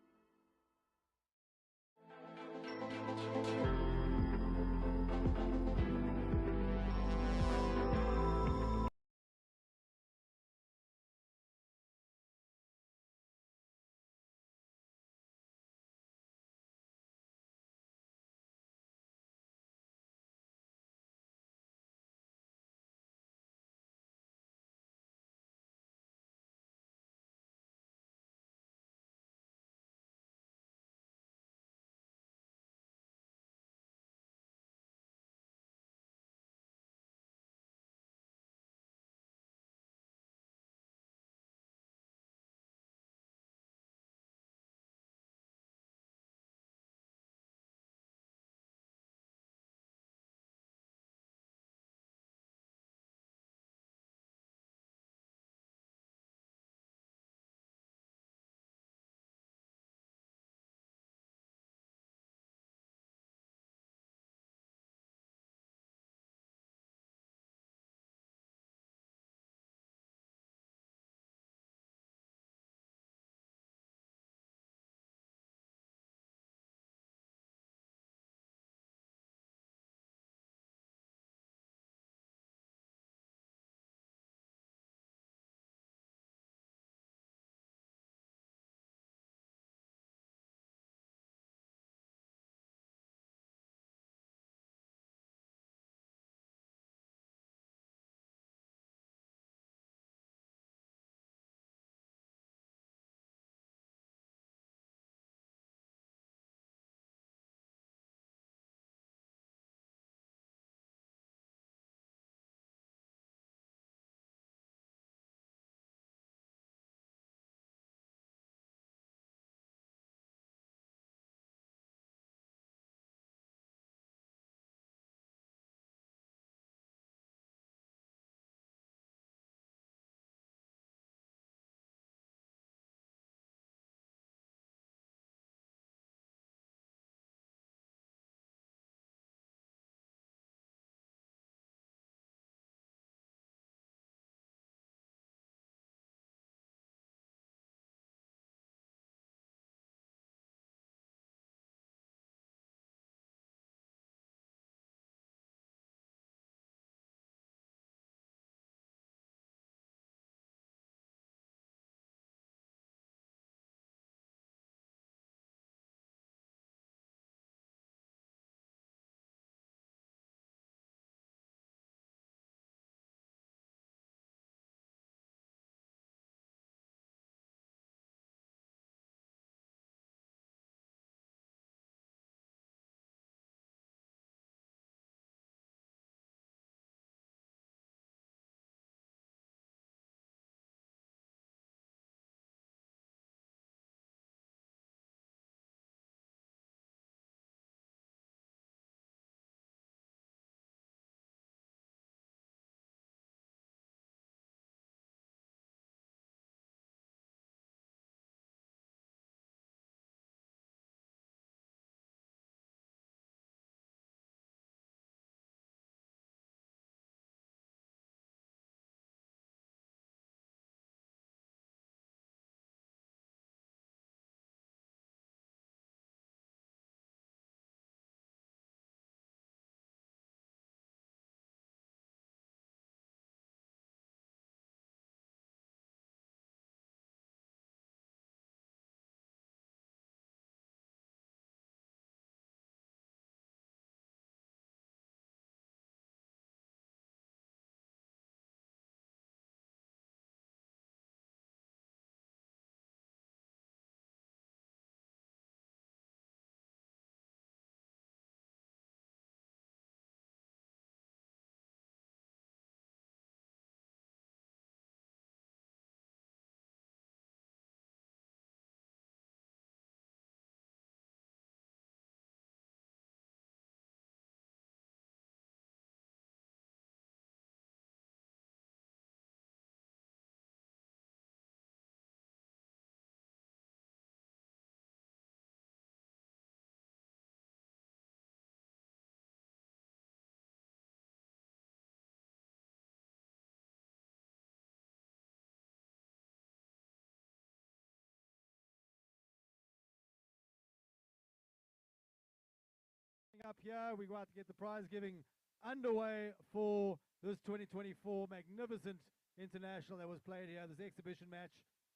up here. We're about to get the prize giving underway for this 2024 magnificent international that was played here, this exhibition match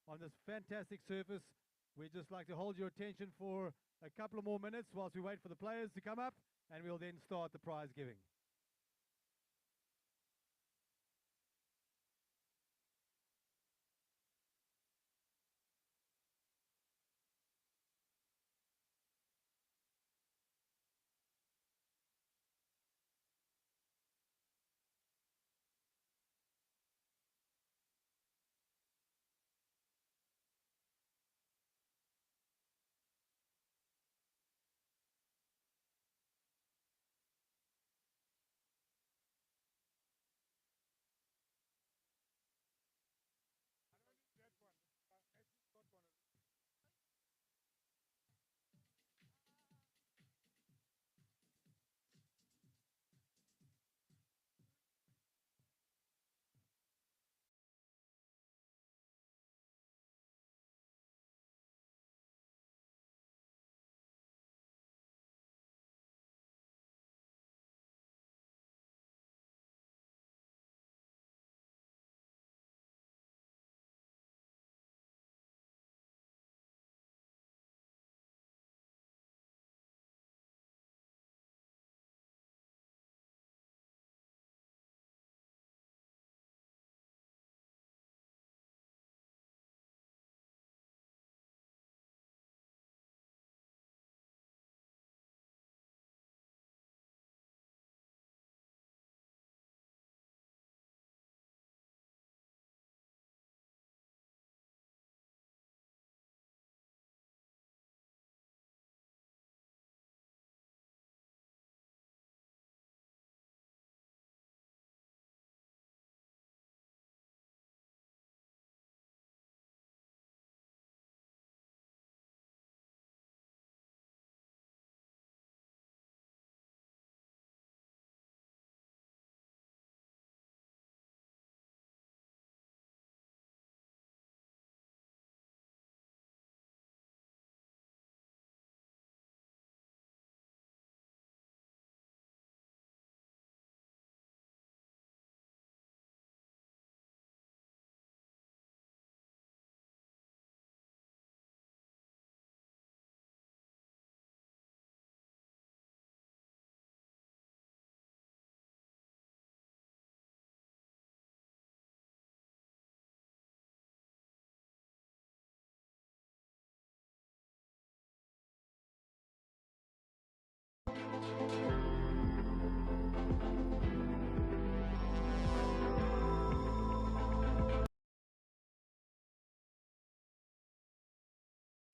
on this fantastic surface. We'd just like to hold your attention for a couple of more minutes whilst we wait for the players to come up, and we'll then start the prize giving.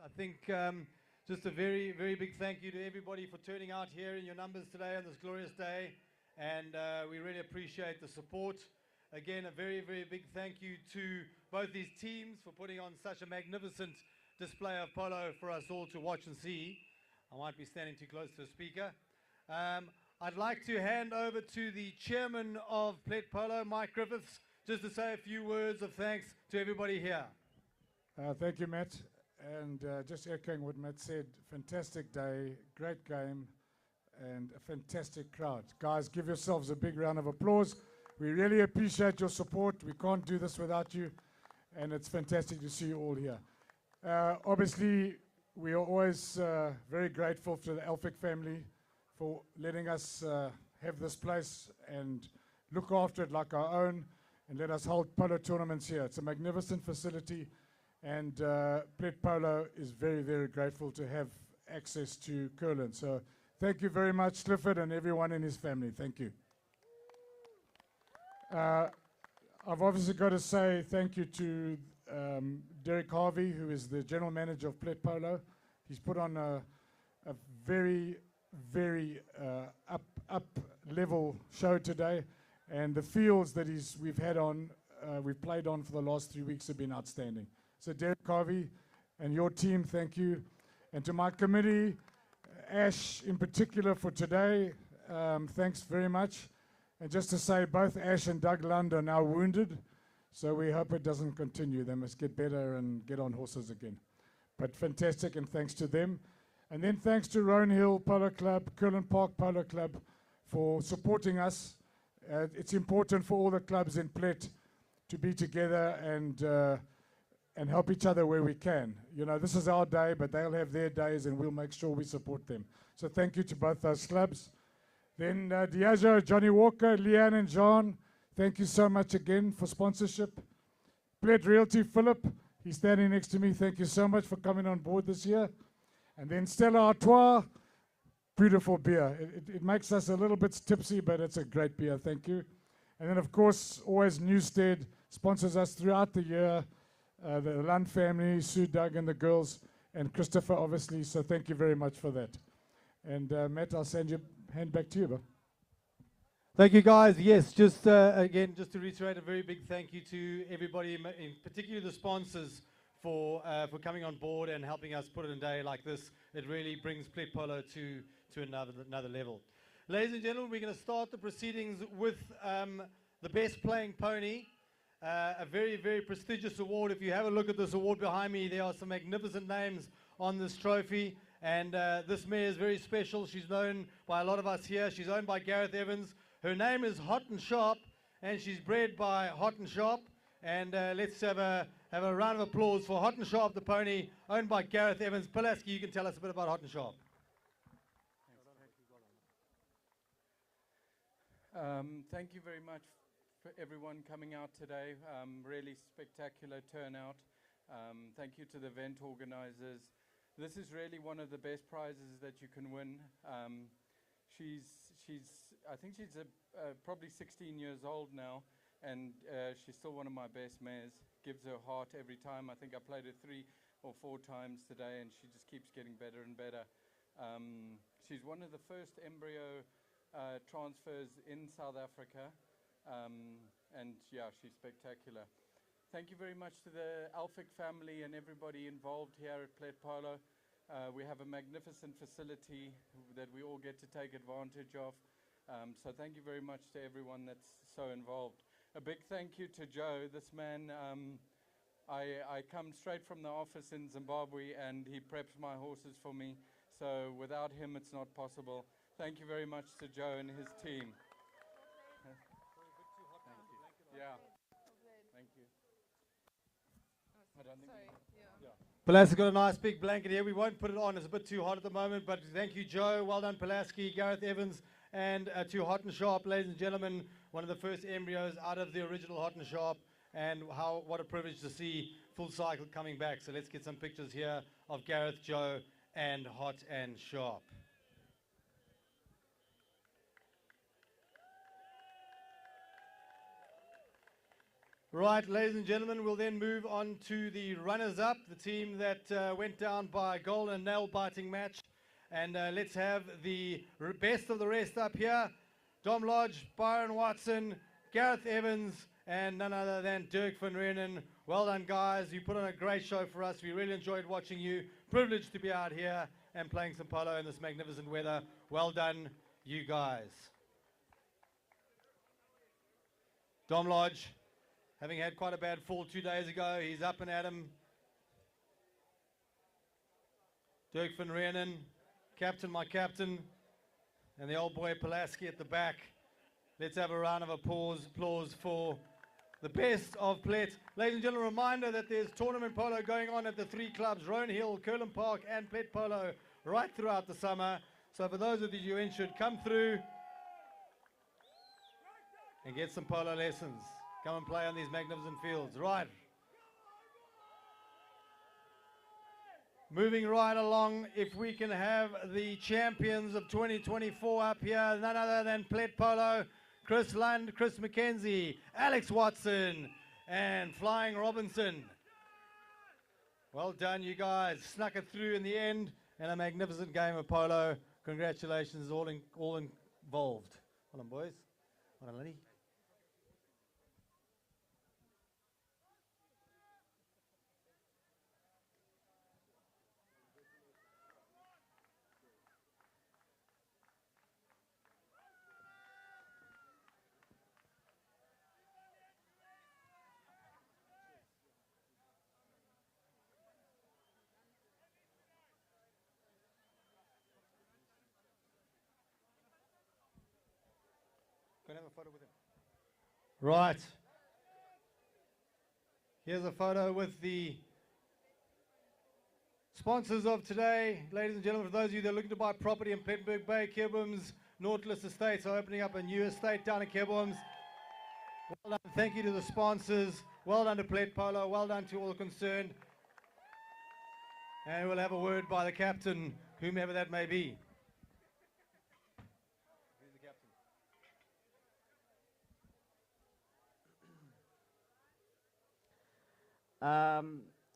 I think just a very, very big thank you to everybody for turning out here in your numbers today on this glorious day. And we really appreciate the support. Again, a very, very big thank you to both these teams for putting on such a magnificent display of polo for us all to watch and see. I might be standing too close to the speaker. I'd like to hand over to the chairman of Plett Polo, Mike Griffiths, just to say a few words of thanks to everybody here. Thank you, Matt. And just echoing what Matt said, fantastic day, great game, and a fantastic crowd. Guys, give yourselves a big round of applause. We really appreciate your support. We can't do this without you, and it's fantastic to see you all here. Obviously, we are always very grateful to the Elphick family for letting us have this place and look after it like our own and let us hold polo tournaments here. It's a magnificent facility. And Plett Polo is very, very grateful to have access to Kurland. So thank you very much, Clifford, and everyone in his family. Thank you. I've obviously got to say thank you to Derek Harvey, who is the general manager of Plett Polo. He's put on a very, very up-level show today. And the fields that we've played on for the last 3 weeks have been outstanding. So Derek Harvey and your team, thank you. And to my committee, Ash in particular for today, thanks very much. And just to say, both Ash and Doug Lund are now wounded, so we hope it doesn't continue. They must get better and get on horses again. But fantastic, and thanks to them. And then thanks to Roan Hill Polo Club, Kurland Park Polo Club for supporting us. It's important for all the clubs in Plett to be together and help each other where we can. You know, this is our day, but they'll have their days, and we'll make sure we support them. So thank you to both those clubs. Then Diageo, Johnny Walker, Leanne and John, thank you so much again for sponsorship. Plett Realty, Philip, he's standing next to me. Thank you so much for coming on board this year. And then Stella Artois, beautiful beer. It makes us a little bit tipsy, but it's a great beer. Thank you. And then, of course, always Newstead sponsors us throughout the year. The Lund family, Sue, Doug, and the girls, and Christopher, obviously. So thank you very much for that. And Matt, I'll hand back to you, bro. Thank you, guys. Yes, just again, just to reiterate, a very big thank you to everybody, in particular the sponsors, for coming on board and helping us put it in a day like this. It really brings Plett Polo to another level. Ladies and gentlemen, we're going to start the proceedings with the best playing pony. A very, very prestigious award. If you have a look at this award behind me, there are some magnificent names on this trophy. And this mare is very special. She's known by a lot of us here. She's owned by Gareth Evans. Her name is Hot and Sharp, and she's bred by Hot and Sharp. And let's have a round of applause for Hot and Sharp, the pony, owned by Gareth Evans. Pulaski, you can tell us a bit about Hot and Sharp. Thank you very much for everyone coming out today. Really spectacular turnout. Thank you to the event organizers. This is really one of the best prizes that you can win. I think she's probably 16 years old now, and she's still one of my best mares. Gives her heart every time. I think I played her 3 or 4 times today, and she just keeps getting better and better. She's one of the first embryo transfers in South Africa. And yeah, she's spectacular. Thank you very much to the Alphic family and everybody involved here at Plett Polo. We have a magnificent facility that we all get to take advantage of. So thank you very much to everyone that's so involved. A big thank you to Joe. This man, I come straight from the office in Zimbabwe, and he preps my horses for me. So without him, it's not possible. Thank you very much to Joe and his team. Yeah. Thank you. I don't think Pulaski got a nice big blanket here. We won't put it on. It's a bit too hot at the moment, but thank you, Joe. Well done, Pulaski, Gareth Evans, and to Hot and Sharp, ladies and gentlemen. One of the first embryos out of the original Hot and Sharp, and what a privilege to see full cycle coming back. So let's get some pictures here of Gareth, Joe, and Hot and Sharp. Right, ladies and gentlemen, we'll then move on to the runners-up, the team that went down by goal and nail-biting match. And let's have the best of the rest up here. Dom Lodge, Byron Watson, Gareth Evans, and none other than Dirk van Reenen. Well done, guys. You put on a great show for us. We really enjoyed watching you. Privileged to be out here and playing some polo in this magnificent weather. Well done, you guys. Dom Lodge, having had quite a bad fall 2 days ago, he's up and at 'em. Dirk van Reenen, captain, my captain, and the old boy Pulaski at the back. Let's have a round of applause for the best of Plett. Ladies and gentlemen, a reminder that there's tournament polo going on at the 3 clubs, Roan Hill, Kurland Park, and Plett Polo, right throughout the summer. So for those of you interested, come through and get some polo lessons. Come and play on these magnificent fields. Right. Moving right along, if we can have the champions of 2024 up here, none other than Plett Polo, Chris Lund, Chris McKenzie, Alex Watson, and Flying Robinson. Well done, you guys. Snuck it through in the end, and a magnificent game of polo. Congratulations, all involved. Well done, boys. Well done, Lenny. Gonna have a photo with him. Right. Here's a photo with the sponsors of today. Ladies and gentlemen, for those of you that are looking to buy property in Plettenberg Bay, Kerbums Nautilus Estates are opening up a new estate down in Kerbums. Well done. Thank you to the sponsors. Well done to Plett Polo. Well done to all concerned. And we'll have a word by the captain, whomever that may be. Who's the captain?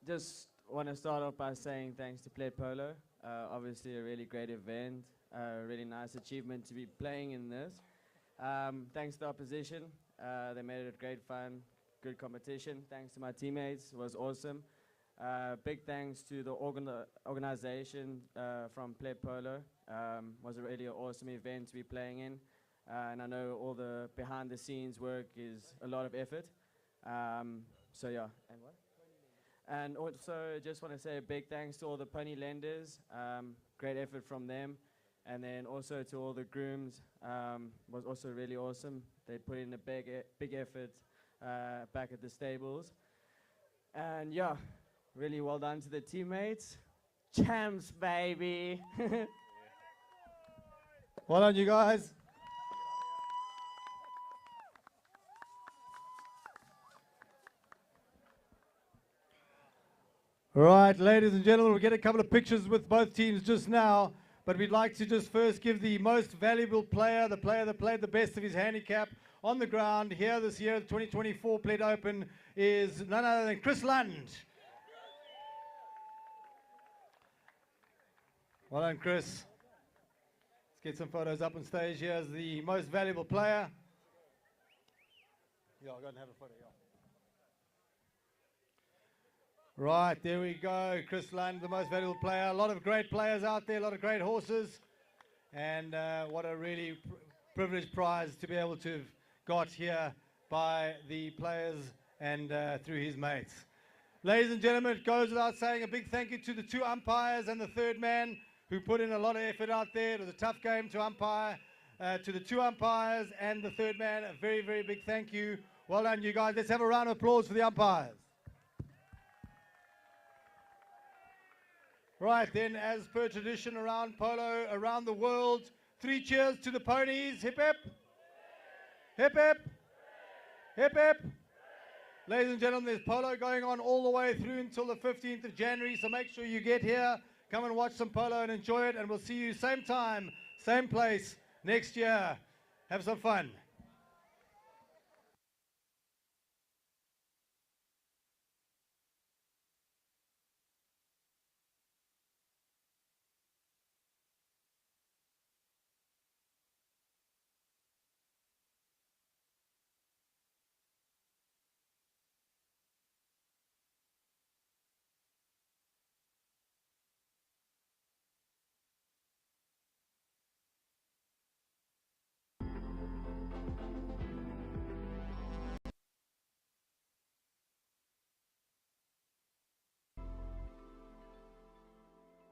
Just want to start off by saying thanks to Plett Polo. Obviously a really great event, a really nice achievement to be playing in this. Thanks to the opposition, they made it great fun, good competition. Thanks to my teammates, it was awesome. Big thanks to the organization from Plett Polo. Was a really awesome event to be playing in. And I know all the behind the scenes work is a lot of effort. So yeah, and what? And also just want to say a big thanks to all the pony lenders, great effort from them. And then also to all the grooms, was also really awesome. They put in a big effort back at the stables. And yeah, really well done to the teammates. Champs, baby. Well done, you guys. All right, ladies and gentlemen, we'll get a couple of pictures with both teams just now, but we'd like to just first give the most valuable player, the player that played the best of his handicap on the ground here this year, the 2024 Plett Open, is none other than Kurland. Well done, Chris. Let's get some photos up on stage. Here's the most valuable player. Yeah, I'll go and have a photo, yeah. Right, there we go. Kurland, the most valuable player. A lot of great players out there, a lot of great horses. And what a really privileged prize to be able to have got here by the players and through his mates. Ladies and gentlemen, it goes without saying a big thank you to the two umpires and the third man who put in a lot of effort out there. It was a tough game to umpire. To the two umpires and the third man, a very, very big thank you. Well done, you guys. Let's have a round of applause for the umpires. Right, then, as per tradition around polo, around the world, 3 cheers to the ponies. Hip, hip. Hip, hip. Hip, hip. Ladies and gentlemen, there's polo going on all the way through until the 15th of January, so make sure you get here, come and watch some polo and enjoy it, and we'll see you same time, same place next year. Have some fun.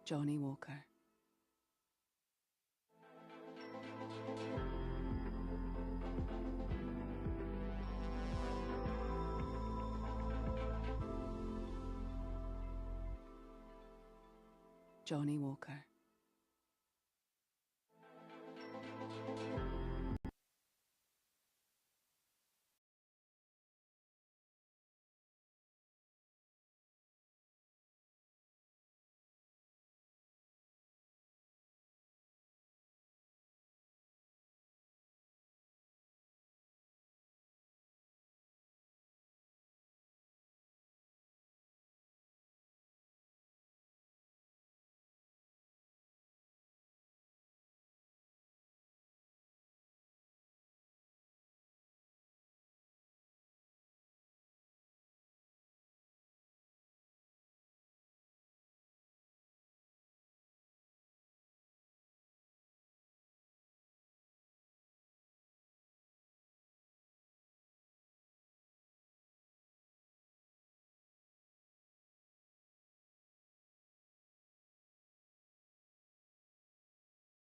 Johnny Walker. Johnny Walker.